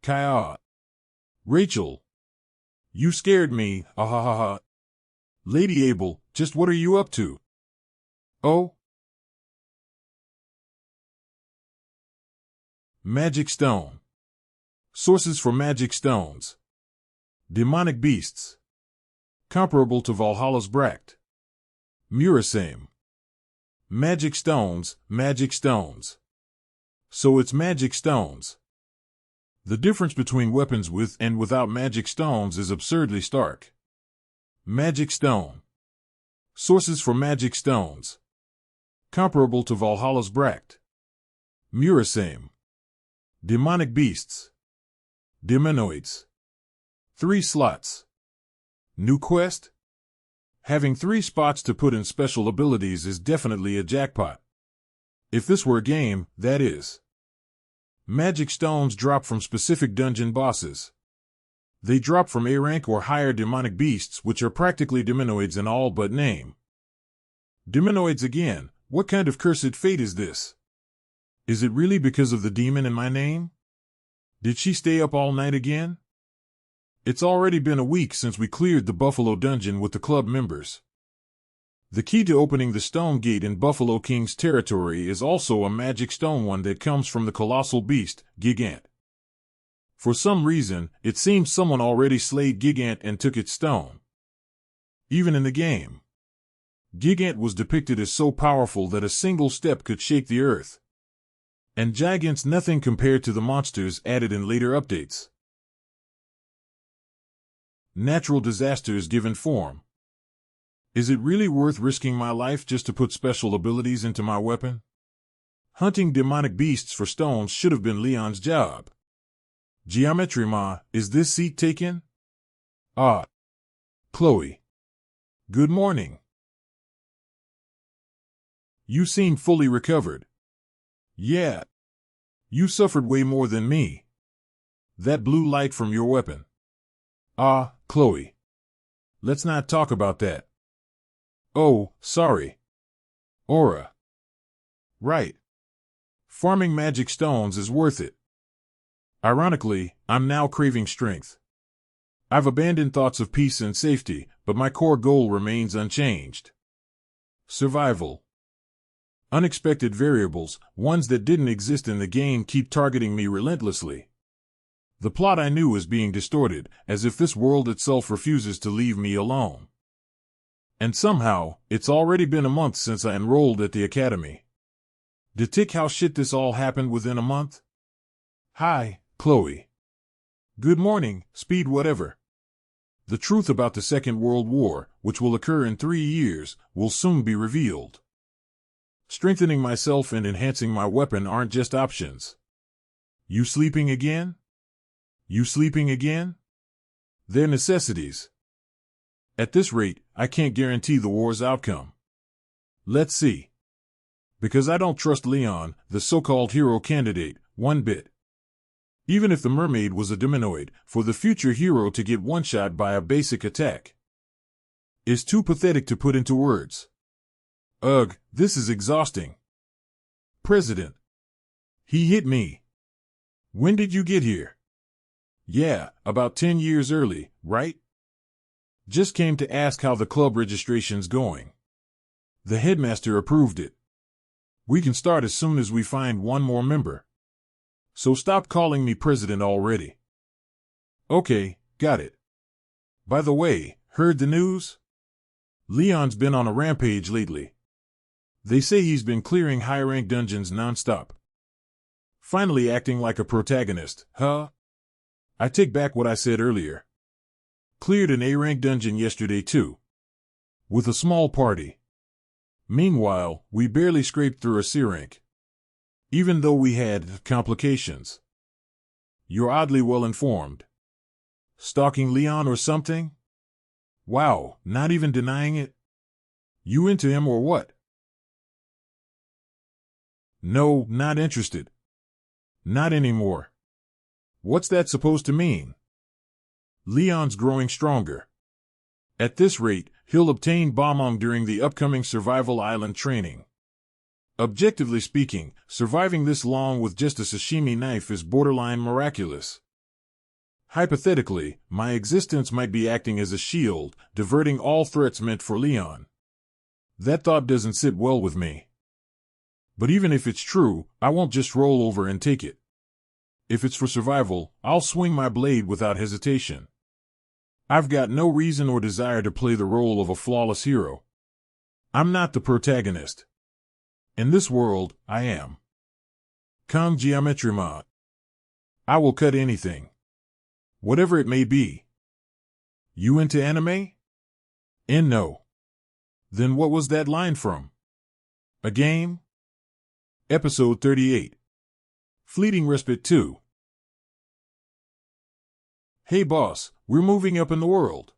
Kaya. Rachel. You scared me, Lady Abel, Just what are you up to? Oh? Magic stone. Sources for magic stones. Demonic beasts. Comparable to Valhalla's Bracht. Murasame. Magic stones, magic stones. So it's magic stones. The difference between weapons with and without magic stones is absurdly stark. Magic stone. Sources for magic stones. Comparable to Valhalla's Bracht. Murasame. Demonic beasts. Demonoids. 3 slots. New quest? Having 3 spots to put in special abilities is definitely a jackpot. If this were a game, that is. Magic stones drop from specific dungeon bosses. They drop from A rank or higher demonic beasts, which are practically demonoids in all but name. Demonoids again, what kind of cursed fate is this? Is it really because of the demon in my name? Did she stay up all night again? It's already been a week since we cleared the Buffalo Dungeon with the club members. The key to opening the stone gate in Buffalo King's territory is also a magic stone, one that comes from the colossal beast, Gigant. For some reason, it seems someone already slayed Gigant and took its stone. Even in the game, Gigant was depicted as so powerful that a single step could shake the earth. And Gigant's nothing compared to the monsters added in later updates. Natural disasters given form. Is it really worth risking my life just to put special abilities into my weapon? Hunting demonic beasts for stones should have been Leon's job. Geometry Ma, is this seat taken? Ah. Chloe. Good morning. You seem fully recovered. Yeah. You suffered way more than me. That blue light from your weapon. Ah, Chloe. Let's not talk about that. Oh, sorry. Aura. Right. Farming magic stones is worth it. Ironically, I'm now craving strength. I've abandoned thoughts of peace and safety, but my core goal remains unchanged. Survival. Unexpected variables, ones that didn't exist in the game, keep targeting me relentlessly. The plot I knew is being distorted, as if this world itself refuses to leave me alone. And somehow, it's already been a month since I enrolled at the academy. Detic how shit this all happened within a month? Hi, Chloe. Good morning, speed whatever. The truth about the Second World War, which will occur in 3 years, will soon be revealed. Strengthening myself and enhancing my weapon aren't just options. You sleeping again? You sleeping again? They're necessities. At this rate, I can't guarantee the war's outcome. Let's see. Because I don't trust Leon, the so-called hero candidate, one bit. Even if the mermaid was a demonoid, for the future hero to get one-shot by a basic attack is too pathetic to put into words. Ugh, this is exhausting. President. He hit me. When did you get here? Yeah, about 10 years early, right? Just came to ask how the club registration's going. The headmaster approved it. We can start as soon as we find one more member. So stop calling me president already. Okay, got it. By the way, heard the news? Leon's been on a rampage lately. They say he's been clearing high-rank dungeons non-stop. Finally acting like a protagonist, huh? I take back what I said earlier. Cleared an A-rank dungeon yesterday too. With a small party. Meanwhile, we barely scraped through a C-rank. Even though we had complications. You're oddly well informed. Stalking Leon or something? Wow, not even denying it? You into him or what? No, not interested. Not anymore. What's that supposed to mean? Leon's growing stronger. At this rate, he'll obtain Bomong during the upcoming Survival Island training. Objectively speaking, surviving this long with just a sashimi knife is borderline miraculous. Hypothetically, my existence might be acting as a shield, diverting all threats meant for Leon. That thought doesn't sit well with me. But even if it's true, I won't just roll over and take it. If it's for survival, I'll swing my blade without hesitation. I've got no reason or desire to play the role of a flawless hero. I'm not the protagonist. In this world, I am. Kang Geometry Mod. I will cut anything. Whatever it may be. You into anime? No. Then what was that line from? A game? Episode 38. Fleeting Respite 2. Hey boss, we're moving up in the world.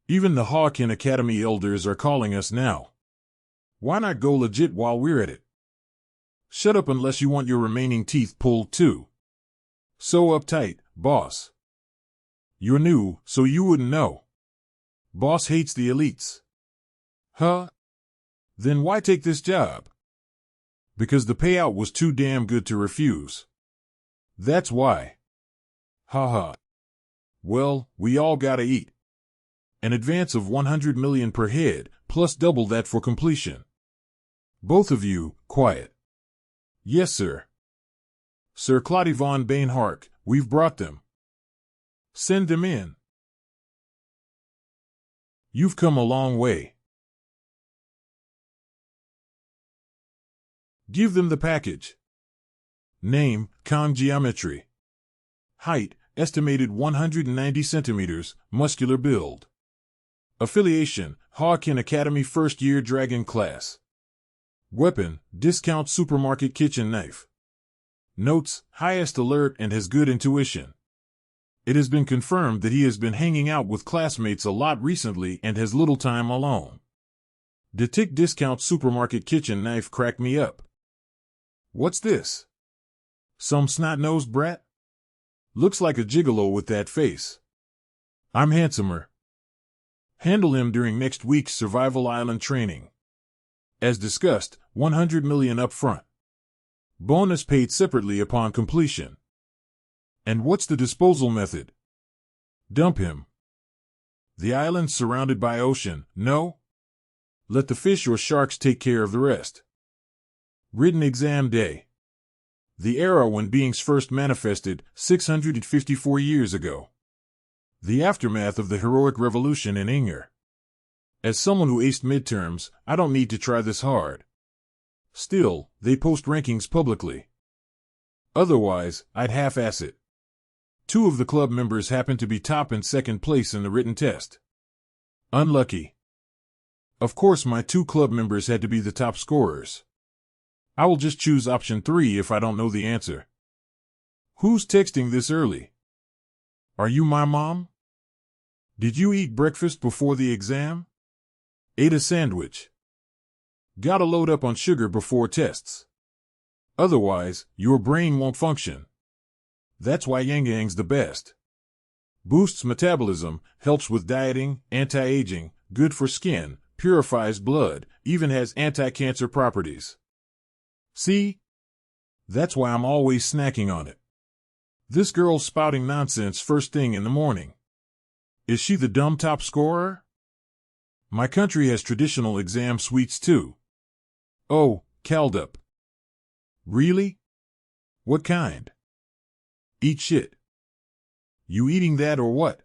Even the Hawken Academy elders are calling us now. Why not go legit while we're at it? Shut up unless you want your remaining teeth pulled too. So uptight, boss. You're new, so you wouldn't know. Boss hates the elites. Huh? Then why take this job? Because the payout was too damn good to refuse. That's why. Ha. Well, we all gotta eat. An advance of 100 million per head, plus double that for completion. Both of you, quiet. Yes, sir. Sir Claude von Bainhark, we've brought them. Send them in. You've come a long way. Give them the package. Name, Kang Geometry. Height, estimated 190 centimeters, muscular build. Affiliation, Hawken Academy First Year Dragon Class. Weapon, discount supermarket kitchen knife. Notes, highest alert and has good intuition. It has been confirmed that he has been hanging out with classmates a lot recently and has little time alone. Detect discount supermarket kitchen knife crack me up. What's this? Some snot-nosed brat? Looks like a gigolo with that face. I'm handsomer. Handle him during next week's Survival Island training. As discussed, 100 million up front. Bonus paid separately upon completion. And what's the disposal method? Dump him. The island's surrounded by ocean, no? Let the fish or sharks take care of the rest. Written exam day. The era when beings first manifested, 654 years ago. The aftermath of the heroic revolution in Ager. As someone who aced midterms, I don't need to try this hard. Still, they post rankings publicly. Otherwise, I'd half-ass it. 2 of the club members happen to be top and second place in the written test. Unlucky. Of course my 2 club members had to be the top scorers. I will just choose option 3 if I don't know the answer. Who's texting this early? Are you my mom? Did you eat breakfast before the exam? Ate a sandwich. Gotta load up on sugar before tests. Otherwise, your brain won't function. That's why Yang Yang's the best. Boosts metabolism, helps with dieting, anti-aging, good for skin, purifies blood, even has anti-cancer properties. See? That's why I'm always snacking on it. This girl's spouting nonsense first thing in the morning. Is she the dumb top scorer? My country has traditional exam sweets too. Oh, caldup. Really? What kind? Eat shit. You eating that or what?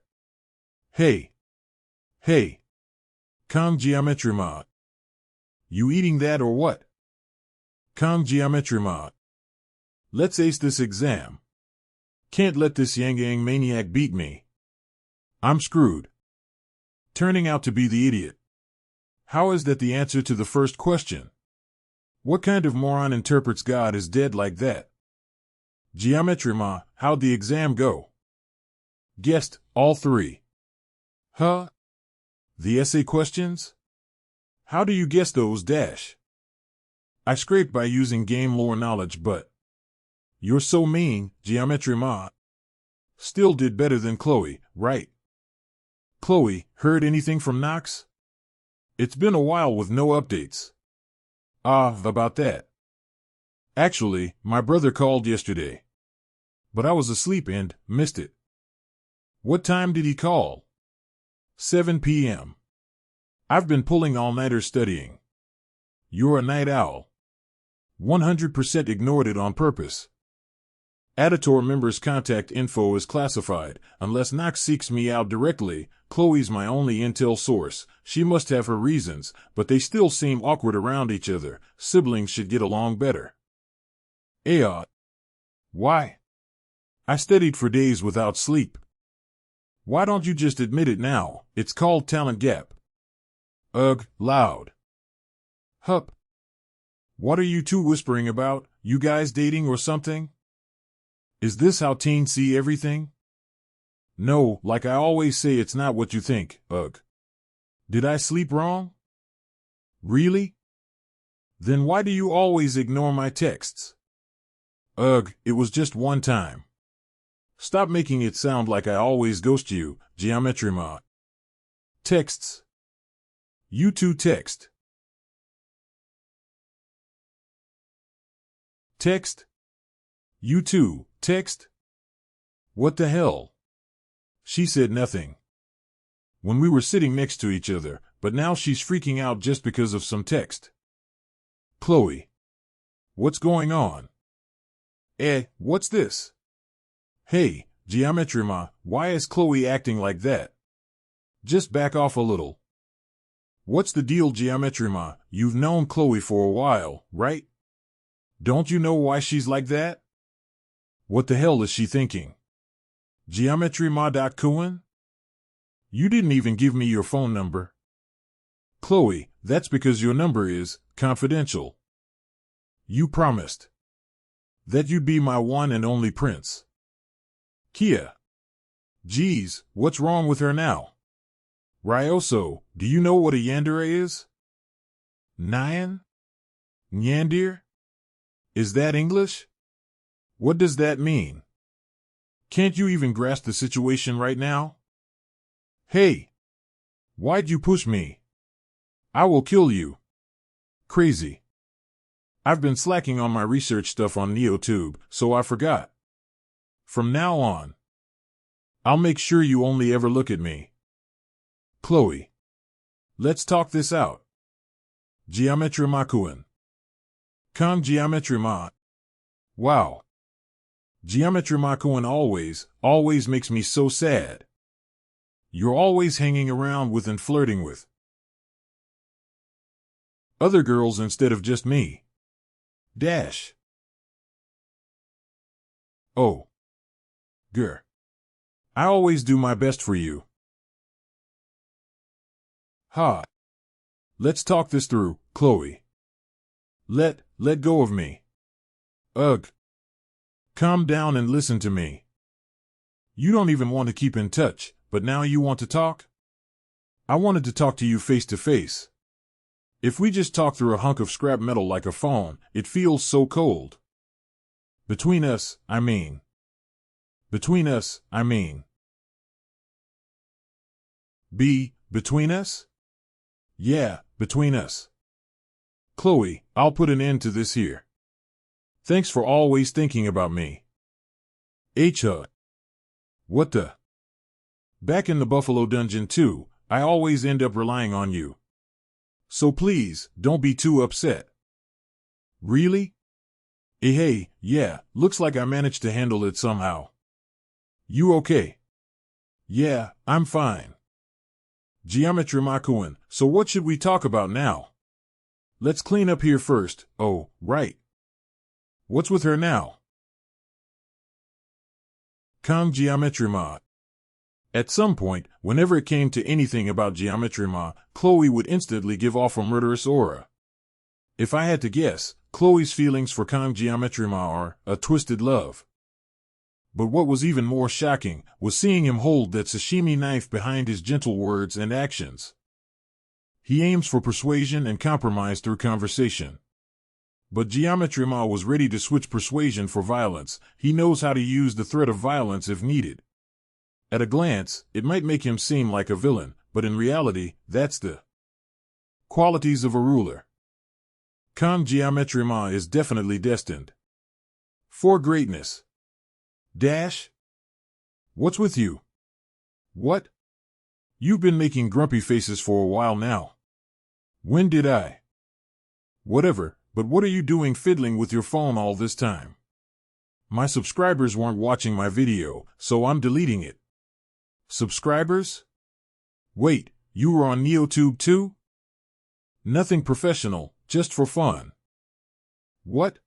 Hey. Kang Geometry Mod. You eating that or what? Kang Geometry Mod. Let's ace this exam. Can't let this Yang Yang maniac beat me. I'm screwed. Turning out to be the idiot. How is that the answer to the first question? What kind of moron interprets God as dead like that? Geometry Ma, how'd the exam go? Guessed, all 3. Huh? The essay questions? How do you guess those dash? I scraped by using game lore knowledge, but... You're so mean, Geometry Ma. Still did better than Chloe, right? Chloe, heard anything from Knox? It's been a while with no updates. About that. Actually, my brother called yesterday. But I was asleep and missed it. What time did he call? 7 p.m. I've been pulling all-nighters studying. You're a night owl. 100% ignored it on purpose. Editor members' contact info is classified. Unless Knox seeks me out directly, Chloe's my only intel source. She must have her reasons, but they still seem awkward around each other. Siblings should get along better. Why? I studied for days without sleep. Why don't you just admit it now? It's called talent gap. Ugh, loud. Hup. What are you two whispering about? You guys dating or something? Is this how teens see everything? No, like I always say, it's not what you think. Ugh. Did I sleep wrong? Really? Then why do you always ignore my texts? Ugh, it was just one time. Stop making it sound like I always ghost you, Geometry Ma. Texts. You two text. Text? You two text? What the hell? She said nothing. When we were sitting next to each other, but now she's freaking out just because of some text. Chloe. What's going on? What's this? Hey, Geometry Ma, why is Chloe acting like that? Just back off a little. What's the deal, Geometry Ma? You've known Chloe for a while, right? Don't you know why she's like that? What the hell is she thinking? Geometry Ma.Cohen? You didn't even give me your phone number. Chloe, that's because your number is confidential. You promised that you'd be my one and only prince. Kia. Geez, what's wrong with her now? Ryoso, do you know what a Yandere is? Nyan? Yandere? Is that English? What does that mean? Can't you even grasp the situation right now? Hey! Why'd you push me? I will kill you. Crazy. I've been slacking on my research stuff on NeoTube, so I forgot. From now on, I'll make sure you only ever look at me. Chloe. Let's talk this out. Geometry Ma-Kun. Kong Geometry Ma. Wow. Geometry Ma-Kun always makes me so sad. You're always hanging around with and flirting with other girls instead of just me. Dash. Oh. Grr. I always do my best for you. Ha. Let's talk this through, Chloe. Let go of me. Ugh. Calm down and listen to me. You don't even want to keep in touch, but now you want to talk? I wanted to talk to you face to face. If we just talk through a hunk of scrap metal like a phone, it feels so cold. Between us, I mean. Between us, I mean. Between us? Yeah, between us. Chloe, I'll put an end to this here. Thanks for always thinking about me. What the? Back in the Buffalo Dungeon too, I always end up relying on you. So please, don't be too upset. Really? Hey, yeah, looks like I managed to handle it somehow. You okay? Yeah, I'm fine. Geometry Ma-Kun, so what should we talk about now? Let's clean up here first. Oh, right. What's with her now? Kong Geometry Ma. At some point, whenever it came to anything about Geometry Ma, Chloe would instantly give off a murderous aura. If I had to guess, Chloe's feelings for Kong Geometry Ma are a twisted love. But what was even more shocking was seeing him hold that sashimi knife behind his gentle words and actions. He aims for persuasion and compromise through conversation. But Geometry Ma was ready to switch persuasion for violence. He knows how to use the threat of violence if needed. At a glance, it might make him seem like a villain, but in reality, that's the qualities of a ruler. Kong Geometry Ma is definitely destined for greatness. Dash? What's with you? What? You've been making grumpy faces for a while now. When did I? Whatever, but what are you doing fiddling with your phone all this time? My subscribers weren't watching my video, so I'm deleting it. Subscribers? Wait, you were on NeoTube too? Nothing professional, just for fun. What?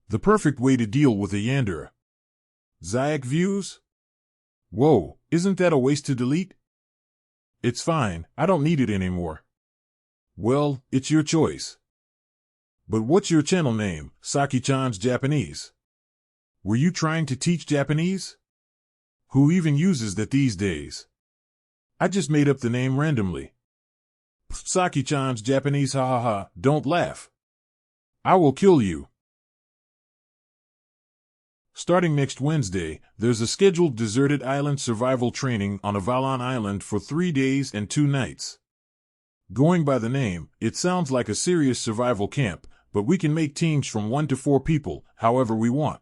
The perfect way to deal with a Yandere. Zayak views? Whoa, isn't that a waste to delete? It's fine, I don't need it anymore. Well, it's your choice. But what's your channel name, Saki-chan's Japanese? Were you trying to teach Japanese? Who even uses that these days? I just made up the name randomly. Saki-chan's Japanese, ha ha ha, don't laugh. I will kill you. Starting next Wednesday, there's a scheduled deserted island survival training on Avalon Island for 3 days and 2 nights. Going by the name, it sounds like a serious survival camp, but we can make teams from 1 to 4 people, however we want.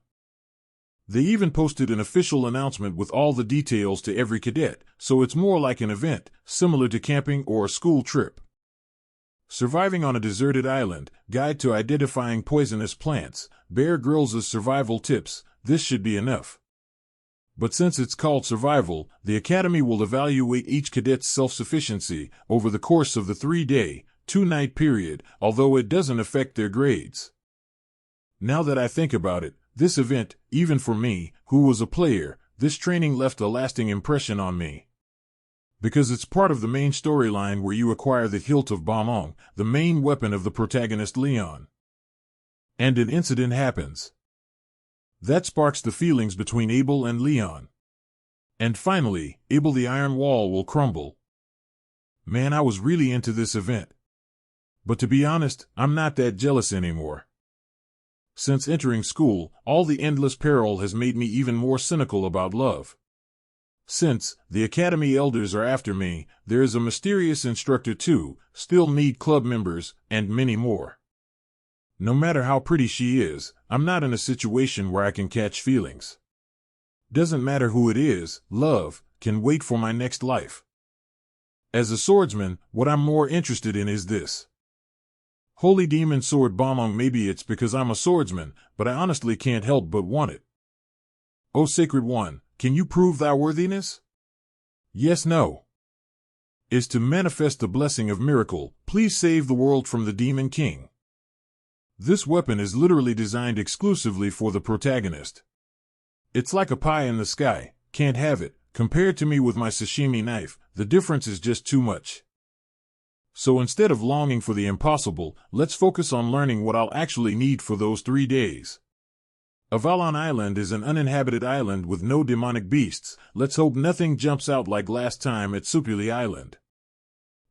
They even posted an official announcement with all the details to every cadet, so it's more like an event, similar to camping or a school trip. Surviving on a deserted island, guide to identifying poisonous plants, Bear Grylls' survival tips, this should be enough. But since it's called survival, the Academy will evaluate each cadet's self-sufficiency over the course of the 3-day, 2-night period, although it doesn't affect their grades. Now that I think about it, this event, even for me, who was a player, this training left a lasting impression on me. Because it's part of the main storyline where you acquire the hilt of Bamong, the main weapon of the protagonist Leon. And an incident happens. That sparks the feelings between Abel and Leon. And finally, Abel the Iron Wall will crumble. Man, I was really into this event. But to be honest, I'm not that jealous anymore. Since entering school, all the endless peril has made me even more cynical about love. Since the Academy elders are after me, there is a mysterious instructor too, still need club members, and many more. No matter how pretty she is, I'm not in a situation where I can catch feelings. Doesn't matter who it is, love can wait for my next life. As a swordsman, what I'm more interested in is this. Holy Demon Sword Bamong, maybe it's because I'm a swordsman, but I honestly can't help but want it. O Sacred One, can you prove thy worthiness? Yes, no. Is to manifest the blessing of miracle, please save the world from the Demon King. This weapon is literally designed exclusively for the protagonist. It's like a pie in the sky, can't have it. Compared to me with my sashimi knife, the difference is just too much. So instead of longing for the impossible, let's focus on learning what I'll actually need for those 3 days. Avalon Island is an uninhabited island with no demonic beasts. Let's hope nothing jumps out like last time at Supuli Island.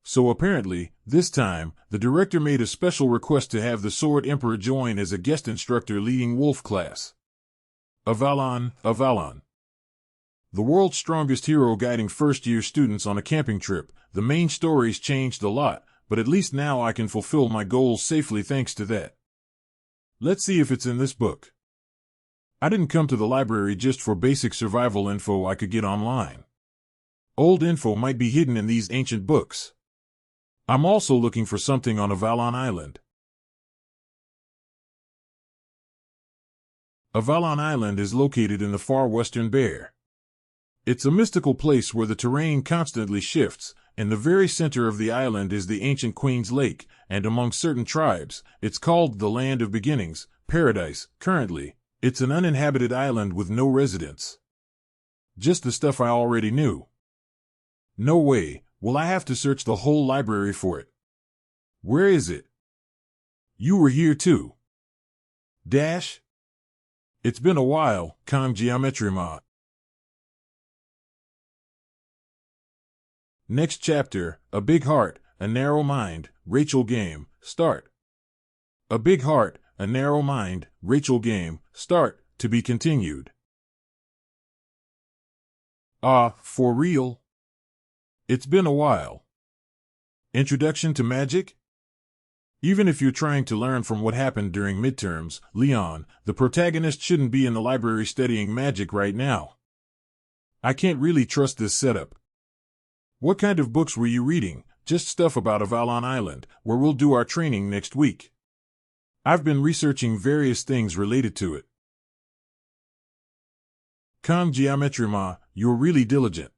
So apparently, this time, the director made a special request to have the Sword Emperor join as a guest instructor leading Wolf class. Avalon. The world's strongest hero guiding first-year students on a camping trip. The main story's changed a lot, but at least now I can fulfill my goals safely thanks to that. Let's see if it's in this book. I didn't come to the library just for basic survival info I could get online. Old info might be hidden in these ancient books. I'm also looking for something on Avalon Island. Avalon Island is located in the far western Bear. It's a mystical place where the terrain constantly shifts. In the very center of the island is the ancient Queen's Lake, and among certain tribes, it's called the Land of Beginnings, Paradise. Currently, it's an uninhabited island with no residents. Just the stuff I already knew. No way, will I have to search the whole library for it? Where is it? You were here too. Dash? It's been a while, Kong Geometry Ma. Next chapter, A Big Heart, A Narrow Mind, Rachel Game, Start. A Big Heart, A Narrow Mind, Rachel Game, Start, to be continued. For real? It's been a while. Introduction to magic? Even if you're trying to learn from what happened during midterms, Leon, the protagonist, shouldn't be in the library studying magic right now. I can't really trust this setup. What kind of books were you reading? Just stuff about Avalon Island, where we'll do our training next week. I've been researching various things related to it. Kang Geometry Ma, you're really diligent.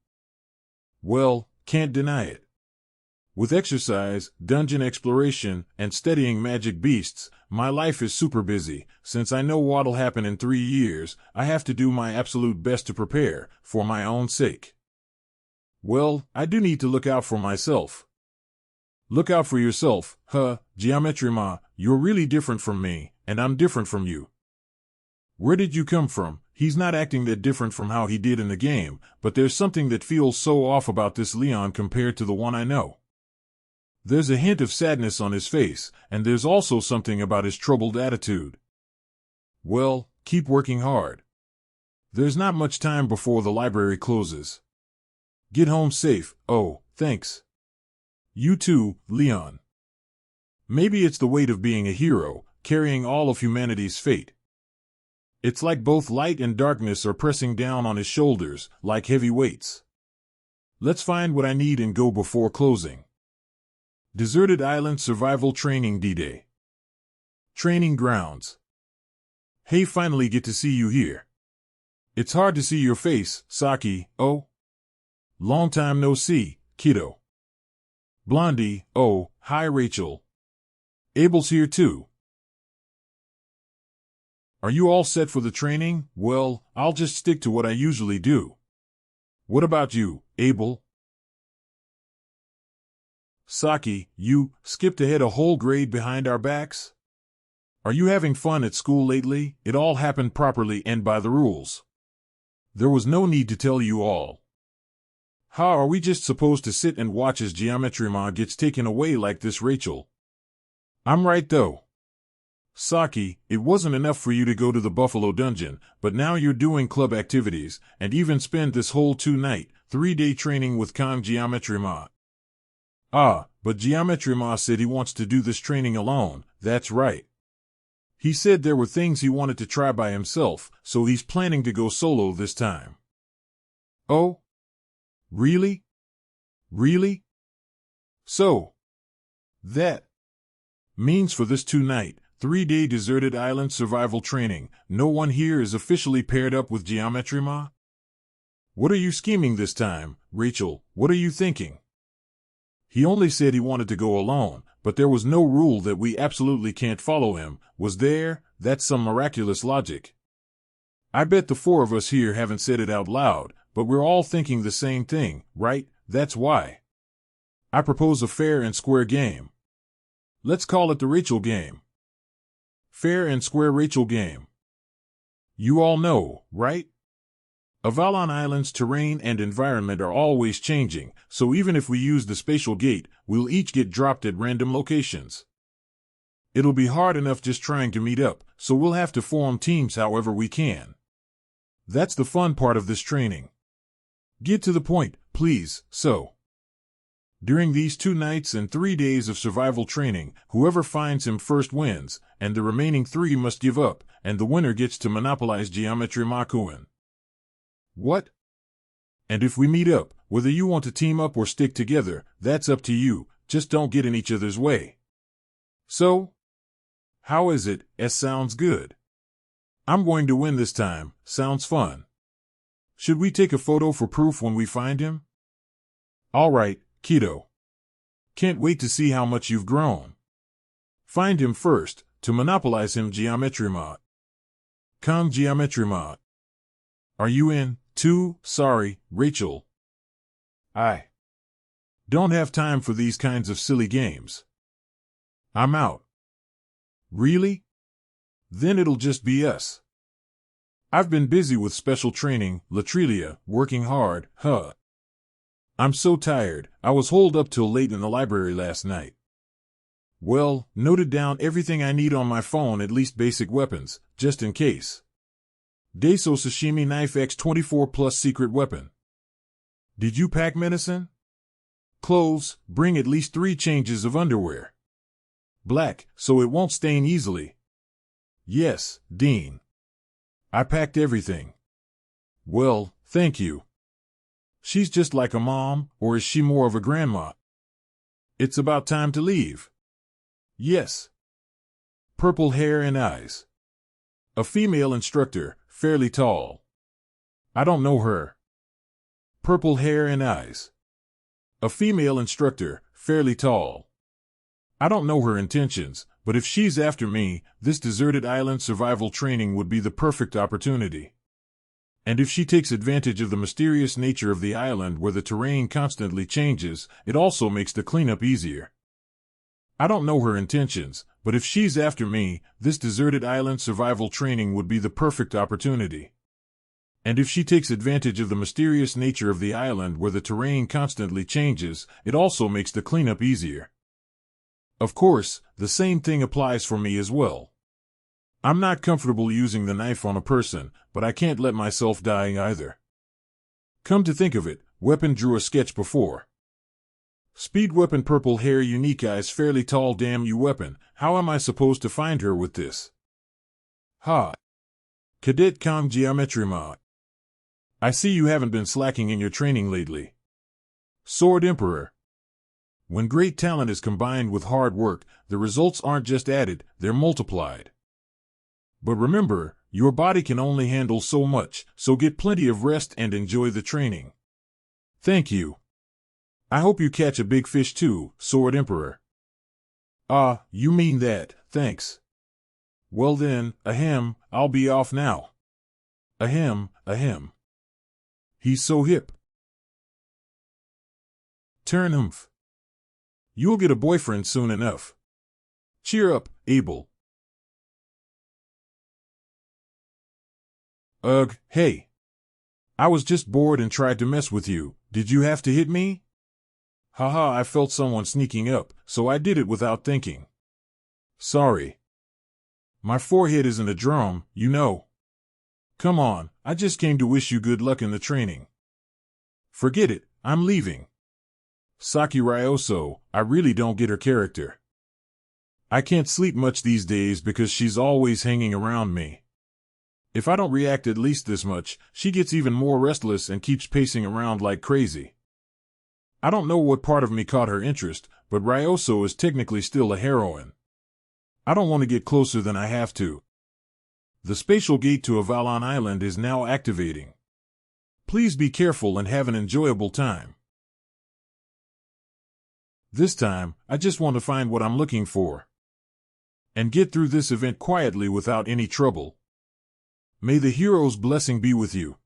Well, can't deny it. With exercise, dungeon exploration, and studying magic beasts, my life is super busy. Since I know what'll happen in 3 years, I have to do my absolute best to prepare, for my own sake. Well, I do need to look out for myself. Look out for yourself, huh, Geometry Ma, you're really different from me, and I'm different from you. Where did you come from? He's not acting that different from how he did in the game, but there's something that feels so off about this Leon compared to the one I know. There's a hint of sadness on his face, and there's also something about his troubled attitude. Well, keep working hard. There's not much time before the library closes. Get home safe. Oh, thanks. You too, Leon. Maybe it's the weight of being a hero, carrying all of humanity's fate. It's like both light and darkness are pressing down on his shoulders, like heavy weights. Let's find what I need and go before closing. Deserted Island Survival Training D-Day. Training Grounds. Hey, finally get to see you here. It's hard to see your face, Saki. Oh. Long time no see, kiddo. Blondie. Oh, hi Rachel. Abel's here too. Are you all set for the training? Well, I'll just stick to what I usually do. What about you, Abel? Saki, you skipped ahead a whole grade behind our backs? Are you having fun at school lately? It all happened properly and by the rules. There was no need to tell you all. How are we just supposed to sit and watch as Geometry Ma gets taken away like this, Rachel? I'm right though. Saki, it wasn't enough for you to go to the Buffalo Dungeon, but now you're doing club activities, and even spend this whole 2-night, 3-day training with Kang Geometry Ma. Ah, but Geometry Ma said he wants to do this training alone, that's right. He said there were things he wanted to try by himself, so he's planning to go solo this time. Oh? Really? Really? So, that means for this 2-night, 3-day deserted island survival training, no one here is officially paired up with Geometry Ma? What are you scheming this time, Rachel? What are you thinking? He only said he wanted to go alone, but there was no rule that we absolutely can't follow him, was there? That's some miraculous logic. I bet the 4 of us here haven't said it out loud, but we're all thinking the same thing, right? That's why I propose a fair and square game. Let's call it the Rachel game. Fair and square Rachel game. You all know, right? Avalon Island's terrain and environment are always changing, so even if we use the spatial gate, we'll each get dropped at random locations. It'll be hard enough just trying to meet up, so we'll have to form teams however we can. That's the fun part of this training. Get to the point, please. So, during these 2 nights and 3 days of survival training, whoever finds him first wins, and the remaining 3 must give up, and the winner gets to monopolize Geometry Makuin. What? And if we meet up, whether you want to team up or stick together, that's up to you, just don't get in each other's way. So? How is it? Sounds good. I'm going to win this time, sounds fun. Should we take a photo for proof when we find him? Alright, kiddo. Can't wait to see how much you've grown. Find him first, to monopolize him Geometry Ma. Kang Geometry Ma. Are you in? Too? Sorry, Rachel. I don't have time for these kinds of silly games. I'm out. Really? Then it'll just be us. I've been busy with special training, Latrelia, working hard, huh? I'm so tired, I was holed up till late in the library last night. Well, noted down everything I need on my phone, at least basic weapons, just in case. Deso Sashimi Knife X24 plus secret weapon. Did you pack medicine? Clothes, bring at least 3 changes of underwear. Black, so it won't stain easily. Yes, Dean. I packed everything. Well, thank you. She's just like a mom, or is she more of a grandma? It's about time to leave. Yes. purple hair and eyes. A female instructor, fairly tall. I don't know her. Purple hair and eyes. A female instructor, fairly tall. I don't know her intentions, but if she's after me, this deserted island survival training would be the perfect opportunity. And if she takes advantage of the mysterious nature of the island where the terrain constantly changes, it also makes the cleanup easier. I don't know her intentions, but if she's after me, this deserted island survival training would be the perfect opportunity. And if she takes advantage of the mysterious nature of the island where the terrain constantly changes, it also makes the cleanup easier. Of course, the same thing applies for me as well. I'm not comfortable using the knife on a person, but I can't let myself die either. Come to think of it, weapon drew a sketch before. Speed weapon, purple hair, unique eyes, fairly tall. Damn you, weapon, how am I supposed to find her with this? Ha! Cadet Com Geometry Mod. I see you haven't been slacking in your training lately. Sword Emperor. When great talent is combined with hard work, the results aren't just added, they're multiplied. But remember, your body can only handle so much, so get plenty of rest and enjoy the training. Thank you. I hope you catch a big fish too, Sword Emperor. Ah, you mean that, thanks. Well then, ahem, I'll be off now. Ahem, ahem. He's so hip. Turn humph. You'll get a boyfriend soon enough. Cheer up, Abel. Ugh, hey. I was just bored and tried to mess with you. Did you have to hit me? Haha, I felt someone sneaking up, so I did it without thinking. Sorry. My forehead isn't a drum, you know. Come on, I just came to wish you good luck in the training. Forget it, I'm leaving. Saki Ryoso, I really don't get her character. I can't sleep much these days because she's always hanging around me. If I don't react at least this much, she gets even more restless and keeps pacing around like crazy. I don't know what part of me caught her interest, but Ryoso is technically still a heroine. I don't want to get closer than I have to. The spatial gate to Avalon Island is now activating. Please be careful and have an enjoyable time. This time, I just want to find what I'm looking for. And get through this event quietly without any trouble. May the hero's blessing be with you.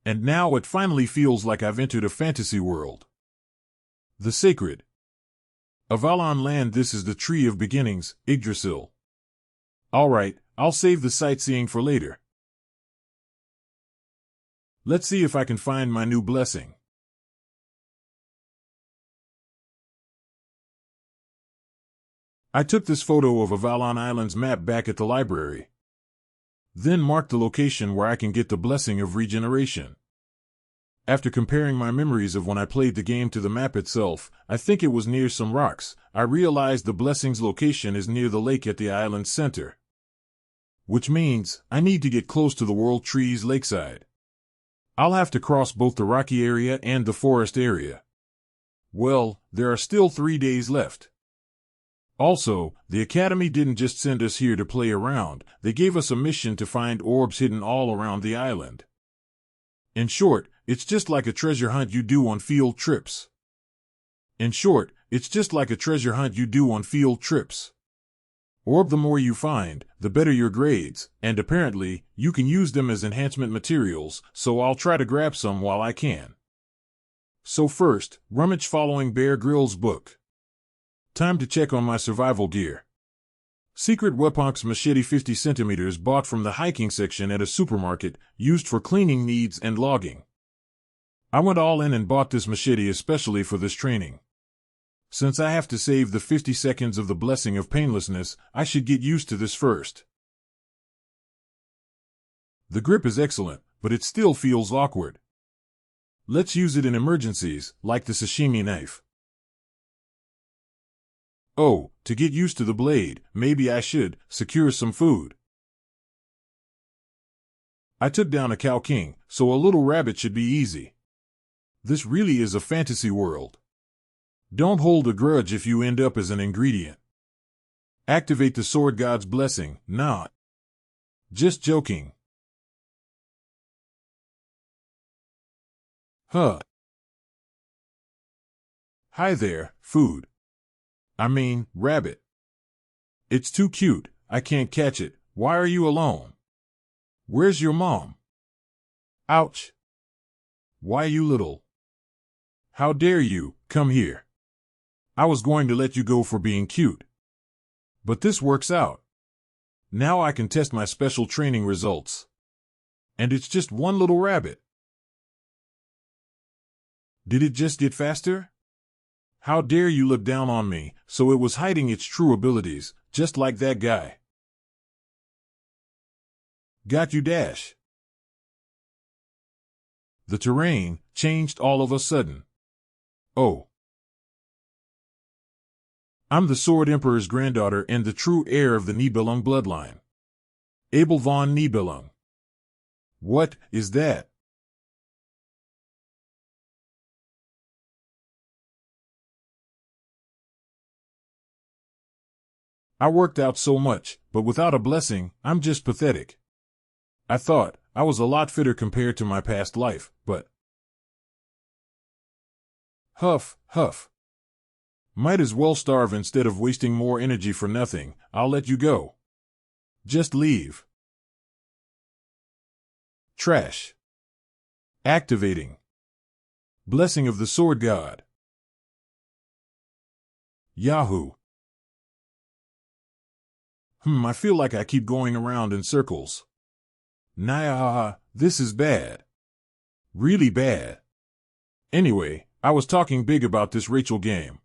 And now it finally feels like I've entered a fantasy world. The sacred Avalon land. This is the tree of beginnings, Yggdrasil. Alright, I'll save the sightseeing for later. Let's see if I can find my new blessing. I took this photo of Avalon Island's map back at the library. Then marked the location where I can get the blessing of regeneration. After comparing my memories of when I played the game to the map itself, I think it was near some rocks. I realized the blessing's location is near the lake at the island's center. Which means, I need to get close to the World Tree's lakeside. I'll have to cross both the rocky area and the forest area. Well, there are still 3 days left. Also, the Academy didn't just send us here to play around, they gave us a mission to find orbs hidden all around the island. In short, it's just like a treasure hunt you do on field trips. Orb, the more you find, the better your grades, and apparently, you can use them as enhancement materials, so I'll try to grab some while I can. So first, rummage following Bear Grylls' book. Time to check on my survival gear. Secret Weapon's machete 50 centimeters bought from the hiking section at a supermarket, used for cleaning needs and logging. I went all in and bought this machete especially for this training. Since I have to save the 50 seconds of the blessing of painlessness, I should get used to this first. The grip is excellent, but it still feels awkward. Let's use it in emergencies, like the sashimi knife. Oh, to get used to the blade, maybe I should secure some food. I took down a cow king, so a little rabbit should be easy. This really is a fantasy world. Don't hold a grudge if you end up as an ingredient. Activate the sword god's blessing, not. Just joking. Huh. Hi there, food. I mean, rabbit. It's too cute, I can't catch it. Why are you alone? Where's your mom? Ouch. Why, you little. How dare you, come here. I was going to let you go for being cute. But this works out. Now I can test my special training results. And it's just one little rabbit. Did it just get faster? How dare you look down on me, so it was hiding its true abilities, just like that guy. Got you, dash. The terrain changed all of a sudden. Oh. I'm the Sword Emperor's granddaughter and the true heir of the Nibelung bloodline. Abel von Nibelung. What is that? I worked out so much, but without a blessing, I'm just pathetic. I thought I was a lot fitter compared to my past life, but... Huff, huff. Might as well starve instead of wasting more energy for nothing. I'll let you go. Just leave. Trash. Activating. Blessing of the Sword God. Yahoo. I feel like I keep going around in circles. Nah, this is bad. Really bad. Anyway, I was talking big about this Rachel game.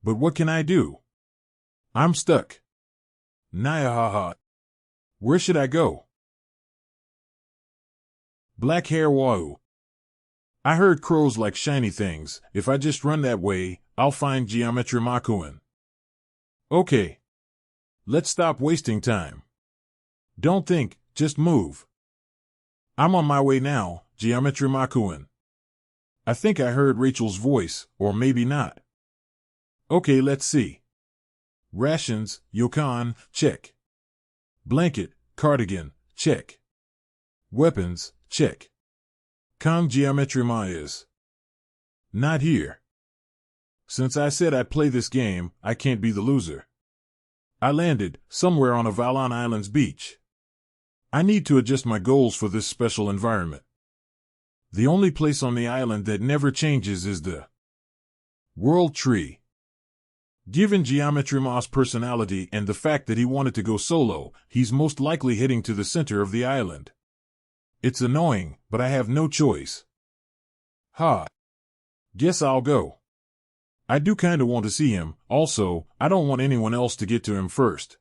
But what can I do? I'm stuck. Nah, where should I go? Black hair wahoo. I heard crows like shiny things. If I just run that way, I'll find Geometry Makuen. Okay. Let's stop wasting time. Don't think, just move. I'm on my way now, Geometry Makuen. I think I heard Rachel's voice, or maybe not. Okay, let's see. Rations, Yokon, check. Blanket, cardigan, check. Weapons, check. Kong Geometry Ma is not here. Since I said I'd play this game, I can't be the loser. I landed somewhere on Avalon Island's beach. I need to adjust my goals for this special environment. The only place on the island that never changes is the World Tree. Given Geometry Ma's personality and the fact that he wanted to go solo, he's most likely heading to the center of the island. It's annoying, but I have no choice. Guess I'll go. I do kinda want to see him. Also, I don't want anyone else to get to him first.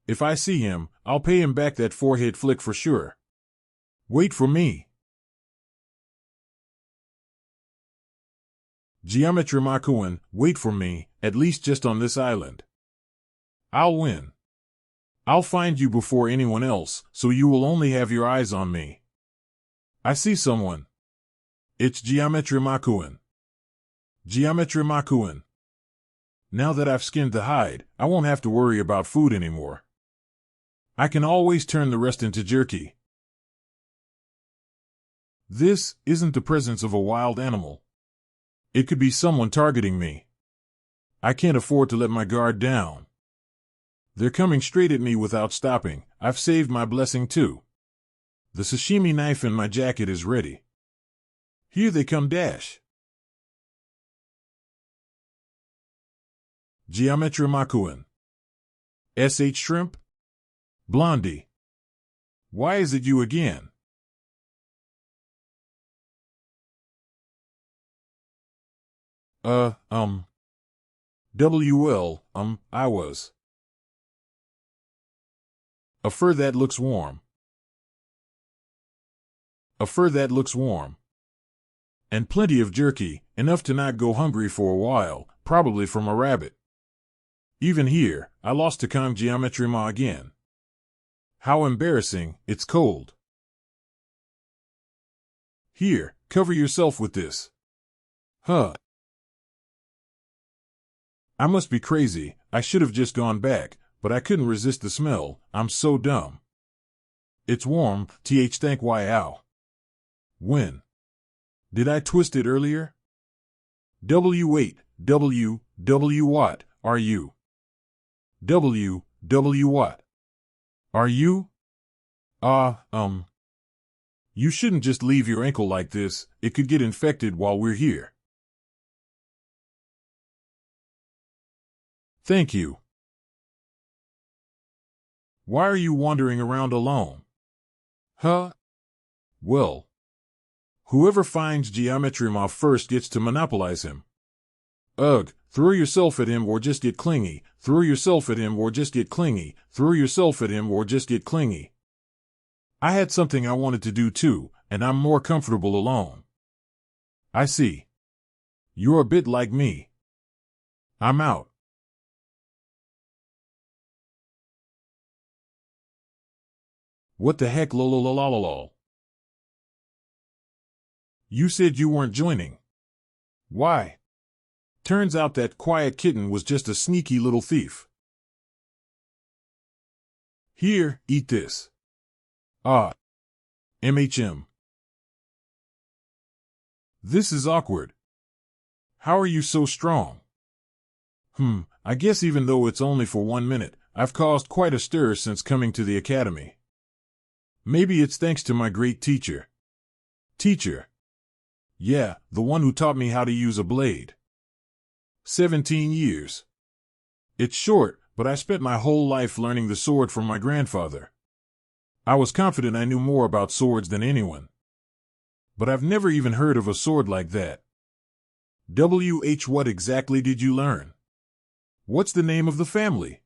If I see him, I'll pay him back that forehead flick for sure. Wait for me. Geometry Makuen, wait for me, at least just on this island. I'll win. I'll find you before anyone else, so you will only have your eyes on me. I see someone. It's Geometry Makuen. Geometry Makuen. Now that I've skinned the hide, I won't have to worry about food anymore. I can always turn the rest into jerky. This isn't the presence of a wild animal. It could be someone targeting me. I can't afford to let my guard down. They're coming straight at me without stopping. I've saved my blessing too. The sashimi knife in my jacket is ready. Here they come, dash. Geometry Makuen. SH Shrimp? Blondie. Why is it you again? I was. A fur that looks warm. A fur that looks warm. And plenty of jerky, enough to not go hungry for a while, probably from a rabbit. Even here, I lost to Kong Geometry Ma again. How embarrassing, it's cold. Here, cover yourself with this. I must be crazy, I should have just gone back, but I couldn't resist the smell, I'm so dumb. It's warm, thank why ow. When? Did I twist it earlier? W8, W what, are you? W what? Are you? You shouldn't just leave your ankle like this, it could get infected while we're here. Thank you. Why are you wandering around alone? Huh? Well, whoever finds Geometry Ma first gets to monopolize him. Ugh, throw yourself at him or just get clingy, throw yourself at him or just get clingy, throw yourself at him or just get clingy. I had something I wanted to do too, and I'm more comfortable alone. I see. You're a bit like me. I'm out. What the heck lololololol? You said you weren't joining. Why? Turns out that quiet kitten was just a sneaky little thief. Here, eat this. MHM. This is awkward. How are you so strong? I guess even though it's only for 1 minute, I've caused quite a stir since coming to the academy. Maybe it's thanks to my great teacher. Teacher? Yeah, the one who taught me how to use a blade. 17 years. It's short, but I spent my whole life learning the sword from my grandfather. I was confident I knew more about swords than anyone. But I've never even heard of a sword like that. What exactly did you learn? What's the name of the family?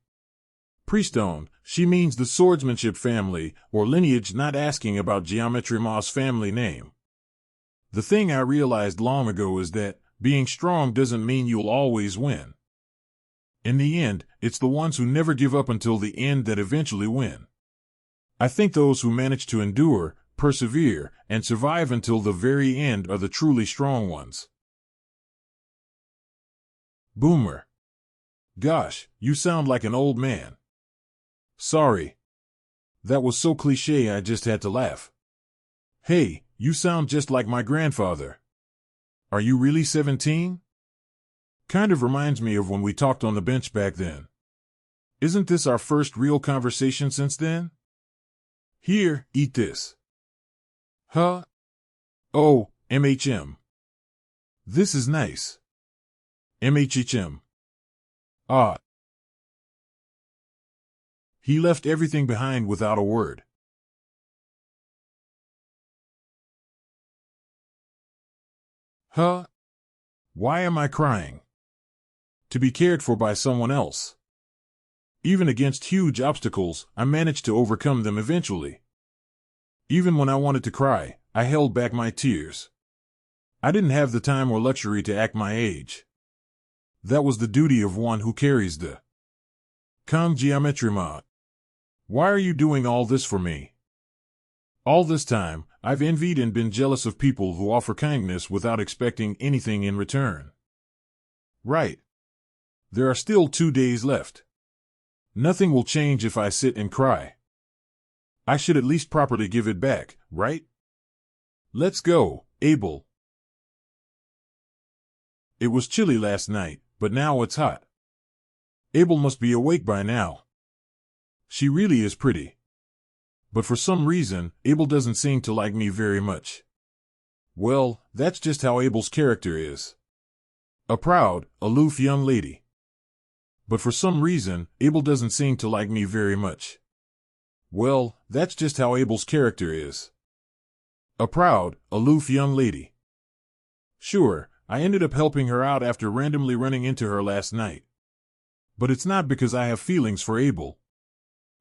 Priestone, she means the Swordsmanship family, or lineage, not asking about Geometry Ma's family name. The thing I realized long ago is that being strong doesn't mean you'll always win. In the end, it's the ones who never give up until the end that eventually win. I think those who manage to endure, persevere, and survive until the very end are the truly strong ones. Boomer. Gosh, you sound like an old man. Sorry. That was so cliché I just had to laugh. Hey, you sound just like my grandfather. Are you really 17? Kind of reminds me of when we talked on the bench back then. Isn't this our first real conversation since then? Here, eat this. Huh? Oh, MHM. This is nice. MHHM. He left everything behind without a word. Huh? Why am I crying? To be cared for by someone else. Even against huge obstacles, I managed to overcome them eventually. Even when I wanted to cry, I held back my tears. I didn't have the time or luxury to act my age. That was the duty of one who carries the Kang Geometry Ma. Why are you doing all this for me? All this time, I've envied and been jealous of people who offer kindness without expecting anything in return. Right. There are still 2 days left. Nothing will change if I sit and cry. I should at least properly give it back, right? Let's go, Abel. It was chilly last night, but now it's hot. Abel must be awake by now. She really is pretty. But for some reason, Abel doesn't seem to like me very much. Well, that's just how Abel's character is. A proud, aloof young lady. But for some reason, Abel doesn't seem to like me very much. Well, that's just how Abel's character is. A proud, aloof young lady. Sure, I ended up helping her out after randomly running into her last night. But it's not because I have feelings for Abel.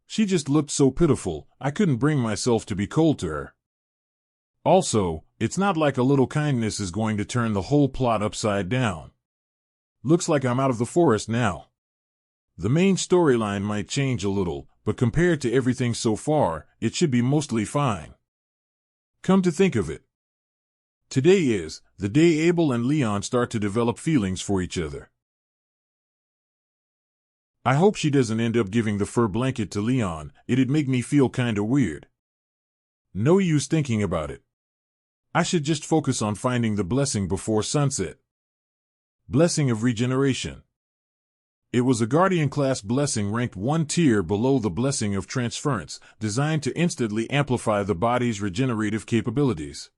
She just looked so pitiful, I couldn't bring myself to be cold to her. Also, it's not like a little kindness is going to turn the whole plot upside down. Looks like I'm out of the forest now. The main storyline might change a little, but compared to everything so far, it should be mostly fine. Come to think of it. Today is the day Abel and Leon start to develop feelings for each other. I hope she doesn't end up giving the fur blanket to Leon. It'd make me feel kinda weird. No use thinking about it. I should just focus on finding the blessing before sunset. Blessing of Regeneration. It was a Guardian-class blessing ranked one tier below the Blessing of Transference, designed to instantly amplify the body's regenerative capabilities.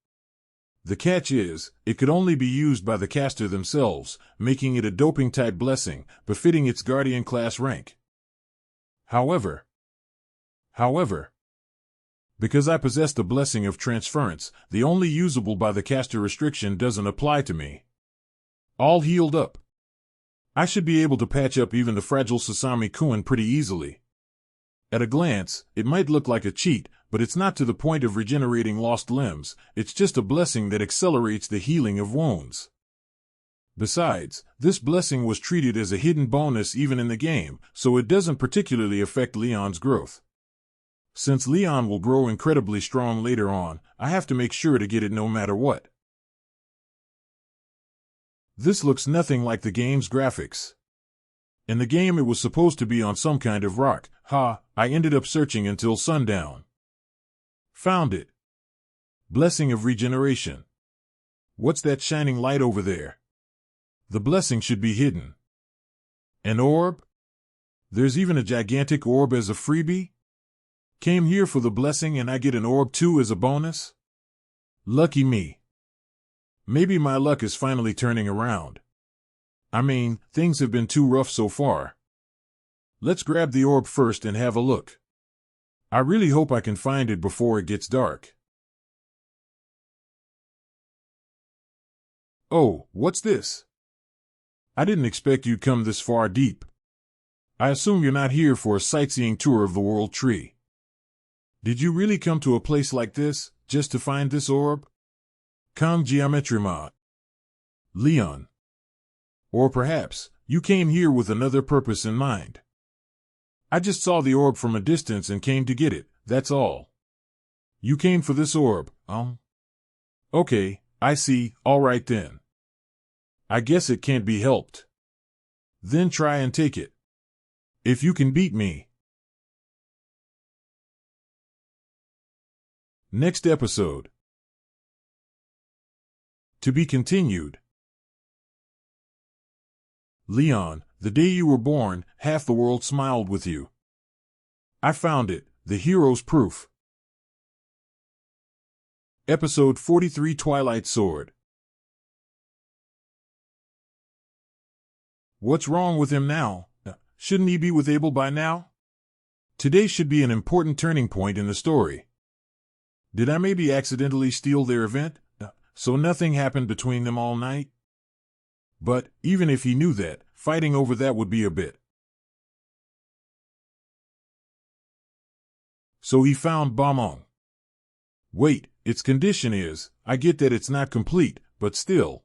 The catch is, it could only be used by the caster themselves, making it a doping-type blessing, befitting its Guardian-class rank. However, because I possess the Blessing of Transference, the only usable by the caster restriction doesn't apply to me. All healed up. I should be able to patch up even the fragile Sasami-kun pretty easily. At a glance, it might look like a cheat, but it's not to the point of regenerating lost limbs. It's just a blessing that accelerates the healing of wounds. Besides, this blessing was treated as a hidden bonus even in the game, so it doesn't particularly affect Leon's growth. Since Leon will grow incredibly strong later on, I have to make sure to get it no matter what. This looks nothing like the game's graphics. In the game it was supposed to be on some kind of rock. I ended up searching until sundown. Found it. Blessing of Regeneration. What's that shining light over there? The blessing should be hidden. An orb? There's even a gigantic orb as a freebie? Came here for the blessing and I get an orb too as a bonus? Lucky me. Maybe my luck is finally turning around. I mean, things have been too rough so far. Let's grab the orb first and have a look. I really hope I can find it before it gets dark. Oh, what's this? I didn't expect you'd come this far deep. I assume you're not here for a sightseeing tour of the World Tree. Did you really come to a place like this, just to find this orb? Kang Geometrima. Leon. Or perhaps, you came here with another purpose in mind. I just saw the orb from a distance and came to get it, that's all. You came for this orb, Okay, I see, alright then. I guess it can't be helped. Then try and take it. If you can beat me. Next episode. To be continued. Leon, the day you were born, half the world smiled with you. I found it, the hero's proof. Episode 43 Twilight Sword. What's wrong with him now? Shouldn't he be with Abel by now? Today should be an important turning point in the story. Did I maybe accidentally steal their event? So nothing happened between them all night? But, even if he knew that, fighting over that would be a bit. So he found Bamong. Wait, its condition is, I get that it's not complete, but still.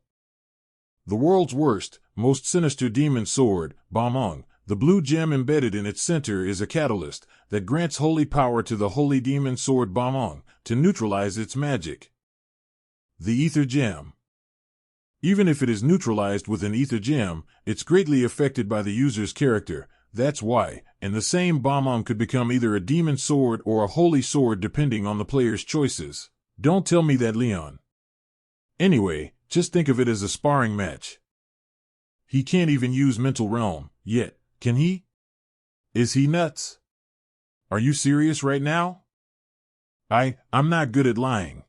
The world's worst, most sinister demon sword, Bamong, the blue gem embedded in its center is a catalyst that grants holy power to the holy demon sword Bamong to neutralize its magic. The ether gem. Even if it is neutralized with an ether gem, it's greatly affected by the user's character. That's why, and the same Bamong could become either a demon sword or a holy sword depending on the player's choices. Don't tell me that, Leon. Anyway, just think of it as a sparring match. He can't even use Mental Realm, yet, can he? Is he nuts? Are you serious right now? I'm not good at lying.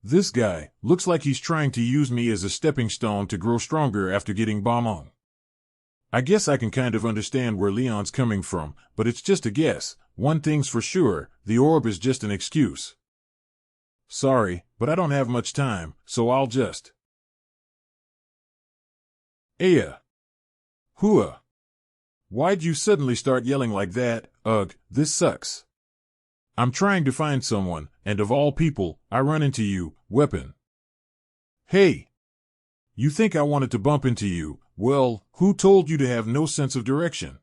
This guy looks like he's trying to use me as a stepping stone to grow stronger after getting Bamong. I guess I can kind of understand where Leon's coming from, but it's just a guess. One thing's for sure, the orb is just an excuse. Sorry, but I don't have much time, so I'll just... Aya. Hua. Why'd you suddenly start yelling like that? Ugh, this sucks. I'm trying to find someone, and of all people, I run into you, weapon. Hey! You think I wanted to bump into you? Well, who told you to have no sense of direction?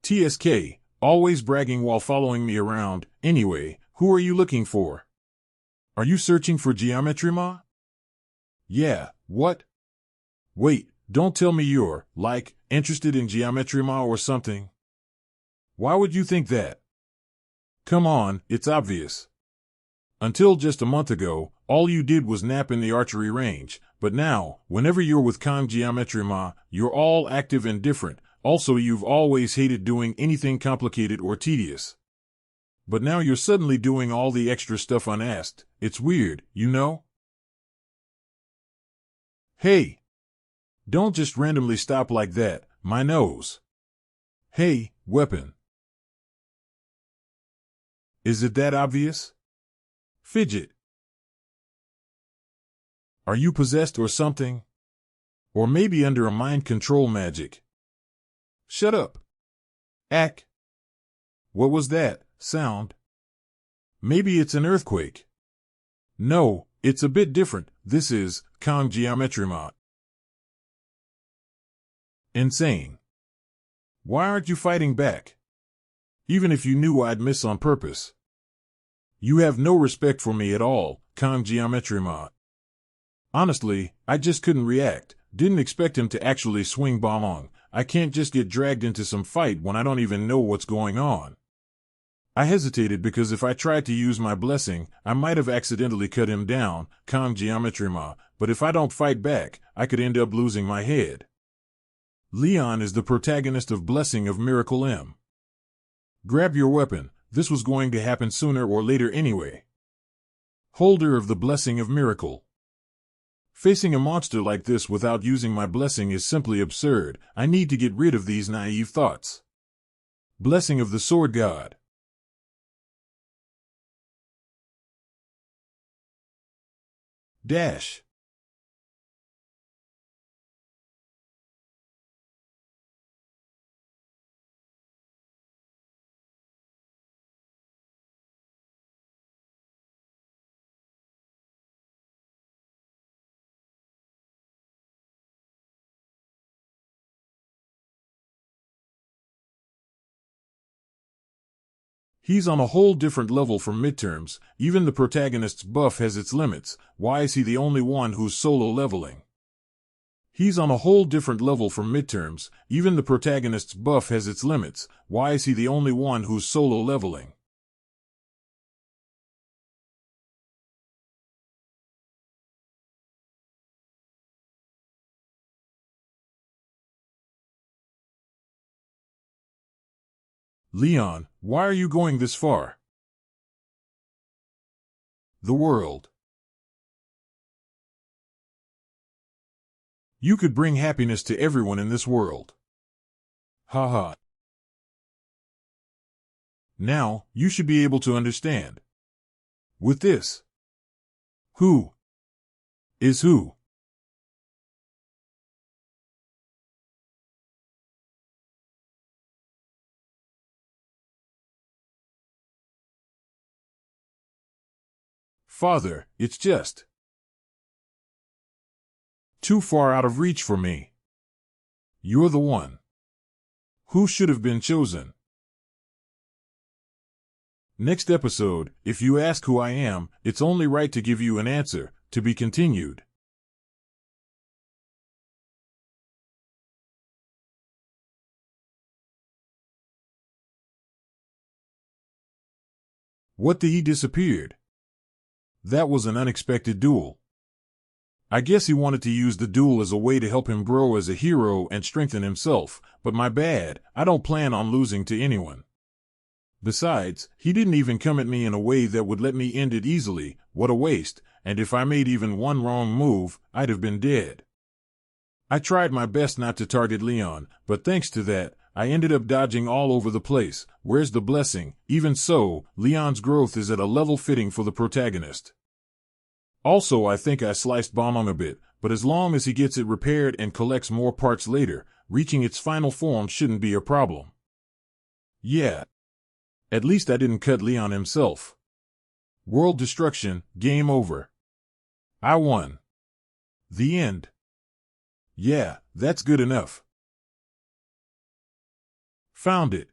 TSK, always bragging while following me around. Anyway, who are you looking for? Are you searching for Geometrima? Yeah, what? Wait, don't tell me you're, like, Interested in geometry ma or something? Why would you think that? Come on, it's obvious. Until just a month ago, all you did was nap in the archery range, but now, whenever you're with Kang Geometry Ma, you're all active and different. Also, you've always hated doing anything complicated or tedious. But now you're suddenly doing all the extra stuff unasked. It's weird, you know? Hey! Don't just randomly stop like that, my nose. Hey, weapon. Is it that obvious? Fidget. Are you possessed or something? Or maybe under a mind control magic? Shut up. Ack. What was that sound? Maybe it's an earthquake. No, it's a bit different. This is Kang Geometry Ma. Insane. Why aren't you fighting back? Even if you knew I'd miss on purpose. You have no respect for me at all, Kang Geometry Ma. Honestly, I just couldn't react. Didn't expect him to actually swing Balong. I can't just get dragged into some fight when I don't even know what's going on. I hesitated because if I tried to use my blessing, I might have accidentally cut him down, Kang Geometry Ma, but if I don't fight back, I could end up losing my head. Leon is the protagonist of Blessing of Miracle M. Grab your weapon. This was going to happen sooner or later anyway. Holder of the Blessing of Miracle. Facing a monster like this without using my blessing is simply absurd. I need to get rid of these naive thoughts. Blessing of the Sword God. Dash. He's on a whole different level from midterms. Even the protagonist's buff has its limits. Why is he the only one who's solo leveling? He's on a whole different level from midterms. Even the protagonist's buff has its limits. Why is he the only one who's solo leveling? Leon, why are you going this far? The world. You could bring happiness to everyone in this world. Haha. Now, you should be able to understand. With this. Who is who? Father, it's just too far out of reach for me. You're the one who should have been chosen. Next episode, if you ask who I am, it's only right to give you an answer. To be continued. What did he disappeared? That was an unexpected duel. I guess he wanted to use the duel as a way to help him grow as a hero and strengthen himself, but my bad, I don't plan on losing to anyone. Besides, he didn't even come at me in a way that would let me end it easily. What a waste, and if I made even one wrong move, I'd have been dead. I tried my best not to target Leon, but thanks to that, I ended up dodging all over the place. Where's the blessing? Even so, Leon's growth is at a level fitting for the protagonist. Also, I think I sliced Balong a bit, but as long as he gets it repaired and collects more parts later, reaching its final form shouldn't be a problem. Yeah. At least I didn't cut Leon himself. World destruction, game over. I won. The end. Yeah, that's good enough. Found it.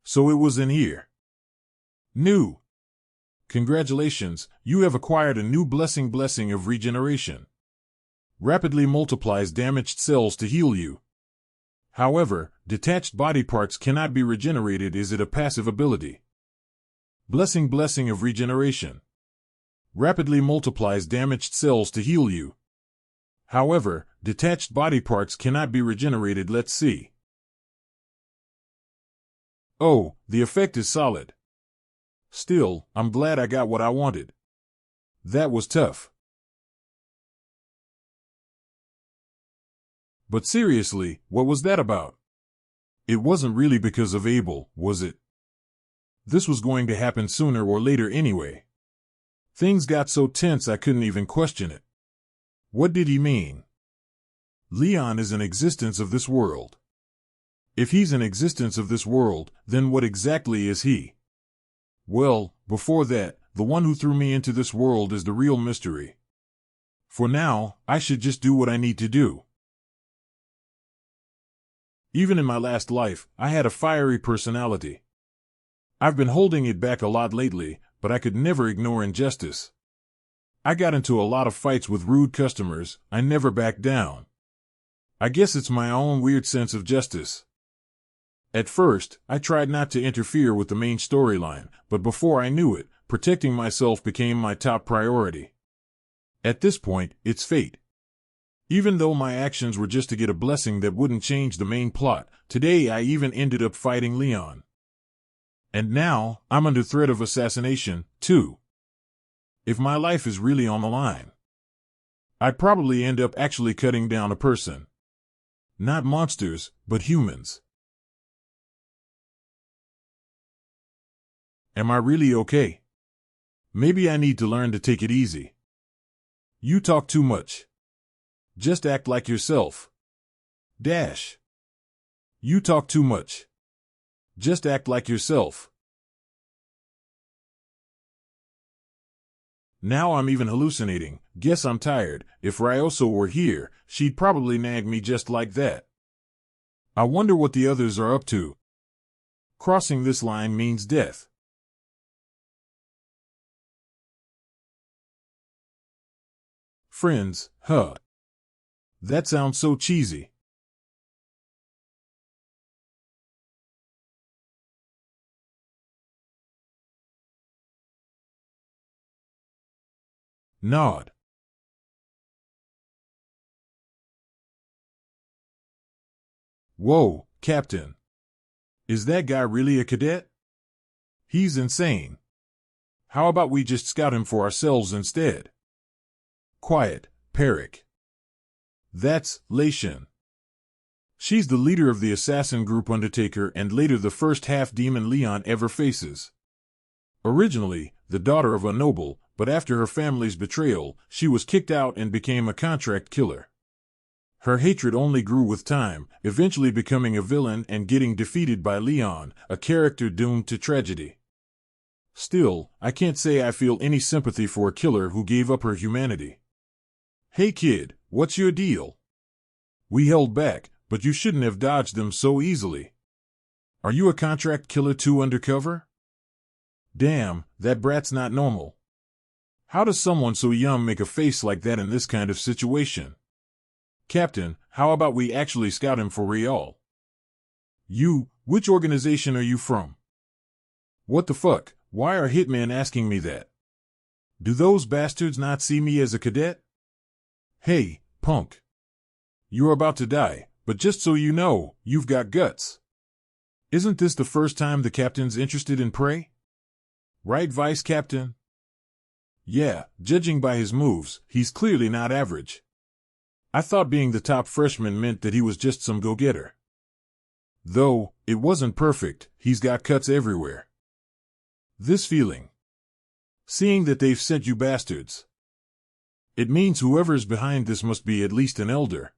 So it was in here. New. Congratulations, you have acquired a new blessing of regeneration. Rapidly multiplies damaged cells to heal you. However, detached body parts cannot be regenerated. Is it a passive ability? Blessing of regeneration. Rapidly multiplies damaged cells to heal you. However, detached body parts cannot be regenerated. Let's see. Oh, the effect is solid. Still, I'm glad I got what I wanted. That was tough. But seriously, what was that about? It wasn't really because of Abel, was it? This was going to happen sooner or later anyway. Things got so tense I couldn't even question it. What did he mean? Leon is an existence of this world. If he's an existence of this world, then what exactly is he? Well, before that, the one who threw me into this world is the real mystery. For now, I should just do what I need to do. Even in my last life, I had a fiery personality. I've been holding it back a lot lately, but I could never ignore injustice. I got into a lot of fights with rude customers. I never backed down. I guess it's my own weird sense of justice. At first, I tried not to interfere with the main storyline, but before I knew it, protecting myself became my top priority. At this point, it's fate. Even though my actions were just to get a blessing that wouldn't change the main plot, today I even ended up fighting Leon. And now, I'm under threat of assassination, too. If my life is really on the line, I'd probably end up actually cutting down a person. Not monsters, but humans. Am I really okay? Maybe I need to learn to take it easy. You talk too much. Just act like yourself. Dash. You talk too much. Just act like yourself. Now I'm even hallucinating. Guess I'm tired. If Ryoso were here, she'd probably nag me just like that. I wonder what the others are up to. Crossing this line means death. Friends, huh? That sounds so cheesy. Nod. Whoa, Captain. Is that guy really a cadet? He's insane. How about we just scout him for ourselves instead? Quiet, Peric. That's Lation. She's the leader of the assassin group Undertaker and later the first half-demon Leon ever faces. Originally, the daughter of a noble, but after her family's betrayal, she was kicked out and became a contract killer. Her hatred only grew with time, eventually becoming a villain and getting defeated by Leon, a character doomed to tragedy. Still, I can't say I feel any sympathy for a killer who gave up her humanity. Hey kid, what's your deal? We held back, but you shouldn't have dodged them so easily. Are you a contract killer too undercover? Damn, that brat's not normal. How does someone so young make a face like that in this kind of situation? Captain, how about we actually scout him for real? You, which organization are you from? What the fuck, why are hitmen asking me that? Do those bastards not see me as a cadet? Hey, punk. You're about to die, but just so you know, you've got guts. Isn't this the first time the captain's interested in prey? Right, Vice Captain? Yeah, judging by his moves, he's clearly not average. I thought being the top freshman meant that he was just some go-getter. Though, it wasn't perfect, he's got cuts everywhere. This feeling. Seeing that they've sent you bastards. It means whoever's behind this must be at least an elder.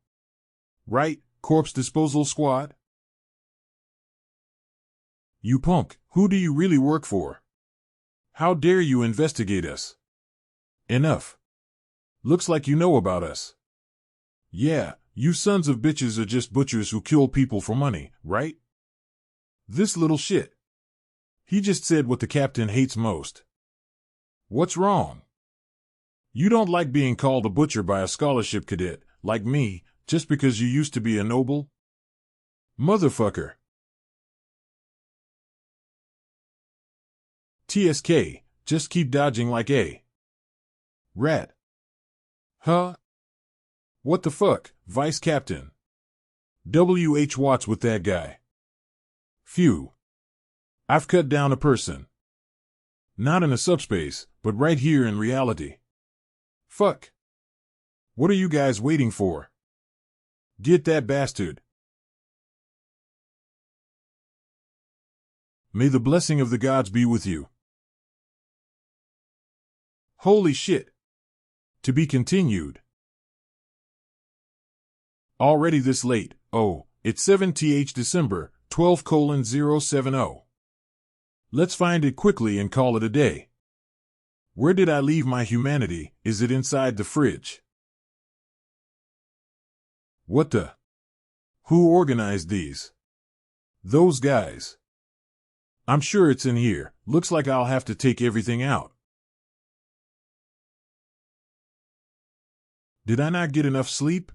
Right, corpse disposal squad? You punk, who do you really work for? How dare you investigate us? Enough. Looks like you know about us. Yeah, you sons of bitches are just butchers who kill people for money, right? This little shit. He just said what the captain hates most. What's wrong? You don't like being called a butcher by a scholarship cadet, like me, just because you used to be a noble? Motherfucker. TSK, just keep dodging like a rat. Huh? What the fuck, Vice Captain? W.H. Watts with that guy. Phew. I've cut down a person. Not in a subspace, but right here in reality. Fuck. What are you guys waiting for? Get that bastard. May the blessing of the gods be with you. Holy shit. To be continued. Already this late. Oh, it's 7th December, 12:070. Let's find it quickly and call it a day. Where did I leave my humanity? Is it inside the fridge? What the? Who organized these? Those guys. I'm sure it's in here. Looks like I'll have to take everything out. Did I not get enough sleep?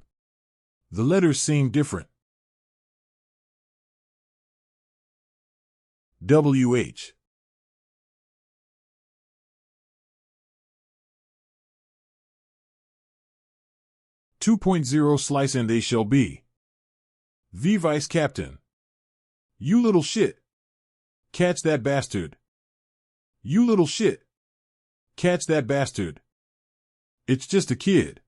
The letters seem different. W.H. Slice and they shall be. V. Vice Captain. You little shit. Catch that bastard. You little shit. Catch that bastard. It's just a kid.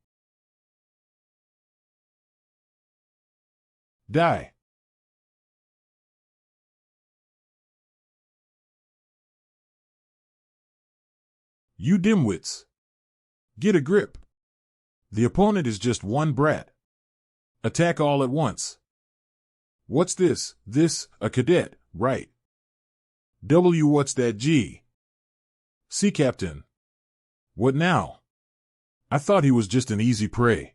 Die. You dimwits. Get a grip. The opponent is just one brat. Attack all at once. What's this? This, a cadet, right. W. What's that G? Sea Captain. What now? I thought he was just an easy prey.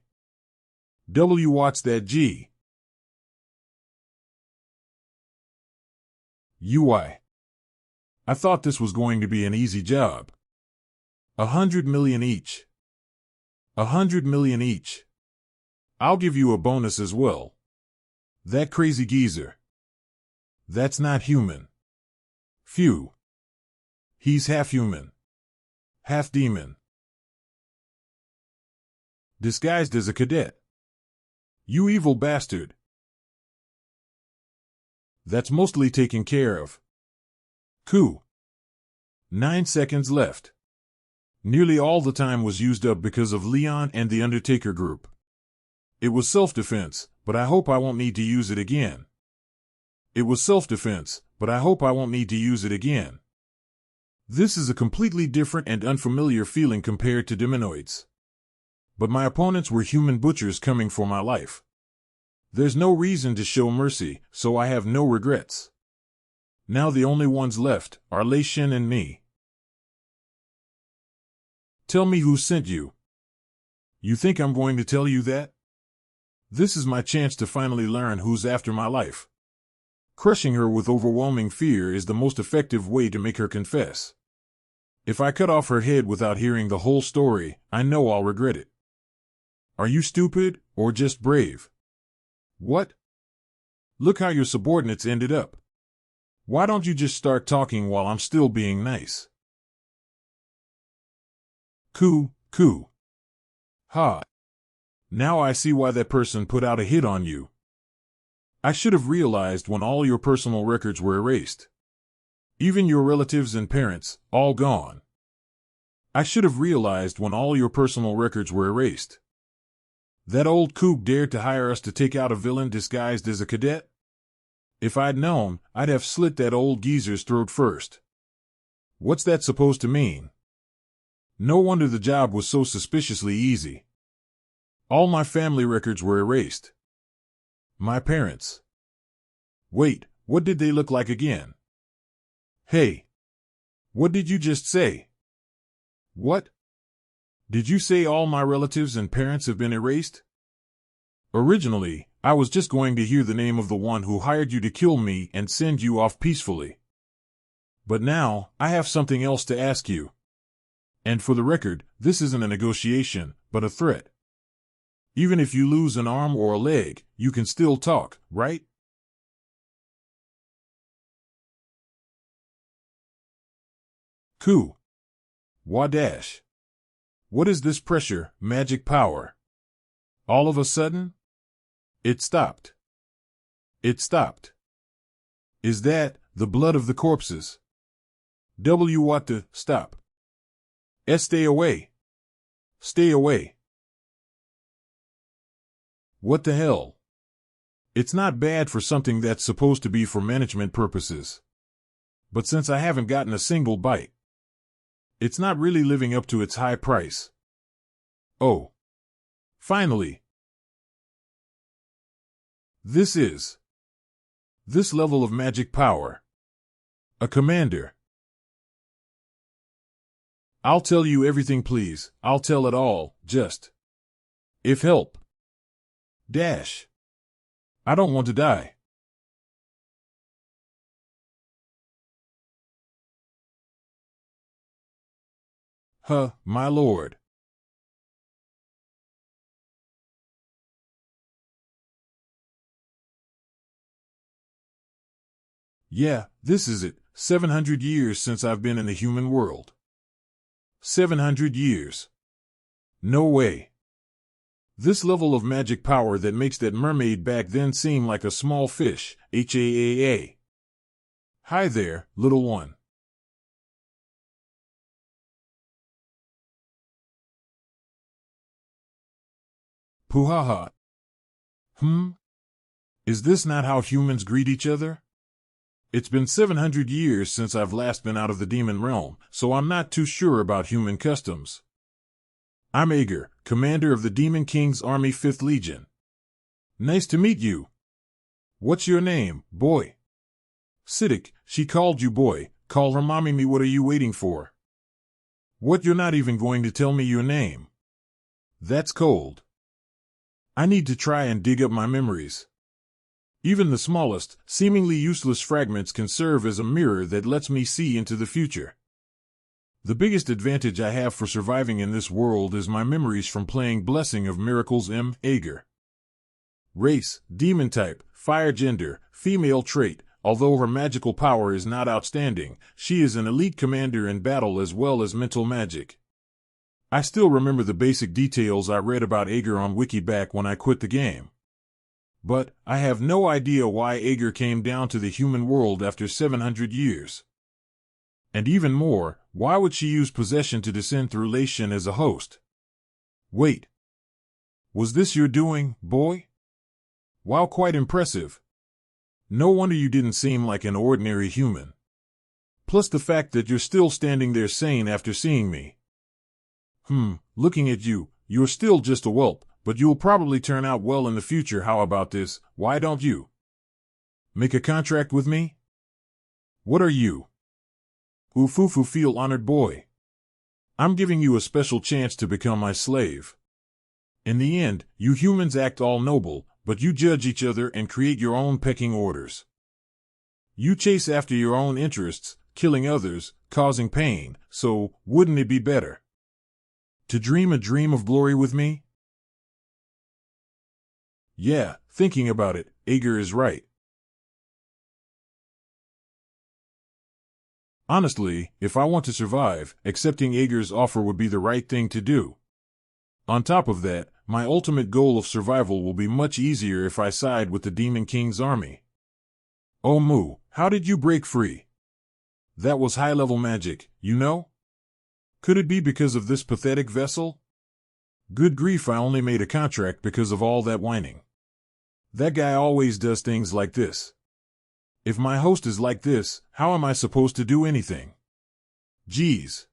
W. What's that G? UI. I thought this was going to be an easy job. 100 million each. 100 million each. I'll give you a bonus as well. That crazy geezer. That's not human. Phew. He's half human. Half demon. Disguised as a cadet. You evil bastard. That's mostly taken care of. Coup. 9 seconds left. Nearly all the time was used up because of Leon and the Undertaker group. It was self-defense, but I hope I won't need to use it again. It was self-defense, but I hope I won't need to use it again. This is a completely different and unfamiliar feeling compared to Demonoids. But my opponents were human butchers coming for my life. There's no reason to show mercy, so I have no regrets. Now the only ones left are Lei Shen and me. Tell me who sent you. You think I'm going to tell you that? This is my chance to finally learn who's after my life. Crushing her with overwhelming fear is the most effective way to make her confess. If I cut off her head without hearing the whole story, I know I'll regret it. Are you stupid, or just brave? What? Look how your subordinates ended up. Why don't you just start talking while I'm still being nice? Coup. Ha. Now I see why that person put out a hit on you. I should have realized when all your personal records were erased. Even your relatives and parents, all gone. I should have realized when all your personal records were erased. That old kook dared to hire us to take out a villain disguised as a cadet? If I'd known, I'd have slit that old geezer's throat first. What's that supposed to mean? No wonder the job was so suspiciously easy. All my family records were erased. My parents. Wait, what did they look like again? Hey. What did you just say? What? Did you say all my relatives and parents have been erased? Originally, I was just going to hear the name of the one who hired you to kill me and send you off peacefully. But now, I have something else to ask you. And for the record, this isn't a negotiation, but a threat. Even if you lose an arm or a leg, you can still talk, right? Ku. Wadash. What is this pressure, magic power? All of a sudden? It stopped. It stopped. Is that the blood of the corpses? What the stop? Stay away. Stay away. What the hell? It's not bad for something that's supposed to be for management purposes. But since I haven't gotten a single bite, it's not really living up to its high price. Oh. Finally. This level of magic power. A commander. I'll tell you everything, please. I'll tell it all, just. If help. Dash. I don't want to die. My lord. Yeah, this is it. 700 years since I've been in the human world. 700 years. No way. This level of magic power that makes that mermaid back then seem like a small fish, HAAA. Hi there, little one. Puhaha. Is this not how humans greet each other? It's been 700 years since I've last been out of the demon realm, so I'm not too sure about human customs. I'm Ager, commander of the Demon King's Army 5th Legion. Nice to meet you. What's your name, boy? Siddiq, she called you boy. Call her mommy. What are you waiting for? What, you're not even going to tell me your name? That's cold. I need to try and dig up my memories. Even the smallest, seemingly useless fragments can serve as a mirror that lets me see into the future. The biggest advantage I have for surviving in this world is my memories from playing Blessing of Miracles M. Ager. Race, demon type, fire gender, female trait. Although her magical power is not outstanding, she is an elite commander in battle as well as mental magic. I still remember the basic details I read about Ager on Wiki back when I quit the game. But I have no idea why Ager came down to the human world after 700 years. And even more, why would she use possession to descend through Latian as a host? Wait. Was this your doing, boy? Wow, quite impressive. No wonder you didn't seem like an ordinary human. Plus the fact that you're still standing there sane after seeing me. Looking at you, you're still just a whelp, but you'll probably turn out well in the future. How about this? Why don't you make a contract with me? What are you? Ufufu, feel honored, boy. I'm giving you a special chance to become my slave. In the end, you humans act all noble, but you judge each other and create your own pecking orders. You chase after your own interests, killing others, causing pain, so wouldn't it be better to dream a dream of glory with me? Yeah, thinking about it, Ager is right. Honestly, if I want to survive, accepting Ager's offer would be the right thing to do. On top of that, my ultimate goal of survival will be much easier if I side with the Demon King's army. Oh Moo, how did you break free? That was high-level magic, you know? Could it be because of this pathetic vessel? Good grief, I only made a contract because of all that whining. That guy always does things like this. If my host is like this, how am I supposed to do anything? Geez.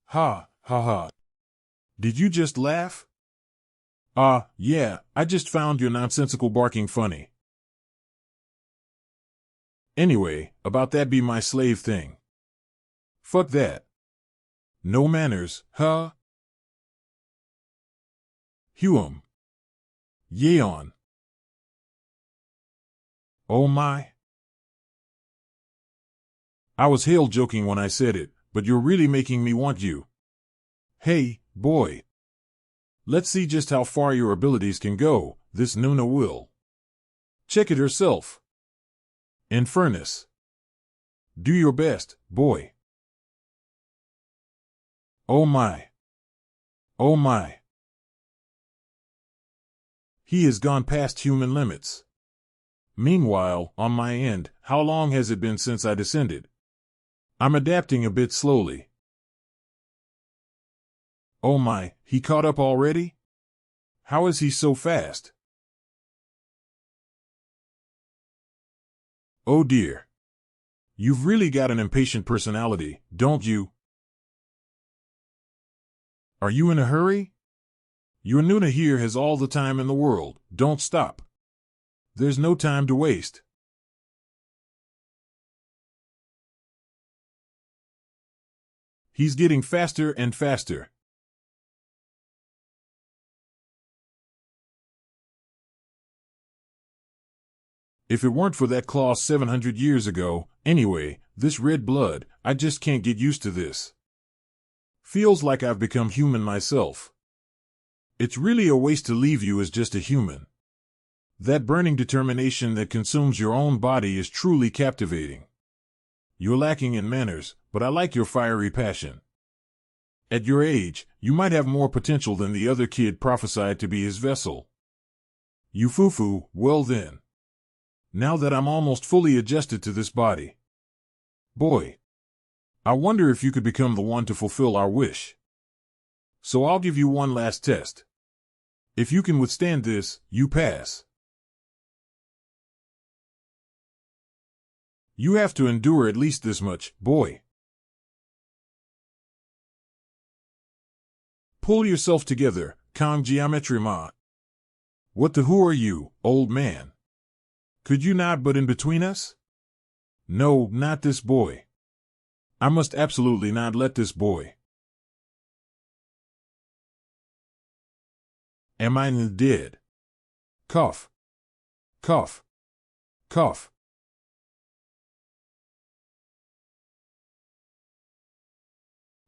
Ha, ha ha. Did you just laugh? Yeah, I just found your nonsensical barking funny. Anyway, about that be my slave thing. Fuck that. No manners, huh? Huum. Yeon. Oh my. I was hell joking when I said it, but you're really making me want you. Hey, boy. Let's see just how far your abilities can go, this Nuna will. Check it herself. In furnace. Do your best, boy. Oh my. Oh my. He has gone past human limits. Meanwhile, on my end, how long has it been since I descended? I'm adapting a bit slowly. Oh my, he caught up already? How is he so fast? Oh dear. You've really got an impatient personality, don't you? Are you in a hurry? Your Nuna here has all the time in the world, don't stop. There's no time to waste. He's getting faster and faster. If it weren't for that claw 700 years ago, anyway, this red blood, I just can't get used to this. Feels like I've become human myself. It's really a waste to leave you as just a human. That burning determination that consumes your own body is truly captivating. You're lacking in manners, but I like your fiery passion. At your age, you might have more potential than the other kid prophesied to be his vessel. You foo-foo, well then. Now that I'm almost fully adjusted to this body. Boy. I wonder if you could become the one to fulfill our wish. So I'll give you one last test. If you can withstand this, you pass. You have to endure at least this much, boy. Pull yourself together, Kang Geometry Ma. What the who are you, old man? Could you not butt in between us? No, not this boy. I must absolutely not let this boy. Am I dead? Cough. Cough. Cough.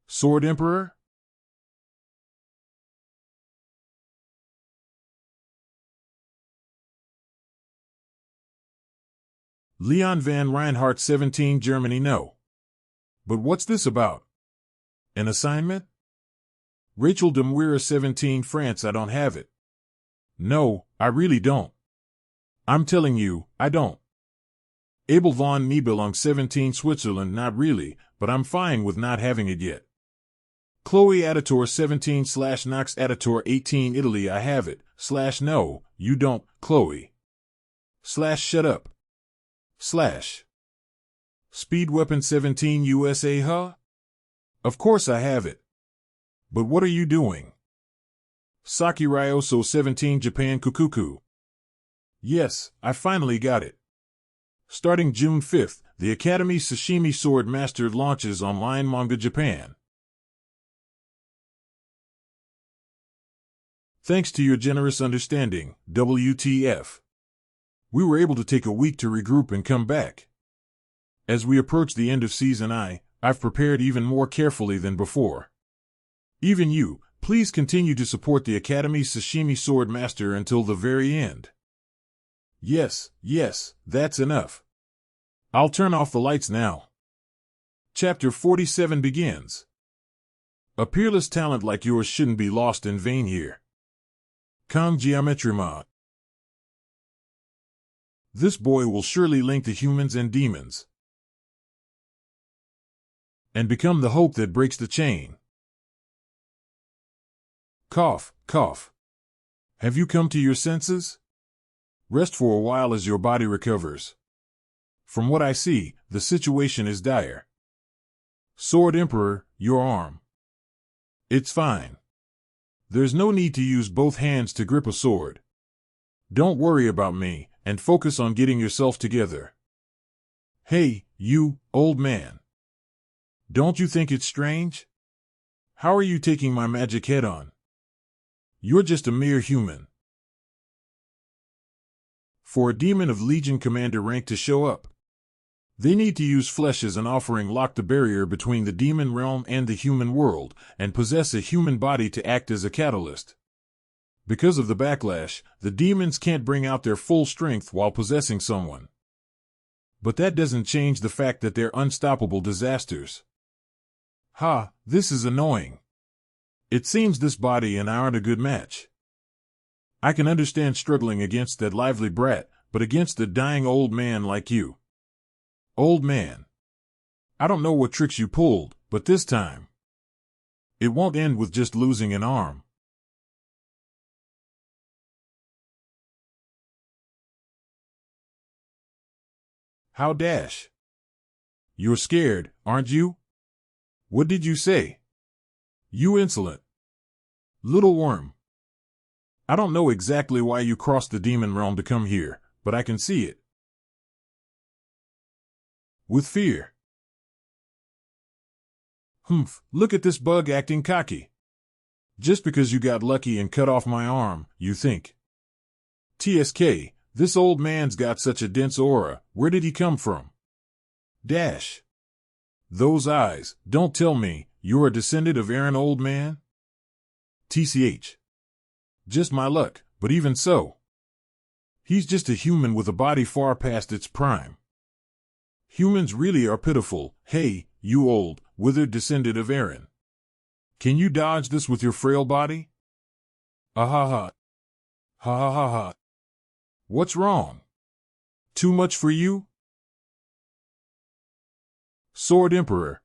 Sword Emperor? Leon van Reinhardt 17 Germany no. But what's this about? An assignment? Rachel de Muira 17 France I don't have it. No, I really don't. I'm telling you, I don't. Abel von Nibelung 17 Switzerland not really, but I'm fine with not having it yet. Chloe Aditor 17 / Knox Aditor 18 Italy I have it, / no, you don't, Chloe. / shut up. / Speed Weapon 17 USA huh? Of course I have it. But what are you doing? Saki Ryoso 17 Japan Kukuku. Yes, I finally got it. Starting June 5th, the Academy Sashimi Sword Mastered launches online Manga Japan. Thanks to your generous understanding, WTF. We were able to take a week to regroup and come back. As we approach the end of Season I've prepared even more carefully than before. Even you, please continue to support the Academy Sashimi Sword Master until the very end. Yes, that's enough. I'll turn off the lights now. Chapter 47 begins. A peerless talent like yours shouldn't be lost in vain here. Kang Geometry Ma. This boy will surely link the humans and demons. And become the hope that breaks the chain. Cough, cough. Have you come to your senses? Rest for a while as your body recovers. From what I see, the situation is dire. Sword Emperor, your arm. It's fine. There's no need to use both hands to grip a sword. Don't worry about me, and focus on getting yourself together. Hey, you, old man. Don't you think it's strange? How are you taking my magic head on? You're just a mere human. For a demon of Legion Commander rank to show up, they need to use flesh as an offering, lock the barrier between the demon realm and the human world, and possess a human body to act as a catalyst. Because of the backlash, the demons can't bring out their full strength while possessing someone. But that doesn't change the fact that they're unstoppable disasters. Ha, this is annoying. It seems this body and I aren't a good match. I can understand struggling against that lively brat, but against a dying old man like you. Old man. I don't know what tricks you pulled, but this time, it won't end with just losing an arm. How dash? You're scared, aren't you? What did you say? You insolent little worm. I don't know exactly why you crossed the demon realm to come here, but I can see it. With fear. Humph, look at this bug acting cocky. Just because you got lucky and cut off my arm, you think. TSK, this old man's got such a dense aura, where did he come from? Dash. Those eyes, don't tell me, you're a descendant of Aaron, old man? TCH. Just my luck, but even so. He's just a human with a body far past its prime. Humans really are pitiful. Hey, you old, withered descendant of Aaron. Can you dodge this with your frail body? Ah ha ha. Ha ha ha ha. What's wrong? Too much for you? Sword Emperor.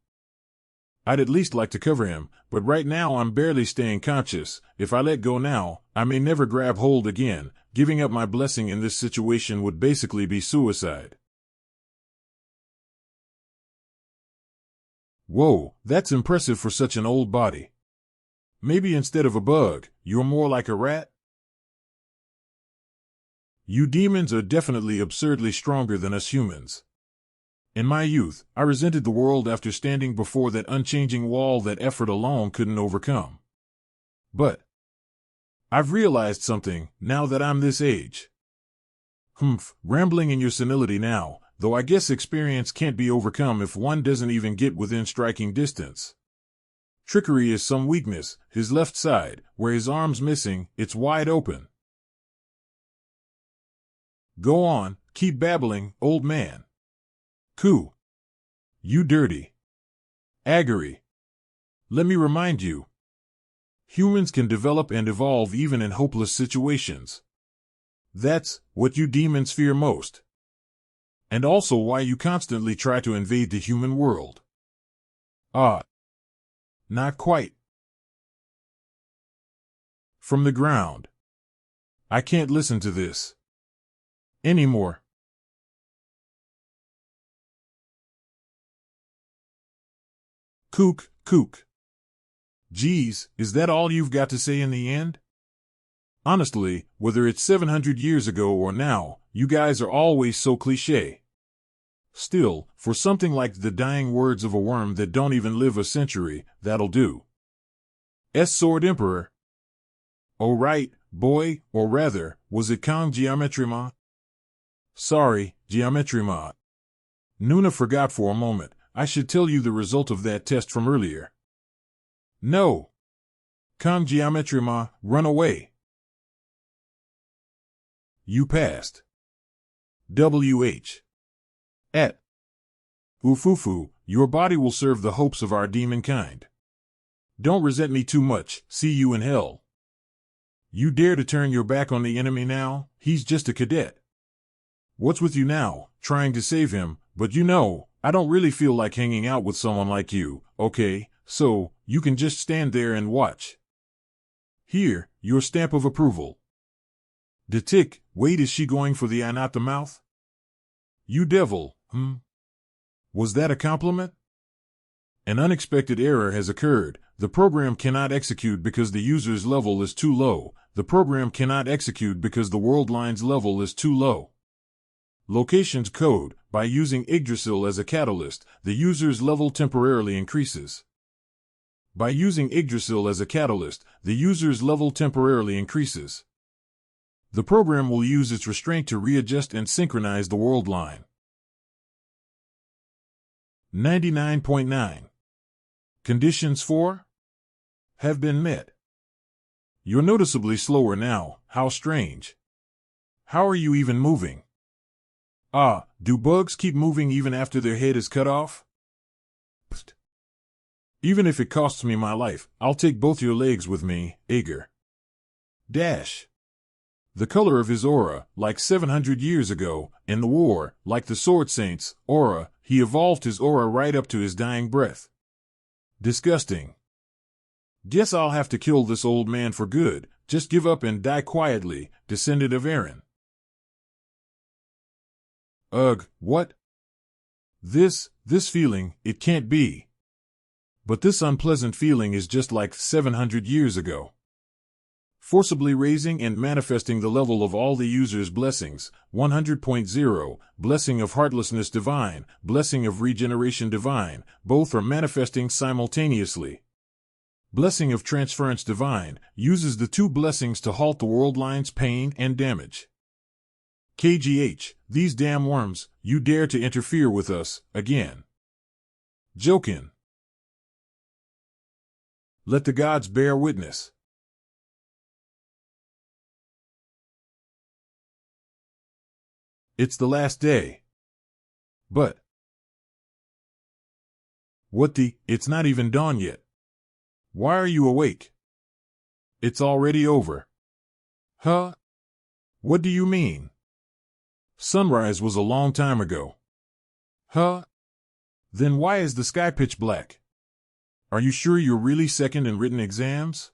I'd at least like to cover him, but right now I'm barely staying conscious. If I let go now, I may never grab hold again. Giving up my blessing in this situation would basically be suicide. Whoa, that's impressive for such an old body. Maybe instead of a bug, you're more like a rat? You demons are definitely absurdly stronger than us humans. In my youth, I resented the world after standing before that unchanging wall that effort alone couldn't overcome. But I've realized something, now that I'm this age. Humph, rambling in your senility now, though I guess experience can't be overcome if one doesn't even get within striking distance. Trickery is some weakness, his left side, where his arm's missing, it's wide open. Go on, keep babbling, old man. Coo. You dirty. Agery. Let me remind you. Humans can develop and evolve even in hopeless situations. That's what you demons fear most. And also why you constantly try to invade the human world. Not quite. From the ground. I can't listen to this anymore. Kook, kook. Geez, is that all you've got to say in the end? Honestly, whether it's 700 years ago or now, you guys are always so cliché. Still, for something like the dying words of a worm that don't even live a century, that'll do. Sword Emperor. Oh right, boy, or rather, was it Kong Geometry Ma? Sorry, Geometry Ma. Nuna forgot for a moment. I should tell you the result of that test from earlier. No. Kong Geometry Ma, run away. You passed. WH. At. Ufufu, your body will serve the hopes of our demon kind. Don't resent me too much, see you in hell. You dare to turn your back on the enemy now? He's just a cadet. What's with you now, trying to save him, but you know, I don't really feel like hanging out with someone like you, okay, so, you can just stand there and watch. Here, your stamp of approval. Tick, wait, is she going for the eye not the mouth? You devil, Was that a compliment? An unexpected error has occurred. The program cannot execute because the user's level is too low. The program cannot execute because the world line's level is too low. Locations code. By using Yggdrasil as a catalyst, the user's level temporarily increases. By using Yggdrasil as a catalyst, the user's level temporarily increases. The program will use its restraint to readjust and synchronize the world line. 99.9. Conditions for have been met. You're noticeably slower now, how strange. How are you even moving? Do bugs keep moving even after their head is cut off? Psst. Even if it costs me my life, I'll take both your legs with me, Ager. Dash. The color of his aura, like 700 years ago, in the war, like the Sword Saint's aura, he evolved his aura right up to his dying breath. Disgusting. Guess I'll have to kill this old man for good, just give up and die quietly, descendant of Aaron. Ugh, what? This feeling, it can't be. But this unpleasant feeling is just like 700 years ago. Forcibly raising and manifesting the level of all the user's blessings, 100.0, blessing of heartlessness divine, blessing of regeneration divine, both are manifesting simultaneously. Blessing of transference divine, uses the two blessings to halt the world line's pain and damage. KGH, these damn worms, you dare to interfere with us, again. Jokin'. Let the gods bear witness. It's the last day. But what the, it's not even dawn yet. Why are you awake? It's already over. Huh? What do you mean? Sunrise was a long time ago. Huh? Then why is the sky pitch black? Are you sure you're really second in written exams?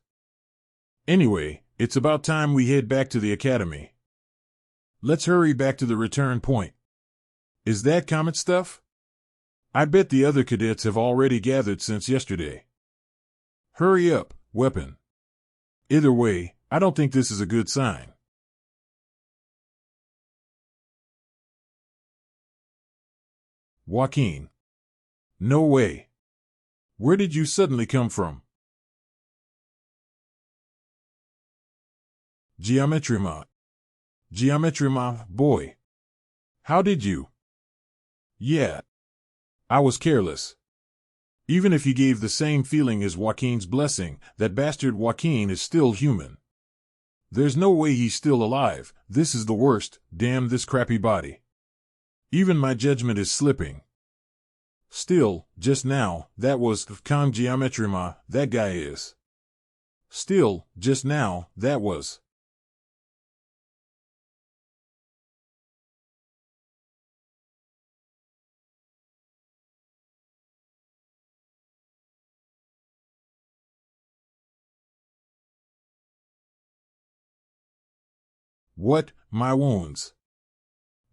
Anyway, it's about time we head back to the academy. Let's hurry back to the return point. Is that comet stuff? I bet the other cadets have already gathered since yesterday. Hurry up, weapon. Either way, I don't think this is a good sign. Joaquin. No way. Where did you suddenly come from? Geometry Ma, boy. How did you? Yeah. I was careless. Even if he gave the same feeling as Joaquin's blessing, that bastard Joaquin is still human. There's no way he's still alive. This is the worst, damn this crappy body. Even my judgment is slipping. Still, just now, that was Kang Geometry Ma, that guy is. Still, just now, that was. What, my wounds?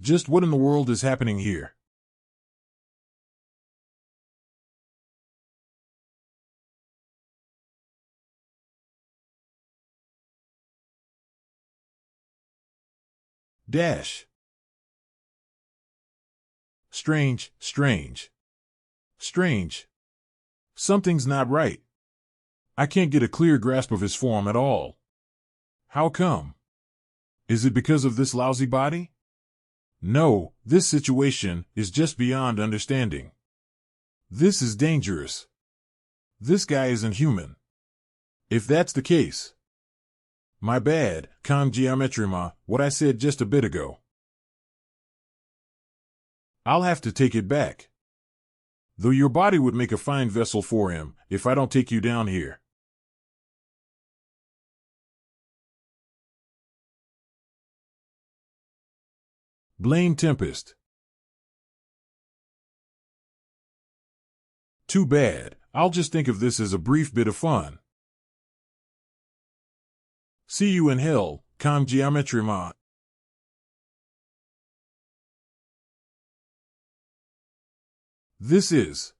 Just what in the world is happening here? Dash. Strange. Something's not right. I can't get a clear grasp of his form at all. How come? Is it because of this lousy body? No, this situation is just beyond understanding. This is dangerous. This guy isn't human. If that's the case. My bad, Kang Geometry Ma, what I said just a bit ago. I'll have to take it back. Though your body would make a fine vessel for him, if I don't take you down here. Blame Tempest. Too bad, I'll just think of this as a brief bit of fun. See you in hell, Kang Geometry Ma. This is.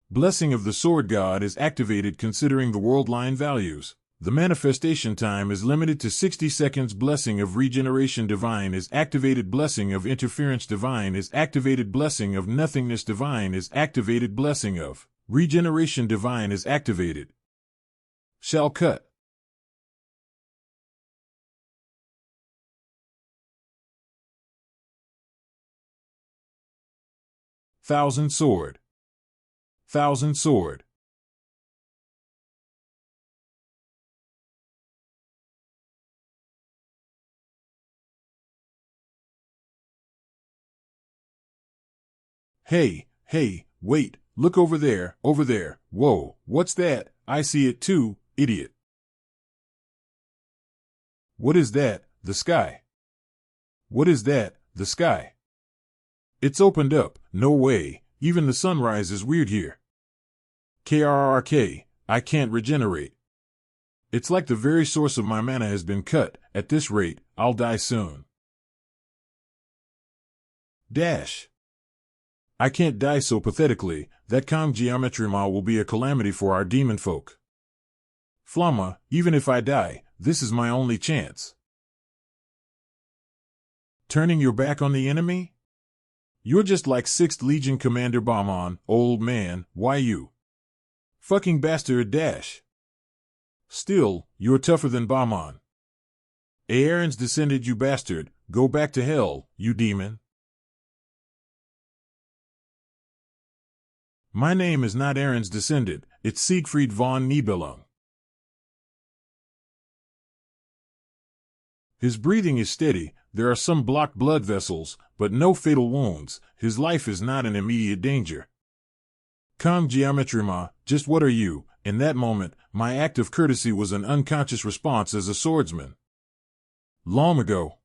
Blessing of the Sword God is activated considering the world line values. The manifestation time is limited to 60 seconds. Blessing of Regeneration Divine is activated. Blessing of Interference Divine is activated. Blessing of Nothingness Divine is activated. Blessing of Regeneration Divine is activated. Shall cut. Thousand Sword. Hey, wait, look over there, Whoa, what's that? I see it too, idiot. What is that? The sky. What is that? The sky. It's opened up, no way, even the sunrise is weird here. KRRK, I can't regenerate. It's like the very source of my mana has been cut. At this rate, I'll die soon. Dash. I can't die so pathetically. That Kong geometry ma will be a calamity for our demon folk. Flamma, even if I die, this is my only chance. Turning your back on the enemy? You're just like 6th Legion Commander Bamon, old man, why you? Fucking bastard dash. Still, you're tougher than Bamon. Aeron's descended, you bastard, go back to hell, you demon. My name is not Aaron's descendant, it's Siegfried von Nibelung. His breathing is steady, there are some blocked blood vessels, but no fatal wounds, his life is not in immediate danger. Kong geometry ma, just what are you? In that moment, my act of courtesy was an unconscious response as a swordsman. Long ago.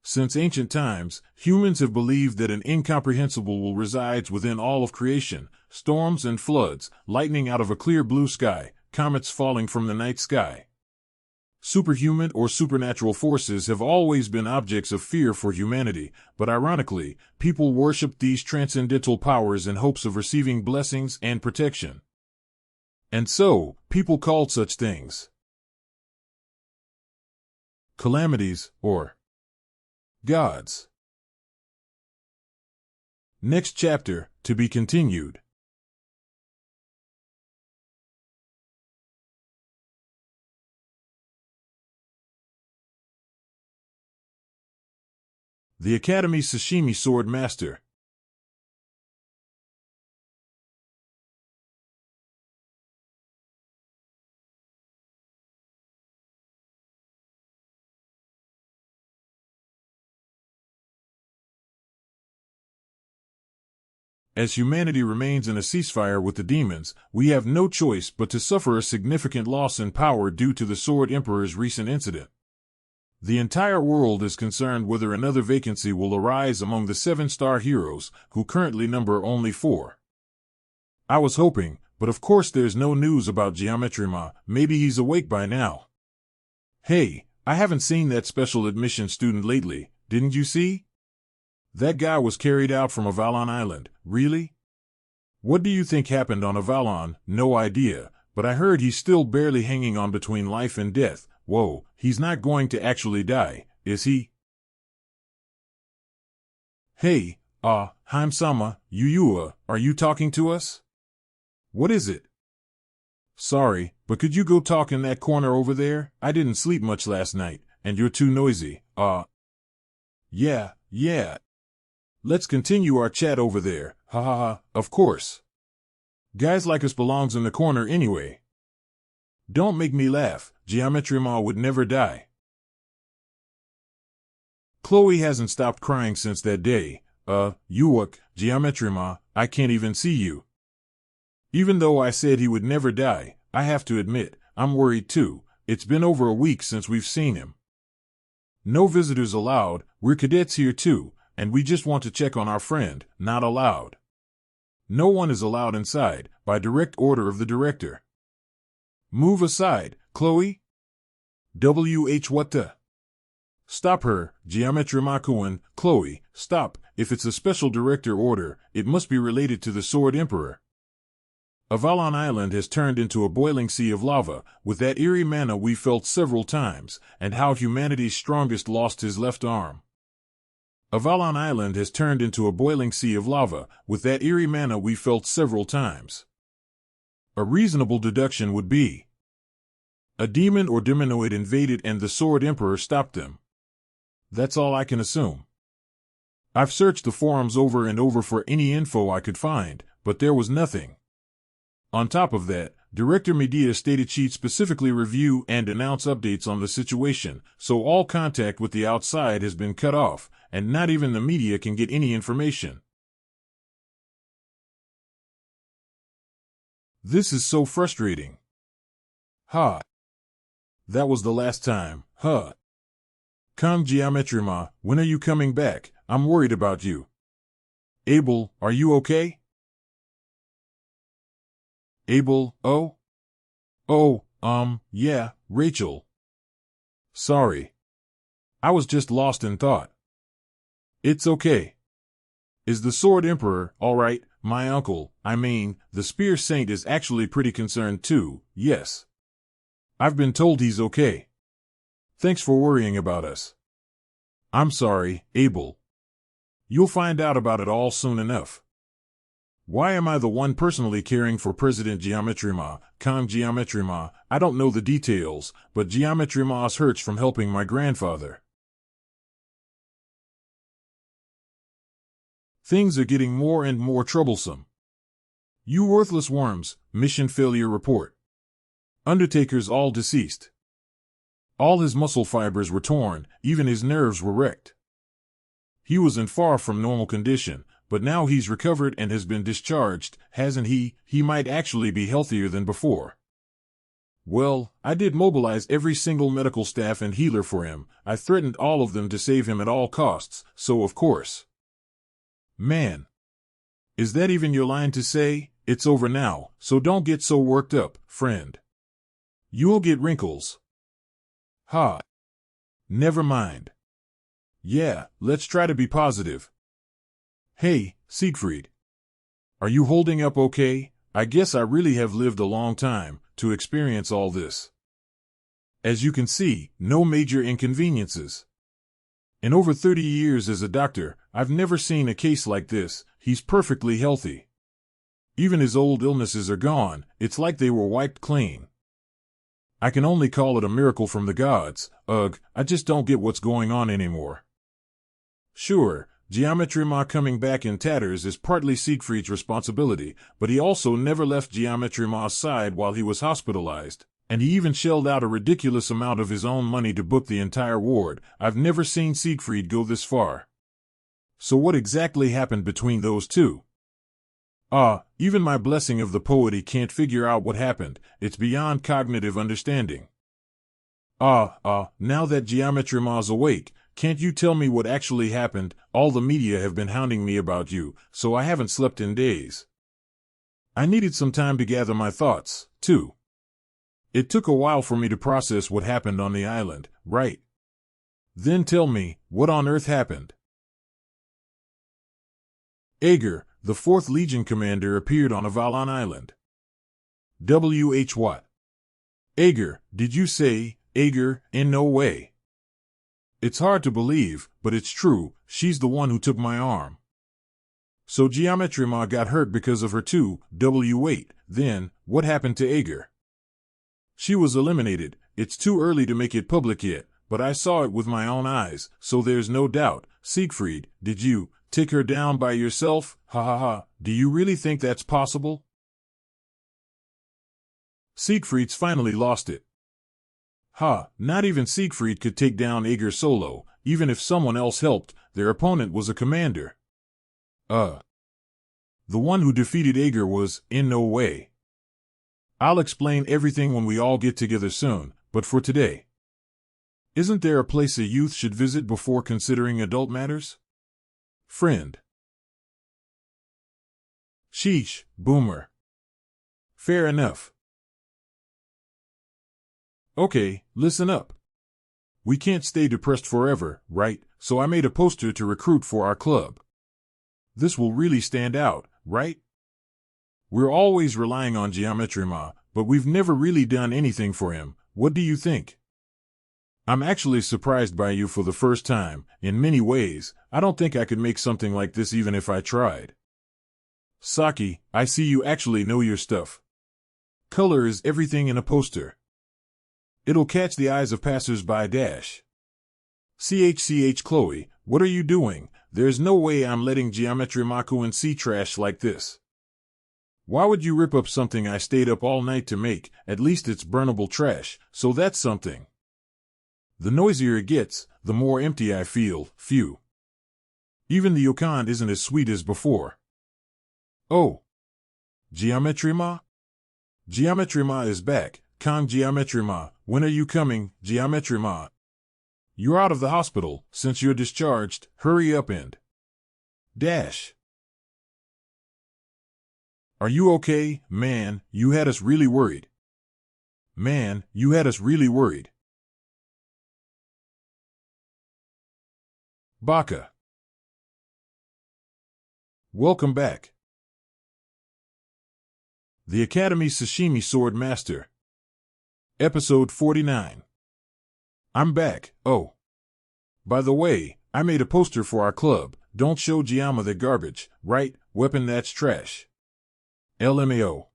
Since ancient times, humans have believed that an incomprehensible will resides within all of creation, storms and floods, lightning out of a clear blue sky, comets falling from the night sky. Superhuman or supernatural forces have always been objects of fear for humanity, but ironically, people worshipped these transcendental powers in hopes of receiving blessings and protection. And so, people called such things calamities or gods. Next chapter, to be continued. The Academy's Sashimi Sword Master. As humanity remains in a ceasefire with the demons, we have no choice but to suffer a significant loss in power due to the Sword Emperor's recent incident. The entire world is concerned whether another vacancy will arise among the 7-star heroes, who currently number only 4. I was hoping, but of course there's no news about Geometry Ma, maybe he's awake by now. Hey, I haven't seen that special admission student lately, didn't you see? That guy was carried out from Avalon Island, really? What do you think happened on Avalon? No idea, but I heard he's still barely hanging on between life and death. Whoa, he's not going to actually die, is he? Hey, Haim-sama, Yuyua, are you talking to us? What is it? Sorry, but could you go talk in that corner over there? I didn't sleep much last night, and you're too noisy. Yeah. Let's continue our chat over there. Ha ha ha, of course. Guys like us belongs in the corner anyway. Don't make me laugh, Geometry Ma would never die. Chloe hasn't stopped crying since that day. Yuuk, Geometry Ma, I can't even see you. Even though I said he would never die, I have to admit, I'm worried too. It's been over a week since we've seen him. No visitors allowed, we're cadets here too, and we just want to check on our friend, not allowed. No one is allowed inside, by direct order of the director. Move aside, Chloe. What the? Stop her, Geometry Makuin, Chloe, stop. If it's a special director order, it must be related to the Sword Emperor. Avalon Island has turned into a boiling sea of lava, with that eerie mana we felt several times, and how humanity's strongest lost his left arm. Avalon Island has turned into a boiling sea of lava, with that eerie mana we felt several times. A reasonable deduction would be a demon or demonoid invaded and the Sword Emperor stopped them. That's all I can assume. I've searched the forums over and over for any info I could find, but there was nothing. On top of that, Director Medea stated she'd specifically review and announce updates on the situation, so all contact with the outside has been cut off, and not even the media can get any information. This is so frustrating. Ha. That was the last time, huh? Come Geometry Ma, when are you coming back? I'm worried about you. Abel, are you okay? Abel, oh? Oh, yeah, Rachel. Sorry. I was just lost in thought. It's okay. Is the Sword Emperor all right? My uncle, I mean, the Spear Saint is actually pretty concerned too, yes. I've been told he's okay. Thanks for worrying about us. I'm sorry, Abel. You'll find out about it all soon enough. Why am I the one personally caring for President Geometry Ma, Kong Geometry Ma? I don't know the details, but Geometry Ma's hurts from helping my grandfather. Things are getting more and more troublesome. You worthless worms, mission failure report. Undertaker's all deceased. All his muscle fibers were torn, even his nerves were wrecked. He was in far from normal condition, but now he's recovered and has been discharged, hasn't he? He might actually be healthier than before. Well, I did mobilize every single medical staff and healer for him. I threatened all of them to save him at all costs, so of course. Man. Is that even your line to say? It's over now, so don't get so worked up, friend. You'll get wrinkles. Ha. Never mind. Yeah, let's try to be positive. Hey, Siegfried. Are you holding up okay? I guess I really have lived a long time to experience all this. As you can see, no major inconveniences. In over 30 years as a doctor, I've never seen a case like this. He's perfectly healthy. Even his old illnesses are gone. It's like they were wiped clean. I can only call it a miracle from the gods. Ugh, I just don't get what's going on anymore. Sure, Geometry Ma coming back in tatters is partly Siegfried's responsibility, but he also never left Geometry Ma's side while he was hospitalized, and he even shelled out a ridiculous amount of his own money to book the entire ward. I've never seen Siegfried go this far. So what exactly happened between those two? Even my blessing of the poety can't figure out what happened. It's beyond cognitive understanding. Now that Geometry Ma's awake, can't you tell me what actually happened? All the media have been hounding me about you, so I haven't slept in days. I needed some time to gather my thoughts, too. It took a while for me to process what happened on the island, right? Then tell me, what on earth happened? Ager, the 4th Legion commander, appeared on Avalon Island. W.H. What? Ager, did you say, Ager? In no way. It's hard to believe, but it's true. She's the one who took my arm. So Geometry Ma got hurt because of her too. W8. Then, what happened to Ager? She was eliminated. It's too early to make it public yet, but I saw it with my own eyes, so there's no doubt. Siegfried, did you take her down by yourself? Ha ha ha. Do you really think that's possible? Siegfried's finally lost it. Not even Siegfried could take down Ager solo. Even if someone else helped, their opponent was a commander. The one who defeated Ager was, in no way. I'll explain everything when we all get together soon, but for today. Isn't there a place a youth should visit before considering adult matters? Friend. Sheesh, boomer. Fair enough. Okay, listen up. We can't stay depressed forever, right? So I made a poster to recruit for our club. This will really stand out, right? We're always relying on Geometry Ma, but we've never really done anything for him. What do you think? I'm actually surprised by you for the first time. In many ways, I don't think I could make something like this even if I tried. Saki, I see you actually know your stuff. Color is everything in a poster. It'll catch the eyes of passers-by. CHCH Chloe, what are you doing? There's no way I'm letting Geometry Maku and see trash like this. Why would you rip up something I stayed up all night to make? At least it's burnable trash, so that's something. The noisier it gets, the more empty I feel. Phew. Even the Yokon isn't as sweet as before. Oh. Geometry Ma? Geometry Ma is back. Kong Geometry Ma, when are you coming, Geometry Ma? You're out of the hospital. Since you're discharged, hurry up and dash. Are you okay, man? You had us really worried. Man, you had us really worried. Baka. Welcome back. The Academy's Sashimi Sword Master. Episode 49. I'm back. Oh. By the way, I made a poster for our club. Don't show Giamma the garbage, right? Weapon that's trash. LMAO.